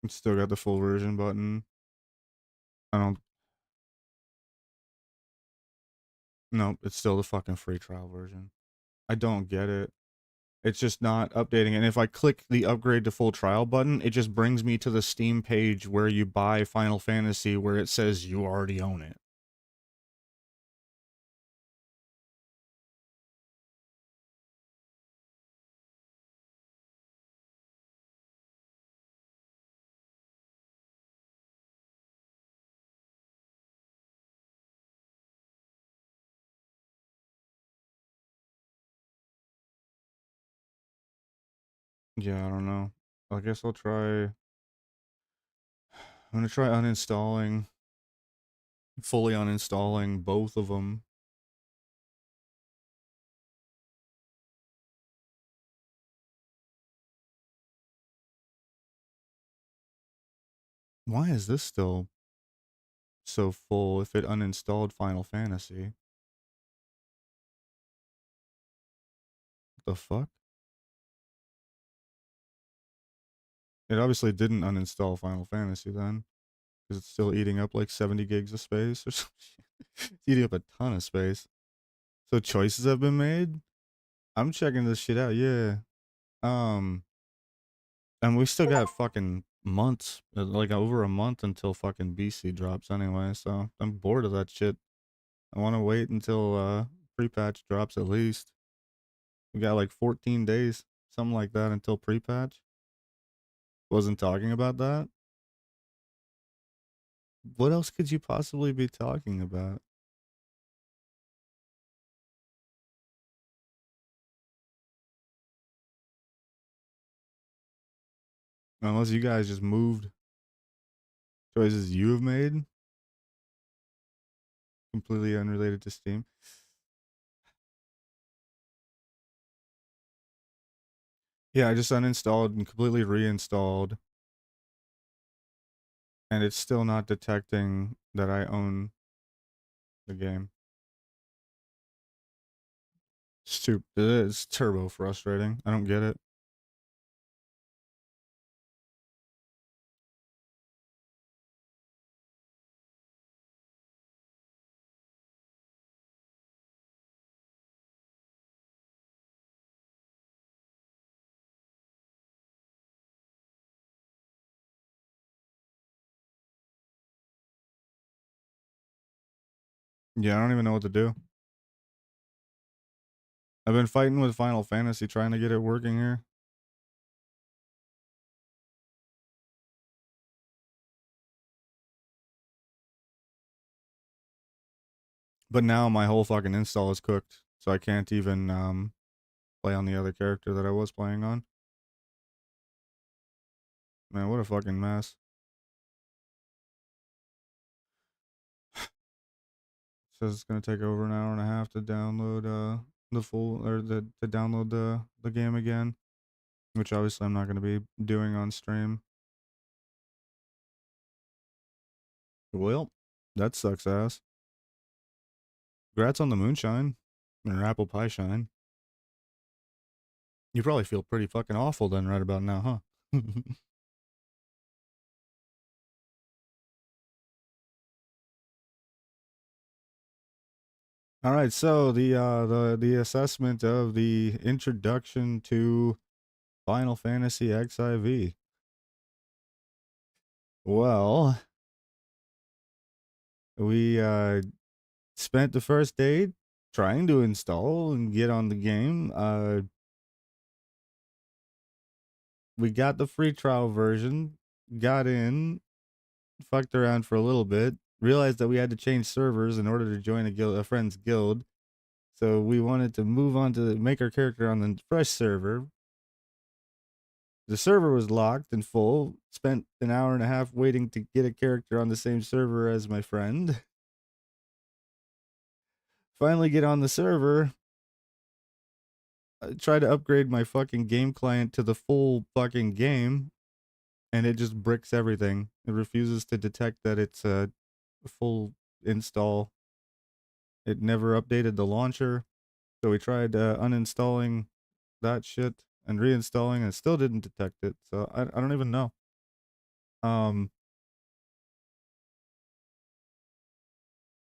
It's still got the full version button. I don't. No, it's still the fucking free trial version. I don't get it. It's just not updating. And if I click the upgrade to full trial button, it just brings me to the Steam page where you buy Final Fantasy where it says you already own it. Yeah, I don't know. I guess I'll try. I'm gonna try uninstalling, fully uninstalling both of them. Why is this still so full if it uninstalled Final Fantasy? The fuck? It obviously didn't uninstall Final Fantasy then, because it's still eating up like 70 gigs of space or some shit. It's eating up a ton of space. So choices have been made? I'm checking this shit out, yeah. And we still got fucking months, like over a month until fucking BC drops anyway, so I'm bored of that shit. I want to wait until pre-patch drops at least. We got like 14 days, something like that, until pre-patch. Wasn't talking about that. What else could you possibly be talking about? Unless you guys just moved choices you have made, completely unrelated to Steam. Yeah, I just uninstalled and completely reinstalled. And it's still not detecting that I own the game. It's turbo frustrating. I don't get it. Yeah, I don't even know what to do. I've been fighting with Final Fantasy trying to get it working here. But now my whole fucking install is cooked, so I can't even play on the other character that I was playing on. Man, what a fucking mess. Says it's gonna take over an hour and a half to download the full or to download the game again, which obviously I'm not gonna be doing on stream. Well, that sucks ass. Congrats on the moonshine or apple pie shine. You probably feel pretty fucking awful then right about now, huh? All right, so the assessment of the introduction to Final Fantasy XIV. Well, we spent the first day trying to install and get on the game. We got the free trial version, got in, fucked around for a little bit, realized that we had to change servers in order to join a friend's guild. So we wanted to move on to make our character on the fresh server. The server was locked and full. Spent an hour and a half waiting to get a character on the same server as my friend. Finally get on the server. I try to upgrade my fucking game client to the full fucking game, and it just bricks everything. It refuses to detect that it's a full install. It never updated the launcher. So we tried uninstalling that shit and reinstalling, and it still didn't detect it. So I don't even know.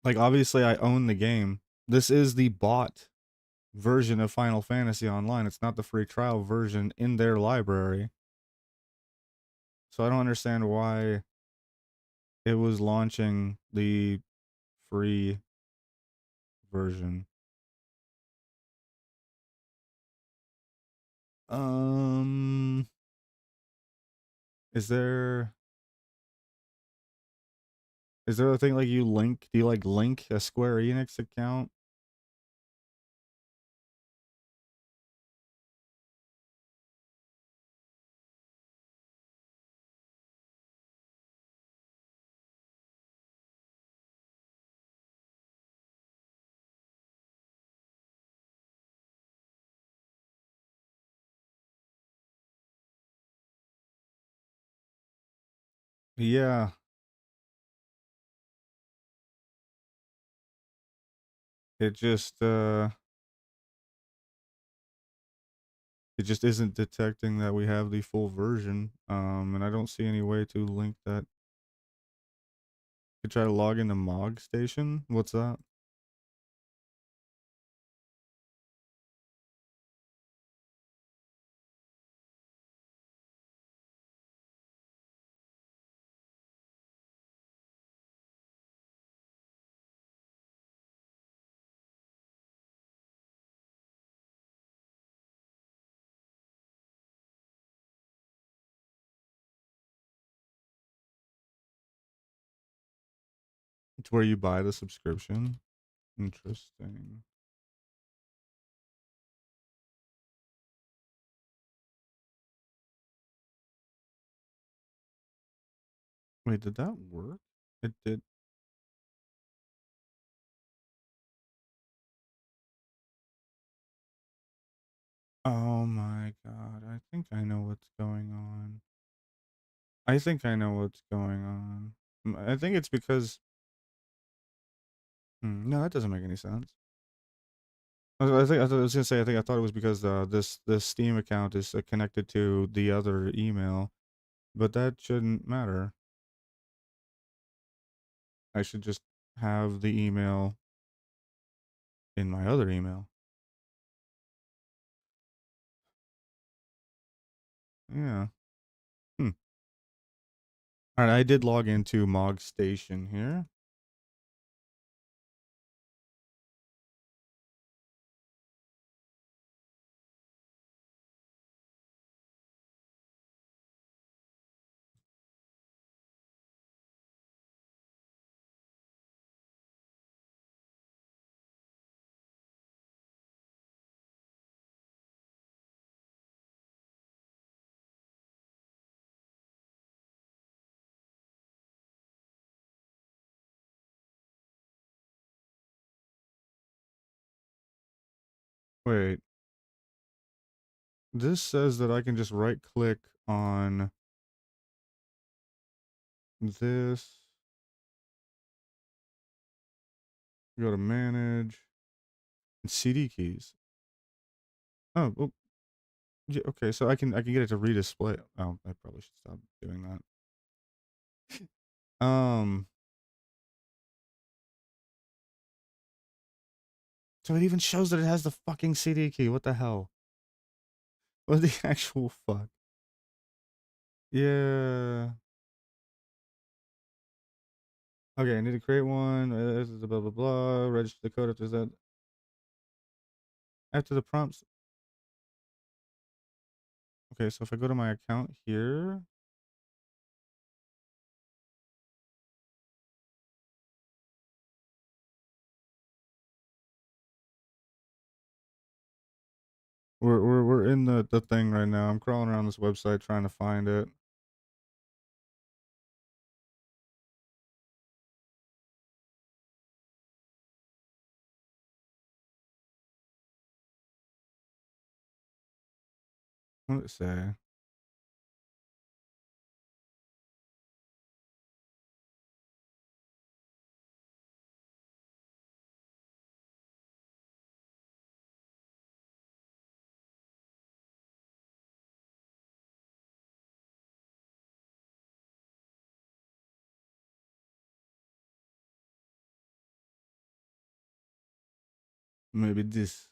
Like obviously I own the game. This is the bought version of Final Fantasy Online. It's not the free trial version in their library. So I don't understand why it was launching the free version. Is there a thing like you link? Do you like link a Square Enix account? Yeah. It just isn't detecting that we have the full version. And I don't see any way to link that. You try to log into Mog Station. What's that? It's where you buy the subscription. Interesting. Wait, did that work? It did. Oh my god, I think I know what's going on. I think I know what's going on. I think it's because... no, that doesn't make any sense. I was gonna say, I thought it was because this Steam account is connected to the other email, but that shouldn't matter. I should just have the email in my other email. Yeah. Alright, I did log into Mog Station here. Wait. This says that I can just right click on this. Go to manage and CD keys. Oh, well, yeah, okay, so I can get it to redisplay. Oh, I probably should stop doing that. So it even shows that it has the fucking CD key. What the hell? What the actual fuck? Yeah. Okay, I need to create one. This is a blah blah blah. Register the code after that. After the prompts. Okay, so if I go to my account here. We're in the thing right now. I'm crawling around this website trying to find it. What did it say? Maybe this.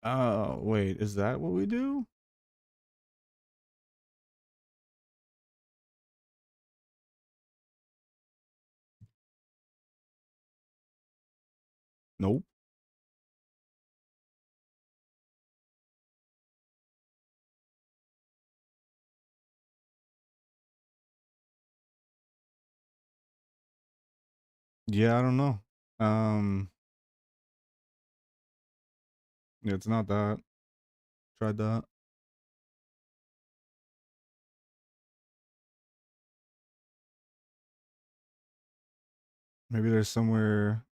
Oh, wait, is that what we do? Nope. Yeah, I don't know. Yeah, it's not that. Tried that. Maybe there's somewhere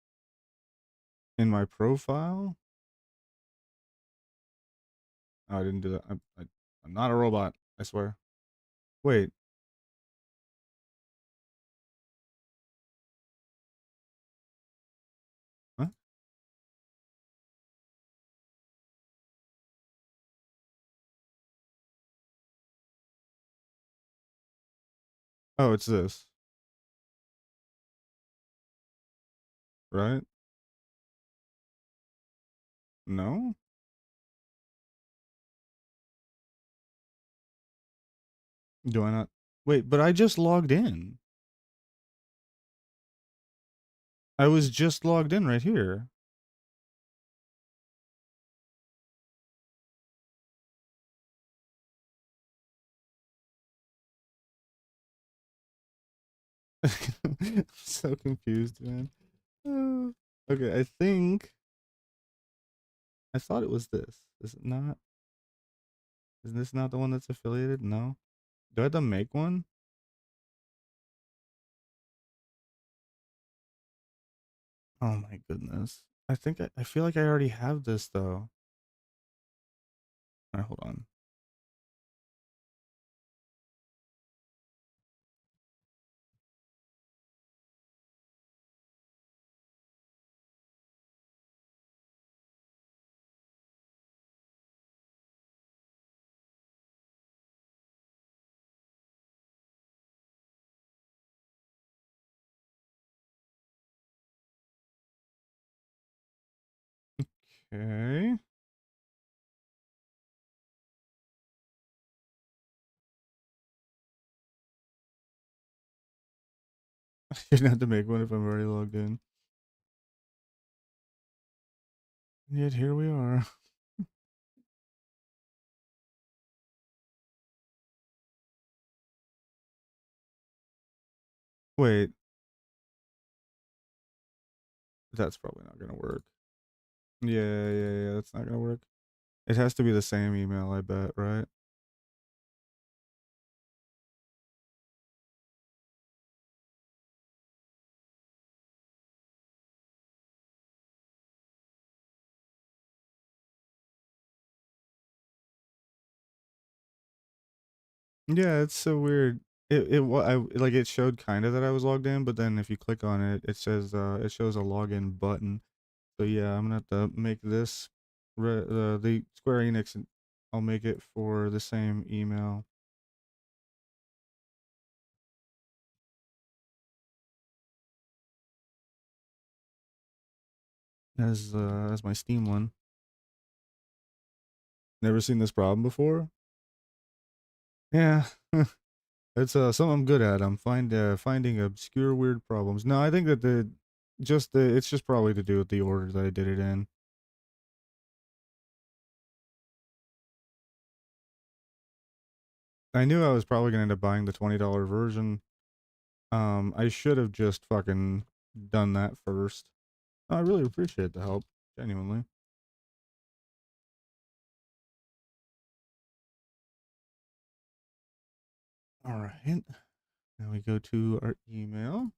in my profile. Oh, I didn't do that. I'm not a robot, I swear. Wait. Huh? Oh, it's this. Right? No? Do I not? Wait, but I just logged in. I was just logged in right here. I'm so confused, man. Okay, I thought it was this. Is it not? Is this not the one that's affiliated? No. Do I have to make one? Oh my goodness. I feel like I already have this though. Alright, hold on. Okay. I didn't have to make one if I'm already logged in. Yet here we are. Wait. That's probably not gonna work. Yeah, that's not gonna work. It has to be the same email, I bet, right? Yeah, it's so weird. Like it showed kind of that I was logged in, but then if you click on it, it says it shows a login button. So yeah, I'm gonna have to make this the Square Enix, and I'll make it for the same email as my Steam one. Never seen this problem before. Yeah, it's something I'm good at. I'm finding obscure weird problems. No, I think that it's just probably to do with the order that I did it in. I knew I was probably gonna end up buying the $20 version. I should have just fucking done that first. I really appreciate the help, genuinely. All right. Now we go to our email.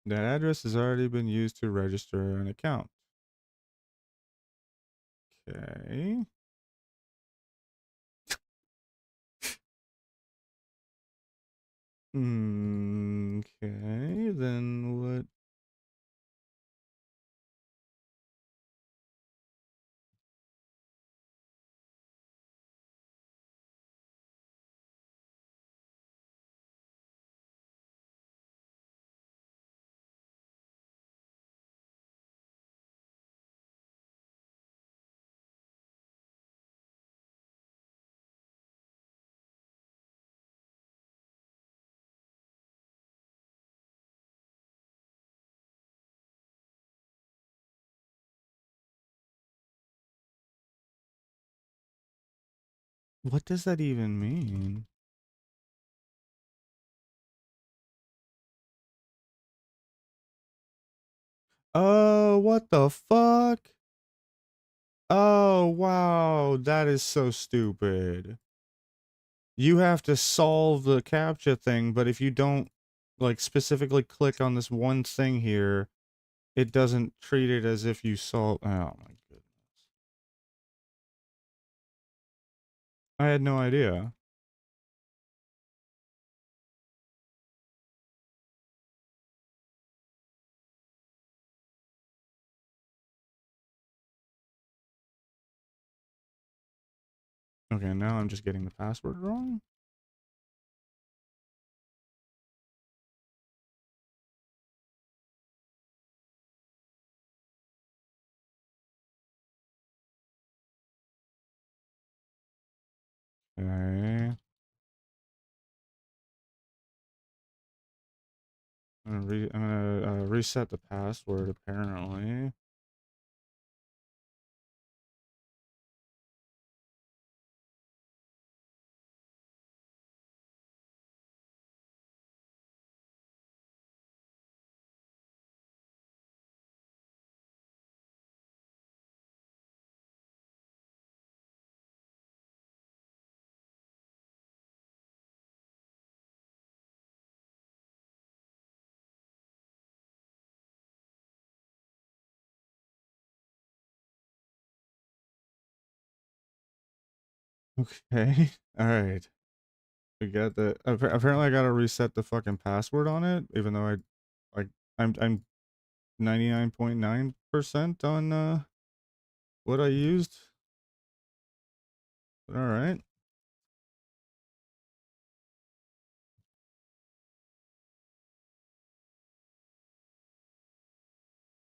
That address has already been used to register an account. Okay. Okay, then what? What does that even mean? Oh, what the fuck? Oh, wow. That is so stupid. You have to solve the CAPTCHA thing, but if you don't, like, specifically click on this one thing here, it doesn't treat it as if you solve... Oh, my goodness. I had no idea. Okay, now I'm just getting the password wrong. Okay. I'm gonna reset the password, apparently. Okay. All right. We got the apparently I gotta reset the fucking password on it, even though I'm 99.9% on what I used. All right.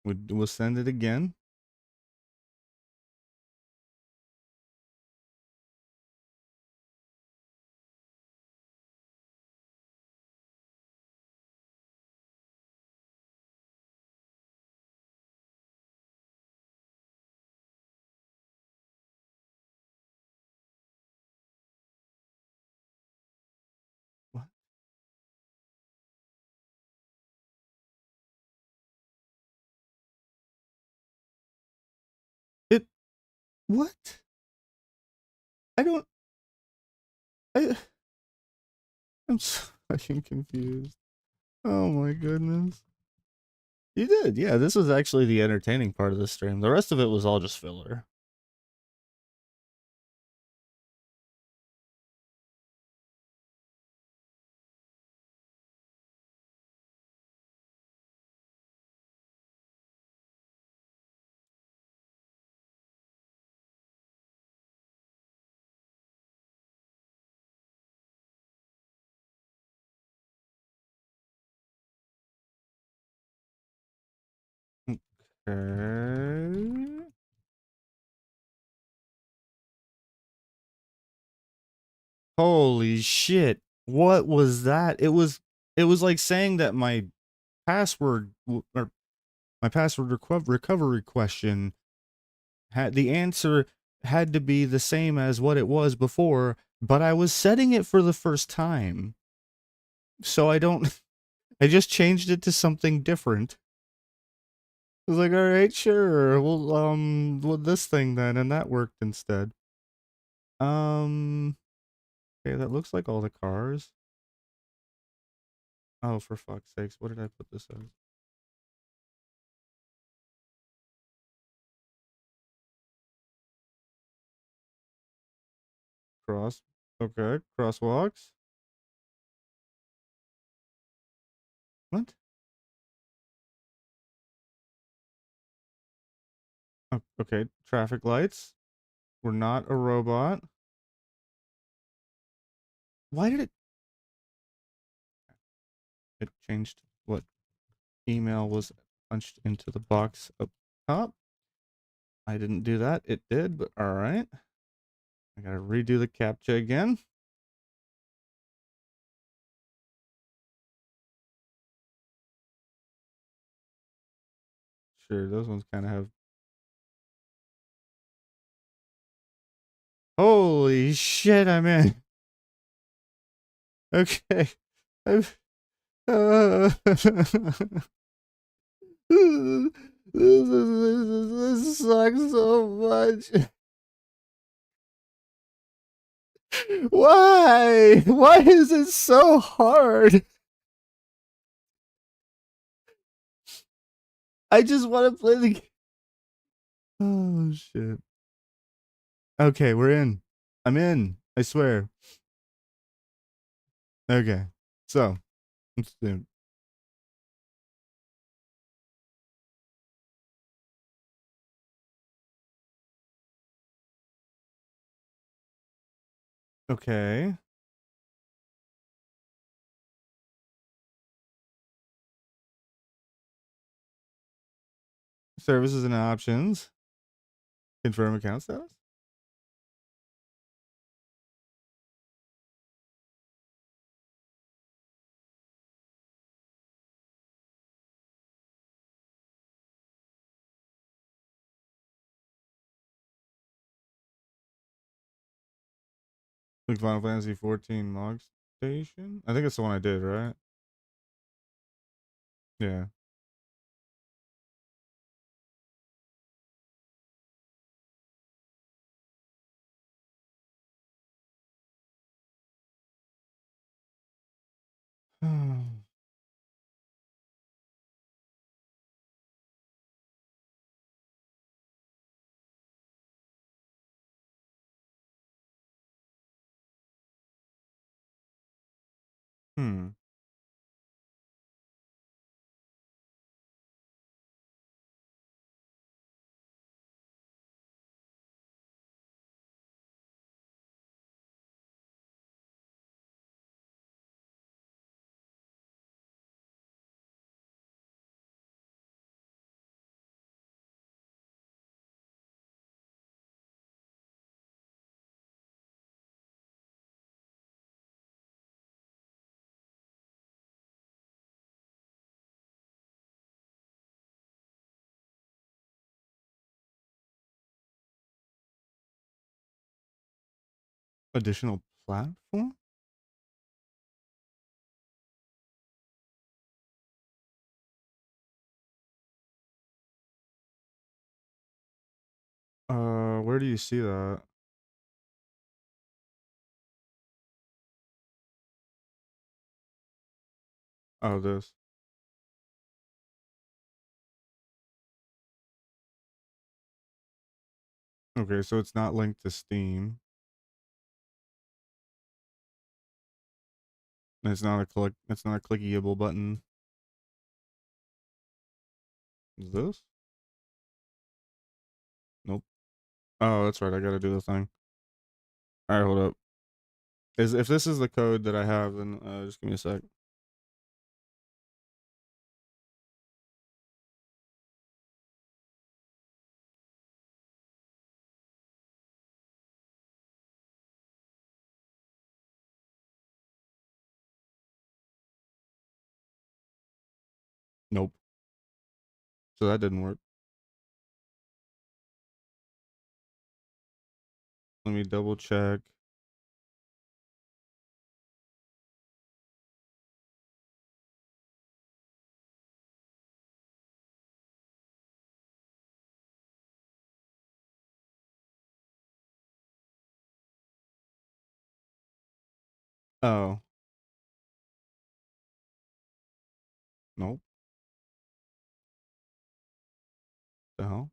We'll send it again. What? What? I don't. I'm so fucking confused. Oh my goodness. You did, yeah. This was actually the entertaining part of the stream. The rest of it was all just filler. Okay. Holy shit. What was that? It was like saying that my password or my password recovery question had the answer had to be the same as what it was before, but I was setting it for the first time. So I don't I just changed it to something different. I was like, all right, sure. Well, this thing then, and that worked instead. Okay, that looks like all the cars. Oh, for fuck's sakes, what did I put this as? Okay, crosswalks. What? Oh, okay, traffic lights. We're not a robot. Why did it changed what email was punched into the box up top? I didn't do that. It did, but all right. I gotta redo the CAPTCHA again. Sure, those ones kind of have... Holy shit, I'm in. Okay. This is sucks so much. Why? Why is it so hard? I just want to play the game. Oh, shit. Okay, we're in. I'm in. I swear. Okay. So, let's do. Okay. Services and options. Confirm account status. Like Final Fantasy 14 log station. I think it's the one I did, right? Yeah. Hmm. Additional platform? Where do you see that? Oh, this. Okay, so it's not linked to Steam. And it's not a clickable button. Is this? Nope. Oh, that's right. I gotta do the thing. Alright, hold up. If this is the code that I have, then just give me a sec. Nope. So that didn't work. Let me double check. Oh. Nope. The hell?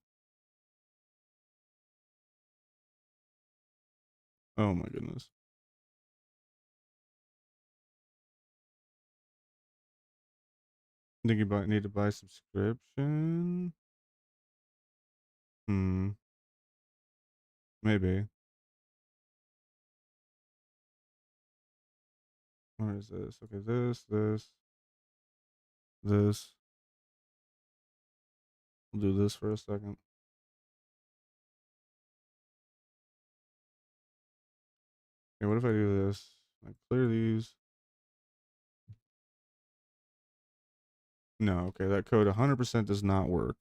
Oh my goodness. Think you need to buy subscription? Hmm. Maybe. Where is this? Okay, this. We'll do this for a second. Okay, what if I do this? I clear these. No, okay, that code 100% does not work.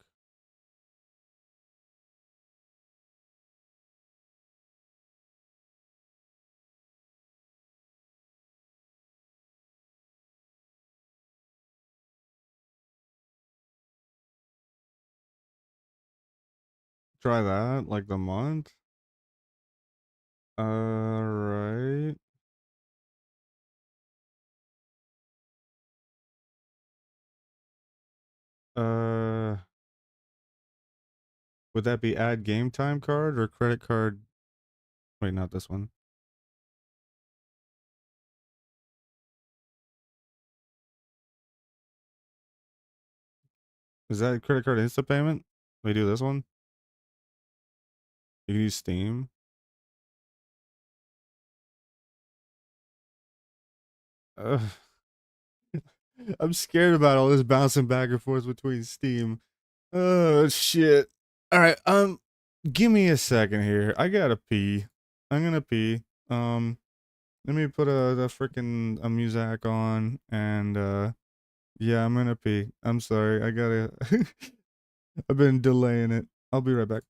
Try that, like the month. Alright. Would that be add game time card or credit card? Wait, not this one. Is that credit card instant payment? We do this one? You can use Steam. I'm scared about all this bouncing back and forth between Steam. Oh shit. Alright, give me a second here. I gotta pee. I'm gonna pee. Let me put the freaking music on and yeah, I'm gonna pee. I'm sorry. I gotta I've been delaying it. I'll be right back.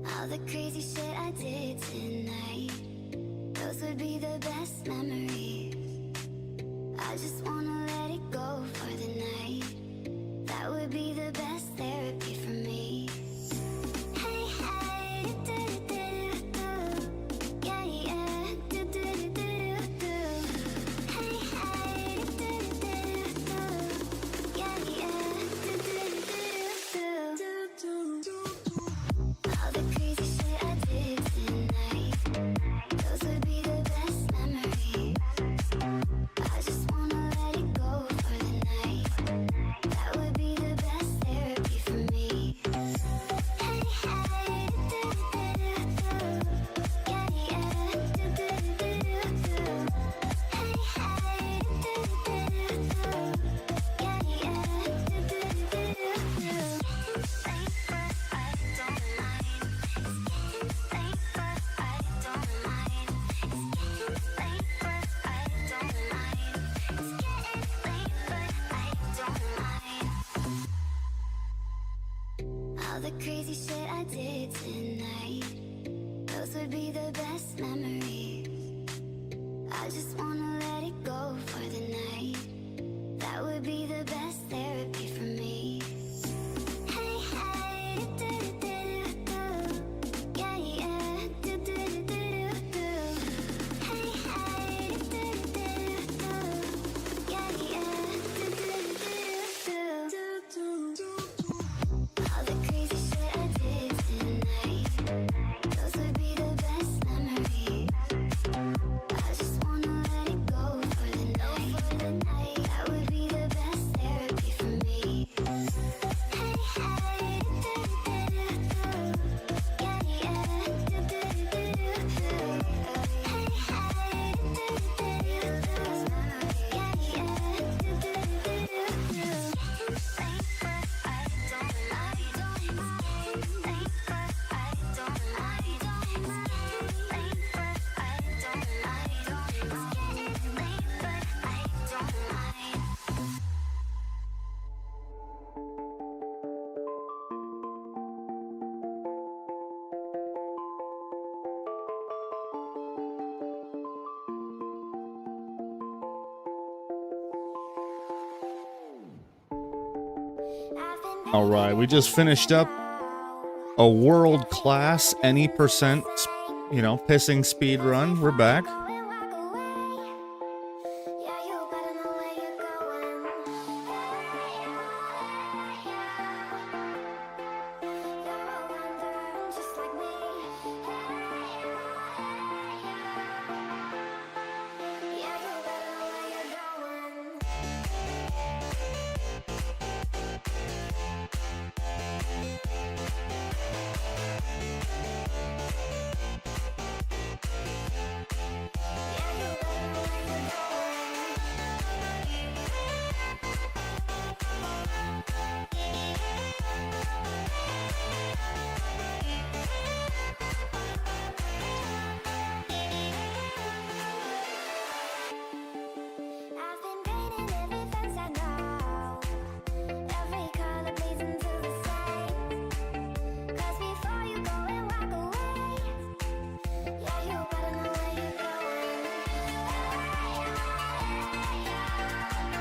All the crazy shit I did tonight, those would be the best memories. I just wanna let it go for the night. That would be the best therapy for me. Hey, hey, do-do-do-do-do. Yeah, yeah, do-do-do-do-do. Hey, hey, do-do-do-do-do. Yeah, yeah, do-do-do-do-do. All the crazy shit I did tonight, those would be the best memories. I just wanna let it go for the night. That would be the best therapy for me. Hey, hey, do-do-do-do-do. Yeah, yeah, do-do-do-do-do. Hey, hey, do-do-do-do-do. Yeah, yeah, do-do-do-do-do. All the crazy shit I did tonight, those would be the best memories. I just wanna let it go for the night. That would be the best therapy for me. Hey, hey, do-do-do-do-do. Yeah, yeah, do-do-do-do-do. Hey, hey, do-do-do-do-do. Yeah, yeah, do-do-do-do-do. All the crazy shit I did tonight, those would be the best memories. I just wanna let it go for the night. That would be the best therapy for me. Hey, hey, do-do-do-do-do. Yeah, yeah, do-do-do-do-do. Hey, hey, do-do-do-do-do. Yeah, yeah, do-do-do-do-do. All right, we just finished up a world-class any percent, pissing speed run. We're back.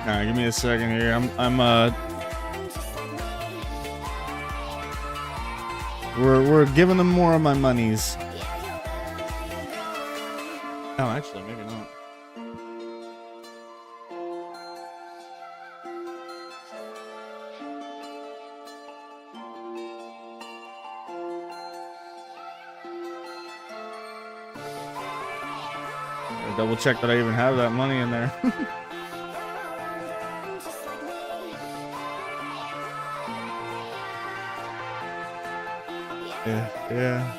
Alright, give me a second here. We're giving them more of my monies. Oh, actually, maybe not. Double check that I even have that money in there. Yeah.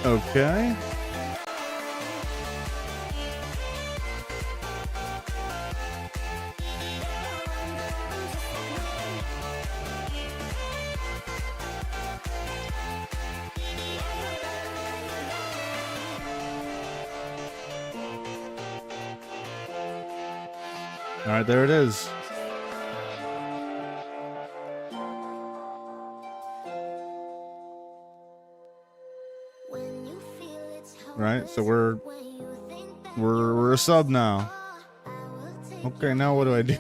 Okay. All right, there it is. Right, so we're a sub now. Okay, now what do I do?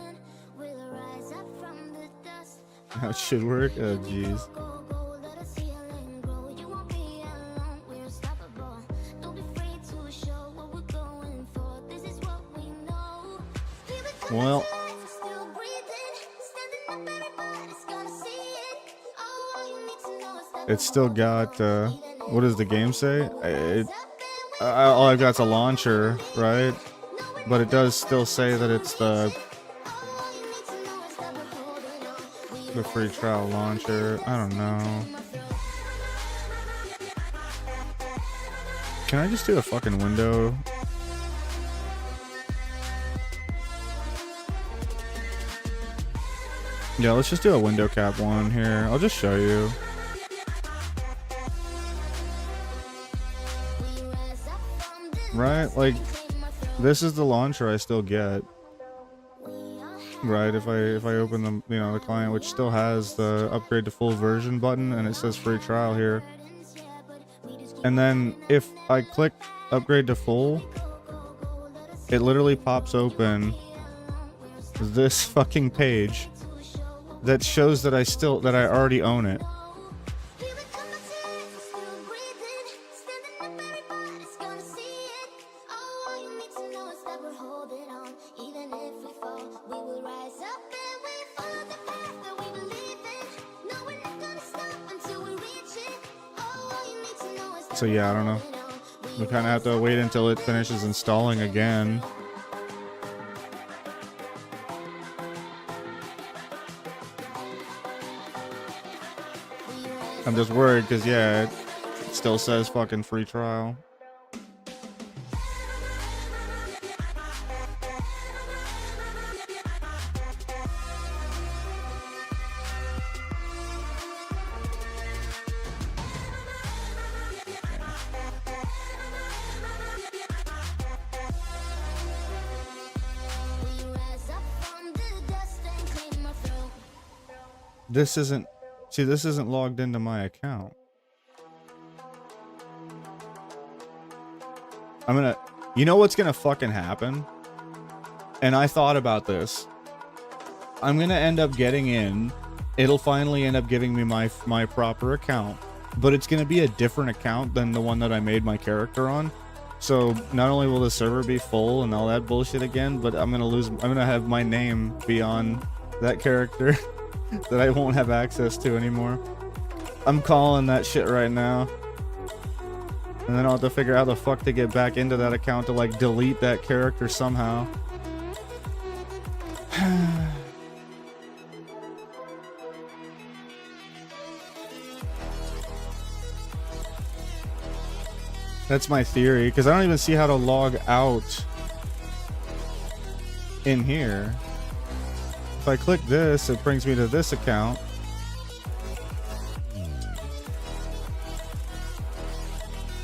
How it should work? Oh jeez. Well, it's still got what does the game say? All I've got's a launcher, right? But it does still say that it's the free trial launcher. I don't know. Can I just do a fucking window? Yeah, let's just do a window cap one here. I'll just show you. Right, like this is the launcher I still get. Right, if I open the the client, which still has the upgrade to full version button, and it says free trial here. And then if I click upgrade to full, it literally pops open this fucking page that shows that I already own it. So yeah, I don't know. We kind of have to wait until it finishes installing again. I'm just worried because, yeah, it still says fucking free trial. This isn't... See, this isn't logged into my account. I'm gonna... You know what's gonna fucking happen? And I thought about this. I'm gonna end up getting in. It'll finally end up giving me my proper account. But it's gonna be a different account than the one that I made my character on. So not only will the server be full and all that bullshit again, but I'm gonna have my name be on that character. That I won't have access to anymore. I'm calling that shit right now. And then I'll have to figure out how the fuck to get back into that account to like delete that character somehow. That's my theory, because I don't even see how to log out in here. If I click this, it brings me to this account.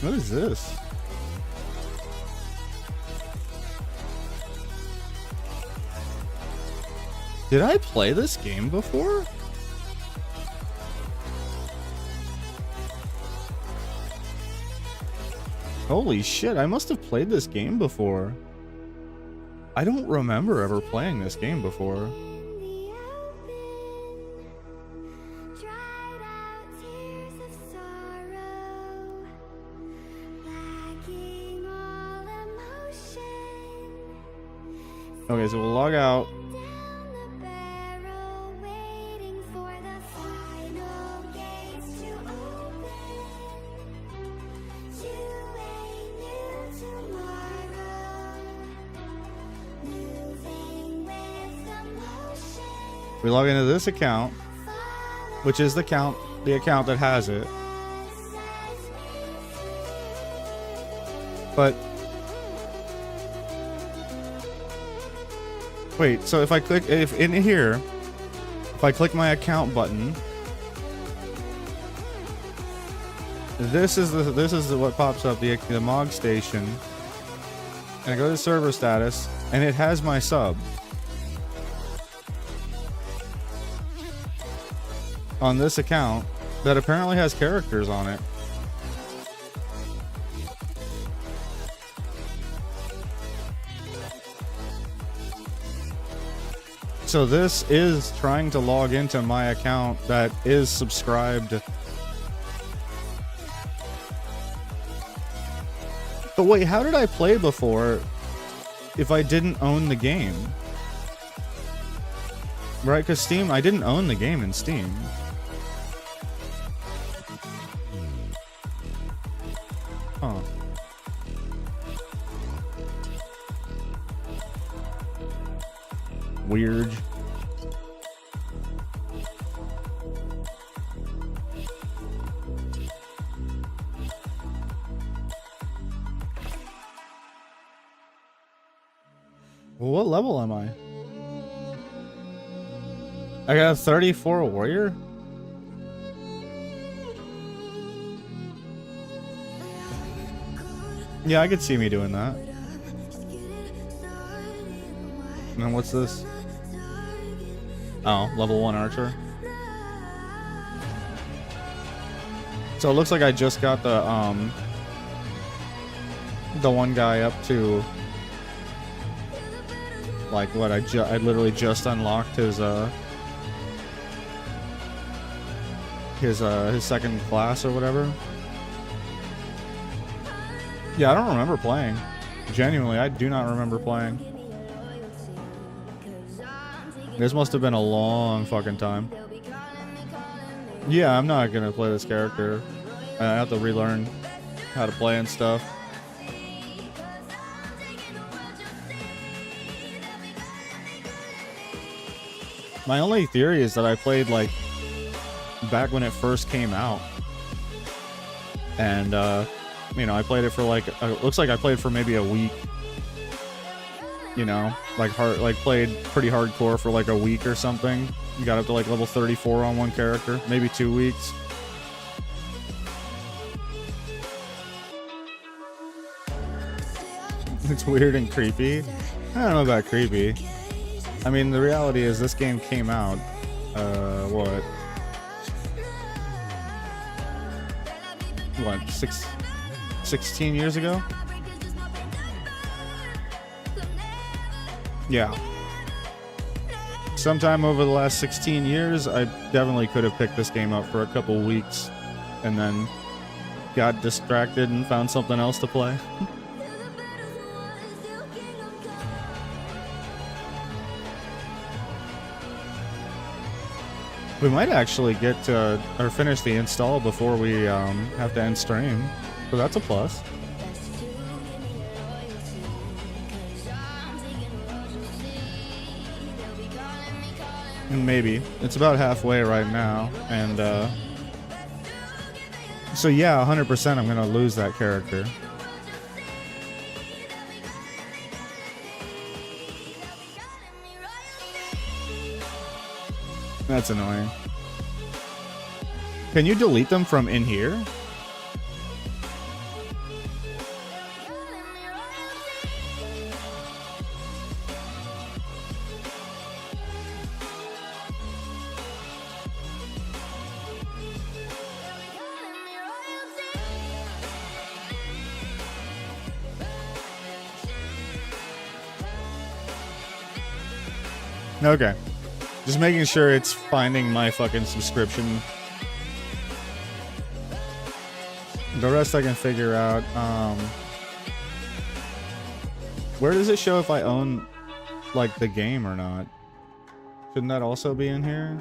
What is this? Did I play this game before? Holy shit, I must have played this game before. I don't remember ever playing this game before. Okay, so we'll log out. We log into this account, which is the account that has it. But wait, so if I click if I click my account button, this is what pops up, the MOG station. And I go to server status, and it has my sub on this account that apparently has characters on it. So this is trying to log into my account that is subscribed. But wait, how did I play before if I didn't own the game? Right, because Steam, I didn't own the game in Steam. Huh. Weird. Well, what level am I? I got a 34 warrior? Yeah, I could see me doing that. And then what's this? Oh, level 1 archer. So it looks like I just got the one guy up to like what I literally just unlocked his second class or whatever. Yeah, I don't remember playing. Genuinely, I do not remember playing. This must have been a long fucking time. Yeah, I'm not gonna play this character. I have to relearn how to play and stuff. My only theory is that I played like back when it first came out, and you know, I played it for like looks like I played for maybe a week. You know, like played pretty hardcore for like a week or something. Got up to like level 34 on one character, maybe 2 weeks. It's weird and creepy. I don't know about creepy. I mean, the reality is this game came out, what, 16 years ago? Yeah. Sometime over the last 16 years, I definitely could have picked this game up for a couple weeks and then got distracted and found something else to play. We might actually get to, or finish the install before we have to end stream, so that's a plus. Maybe. It's about halfway right now, and so yeah, 100% I'm gonna lose that character. That's annoying. Can you delete them from in here? Okay. Just making sure it's finding my fucking subscription. The rest I can figure out. Where does it show if I own, like, the game or not? Shouldn't that also be in here?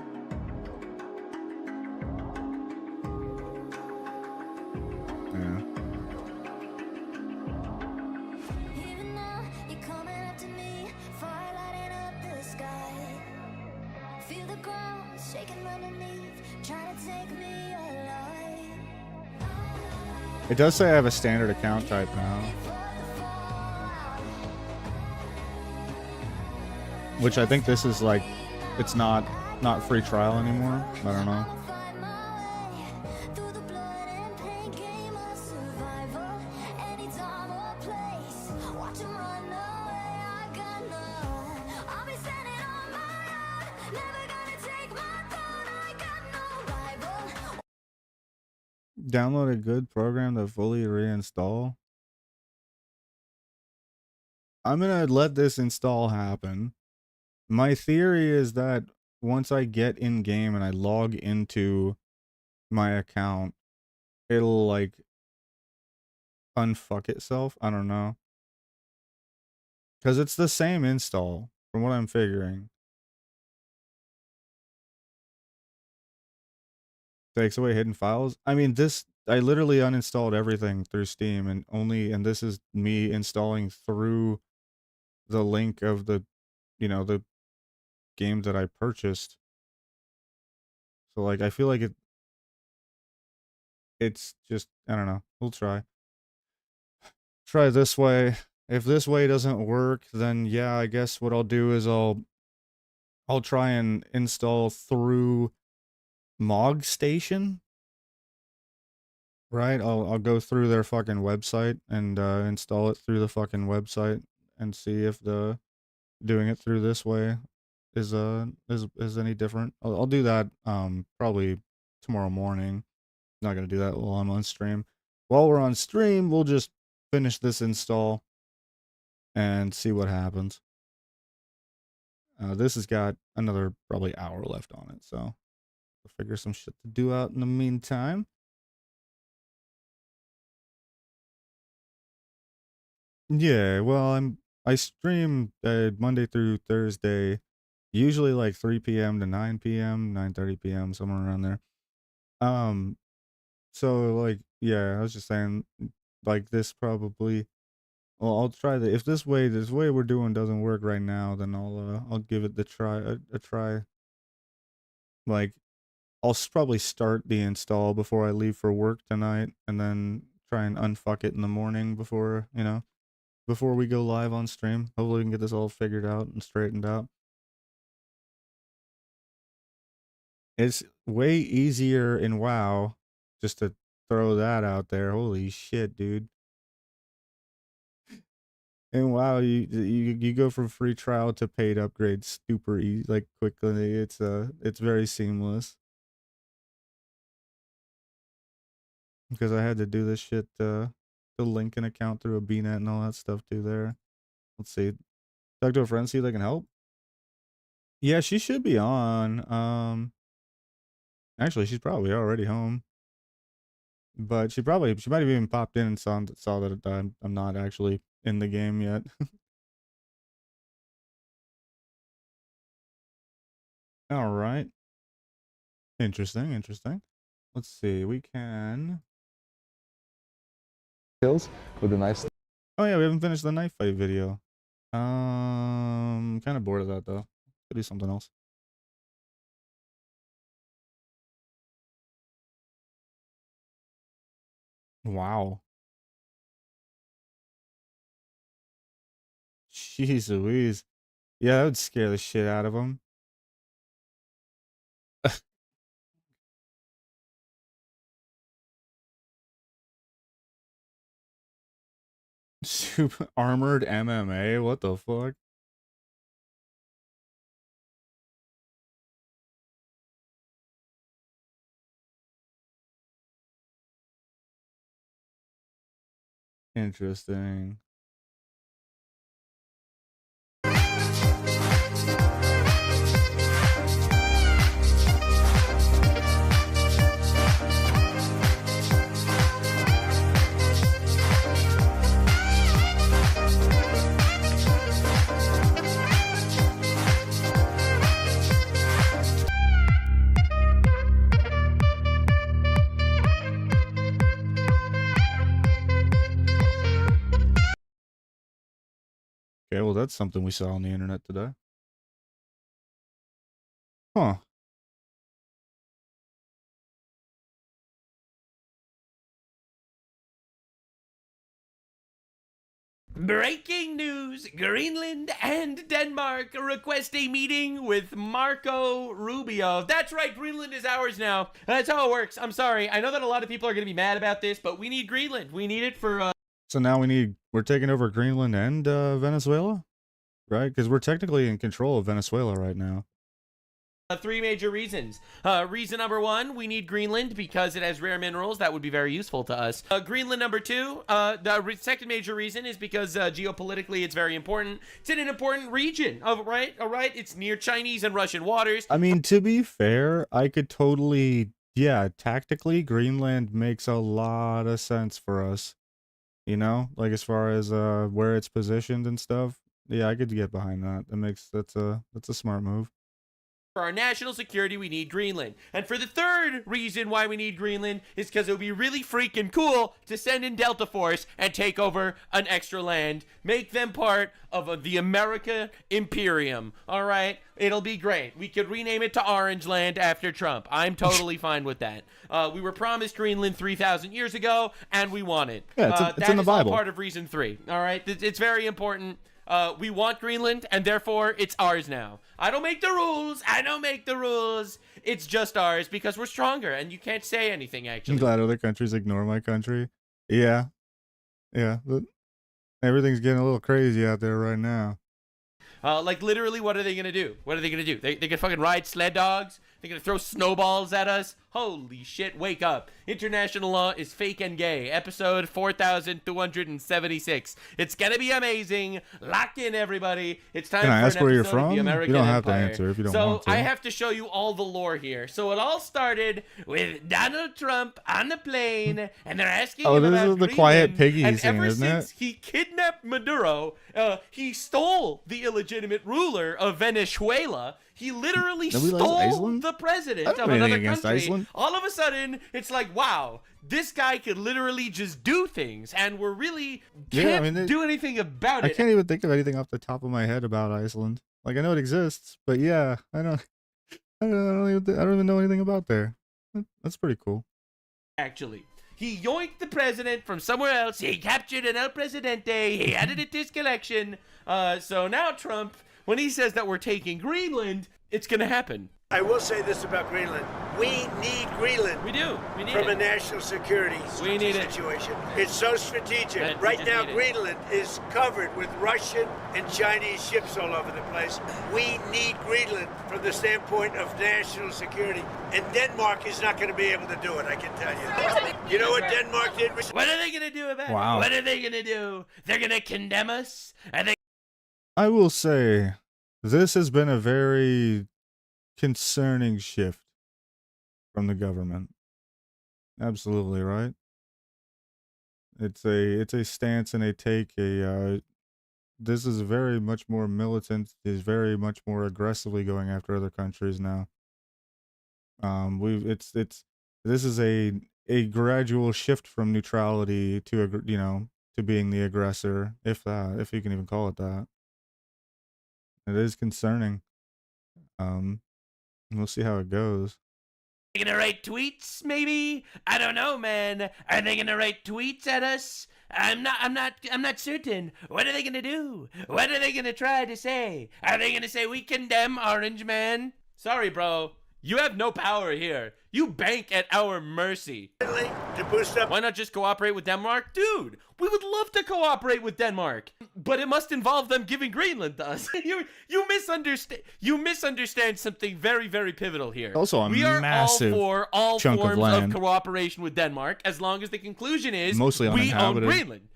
Yeah. It does say I have a standard account type now. Which I think this is like, it's not free trial anymore. I don't know. Download a good program to fully reinstall. I'm gonna let this install happen. My theory is that once I get in game and I log into my account, it'll like unfuck itself. I don't know. Because it's the same install from what I'm figuring. Takes away hidden files. I mean, I literally uninstalled everything through Steam and this is me installing through the link of the, the game that I purchased. So like, I feel like it's just, I don't know. We'll try this way. If this way doesn't work, then yeah, I guess what I'll do is I'll try and install through Mog Station. Right? I'll go through their fucking website and install it through the fucking website and see if doing it through this way is any different. I'll do that probably tomorrow morning. Not gonna do that while I'm on stream. While we're on stream, we'll just finish this install and see what happens. This has got another probably hour left on it, so I'll figure some shit to do out in the meantime. Yeah, well, I stream Monday through Thursday, usually like 3 p.m. to 9 p.m., 9:30 p.m., somewhere around there. So like, yeah, I was just saying, like this probably. Well, I'll try if this way we're doing doesn't work right now, then I'll give it a try. Like, I'll probably start the install before I leave for work tonight, and then try and unfuck it in the morning before we go live on stream. Hopefully we can get this all figured out and straightened out. It's way easier in WoW, just to throw that out there. Holy shit, dude. In WoW, you go from free trial to paid upgrades super easy, like quickly. It's very seamless. Because I had to do this shit to link an account through a BNet and all that stuff too there. Let's see. Talk to a friend, see if they can help. Yeah, she should be on. Actually, she's probably already home. But she might have even popped in and saw that I'm not actually in the game yet. All right. Interesting. Let's see. We can kills with a nice. Oh yeah, we haven't finished the knife fight video. Kind of bored of that though. Could do something else. Wow. Jeez Louise. Yeah, that would scare the shit out of him. Super armored MMA? What the fuck? Interesting. Okay, well, that's something we saw on the internet today. Huh. Breaking news, Greenland and Denmark request a meeting with Marco Rubio. That's right, Greenland is ours now. That's how it works. I'm sorry. I know that a lot of people are going to be mad about this, but we need Greenland. We need it for... So now we're taking over Greenland and Venezuela? Right? Because we're technically in control of Venezuela right now. Three major reasons. Reason number one, we need Greenland because it has rare minerals that would be very useful to us. Greenland number two, the second major reason is because geopolitically it's very important. It's in an important region, right? All right, it's near Chinese and Russian waters. I mean, to be fair, I could totally, yeah, tactically, Greenland makes a lot of sense for us. You know, like as far as where it's positioned and stuff. Yeah, I could get behind that. That's a smart move. For our national security, we need Greenland. And for the third reason why we need Greenland is because it would be really freaking cool to send in Delta Force and take over an extra land. Make them part of the America Imperium. All right? It'll be great. We could rename it to Orange Land after Trump. I'm totally fine with that. We were promised Greenland 3,000 years ago, and we want it. Yeah, it's in the Bible. That is all part of reason 3. All right? It's very important. We want Greenland, and therefore, it's ours now. I don't make the rules. I don't make the rules. It's just ours because we're stronger, and you can't say anything, actually. I'm glad other countries ignore my country. Yeah. Yeah. But everything's getting a little crazy out there right now. Like, literally, what are they going to do? What are they going to do? They can fucking ride sled dogs? They're going to throw snowballs at us? Holy shit, wake up. International law is fake and gay. Episode 4276. It's going to be amazing. Lock in, everybody. It's time Can I for ask an where you're episode of from? the American You don't have to Empire. answer if you don't so want to. I have to show you all the lore here. So it all started with Donald Trump on the plane, and they're asking him this about is the Greenland, quiet piggy and scene, ever isn't it? since he kidnapped Maduro, he stole the illegitimate ruler of Venezuela. He literally Nobody likes stole Iceland? the president I don't of have another anything against country. Iceland. All of a sudden, it's like, wow, this guy could literally just do things, and we're really can't do anything about it. I can't even think of anything off the top of my head about Iceland. Like, I know it exists, but yeah, I don't even know anything about there. That's pretty cool. Actually, he yoinked the president from somewhere else. He captured an El Presidente. He added it to his collection. So now Trump, when he says that we're taking Greenland, it's going to happen. I will say this about Greenland. We need Greenland. We do. We need from it. a national security situation. It's so strategic. Right now, Greenland is covered with Russian and Chinese ships all over the place. We need Greenland from the standpoint of national security. And Denmark is not going to be able to do it, I can tell you. You know what Denmark did? What are they going to do about it? Wow. What are they going to do? They're going to condemn us? I will say, this has been a very concerning shift from the government. Absolutely, right? It's a stance and a take. This is very much more militant. Is very much more aggressively going after other countries now. This is a gradual shift from neutrality to to being the aggressor, if you can even call it that. It is concerning. We'll see how it goes. Are they gonna write tweets, maybe? I don't know, man. Are they gonna write tweets at us? I'm not certain. What are they gonna do? What are they gonna try to say? Are they gonna say we condemn Orange Man? Sorry, bro. You have no power here. You bank at our mercy. To boost up. Why not just cooperate with Denmark? Dude, we would love to cooperate with Denmark. But it must involve them giving Greenland to us. You misunderstand something very, very pivotal here. Also, we are massive all for all chunk forms of land. cooperation with Denmark, as long as the conclusion is Mostly we own uninhabited. Greenland.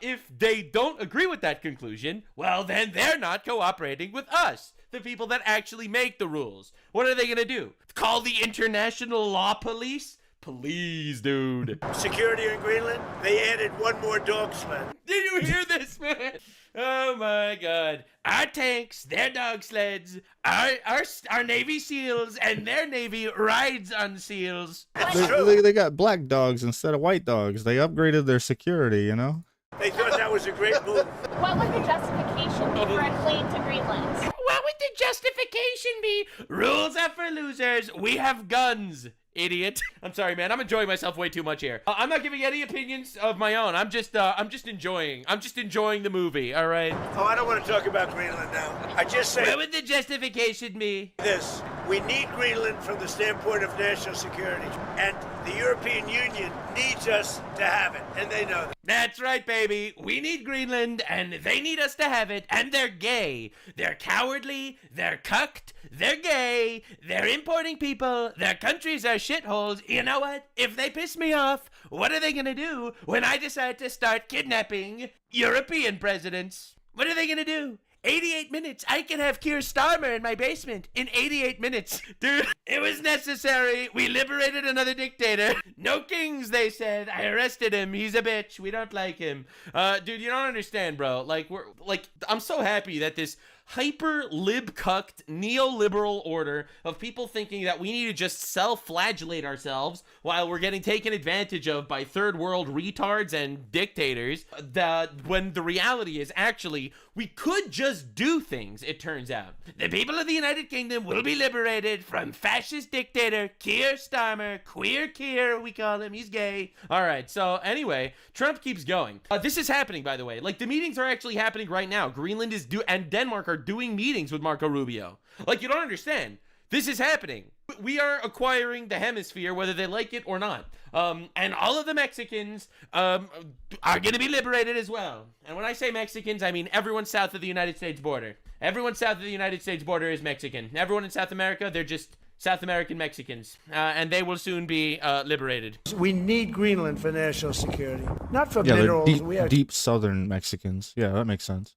If they don't agree with that conclusion, well, then they're not cooperating with us, the people that actually make the rules. What are they going to do? Call the international law police? Please, dude. Security in Greenland, they added one more dog sled. Did you hear this, man? Oh my God. Our tanks, their dog sleds, our Navy SEALs, and their Navy rides on SEAls. They got black dogs instead of white dogs. They upgraded their security, They thought that was was a great move. What would the justification be for a claim to Greenland? What would the justification be? Rules are for losers. We have guns. Idiot. I'm sorry, man. I'm enjoying myself way too much here. I'm not giving any opinions of my own. I'm just enjoying the movie, all right? Oh, I don't want to talk about Greenland now. I just say... What would the justification be? This. We need Greenland from the standpoint of national security. And the European Union needs us to have it. And they know that. That's right, baby. We need Greenland, and they need us to have it. And they're gay. They're cowardly. They're cucked. They're gay. They're importing people. Their countries are shitholes. You know what? If they piss me off, what are they gonna do when I decide to start kidnapping European presidents? What are they gonna do? 88 minutes. I can have Keir Starmer in my basement in 88 minutes. Dude, it was necessary. We liberated another dictator. No kings, they said. I arrested him. He's a bitch. We don't like him. Dude, you don't understand, bro. Like, I'm so happy that this hyper lib-cucked neoliberal order of people thinking that we need to just self-flagellate ourselves while we're getting taken advantage of by third world retards and dictators, when the reality is actually we could just do things, it turns out. The people of the United Kingdom will be liberated from fascist dictator Keir Starmer. Queer Keir, we call him. He's gay. All right, so anyway, Trump keeps going. This is happening, by the way. Like, the meetings are actually happening right now. Greenland is and Denmark are doing meetings with Marco Rubio. Like, you don't understand. This is happening. We are acquiring the hemisphere, whether they like it or not. And all of the Mexicans are going to be liberated as well. And when I say Mexicans, I mean everyone south of the United States border. Everyone south of the United States border is Mexican. Everyone in South America, they're just South American Mexicans. And they will soon be liberated. We need Greenland for national security, not for Yeah, minerals. they're deep southern Mexicans. Yeah, that makes sense.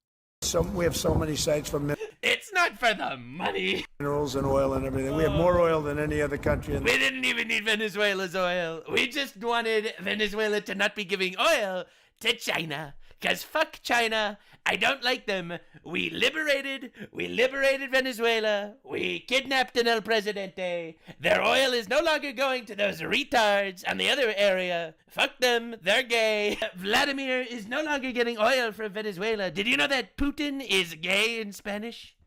We have so many sites for It's not for the money. minerals and oil and everything. We have more oil than any other country. We didn't even need Venezuela's oil. We just wanted Venezuela to not be giving oil to China. Because fuck China. I don't like them. We liberated Venezuela. We kidnapped an El Presidente. Their oil is no longer going to those retards on the other area. Fuck them. They're gay. Vladimir is no longer getting oil from Venezuela. Did you know that Putin is gay in Spanish?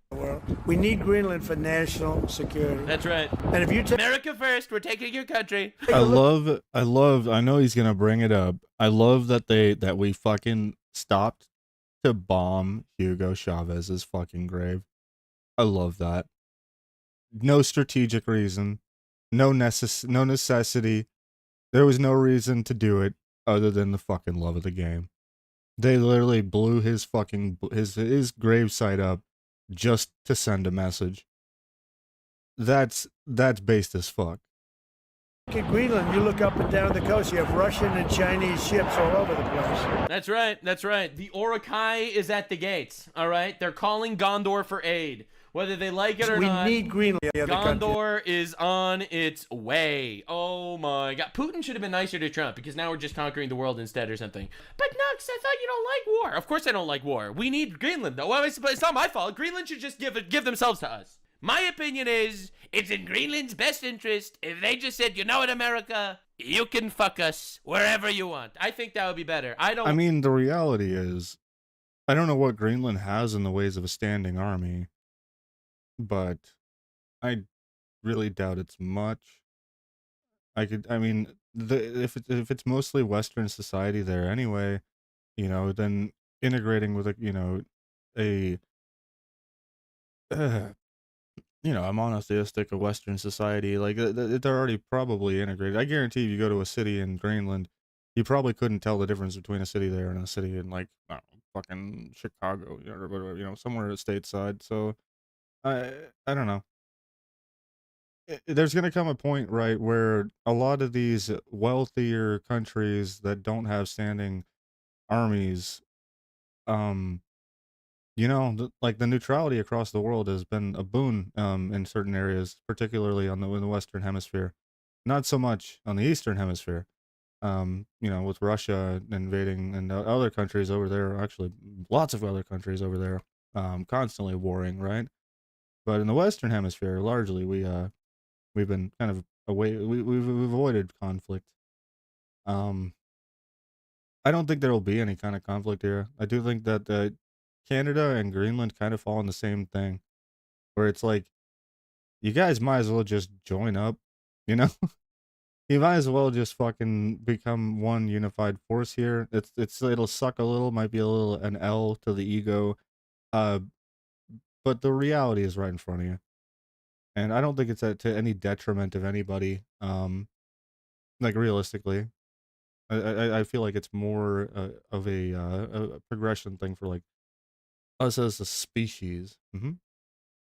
We need Greenland for national security. That's right. And if you take America first, we're taking your country. I know he's gonna bring it up. I love that we fucking stopped to bomb Hugo Chavez's fucking grave. I love that. No strategic reason, no necessity. There was no reason to do it other than the fucking love of the game. They literally blew his fucking his gravesite up just to send a message. That's based as fuck. in Greenland, you look up and down the coast, you have Russian and Chinese ships all over the place. That's right. That's right. The Urukai is at the gates. All right. They're calling Gondor for aid. Whether they like it or not, we need Greenland. Gondor is on its way. Oh my God. Putin should have been nicer to Trump because now we're just conquering the world instead or something. But Nux, I thought you don't like war. Of course I don't like war. We need Greenland though. Well, it's not my fault. Greenland should just give themselves to us. My opinion is it's in Greenland's best interest if they just said, you know what, America, you can fuck us wherever you want. I think that would be better. I mean, the reality is, I don't know what Greenland has in the ways of a standing army, but I really doubt it's much. If it's mostly Western society there anyway, then integrating with a monotheistic Western society, like they're already probably integrated. I guarantee if you go to a city in Greenland, you probably couldn't tell the difference between a city there and a city in like fucking Chicago, or somewhere stateside. So I don't know. There's gonna come a point, right, where a lot of these wealthier countries that don't have standing armies, like the neutrality across the world has been a boon in certain areas, particularly in the Western Hemisphere. Not so much on the Eastern Hemisphere. With Russia invading and other countries over there, actually lots of other countries over there, constantly warring, right? But in the Western Hemisphere, largely we've been kind of we've avoided conflict. I don't think there will be any kind of conflict here. I do think that Canada and Greenland kind of fall in the same thing, where it's like, you guys might as well just join up, you know? You might as well just fucking become one unified force here. It'll suck a little, might be a little an L to the ego, but the reality is right in front of you, and I don't think it's to any detriment of anybody. Like realistically, I feel like it's more of a progression thing for like us as a species.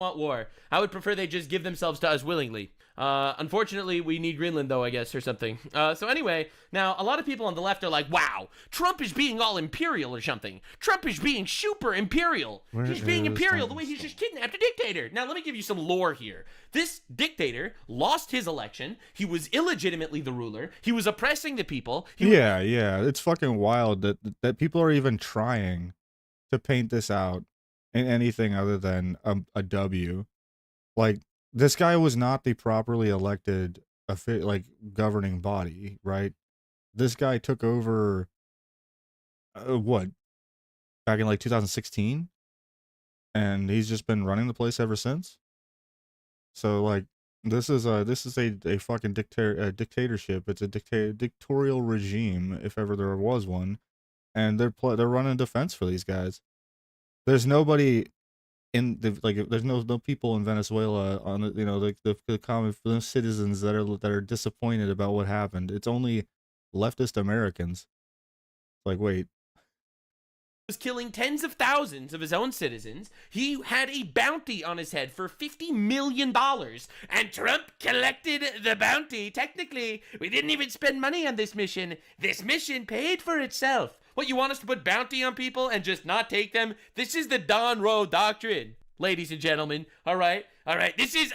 Want war. I would prefer they just give themselves to us willingly. Unfortunately, we need Greenland, though, I guess, or something. So anyway, now, a lot of people on the left are like, wow, Trump is being all imperial or something. Trump is being super imperial. He's being imperial the way he's just kidnapped a dictator. Now, let me give you some lore here. This dictator lost his election. He was illegitimately the ruler. He was oppressing the people. Yeah, it's fucking wild that people are even trying to paint this out in anything other than a W. Like, this guy was not the properly elected like governing body, right? This guy took over what, back in like 2016, and he's just been running the place ever since. So like, this is a fucking dictatorship. It's a dictatorial regime, if ever there was one, and they're running defense for these guys. There's nobody in the there's no people in Venezuela on the common citizens that are disappointed about what happened. It's only leftist Americans. Like, wait. Was killing tens of thousands of his own citizens. He had a bounty on his head for $50 million, and Trump collected the bounty. Technically, we didn't even spend money on this mission. This mission paid for itself. What, you want us to put bounty on people and just not take them? This is the Don Rowe doctrine, ladies and gentlemen. All right. This is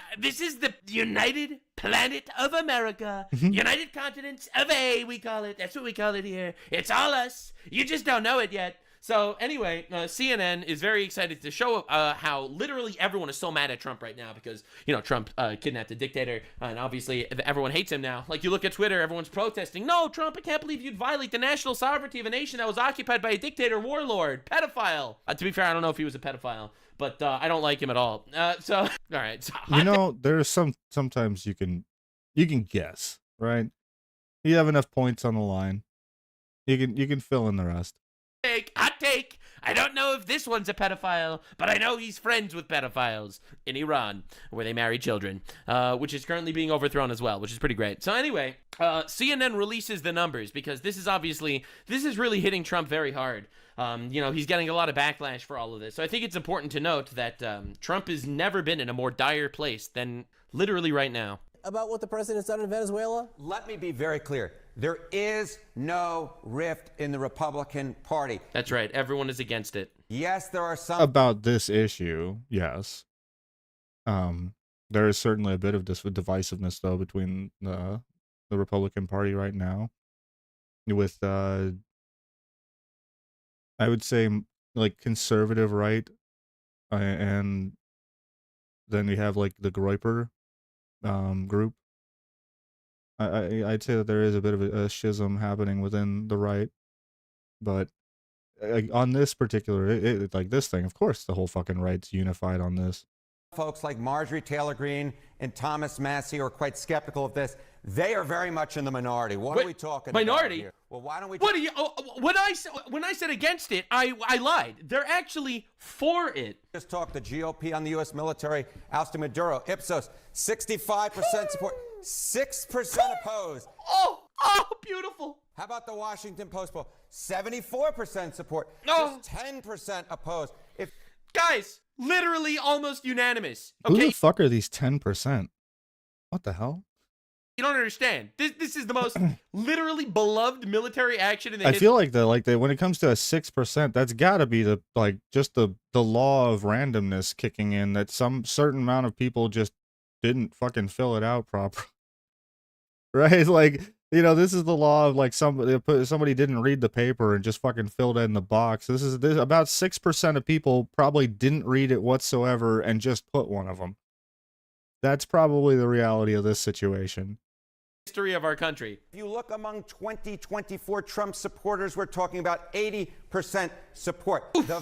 the United Planet of America. United Continents of A, we call it. That's what we call it here. It's all us. You just don't know it yet. So anyway, CNN is very excited to show how literally everyone is so mad at Trump right now because, Trump kidnapped a dictator, and obviously everyone hates him now. Like, you look at Twitter, everyone's protesting. No, Trump, I can't believe you'd violate the national sovereignty of a nation that was occupied by a dictator, warlord, pedophile. To be fair, I don't know if he was a pedophile, but I don't like him at all. So, all right. So, there's sometimes you can guess, right? You have enough points on the line. You can fill in the rest. Hot take. I don't know if this one's a pedophile, but I know he's friends with pedophiles in Iran, where they marry children, which is currently being overthrown as well, which is pretty great. So anyway, CNN releases the numbers because this is really hitting Trump very hard. He's getting a lot of backlash for all of this. So I think it's important to note that Trump has never been in a more dire place than literally right now. About what the president's done in Venezuela? Let me be very clear. There is no rift in the Republican Party. That's right. Everyone is against it. Yes, there are some. About this issue, yes. There is certainly a bit of divisiveness, though, between the Republican Party right now. With, I would say, like, conservative right. And then we have, like, the Groyper group. I'd say that there is a bit of a schism happening within the right, but on this particular, like this thing, of course, the whole fucking right's unified on this. Folks like Marjorie Taylor Greene and Thomas Massie are quite skeptical of this. They are very much in the minority. What are we talking minority? About here? Well, why don't we? What are you? When I said against it, I lied. They're actually for it. Just talk the GOP on the U.S. military ousting Maduro. Ipsos, 65% support, 6% opposed. Oh, beautiful. How about the Washington Post poll? 74% support, just 10% opposed. Guys, literally almost unanimous. Okay. Okay. Who the fuck are these 10%? What the hell? You don't understand. This is the most literally beloved military action in the I feel like when it comes to a 6%, that's got to be the law of randomness kicking in, that some certain amount of people just didn't fucking fill it out properly. Right? Like, this is the law of, like, somebody didn't read the paper and just fucking filled it in the box. This about 6% of people probably didn't read it whatsoever and just put one of them. That's probably the reality of this situation. history of our country. If you look among 2024 Trump supporters, we're talking about 80% support. The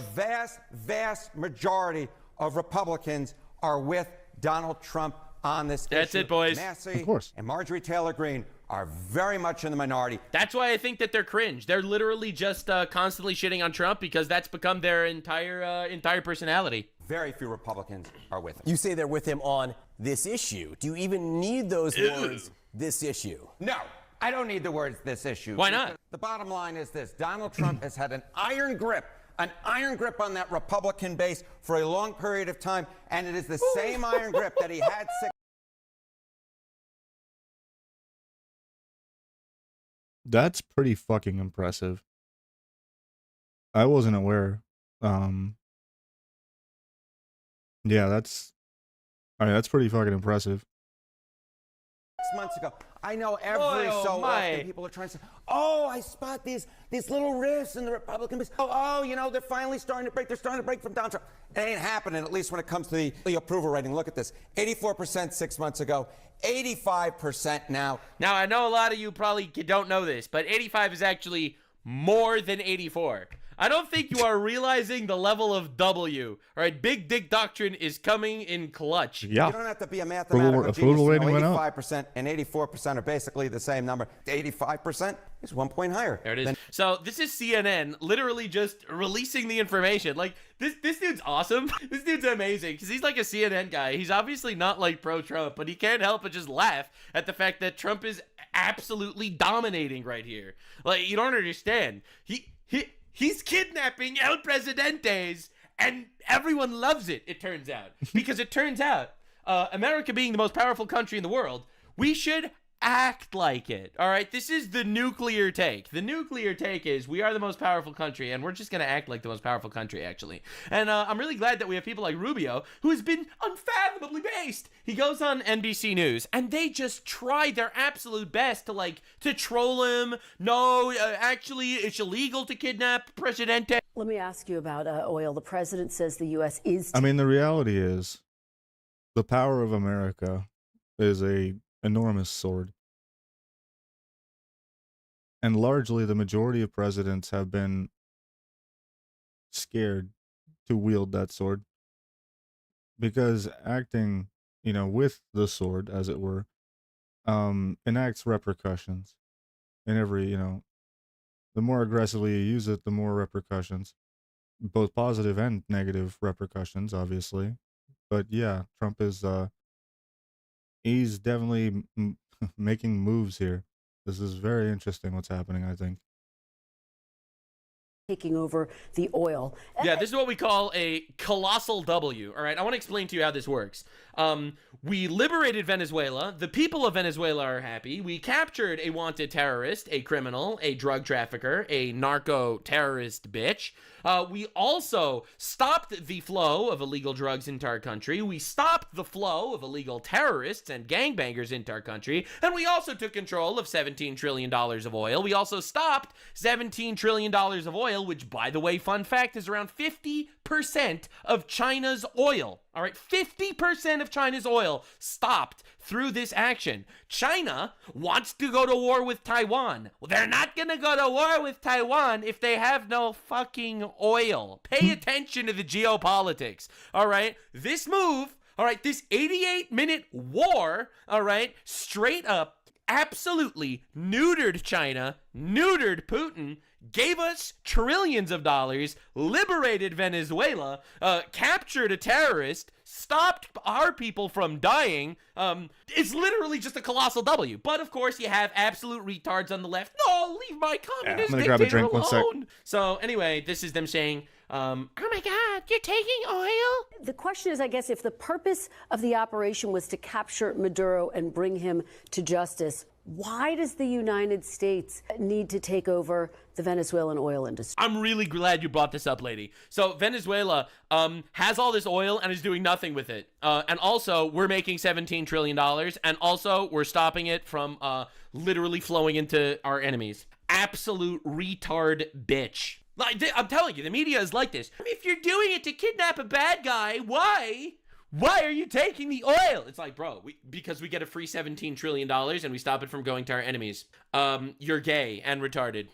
vast majority of Republicans are with Donald Trump on this issue. That's it, boys. Massey Of course. and Marjorie Taylor Greene are very much in the minority. That's why I think that they're cringe. They're literally just constantly shitting on Trump because that's become their entire personality. Very few Republicans are with him. You say they're with him on this issue. Do you even need those words, this issue? No, I don't need the words "this issue." Why not? The bottom line is this: Donald Trump has had an iron grip on that Republican base for a long period of time, and it is the same iron grip that he had 6. That's pretty fucking impressive. I wasn't aware. Yeah, that's pretty fucking impressive. 6 months ago. I know every so often people are trying to say, oh, I spot these little rifts in the Republican base. Oh, you know, they're finally starting to break. They're starting to break from Donald Trump. It ain't happening, at least when it comes to the approval rating. Look at this. 84% 6 months ago. 85% now. Now, I know a lot of you probably don't know this, but 85 is actually more than 84. I don't think you are realizing the level of W. All right, big dick doctrine is coming in clutch. Yeah. You don't have to be a mathematical genius to know 85% and 84% are basically the same number. 85% is 1 point higher. There it is. So this is CNN literally just releasing the information. Like, this dude's awesome. This dude's amazing because he's like a CNN guy. He's obviously not like pro-Trump, but he can't help but just laugh at the fact that Trump is absolutely dominating right here. Like, you don't understand. He's kidnapping El Presidentes, and everyone loves it, it turns out. Because it turns out, America being the most powerful country in the world, we should act like it, all right? This is the nuclear take. The nuclear take is we are the most powerful country, and we're just going to act like the most powerful country, actually. And I'm really glad that we have people like Rubio, who has been unfathomably based. He goes on NBC News, and they just try their absolute best to troll him. No, actually, it's illegal to kidnap Presidente. Let me ask you about oil. The president says the U.S. is... I mean, the reality is the power of America is a enormous sword. And largely the majority of presidents have been scared to wield that sword because acting, with the sword, as it were, enacts repercussions in every, the more aggressively you use it, the more repercussions, both positive and negative repercussions, obviously. But yeah, Trump is, he's definitely making moves here. This is very interesting what's happening, I think. Taking over the oil. Yeah, this is what we call a colossal W, all right? I want to explain to you how this works. We liberated Venezuela. The people of Venezuela are happy. We captured a wanted terrorist, a criminal, a drug trafficker, a narco-terrorist bitch. We also stopped the flow of illegal drugs into our country. We stopped the flow of illegal terrorists and gangbangers into our country. And we also took control of $17 trillion of oil. We also stopped $17 trillion of oil, which, by the way, fun fact, is around 50% of China's oil. All right, 50% of China's oil stopped through this action. China wants to go to war with Taiwan. Well, they're not going to go to war with Taiwan if they have no fucking oil. Pay attention to the geopolitics. All right, this move, all right, this 88-minute war, all right, straight up, absolutely neutered China, neutered Putin, gave us trillions of dollars, liberated Venezuela, captured a terrorist, stopped our people from dying. It's literally just a colossal W. But of course, you have absolute retards on the left. No, leave my communist I'm gonna grab a dictator drink, 1 sec. alone. So anyway, this is them saying, oh my God, you're taking oil? The question is, I guess, if the purpose of the operation was to capture Maduro and bring him to justice, why does the United States need to take over the Venezuelan oil industry? I'm really glad you brought this up, lady. So Venezuela has all this oil and is doing nothing with it. And also, we're making $17 trillion. And also, we're stopping it from literally flowing into our enemies. Absolute retard bitch. Like, I'm telling you, the media is like this. If you're doing it to kidnap a bad guy, why why are you taking the oil? It's like, bro, because we get a free $17 trillion and we stop it from going to our enemies. You're gay and retarded.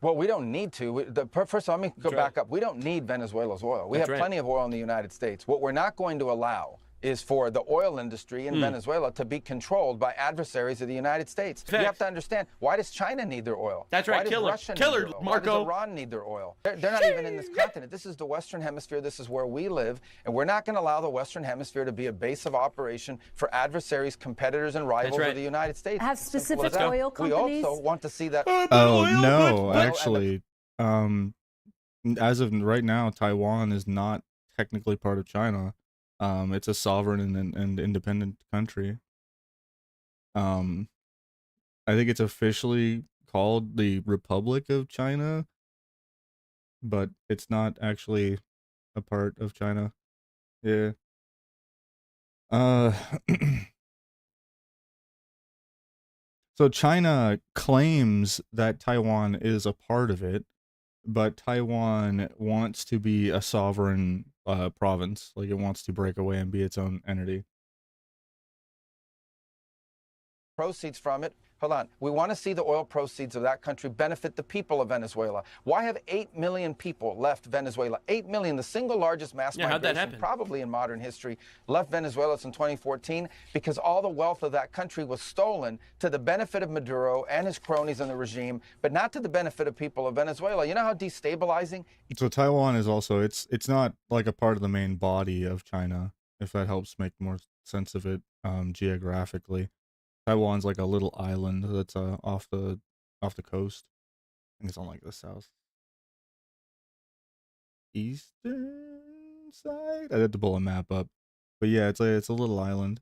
Well, we don't need to. First of all, let me go back up. We don't need Venezuela's oil. We have plenty of oil in the United States. What we're not going to allow is for the oil industry in Venezuela to be controlled by adversaries of the United States. You have to understand, why does China need their oil? That's right, why does Russia need their oil? Why does Iran need their oil? They're not even in this continent. This is the Western Hemisphere. This is where we live, and we're not going to allow the Western Hemisphere to be a base of operation for adversaries, competitors, and rivals of the United States. Have specific oil companies? We also want to see that. Oh, no, actually, as of right now, Taiwan is not technically part of China. It's a sovereign and independent country. I think it's officially called the Republic of China, but it's not actually a part of China. Yeah. So China claims that Taiwan is a part of it, but Taiwan wants to be a sovereign province. Like, it wants to break away and be its own entity. Proceeds from it. Hold on. We want to see the oil proceeds of that country benefit the people of Venezuela. Why have 8 million people left Venezuela? 8 million, the single largest mass migration probably in modern history, left Venezuela in 2014 because all the wealth of that country was stolen to the benefit of Maduro and his cronies in the regime, but not to the benefit of people of Venezuela. You know how destabilizing? So Taiwan is also, it's not like a part of the main body of China, if that helps make more sense of it geographically. Taiwan's like a little island that's off the coast. I think it's on like the south eastern side. I had to pull a map up, but yeah, it's a little island.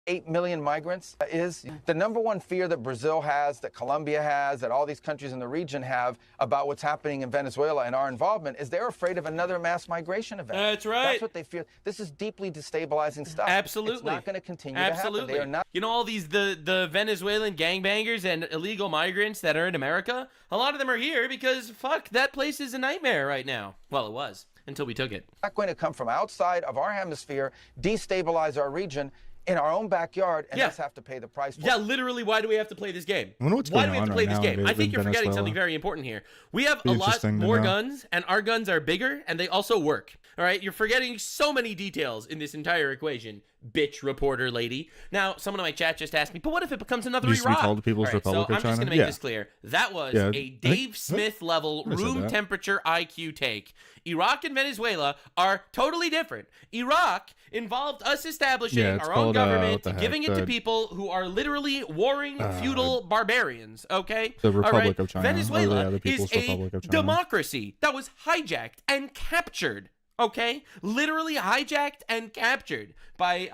8 million migrants is the number one fear that Brazil has, that Colombia has, that all these countries in the region have about what's happening in Venezuela and our involvement is they're afraid of another mass migration event. That's right. That's what they fear. This is deeply destabilizing stuff. Absolutely. It's not going to continue to happen. They are not. You know, all these the Venezuelan gangbangers and illegal migrants that are in America, a lot of them are here because fuck, that place is a nightmare right now. Well, it was until we took it. Not going to come from outside of our hemisphere, destabilize our region in our own backyard, and us have to pay the price for it. Yeah, literally, why do we have to play this game? I wonder what's why going do we have on to play right this now game? in I think you're forgetting Venezuela. something very important here. We have Be a lot interesting to more know. guns, and our guns are bigger, and they also work. All right, you're forgetting so many details in this entire equation, bitch reporter lady. Now, someone in my chat just asked me, but what if it becomes another Used to be Iraq? called the People's All right, Republic so of I'm just China? going to make Yeah. this clear. That was Yeah, a Dave Smith level I said room that. temperature IQ take. Iraq and Venezuela are totally different. Iraq involved us establishing Yeah, it's our own called, what government, the heck, giving it to the- people who are literally warring feudal barbarians, okay? The All right? Republic of China. Venezuela the People's is Republic a of China. democracy that was hijacked and captured, okay? Literally hijacked and captured by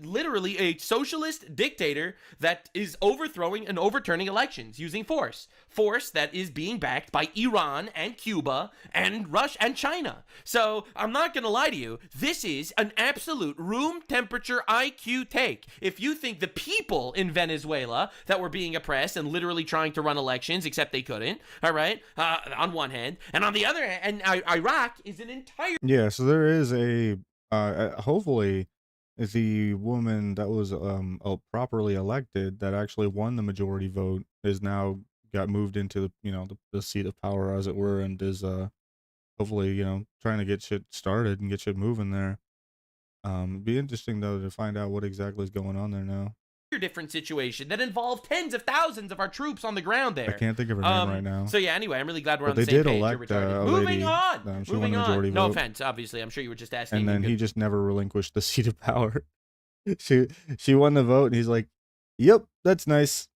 literally a socialist dictator that is overthrowing and overturning elections using force. Force that is being backed by Iran and Cuba and Russia and China. So I'm not going to lie to you. This is an absolute room temperature IQ take. If you think the people in Venezuela that were being oppressed and literally trying to run elections, except they couldn't, all right, on one hand, and on the other hand, and Iraq is an entire... Yeah, so there is a hopefully the woman that was properly elected that actually won the majority vote is now got moved into the seat of power, as it were, and is hopefully trying to get shit started and get shit moving there. It'd be interesting though to find out what exactly is going on there now. different situation that involved tens of thousands of our troops on the ground there. I can't think of her name right now. So yeah, anyway, I'm really glad we're But on the they same did page. elect You're retarded. a Moving lady, on. she won Moving the majority on. No vote. offense, obviously. I'm sure you were just asking. And then you he could- just never relinquished the seat of power. She won the vote, and he's like, "Yep, that's nice."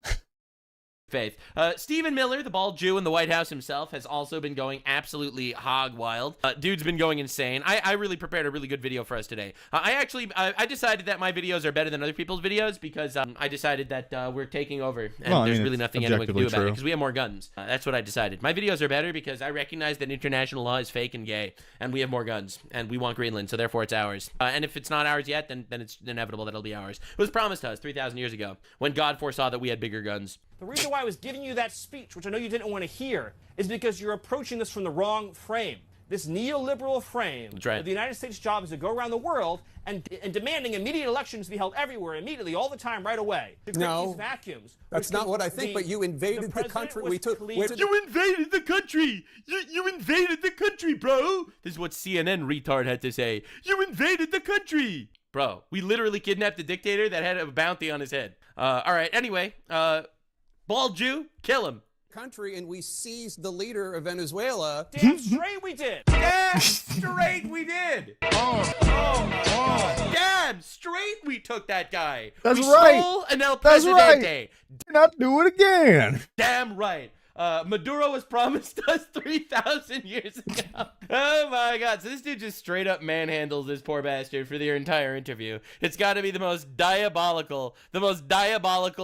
Faith. Stephen Miller, the bald Jew in the White House himself, has also been going absolutely hog wild. Dude's been going insane. I really prepared a really good video for us today. I decided that my videos are better than other people's videos because I decided that we're taking over and Well, I there's mean, really it's nothing anyone can do objectively about it true. because we have more guns. That's what I decided. My videos are better because I recognize that international law is fake and gay and we have more guns and we want Greenland, so therefore it's ours. And if it's not ours yet, then it's inevitable that it'll be ours. It was promised to us 3,000 years ago when God foresaw that we had bigger guns. The reason why I was giving you that speech, which I know you didn't want to hear, is because you're approaching this from the wrong frame. this neoliberal frame. That's right. The United States' job is to go around the world and demanding immediate elections to be held everywhere, immediately, all the time, right away. To create these vacuums. That's not what I think, but you invaded the country. You invaded the country. You invaded the country, bro. This is what CNN retard had to say. You invaded the country. Bro, we literally kidnapped a dictator that had a bounty on his head. All right, anyway, bald Jew, kill him. Country, and we seized the leader of Venezuela. Damn straight we did. Damn straight we did. Oh my God. Damn straight we took that guy. That's we right. Stole an El That's Presidente. right. Do not do it again. Damn right. Maduro was promised us 3,000 years ago. Oh my God. So this dude just straight up manhandles this poor bastard for their entire interview. It's got to be the most diabolical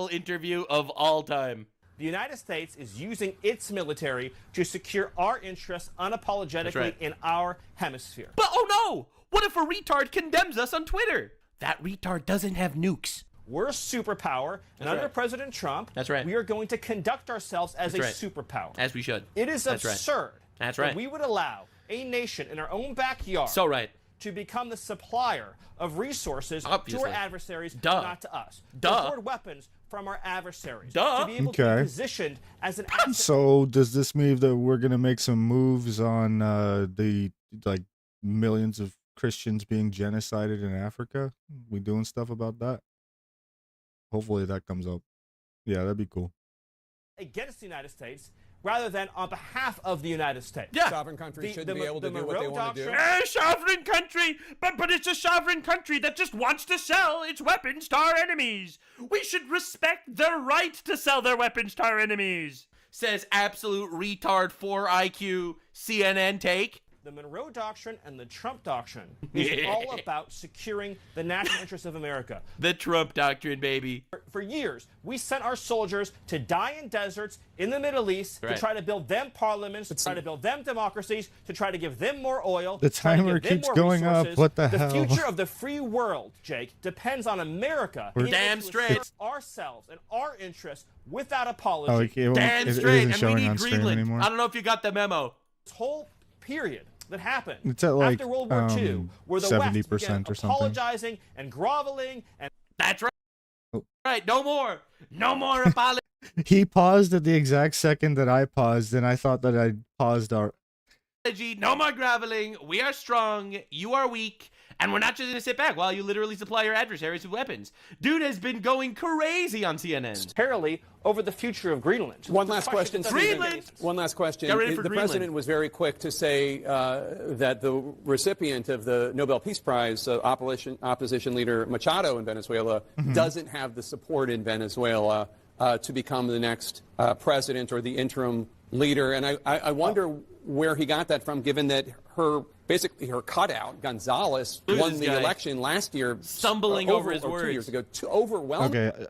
interview of all time. The United States is using its military to secure our interests unapologetically in our hemisphere. But oh no! What if a retard condemns us on Twitter? That retard doesn't have nukes. We're a superpower, and under President Trump, we are going to conduct ourselves as a superpower. As we should. It is absurd that we would allow a nation in our own backyard to become the supplier of resources to our adversaries, not to us. To afford weapons from our adversaries. To be able to be positioned as an asset. So does this mean that we're gonna make some moves on the millions of Christians being genocided in Africa? We doing stuff about that? Hopefully that comes up. Yeah, that'd be cool. Against the United States, rather than on behalf of the United States. Yeah. Sovereign countries shouldn't be able to do what they want to do. Sovereign country, but it's a sovereign country that just wants to sell its weapons to our enemies. We should respect their right to sell their weapons to our enemies, says absolute retard 4 IQ CNN take. The Monroe Doctrine and the Trump Doctrine is all about securing the national interests of America. The Trump Doctrine, baby. For years, we sent our soldiers to die in deserts in the Middle East to try to build them parliaments, to try to build them democracies, to try to give them more oil. The timer keeps going up. What the hell? The future of the free world, Jake, depends on America. Damn straight. Ourselves and our interests without apology. Damn straight. And we need Greenland. I don't know if you got the memo. This whole period that happened it's at like, after World War II, where the 70% West began or something. apologizing and groveling, and that's right. Right, no more apology. He paused at the exact second that I paused, and I thought that I paused our. No more groveling. We are strong. You are weak. And we're not just going to sit back while you literally supply your adversaries with weapons. Dude has been going crazy on CNN. Apparently over the future of Greenland. One last question. Greenland! One last question. Get ready for the Greenland. president was very quick to say that the recipient of the Nobel Peace Prize, opposition leader Machado in Venezuela, doesn't have the support in Venezuela to become the next president or the interim leader. And I wonder where he got that from, given that basically her cutout, Gonzalez, won the election last year. Stumbling over his words. 2 years ago. Overwhelming. Okay.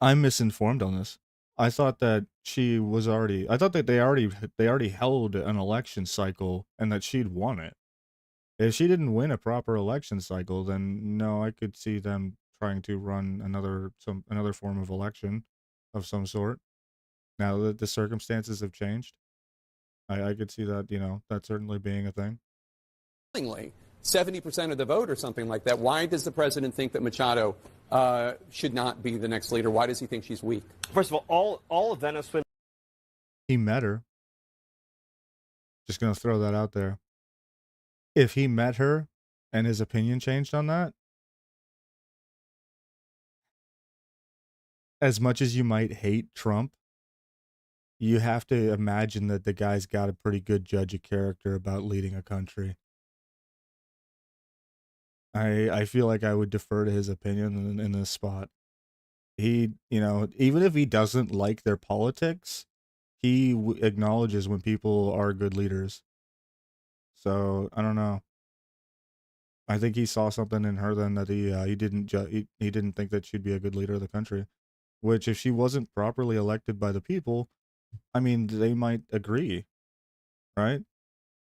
I'm misinformed on this. I thought that she was already. I thought that they already held an election cycle and that she'd won it. If she didn't win a proper election cycle, then no, I could see them trying to run another form of election of some sort. Now that the circumstances have changed, I could see that, that certainly being a thing. 70% of the vote or something like that. Why does the president think that Machado should not be the next leader? Why does he think she's weak? First of all of Venezuela. He met her. Just going to throw that out there. If he met her and his opinion changed on that, as much as you might hate Trump, you have to imagine that the guy's got a pretty good judge of character about leading a country. I feel like I would defer to his opinion in this spot. He, even if he doesn't like their politics, he acknowledges when people are good leaders. So I don't know. I think he saw something in her then that he didn't think that she'd be a good leader of the country. Which, if she wasn't properly elected by the people, I mean, they might agree, right?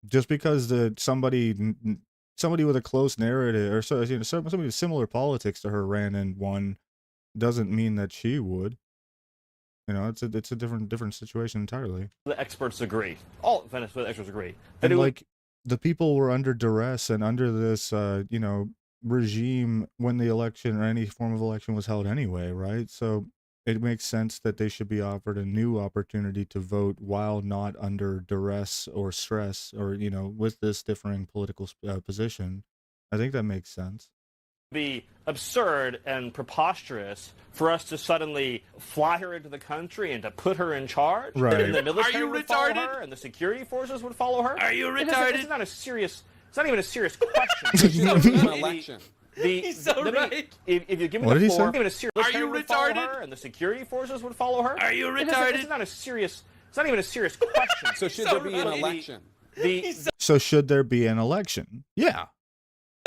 Just because somebody with a close narrative or somebody with similar politics to her ran and won, doesn't mean that she would. You know, it's a different situation entirely. The experts agree. All Venezuelan experts agree. And like the people were under duress and under this, you know, regime when the election or any form of election was held anyway, right? So it makes sense that they should be offered a new opportunity to vote while not under duress or stress or, you know, with this differing political position. I think that makes sense. Be absurd and preposterous for us to suddenly fly her into the country and to put her in charge. Right. And the military would follow her, and the security forces would follow her. Are you retarded? It's not a serious. It's not even a serious question. Election. He's so right. If you give me What the did he floor, say? even a serious Are you would follow retarded? her, and the security forces would follow her. Are you It's retarded? not a serious. It's not even a serious question. So should there be an election? So should there be an election? Yeah.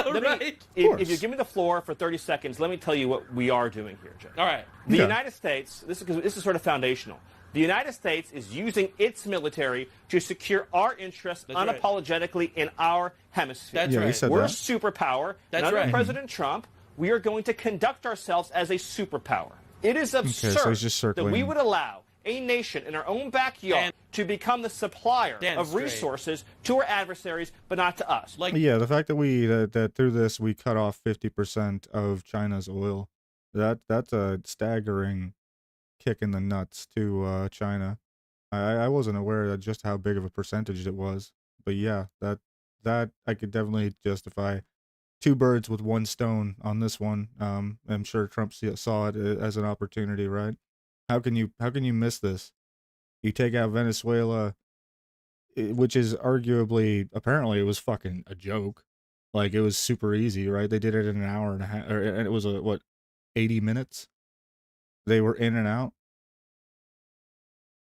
If you give me the floor for 30 seconds, let me tell you what we are doing here, Jay. All right. The United States, this is sort of foundational. The United States is using its military to secure our interests unapologetically in our hemisphere. That's right. We're a superpower. That's and under right. President Trump, we are going to conduct ourselves as a superpower. It is absurd so he's just that we circling. would allow a nation in our own backyard to become the supplier of straight. resources to our adversaries, but not to us. Yeah, the fact that that through this we cut off 50% of China's oil, that's a staggering kick in the nuts to China. I wasn't aware of just how big of a percentage it was, but yeah, that I could definitely justify two birds with one stone on this one. I'm sure Trump saw it as an opportunity, right? How can you miss this? You take out Venezuela, which is arguably, apparently it was fucking a joke. Like, it was super easy, right? They did it in an hour and a half, and it was 80 minutes? They were in and out.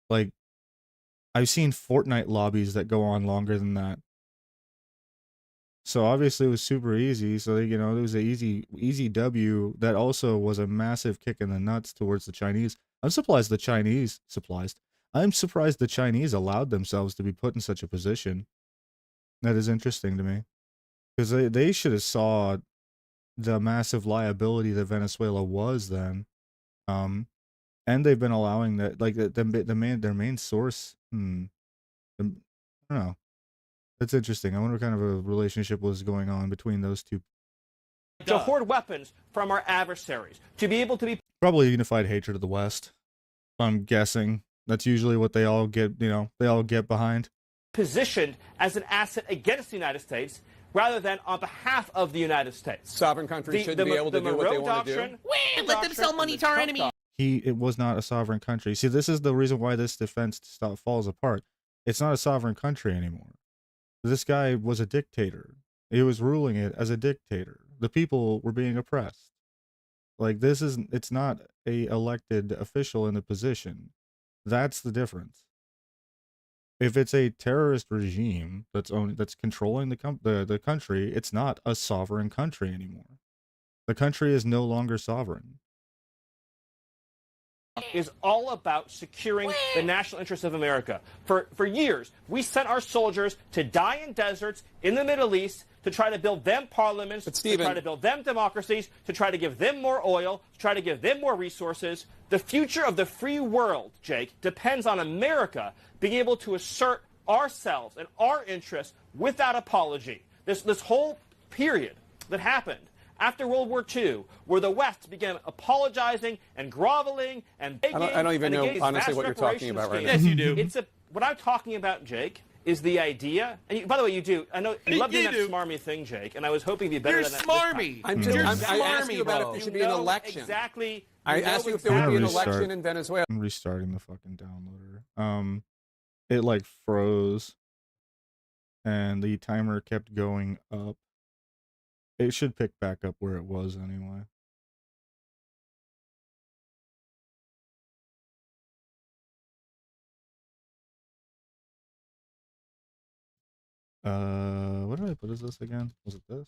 Like, I've seen Fortnite lobbies that go on longer than that. So obviously it was super easy. So, you know, it was an easy W that also was a massive kick in the nuts towards the Chinese. I'm surprised the Chinese allowed themselves to be put in such a position. That is interesting to me. Because they should have saw the massive liability that Venezuela was then. And they've been allowing that, like, their main source. I don't know. That's interesting. I wonder what kind of a relationship was going on between those two. To hoard weapons from our adversaries, to be able to be Probably unified hatred of the West. I'm guessing that's usually what they all get. You know, they all get behind. positioned as an asset against the United States rather than on behalf of the United States. Sovereign countries shouldn't be able to do what they want to do. Let them sell money to our enemy. It was not a sovereign country. See, this is the reason why this defense stuff falls apart. It's not a sovereign country anymore. This guy was a dictator. He was ruling it as a dictator. The people were being oppressed. Like, it's not a elected official in the position. That's the difference. If it's a terrorist regime that's controlling the country, it's not a sovereign country anymore. The country is no longer sovereign. Is all about securing the national interests of America. For years, we sent our soldiers to die in deserts in the Middle East to try to build them parliaments, to try to build them democracies, to try to give them more oil, to try to give them more resources. The future of the free world, Jake, depends on America being able to assert ourselves and our interests without apology. This whole period that happened after World War II, where the West began apologizing and groveling and begging. I don't even know, honestly, what you're talking about right now. Yes, you do. What I'm talking about, Jake, is the idea. And by the way, you do. I know you love doing that smarmy thing, Jake, and I was hoping you'd be better than that. Smarmy. I asked you about if there should be an election. Exactly. I asked you if there would be an election in Venezuela. I'm restarting the fucking downloader. It like froze, and the timer kept going up. It should pick back up where it was anyway. What did I put as this again? Was it this?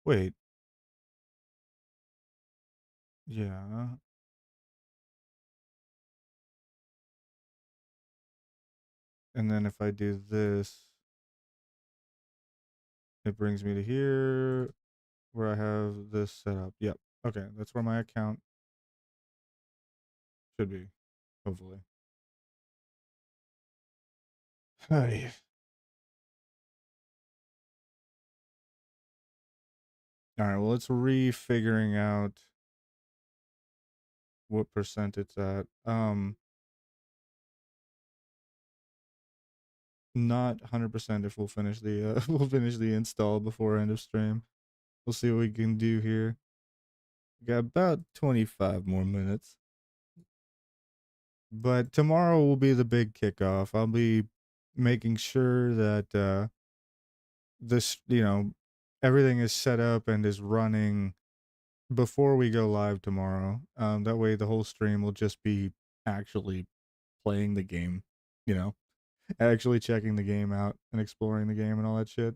Wait. Yeah. And then if I do this, it brings me to here where I have this set up. Yep. Okay, that's where my account Should be, hopefully. Hey. All right, well, let's figuring out what percent it's at. Not 100% if we'll finish the we'll finish the install before end of stream. We'll see what we can do here. Got about 25 more minutes. But tomorrow will be the big kickoff. I'll be making sure that this, everything is set up and is running before we go live tomorrow. That way the whole stream will just be actually playing the game, actually checking the game out and exploring the game and all that shit.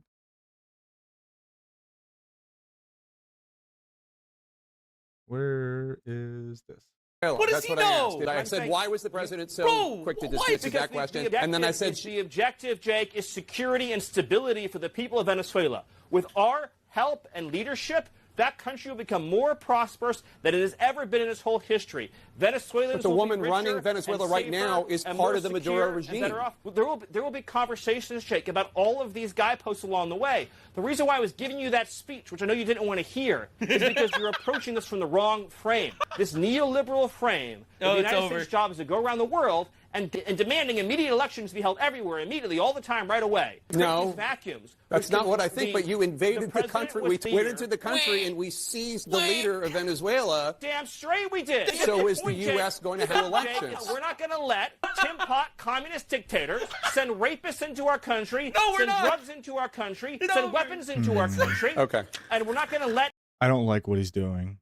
Where is this? What does he know? I said, why was the president so quick to dismiss that question? And then I said, the objective, Jake, is security and stability for the people of Venezuela. With our help and leadership, that country will become more prosperous than it has ever been in its whole history. Venezuelans but the woman running Venezuela right now is part of the Maduro regime. There will be conversations, Jake, about all of these guideposts along the way. The reason why I was giving you that speech, which I know you didn't want to hear, is because you're approaching this from the wrong frame. This neoliberal frame. The United States' job is to go around the world and demanding immediate elections to be held everywhere, immediately, all the time, right away. No, these vacuums. That's not what I think, but you invaded the country. We went into the country and we seized the leader of Venezuela. Damn straight we did. So is the U.S. going to have elections? We're not going to let Tim Pot communist dictators send rapists into our country, send drugs into our country, send weapons into our country. Okay. And we're not going to let... I don't like what he's doing.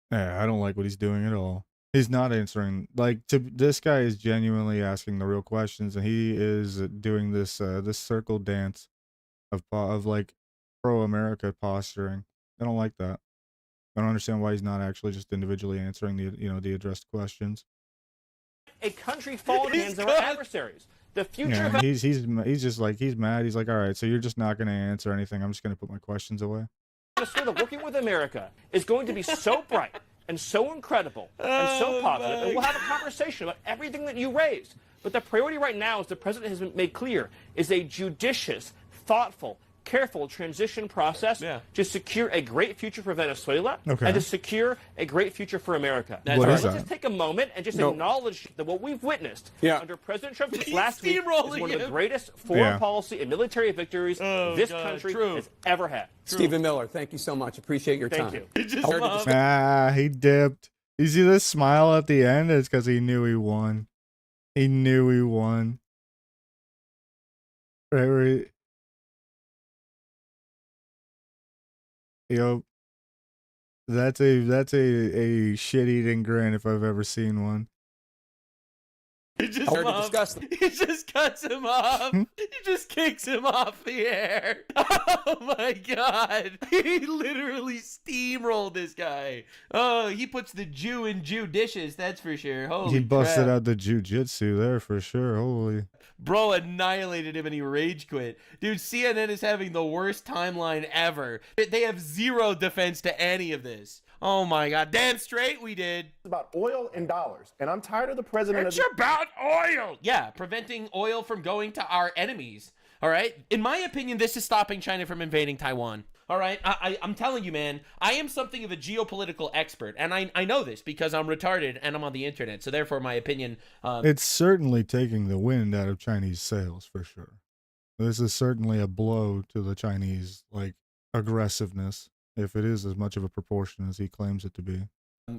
Yeah, I don't like what he's doing at all. He's not answering, this guy is genuinely asking the real questions, and he is doing this this circle dance of pro-America posturing. I don't like that. I don't understand why he's not actually just individually answering the addressed questions. A country fall in the hands of our adversaries. The future of... He's just he's mad. He's like, all right, so you're just not going to answer anything. I'm just going to put my questions away. Venezuela working with America is going to be so bright and so incredible and so positive, and we'll have a conversation about everything that you raised. But the priority right now, as the president has made clear, is a judicious, thoughtful, careful transition process to secure a great future for Venezuela and to secure a great future for America. Let's just take a moment and just acknowledge that what we've witnessed under President Trump last week is one of the greatest foreign policy and military victories this country has ever had. Stephen Miller, thank you so much. Appreciate your time. Thank you. He dipped. You see this smile at the end? It's because he knew he won. He knew he won. Right. Yo, that's a shit-eating grin if I've ever seen one. He just cuts him off. He just kicks him off the air. Oh my god. He literally steamrolled this guy. Oh, he puts the Jew in Jew dishes, that's for sure. Holy He busted crap. out the jujitsu there for sure. Holy. Bro annihilated him and he rage quit. Dude, CNN is having the worst timeline ever. They have zero defense to any of this. Oh my god, damn straight we did. It's about oil and dollars, and I'm tired of the president. It's about oil. Yeah, preventing oil from going to our enemies. All right. In my opinion, this is stopping China from invading Taiwan. All right. I'm telling you, man, I am something of a geopolitical expert, and I know this because I'm retarded and I'm on the internet. So therefore, my opinion. It's certainly taking the wind out of Chinese sails for sure. This is certainly a blow to the Chinese aggressiveness. If it is as much of a proportion as he claims it to be,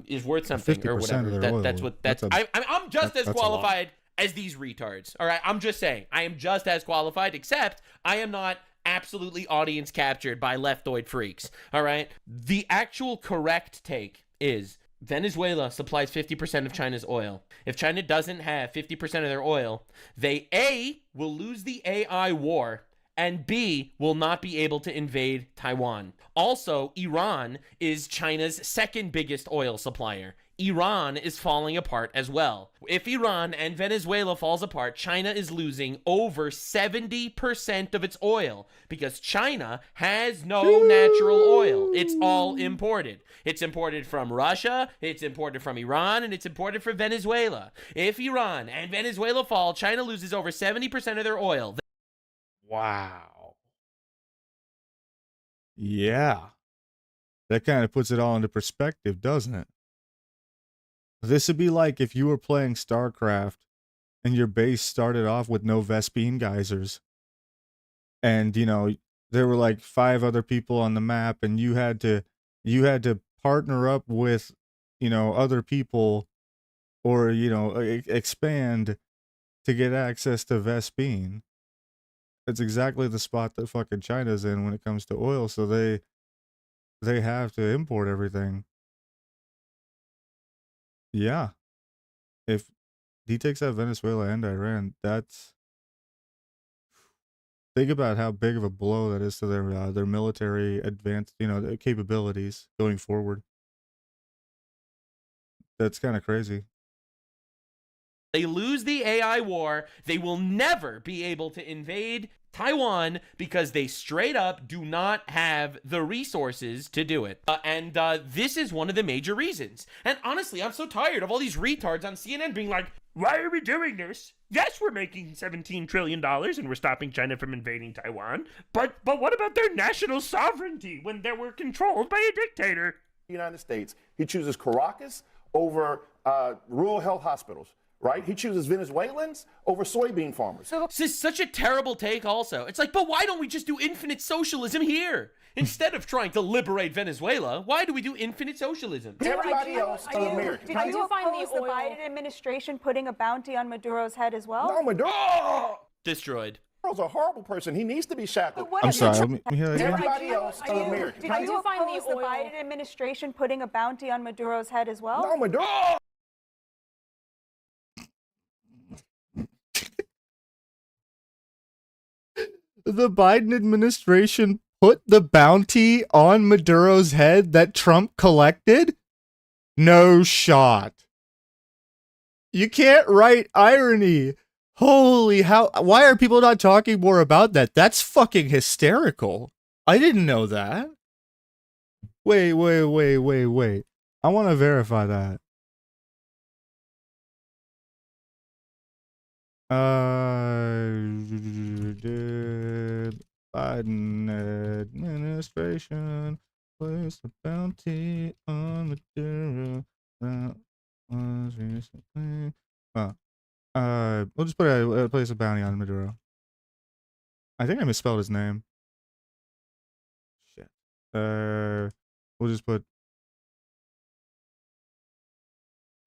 is worth something or whatever. I'm just as qualified as these retards. All right, I'm just saying I am just as qualified, except I am not absolutely audience captured by leftoid freaks. All right, the actual correct take is Venezuela supplies 50% of China's oil. If China doesn't have 50% of their oil, they will lose the AI war, and B, will not be able to invade Taiwan. Also, Iran is China's second biggest oil supplier. Iran is falling apart as well. If Iran and Venezuela falls apart, China is losing over 70% of its oil because China has no natural oil. It's all imported. It's imported from Russia, it's imported from Iran, and it's imported from Venezuela. If Iran and Venezuela fall, China loses over 70% of their oil. Wow. Yeah. That kind of puts it all into perspective, doesn't it? This would be like if you were playing StarCraft and your base started off with no Vespene geysers. And, you know, there were like 5 other people on the map and you had to partner up with, you know, other people or, you know, expand to get access to Vespene. It's exactly the spot that fucking China's in when it comes to oil, so they have to import everything. Yeah. If he takes out Venezuela and Iran, that's... Think about how big of a blow that is to their military advanced, you know, their capabilities going forward. That's kind of crazy. They lose the AI war, they will never be able to invade Taiwan because they straight up do not have the resources to do it. And this is one of the major reasons. And honestly, I'm so tired of all these retards on CNN being like, why are we doing this? Yes, we're making $17 trillion and we're stopping China from invading Taiwan. But what about their national sovereignty when they were controlled by a dictator? United States, he chooses Caracas over rural health hospitals. Right? He chooses Venezuelans over soybean farmers. This is such a terrible take also. It's like, but why don't we just do infinite socialism here? Instead of trying to liberate Venezuela, why do we do infinite socialism? Everybody else is American. Did you oppose the Biden administration putting a bounty on Maduro's head as well? No, Maduro. Destroyed. Maduro's a horrible person. He needs to be shackled. I'm sorry. Let me hear that again. Everybody else is American. Did you oppose the Biden administration putting a bounty on Maduro's head as well? No, Maduro. The Biden administration put the bounty on Maduro's head that Trump collected? No shot. You can't write irony. Holy how, why are people not talking more about that? That's fucking hysterical. I didn't know that. Wait. I want to verify that. Did Biden administration place a bounty on Maduro that was recently? We'll just put a place a bounty on Maduro. I think I misspelled his name. Shit. We'll just put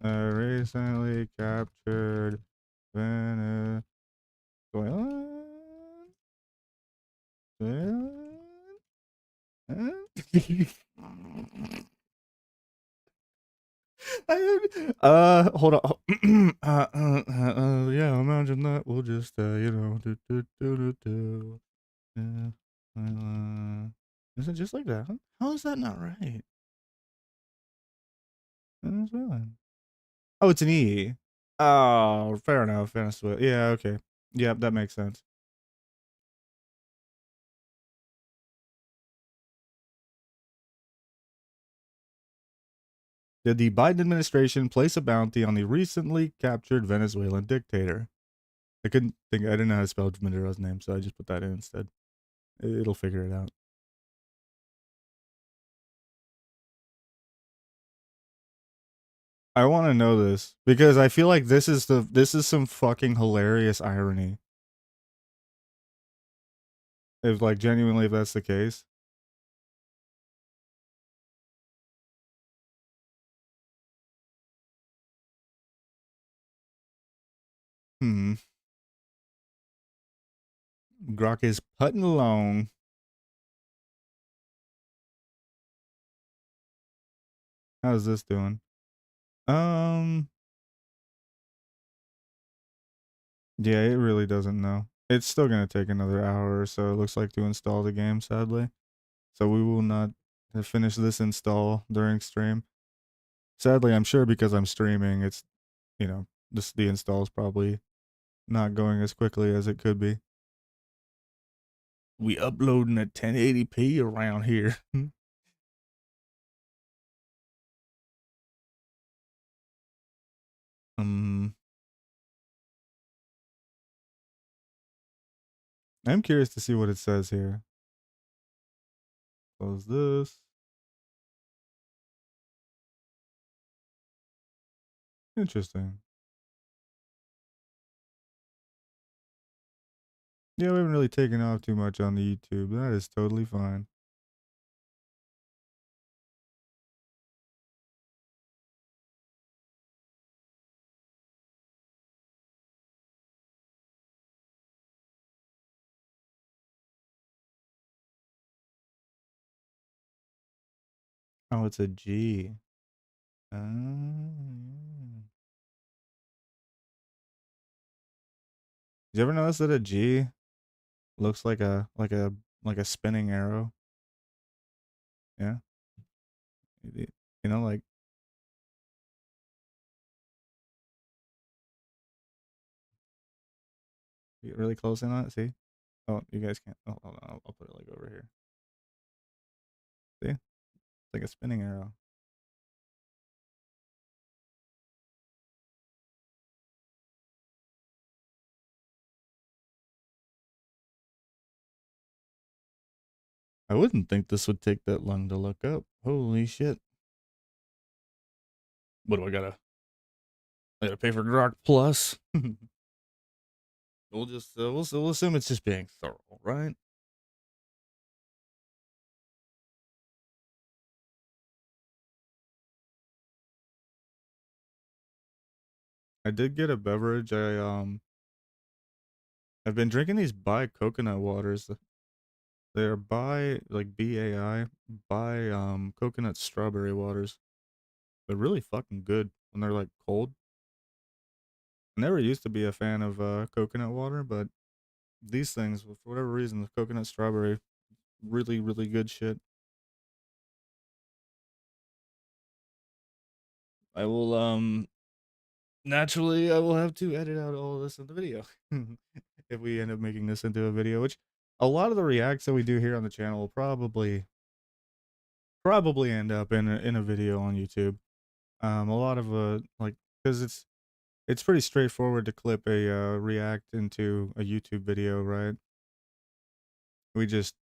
recently captured Venezuela. Hold on. Yeah, imagine that. We'll just, you know, is it just like that? How is that not right? Venezuela. Oh, it's an E. Oh, fair enough. Venezuela. Yeah, okay. Yep, that makes sense. Did the Biden administration place a bounty on the recently captured Venezuelan dictator? I didn't know how to spell Maduro's name, so I just put that in instead. It'll figure it out. I want to know this because I feel like this is some fucking hilarious irony. If like genuinely if that's the case. Grok is putting along. How's this doing? Yeah, it really doesn't know. It's still gonna take another hour or so, it looks like, to install the game, sadly. So we will not finish this install during stream. Sadly, I'm sure because I'm streaming, it's, you know, the install is probably not going as quickly as it could be. We uploading at 1080p around here. I'm curious to see what it says here. Close this. Interesting. Yeah, we haven't really taken off too much on the YouTube. That is totally fine. Oh, it's a G. Did you ever notice that a G looks like a spinning arrow? Yeah. You know, like you get really close in on it. See? Oh, you guys can't. Oh, hold on. I'll put it like over here. See? It's like a spinning arrow. I wouldn't think this would take that long to look up. Holy shit. What do I gotta pay for Grok Plus? We'll just we'll assume it's just being thorough, right? I did get a beverage. I've been drinking these Bai coconut waters. They're Bai, like BAI, Bai coconut strawberry waters. They're really fucking good when they're like cold. I never used to be a fan of coconut water, but these things, for whatever reason, the coconut strawberry, really, really good shit. I will naturally I will have to edit out all of this in the video. If we end up making this into a video, which a lot of the reacts that we do here on the channel will probably end up in a video on YouTube. A lot of like, because it's pretty straightforward to clip a react into a YouTube video, right? We just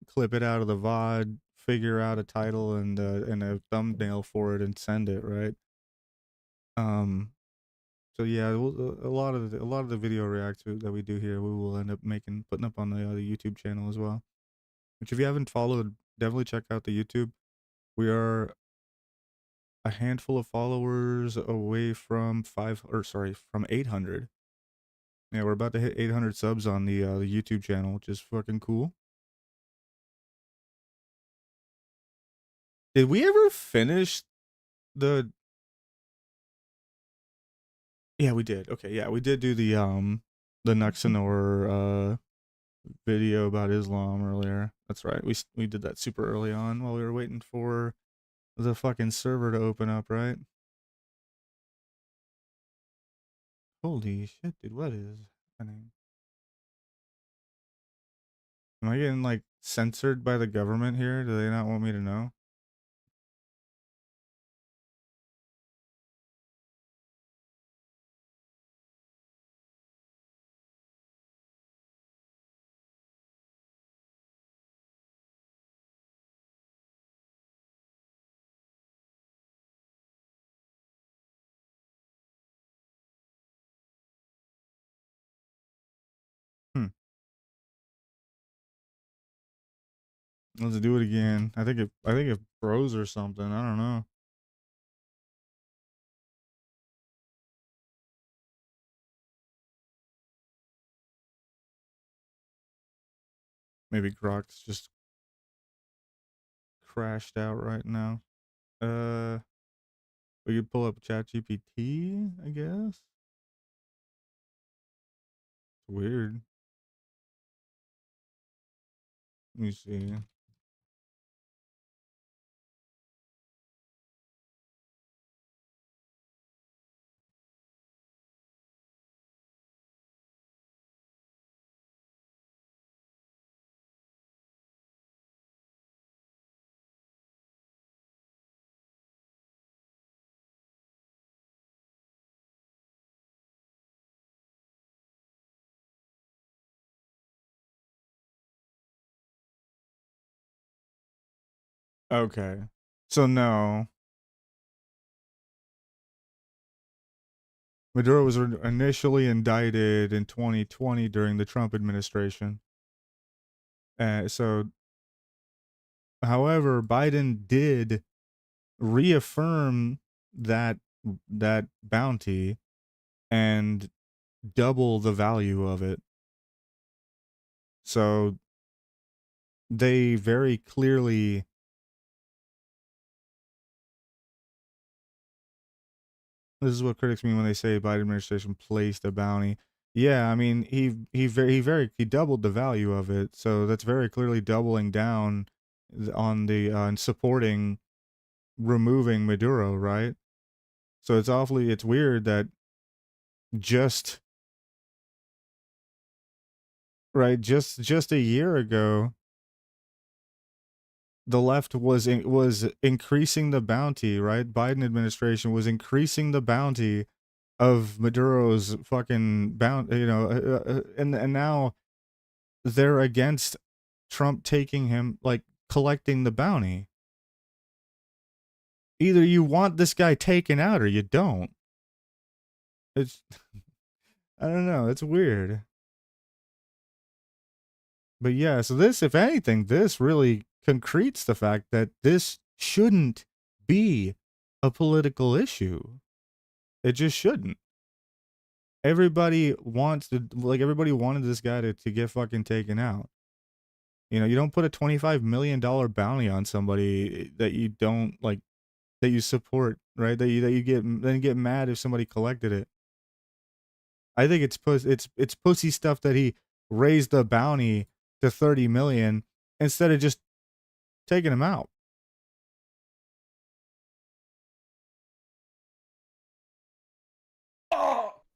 clip it out of the VOD, figure out a title and a thumbnail for it, and send it, right? So yeah, a lot of the video reacts that we do here, we will end up putting up on the YouTube channel as well. Which, if you haven't followed, definitely check out the YouTube. We are a handful of followers away from from 800. Yeah, we're about to hit 800 subs on the YouTube channel, which is fucking cool. Did we ever finish the? Yeah, we did. Okay, yeah, we did do the Nuxanor video about Islam earlier. That's right. We did that super early on while we were waiting for the fucking server to open up, right? Holy shit, dude, what is happening? Am I getting like censored by the government here? Do they not want me to know? Let's do it again. I think it froze or something. I don't know. Maybe Grok's just crashed out right now. We could pull up ChatGPT, I guess. Weird. Let me see. Okay. So no. Maduro was initially indicted in 2020 during the Trump administration. However, Biden did reaffirm that bounty and double the value of it. So they very clearly this is what critics mean when they say Biden administration placed a bounty. Yeah, I mean he doubled the value of it. So that's very clearly doubling down on the and supporting removing Maduro, right? So it's weird that just a year ago the left was increasing the bounty, right? Biden administration was increasing the bounty of Maduro's fucking bounty, and now they're against Trump taking him, like, collecting the bounty. Either you want this guy taken out or you don't. It's I don't know, it's weird. But yeah, so this, if anything, this really concretes the fact that this shouldn't be a political issue. It just shouldn't. Everybody wanted this guy to get fucking taken out. You don't put a $25 million bounty on somebody that you don't like, that you support, right? That you get mad if somebody collected it. I think it's pussy stuff that he raised the bounty to 30 million instead of just taking him out.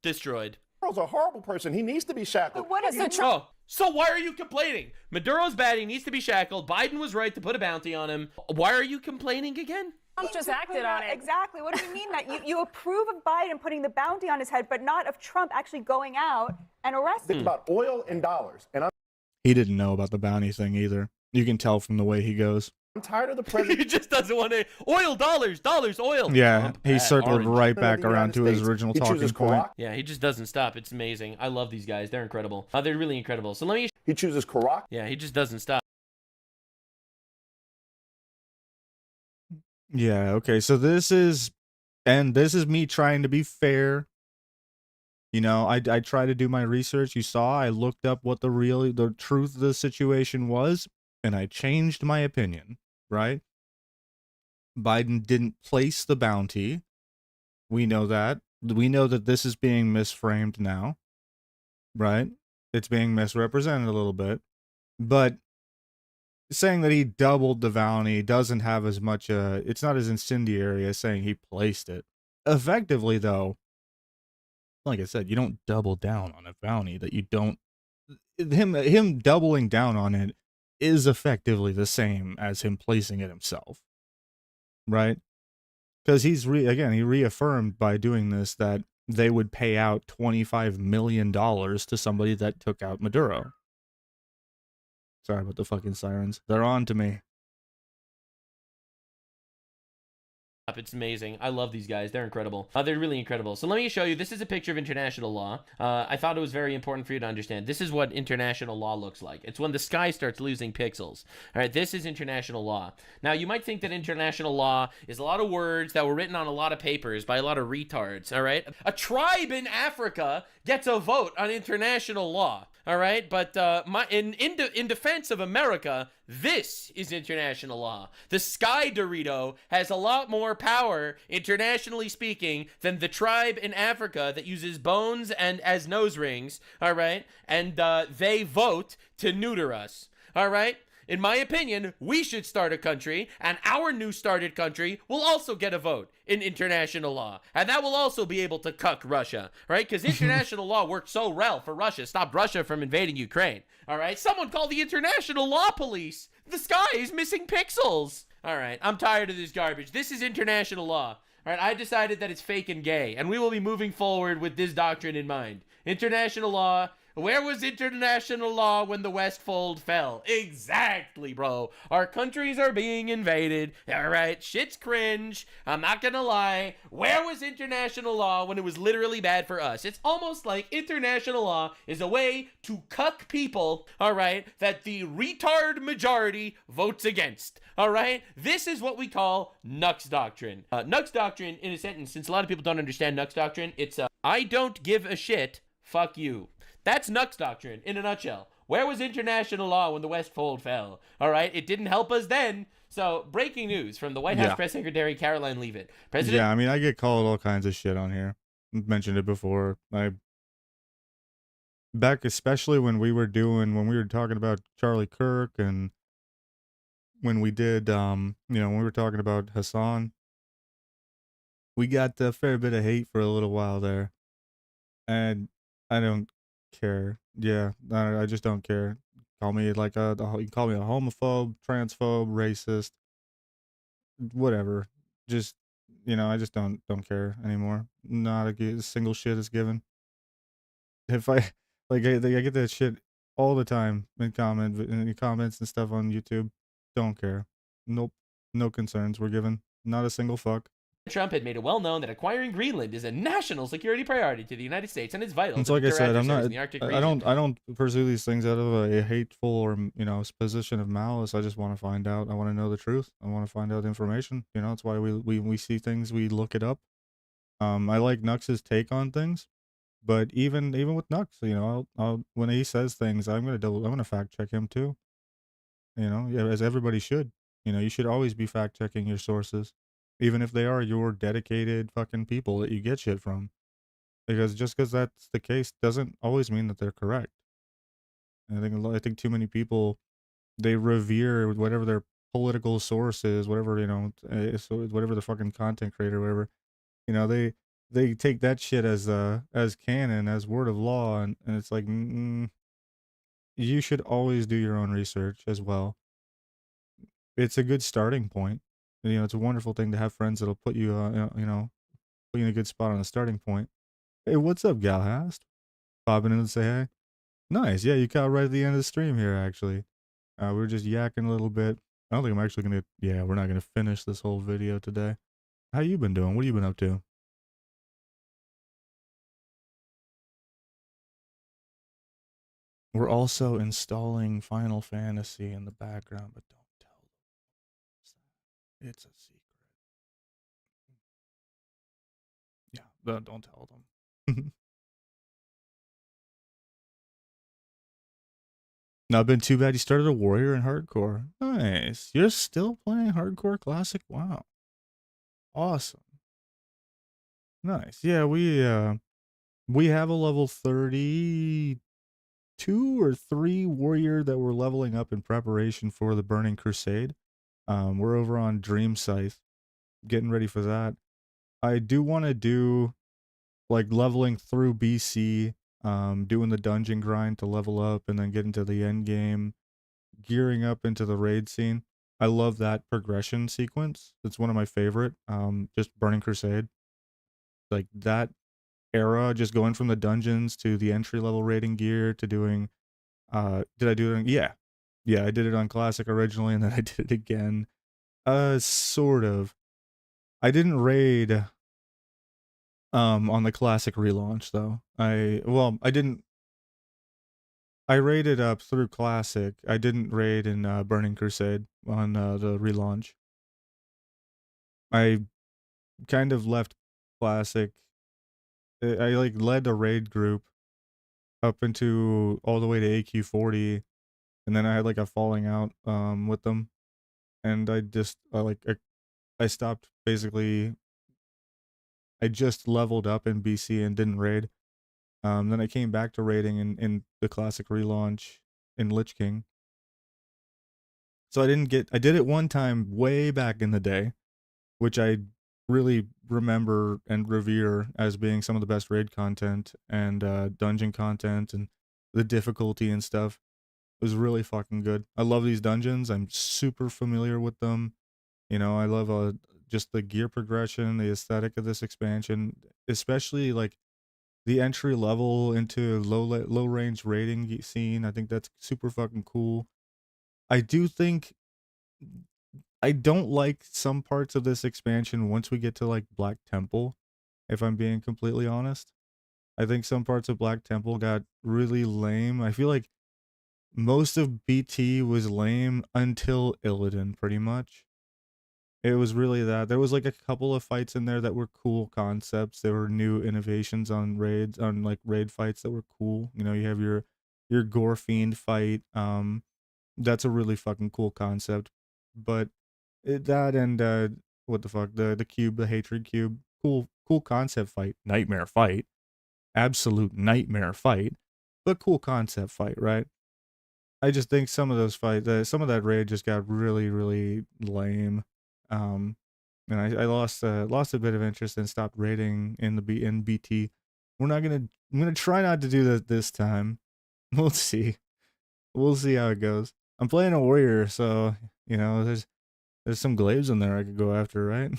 Destroyed. Maduro's a horrible person. He needs to be shackled. But what is it? Oh, so why are you complaining? Maduro's bad. He needs to be shackled. Biden was right to put a bounty on him. Why are you complaining again? Trump just acted on it. Exactly. What do you mean that you approve of Biden putting the bounty on his head, but not of Trump actually going out and arresting Think him? about oil and dollars. And He didn't know about the bounty thing either. You can tell from the way he goes. I'm tired of the president. He just doesn't want to. Oil, dollars, oil. Yeah, he circled right back around to his original talking point. Yeah, he just doesn't stop. It's amazing. I love these guys. They're incredible. They're really incredible. So let me. He chooses Karak. Yeah, he just doesn't stop. Yeah, okay. So this is me trying to be fair. I try to do my research. You saw I looked up what the truth of the situation was, and I changed my opinion, right? Biden didn't place the bounty. We know that. We know that this is being misframed now, right? It's being misrepresented a little bit. But saying that he doubled the bounty doesn't have as much, it's not as incendiary as saying he placed it. Effectively, though, like I said, you don't double down on a bounty that you don't. Him doubling down on it is effectively the same as him placing it himself, right? Because he reaffirmed by doing this that they would pay out $25 million to somebody that took out Maduro. Sorry about the fucking sirens. They're on to me. It's amazing. I love these guys. They're incredible. They're really incredible. So let me show you. This is a picture of international law. I thought it was very important for you to understand. This is what international law looks like. It's when the sky starts losing pixels. All right, this is international law. Now, you might think that international law is a lot of words that were written on a lot of papers by a lot of retards, all right? A tribe in Africa gets a vote on international law. All right, but in defense of America, this is international law. The Sky Dorito has a lot more power, internationally speaking, than the tribe in Africa that uses bones and as nose rings. All right, and they vote to neuter us. All right. In my opinion, we should start a country, and our new started country will also get a vote in international law. And that will also be able to cuck Russia, right? Because international law worked so well for Russia, stopped Russia from invading Ukraine, all right? Someone call the international law police. The sky is missing pixels. All right, I'm tired of this garbage. This is international law. All right, I decided that it's fake and gay, and we will be moving forward with this doctrine in mind. International law. Where was international law when the Westfold fell? Exactly, bro. Our countries are being invaded. All right, shit's cringe. I'm not gonna lie. Where was international law when it was literally bad for us? It's almost like international law is a way to cuck people, all right, that the retard majority votes against. All right, this is what we call Nux Doctrine. Nux Doctrine, in a sentence, since a lot of people don't understand Nux Doctrine, it's I don't give a shit, fuck you. That's Nux Doctrine in a nutshell. Where was international law when the Westfold fell? All right, it didn't help us then. So, breaking news from the White House Press Secretary Caroline Leavitt. President. Yeah, I mean, I get called all kinds of shit on here. I've mentioned it before. Back, especially when we were talking about Charlie Kirk, and when we did, when we were talking about Hassan, we got a fair bit of hate for a little while there, and I don't care. Yeah, I just don't care. Call me like you can call me a homophobe, transphobe, racist, whatever. Just I just don't care anymore. Not a single shit is given. If I I get that shit all the time in comments and stuff on YouTube. Don't care. Nope. No concerns were given. Not a single fuck. Trump had made it well known that acquiring Greenland is a national security priority to the United States, and it's vital. It's like I said, I'm not. In the Arctic region. I don't pursue these things out of a hateful or position of malice. I just want to find out. I want to know the truth. I want to find out information. That's why we see things. We look it up. I like Nux's take on things, but even with Nux, I'll when he says things, I'm gonna fact check him too. As everybody should. You should always be fact checking your sources. Even if they are your dedicated fucking people that you get shit from. Because just because that's the case doesn't always mean that they're correct. I think too many people, they revere whatever their political source is, whatever, so whatever the fucking content creator, whatever, they take that shit as canon, as word of law, and it's like, you should always do your own research as well. It's a good starting point. It's a wonderful thing to have friends that'll put you, put you in a good spot on the starting point. Hey, what's up, Galhast? Popping in to say hey. Nice, yeah, you caught right at the end of the stream here, actually. We were just yakking a little bit. I don't think I'm actually gonna, we're not gonna finish this whole video today. How you been doing? What have you been up to? We're also installing Final Fantasy in the background, but don't tell them. It's a secret. Yeah, don't tell them. Not been too bad. You started a warrior in hardcore. Nice. You're still playing hardcore classic? Wow. Awesome. Nice. Yeah, we have a level 32 or 3 warrior that we're leveling up in preparation for the Burning Crusade. We're over on Dream Scythe, getting ready for that. I do want to do like leveling through BC, doing the dungeon grind to level up and then get into the end game, gearing up into the raid scene. I love that progression sequence. It's one of my favorite. Just Burning Crusade. Like that era, just going from the dungeons to the entry level raiding gear to doing did I do it on, yeah, I did it on classic originally, and then I did it again, sort of. I didn't raid on the classic relaunch though. I raided up through classic. I didn't raid in Burning Crusade on the relaunch. I kind of left classic. I like led a raid group up into all the way to AQ40, and then I had like a falling out with them, and I stopped basically. I just leveled up in BC and didn't raid. Then I came back to raiding in the classic relaunch in Lich King. So I did it one time way back in the day, which I really remember and revere as being some of the best raid content and dungeon content, and the difficulty and stuff. It was really fucking good. I love these dungeons. I'm super familiar with them. You know, I love just the gear progression, the aesthetic of this expansion, especially like the entry level into low range raiding scene. I think that's super fucking cool. I do think I don't like some parts of this expansion once we get to like Black Temple, if I'm being completely honest. I think some parts of Black Temple got really lame. I feel like most of BT was lame until Illidan, pretty much. It was really that. There was like a couple of fights in there that were cool concepts. There were new innovations on raids, on like raid fights that were cool. You know, you have your Gore Fiend fight. That's a really fucking cool concept. But that and what the fuck, the cube, the hatred cube, cool concept fight, nightmare fight, absolute nightmare fight, but cool concept fight, right? I just think some of those fights, some of that raid just got really, really lame. And I lost a bit of interest and stopped raiding in BT. I'm gonna try not to do that this time. We'll see. We'll see how it goes. I'm playing a warrior, so you know there's some glaives in there I could go after, right?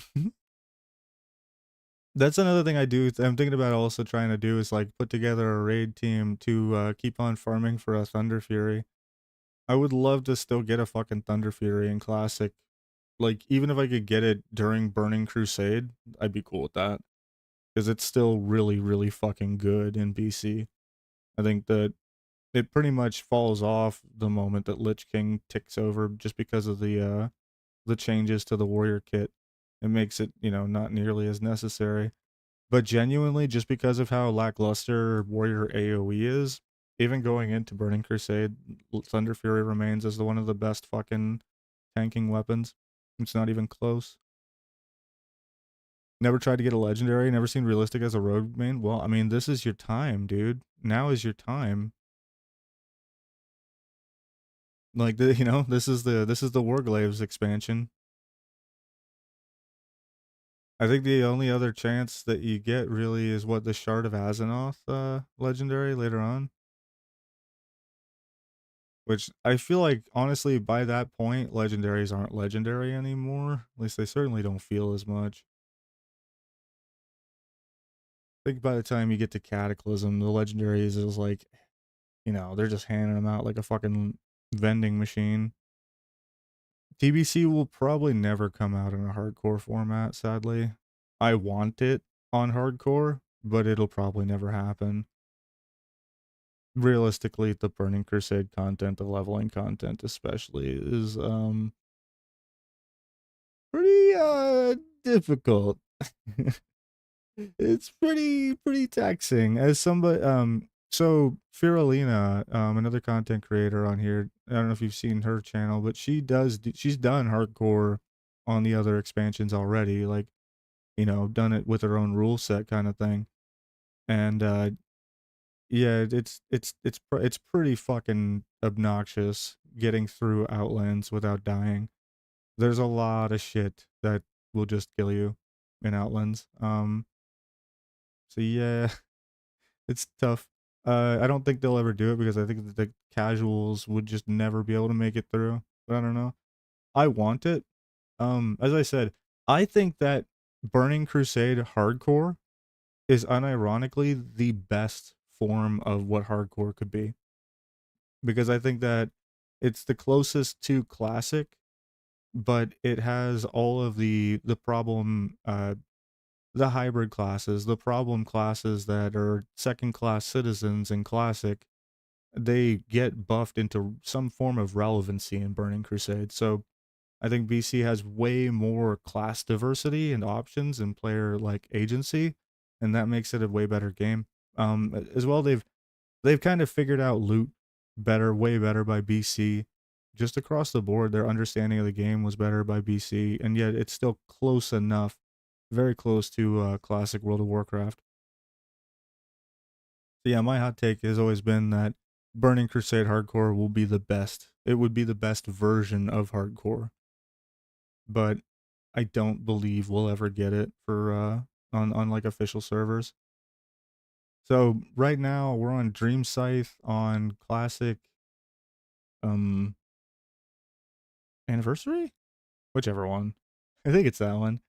That's another thing I do. I'm thinking about also trying to do is like put together a raid team to keep on farming for a Thunder Fury. I would love to still get a fucking Thunder Fury in Classic. Like, even if I could get it during Burning Crusade, I'd be cool with that. Because it's still really, really fucking good in BC. I think that it pretty much falls off the moment that Lich King ticks over just because of the changes to the warrior kit. It makes it, you know, not nearly as necessary. But genuinely, just because of how lackluster warrior AoE is, even going into Burning Crusade, Thunder Fury remains as one of the best fucking tanking weapons. It's not even close. Never tried to get a legendary, never seen realistic as a rogue main. Well, I mean, this is your time, dude. Now is your time. Like, you know, this is the Warglaves expansion. I think the only other chance that you get really is what, the Shard of Azeroth legendary later on. Which I feel like, honestly, by that point, legendaries aren't legendary anymore. At least they certainly don't feel as much. I think by the time you get to Cataclysm, the legendaries is like, you know, they're just handing them out like a fucking vending machine. TBC will probably never come out in a hardcore format, sadly. I want it on hardcore, but it'll probably never happen. Realistically, the Burning Crusade content, the leveling content especially, is pretty difficult. It's pretty taxing. As somebody so Firulina, another content creator on here, I don't know if you've seen her channel, but she's done hardcore on the other expansions already, like, you know, done it with her own rule set kind of thing. And yeah, it's pretty fucking obnoxious getting through Outlands without dying. There's a lot of shit that will just kill you in Outlands. So yeah, it's tough. I don't think they'll ever do it because I think that the casuals would just never be able to make it through. But I don't know. I want it. As I said, I think that Burning Crusade hardcore is unironically the best form of what hardcore could be. Because I think that it's the closest to classic, but it has all of the problem, the hybrid classes, the problem classes that are second class citizens in classic. They get buffed into some form of relevancy in Burning Crusade. So I think BC has way more class diversity and options and player like agency, and that makes it a way better game. As well, they've they've kind of figured out loot better, way better by BC. Just across the board, their understanding of the game was better by BC, and yet it's still close enough, very close to classic World of Warcraft. So yeah, my hot take has always been that Burning Crusade Hardcore will be the best. It would be the best version of Hardcore. But I don't believe we'll ever get it for on like official servers. So right now we're on Dream Scythe on Classic Anniversary? Whichever one. I think it's that one.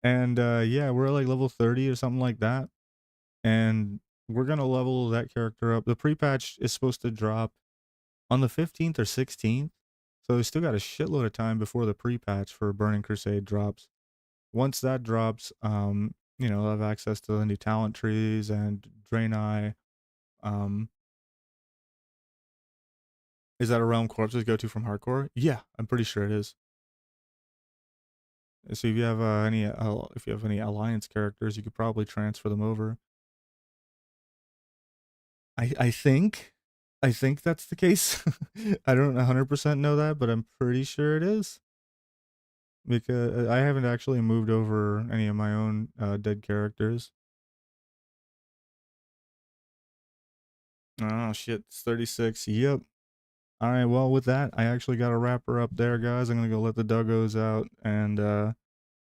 And yeah, we're like level 30 or something like that. And we're gonna level that character up. The pre-patch is supposed to drop on the 15th or 16th. So we still got a shitload of time before the pre-patch for Burning Crusade drops. Once that drops, you know, I'll have access to the new talent trees and Draenei. Is that a Realm Corpses go to from Hardcore? Yeah, I'm pretty sure it is. So if you have any Alliance characters, you could probably transfer them over. I think that's the case. I don't 100% know that, but I'm pretty sure it is. Because I haven't actually moved over any of my own dead characters. Oh shit, it's 36. Yep. All right, well with that, I actually got a wrapper up there, guys. I'm gonna go let the doggos out and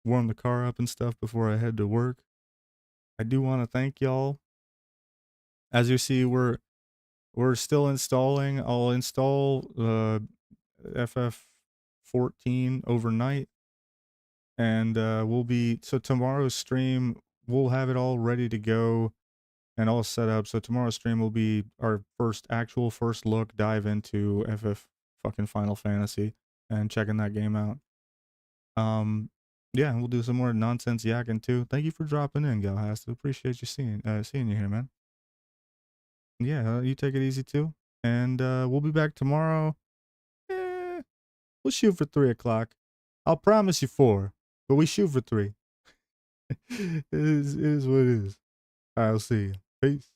warm the car up and stuff before I head to work. I do want to thank y'all. As you see, we're still installing. I'll install FF14 overnight, and so tomorrow's stream we'll have it all ready to go and all set up. So tomorrow's stream will be our first look dive into FF fucking Final Fantasy and checking that game out. Yeah, we'll do some more nonsense yakking too. Thank you for dropping in, Galhast. Appreciate you seeing you here, man. Yeah, you take it easy too. And we'll be back tomorrow. We'll shoot for 3 o'clock. I'll promise you 4, but we shoot for 3. It is what it is. I'll see you. Peace.